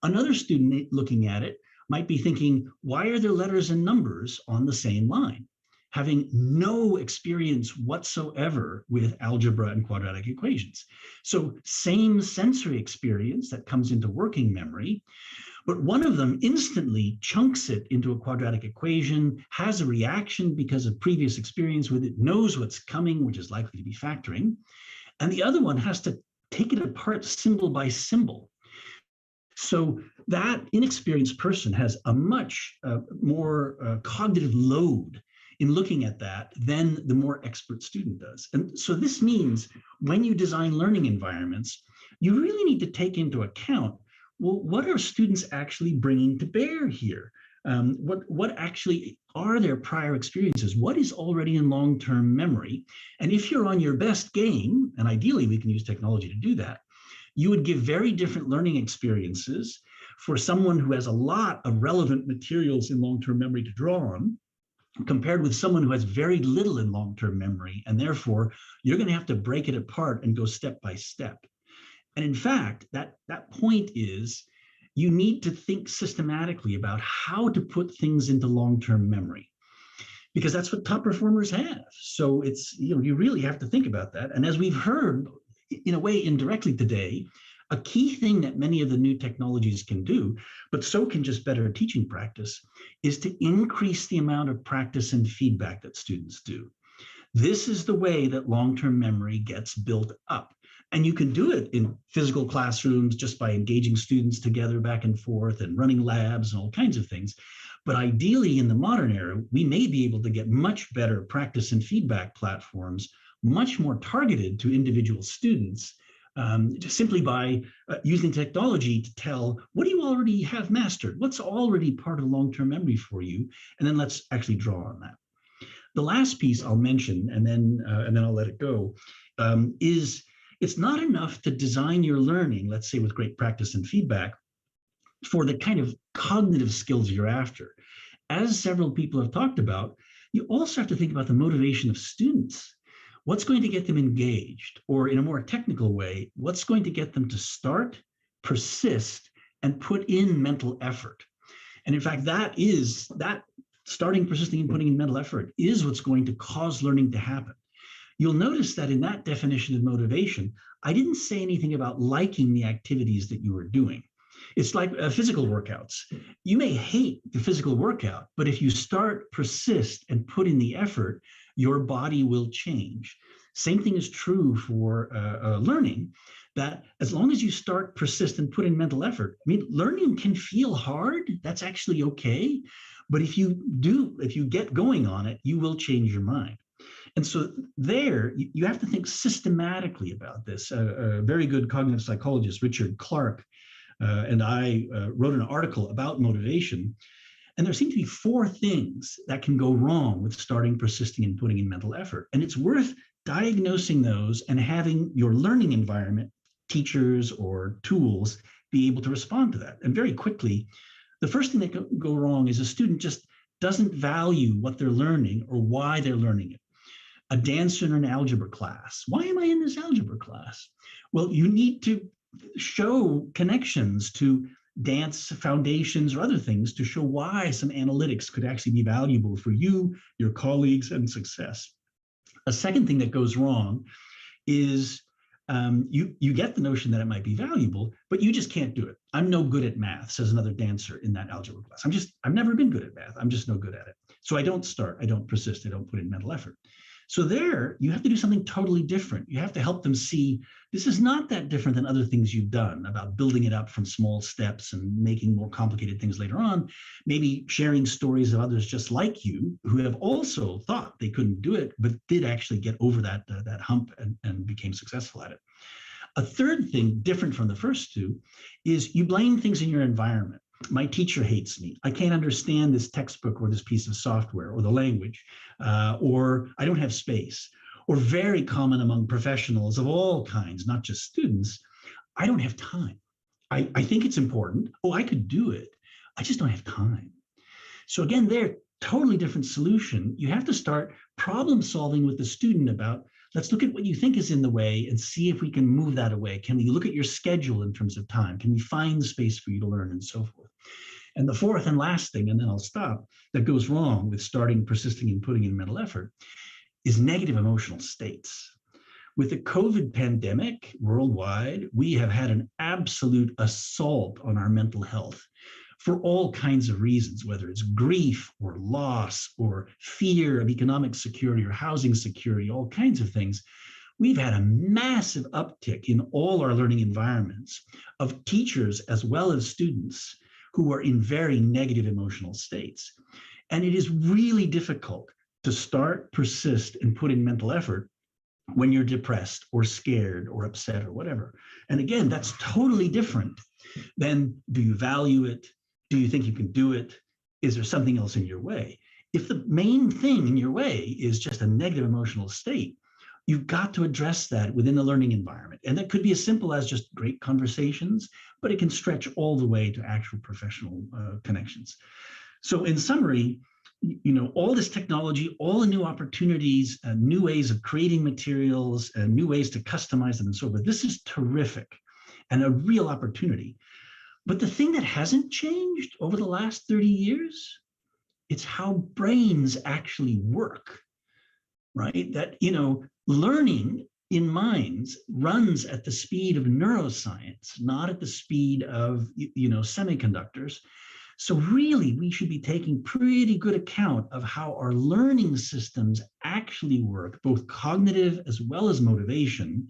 Another student looking at it might be thinking, why are there letters and numbers on the same line? Having no experience whatsoever with algebra and quadratic equations. So same sensory experience that comes into working memory, but one of them instantly chunks it into a quadratic equation, has a reaction because of previous experience with it, knows what's coming, which is likely to be factoring. And the other one has to take it apart symbol by symbol. So that inexperienced person has a much more cognitive load in looking at that than the more expert student does. And so this means when you design learning environments, you really need to take into account, well, what are students actually bringing to bear here? What actually are their prior experiences? What is already in long-term memory? And if you're on your best game, and ideally we can use technology to do that, you would give very different learning experiences for someone who has a lot of relevant materials in long-term memory to draw on, compared with someone who has very little in long-term memory. And therefore, you're going to have to break it apart and go step by step. And in fact, that point is you need to think systematically about how to put things into long-term memory, because that's what top performers have. So it's, you really have to think about that. And as we've heard, in a way, indirectly today, a key thing that many of the new technologies can do, but so can just better teaching practice, is to increase the amount of practice and feedback that students do. This is the way that long-term memory gets built up. And you can do it in physical classrooms just by engaging students together back and forth and running labs and all kinds of things. But ideally, in the modern era, we may be able to get much better practice and feedback platforms, much more targeted to individual students, just simply by using technology to tell, what do you already have mastered? What's already part of long-term memory for you? And then let's actually draw on that. The last piece I'll mention, and then I'll let it go, is it's not enough to design your learning, let's say with great practice and feedback, for the kind of cognitive skills you're after. As several people have talked about, you also have to think about the motivation of students. What's going to get them engaged? Or in a more technical way, what's going to get them to start, persist, and put in mental effort? And in fact, that starting, persisting, and putting in mental effort is what's going to cause learning to happen. you'll notice that in that definition of motivation, I didn't say anything about liking the activities that you were doing. It's like physical workouts. You may hate the physical workout, but if you start, persist, and put in the effort, your body will change. Same thing is true for learning, that as long as you start, persist, and put in mental effort, I mean, learning can feel hard. That's actually okay. But if you get going on it, you will change your mind. And so there, you have to think systematically about this. A very good cognitive psychologist, Richard Clark, and I wrote an article about motivation. And there seem to be 4 things that can go wrong with starting, persisting, and putting in mental effort. And it's worth diagnosing those and having your learning environment, teachers or tools, be able to respond to that. And very quickly, the first thing that can go wrong is a student just doesn't value what they're learning or why they're learning it. A dancer in an algebra class. Why am I in this algebra class? Well, you need to show connections to dance foundations or other things to show why some analytics could actually be valuable for you, your colleagues, and success. A second thing that goes wrong is you get the notion that it might be valuable, but you just can't do it. I'm no good at math, says another dancer in that algebra class. I've never been good at math. I'm just no good at it. So I don't start, I don't persist, I don't put in mental effort. So there, you have to do something totally different. You have to help them see this is not that different than other things you've done about building it up from small steps and making more complicated things later on. Maybe sharing stories of others just like you who have also thought they couldn't do it, but did actually get over that hump and became successful at it. A third thing different from the first two is you blame things in your environment. My teacher hates me. I can't understand this textbook or this piece of software or the language, or I don't have space. Or very common among professionals of all kinds, not just students, I don't have time. I think it's important. Oh, I could do it. I just don't have time. So again, they're totally different solution. You have to start problem solving with the student about, let's look at what you think is in the way and see if we can move that away. Can we look at your schedule in terms of time? Can we find the space for you to learn and so forth? And the fourth and last thing, and then I'll stop, that goes wrong with starting, persisting, and putting in mental effort is negative emotional states. With the COVID pandemic worldwide, we have had an absolute assault on our mental health for all kinds of reasons, whether it's grief or loss or fear of economic security or housing security, all kinds of things. We've had a massive uptick in all our learning environments of teachers as well as students who are in very negative emotional states. And it is really difficult to start, persist, and put in mental effort when you're depressed or scared or upset or whatever. And again, that's totally different than, do you value it? Do you think you can do it? Is there something else in your way? If the main thing in your way is just a negative emotional state, you've got to address that within the learning environment. And that could be as simple as just great conversations, but it can stretch all the way to actual professional connections. So in summary, you know, all this technology, all the new opportunities, new ways of creating materials, and new ways to customize them and so forth, this is terrific and a real opportunity. But the thing that hasn't changed over the last 30 years, it's how brains actually work, right? That, you know, learning in minds runs at the speed of neuroscience, not at the speed of, you know, semiconductors. So really, we should be taking pretty good account of how our learning systems actually work, both cognitive as well as motivation,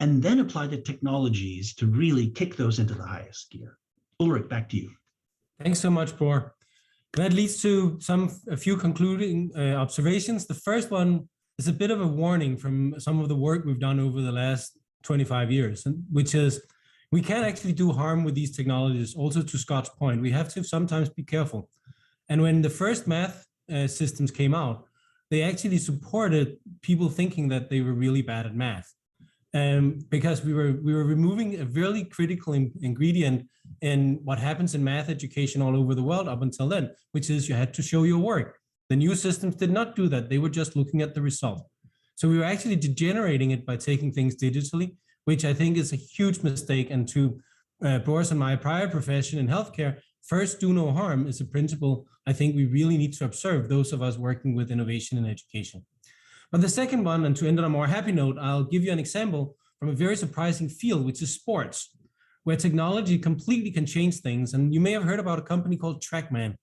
and then apply the technologies to really kick those into the highest gear. Ulrich, back to you. Thanks so much, Bor. That leads to a few concluding observations. The first one is a bit of a warning from some of the work we've done over the last 25 years, which is we can actually do harm with these technologies. Also, to Scott's point, we have to sometimes be careful. And when the first math systems came out, they actually supported people thinking that they were really bad at math, because we were removing a really critical ingredient in what happens in math education all over the world up until then, which is you had to show your work. The new systems did not do that. They were just looking at the result. So we were actually degenerating it by taking things digitally, which I think is a huge mistake. And to Boris and my prior profession in healthcare, first do no harm is a principle I think we really need to observe, those of us working with innovation in education. But the second one, and to end on a more happy note, I'll give you an example from a very surprising field, which is sports, where technology completely can change things. And you may have heard about a company called TrackMan.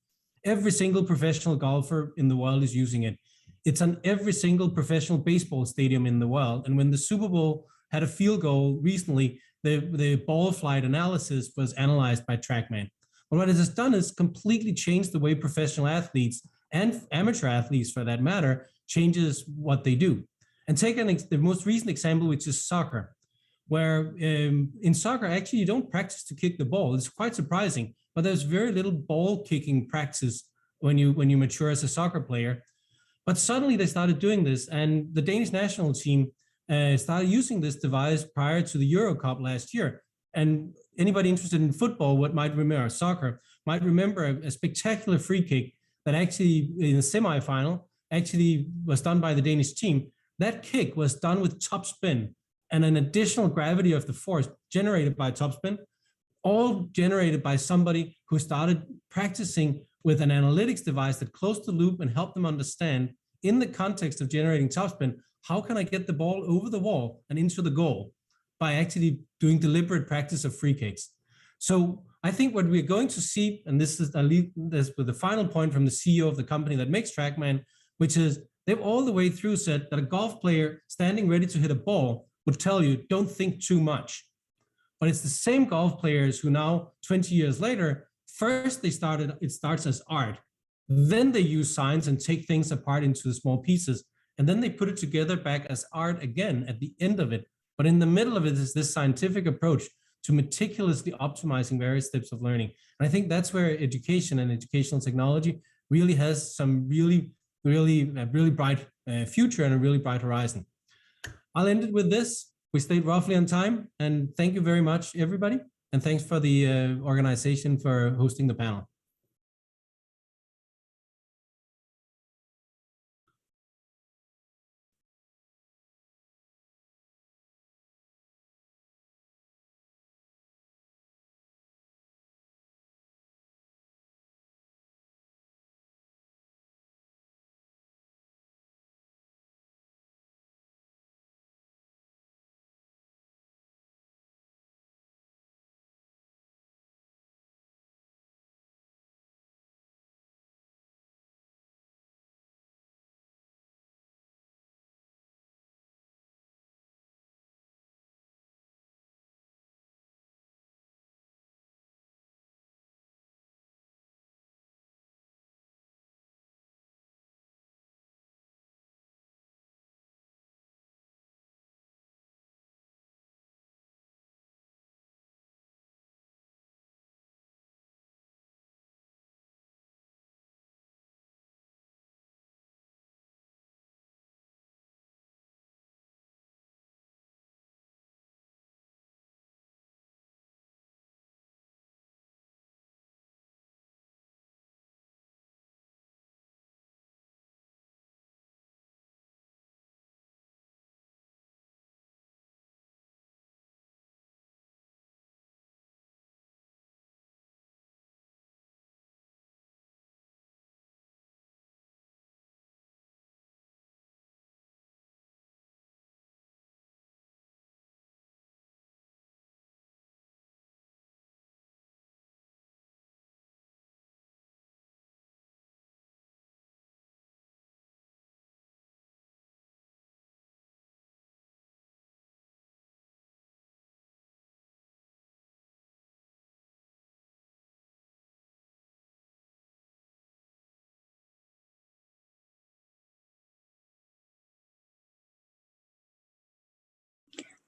Every single professional golfer in the world is using it. It's on every single professional baseball stadium in the world. And when the Super Bowl had a field goal recently, the ball flight analysis was analyzed by TrackMan. But what it has done is completely changed the way professional athletes and amateur athletes, for that matter, changes what they do. And take the most recent example, which is soccer, where in soccer, actually, you don't practice to kick the ball. It's quite surprising, but there's very little ball kicking practice when you mature as a soccer player. But suddenly they started doing this, and the Danish national team started using this device prior to the Euro Cup last year. And anybody interested in football, soccer, might remember a spectacular free kick that actually in the semifinal actually was done by the Danish team. That kick was done with topspin and an additional gravity of the force generated by topspin, all generated by somebody who started practicing with an analytics device that closed the loop and helped them understand, in the context of generating topspin, how can I get the ball over the wall and into the goal by actually doing deliberate practice of free kicks. So I think what we're going to see, and this is with the final point from the CEO of the company that makes TrackMan, which is they've all the way through said that a golf player standing ready to hit a ball would tell you, don't think too much. But it's the same golf players who now, 20 years later, first it starts as art. Then they use science and take things apart into small pieces. And then they put it together back as art again at the end of it. But in the middle of it is this scientific approach to meticulously optimizing various steps of learning. And I think that's where education and educational technology really has some really bright future and a really bright horizon. I'll end it with this. We stayed roughly on time, and thank you very much, everybody. And thanks for the organization for hosting the panel.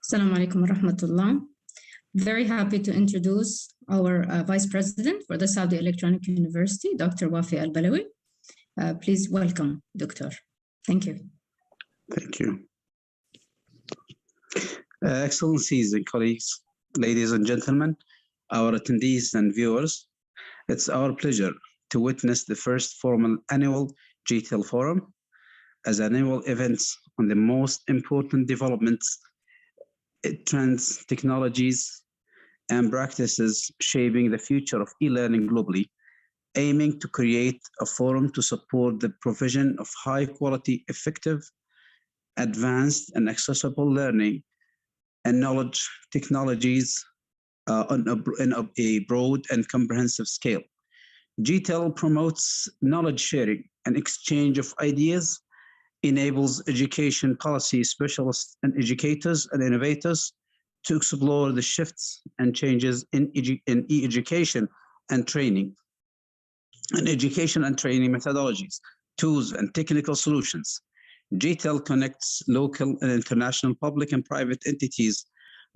Assalamu alaikum wa rahmatullah. Very happy to introduce our Vice President for the Saudi Electronic University, Dr. Wafi Al-Balawi. Please welcome, Doctor. Thank you. Thank you. Excellencies and colleagues, ladies and gentlemen, our attendees and viewers, it's our pleasure to witness the first formal annual GTEL Forum as annual events on the most important developments, trends, technologies, and practices shaping the future of e-learning globally, aiming to create a forum to support the provision of high-quality, effective, advanced and accessible learning and knowledge technologies on a broad and comprehensive scale. GTEL promotes knowledge sharing and exchange of ideas, enables education policy specialists and educators and innovators to explore the shifts and changes in e-education and training, methodologies, tools, and technical solutions. GTEL connects local and international public and private entities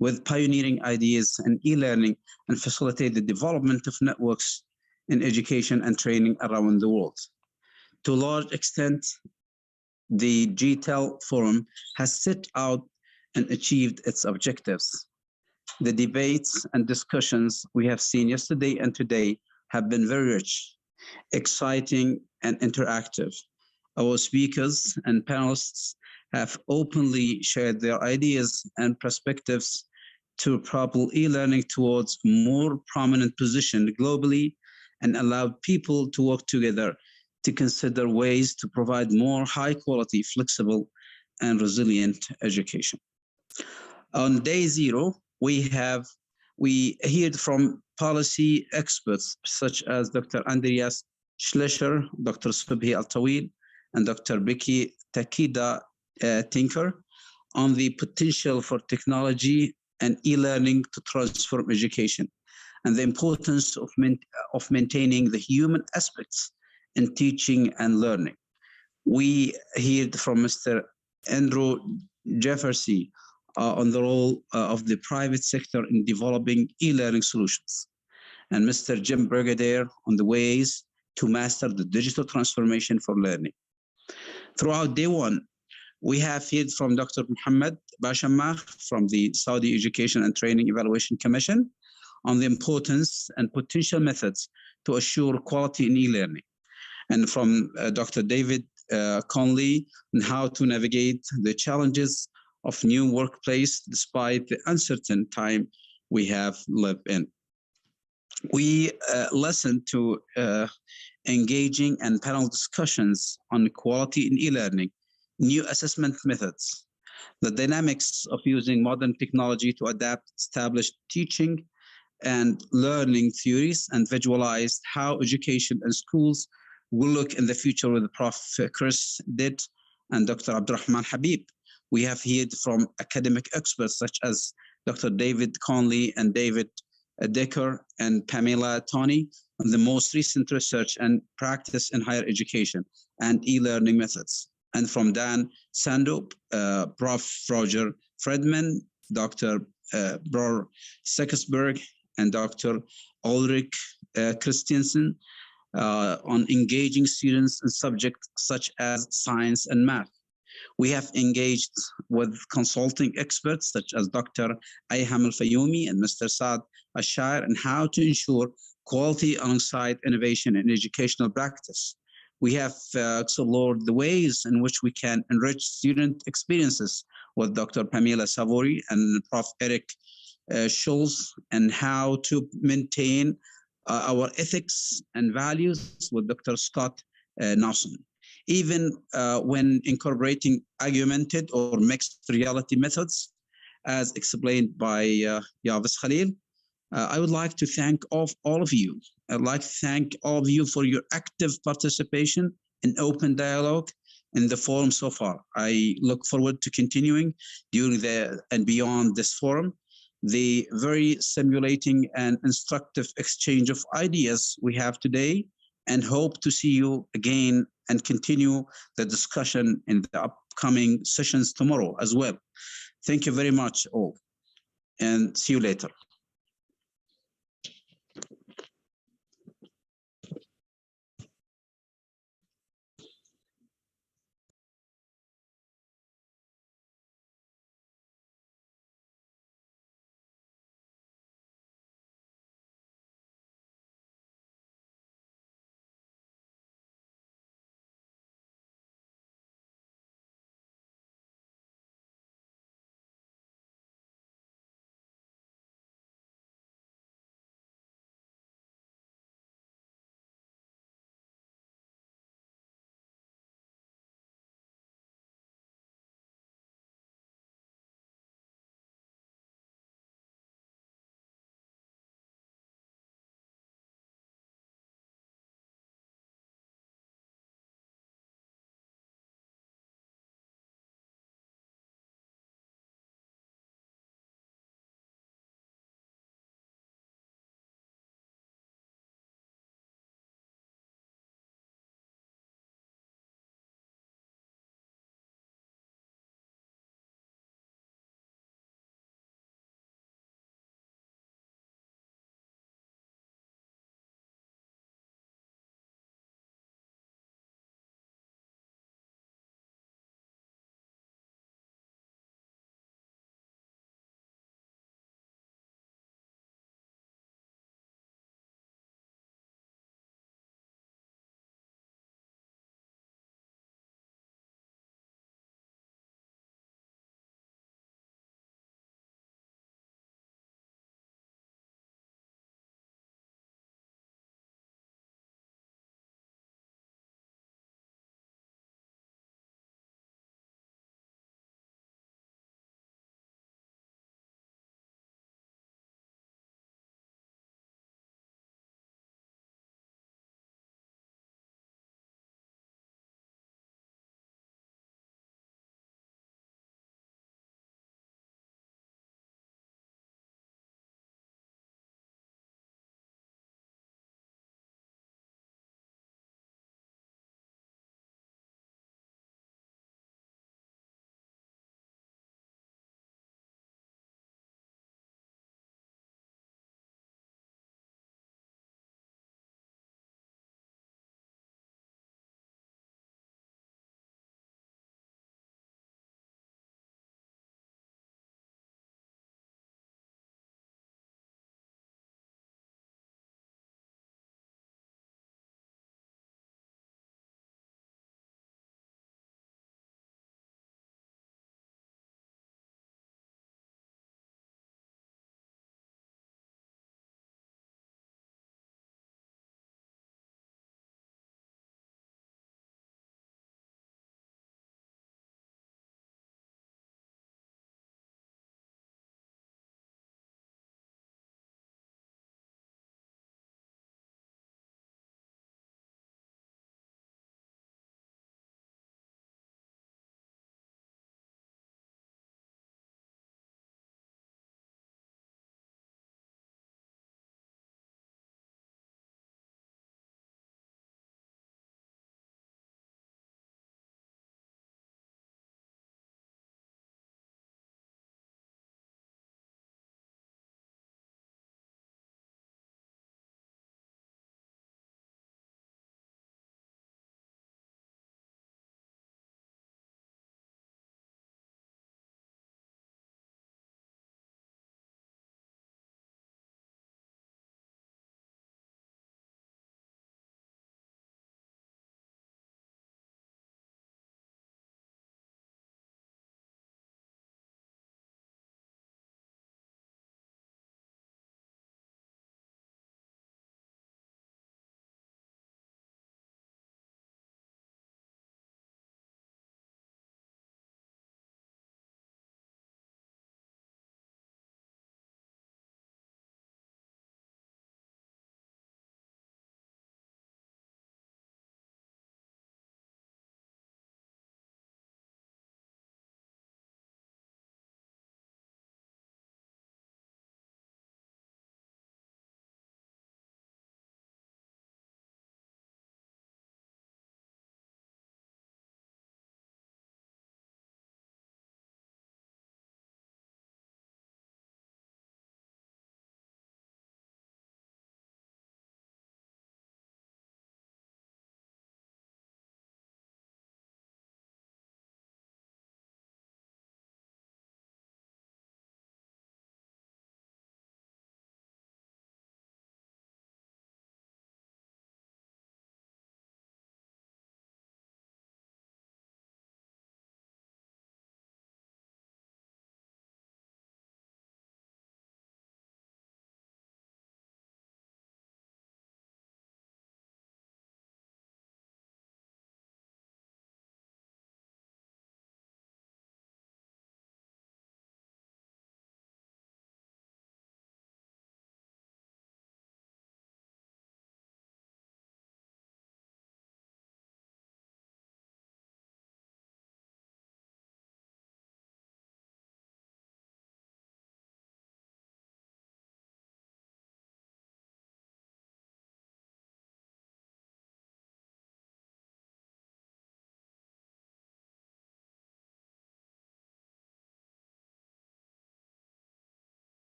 with pioneering ideas and e-learning and facilitate the development of networks in education and training around the world. To a large extent, the GTEL Forum has set out and achieved its objectives. The debates and discussions we have seen yesterday and today have been very rich, exciting, and interactive. Our speakers and panelists have openly shared their ideas and perspectives to propel e-learning towards more prominent position globally and allowed people to work together to consider ways to provide more high quality, flexible, and resilient education. On day zero, we heard from policy experts such as Dr. Andreas Schleicher, Dr. Subhi Al-Tawil, and Dr. Becky Takida Tinker on the potential for technology and e-learning to transform education and the importance of maintaining the human aspects in teaching and learning. We heard from Mr. Andrew Jeffersey on the role of the private sector in developing e-learning solutions, and Mr. Jim Brigadier on the ways to master the digital transformation for learning. Throughout day one, we have heard from Dr. Muhammad Bashamah from the Saudi Education and Training Evaluation Commission on the importance and potential methods to assure quality in e-learning, and from Dr. David Conley on how to navigate the challenges of new workplace despite the uncertain time we have lived in. We listened to engaging and panel discussions on quality in e-learning, new assessment methods, the dynamics of using modern technology to adapt established teaching and learning theories, and visualized how education and schools will look in the future with Prof. Chris Ditt and Dr. Abdurrahman Habib. We have heard from academic experts such as Dr. David Conley and David Decker and Pamela Tony on the most recent research and practice in higher education and e-learning methods. And from Dan Sandup, Prof. Roger Friedman, Dr. Bror Sekersberg, and Dr. Ulrich Christiansen on engaging students in subjects such as science and math. We have engaged with consulting experts such as Dr. Ayham Al-Fayoumi and Mr. Saad Ashar on how to ensure quality alongside innovation in educational practice. We have explored the ways in which we can enrich student experiences with Dr. Pamela Savory and Prof. Eric Schulz, and how to maintain our ethics and values with Dr. Scott Nawson. Even when incorporating augmented or mixed reality methods, as explained by Yavis Khalil, I would like to thank all of you. I'd like to thank all of you for your active participation in open dialogue in the forum so far. I look forward to continuing during and beyond this forum, the very stimulating and instructive exchange of ideas we have today, and hope to see you again and continue the discussion in the upcoming sessions tomorrow as well. Thank you very much all, and see you later.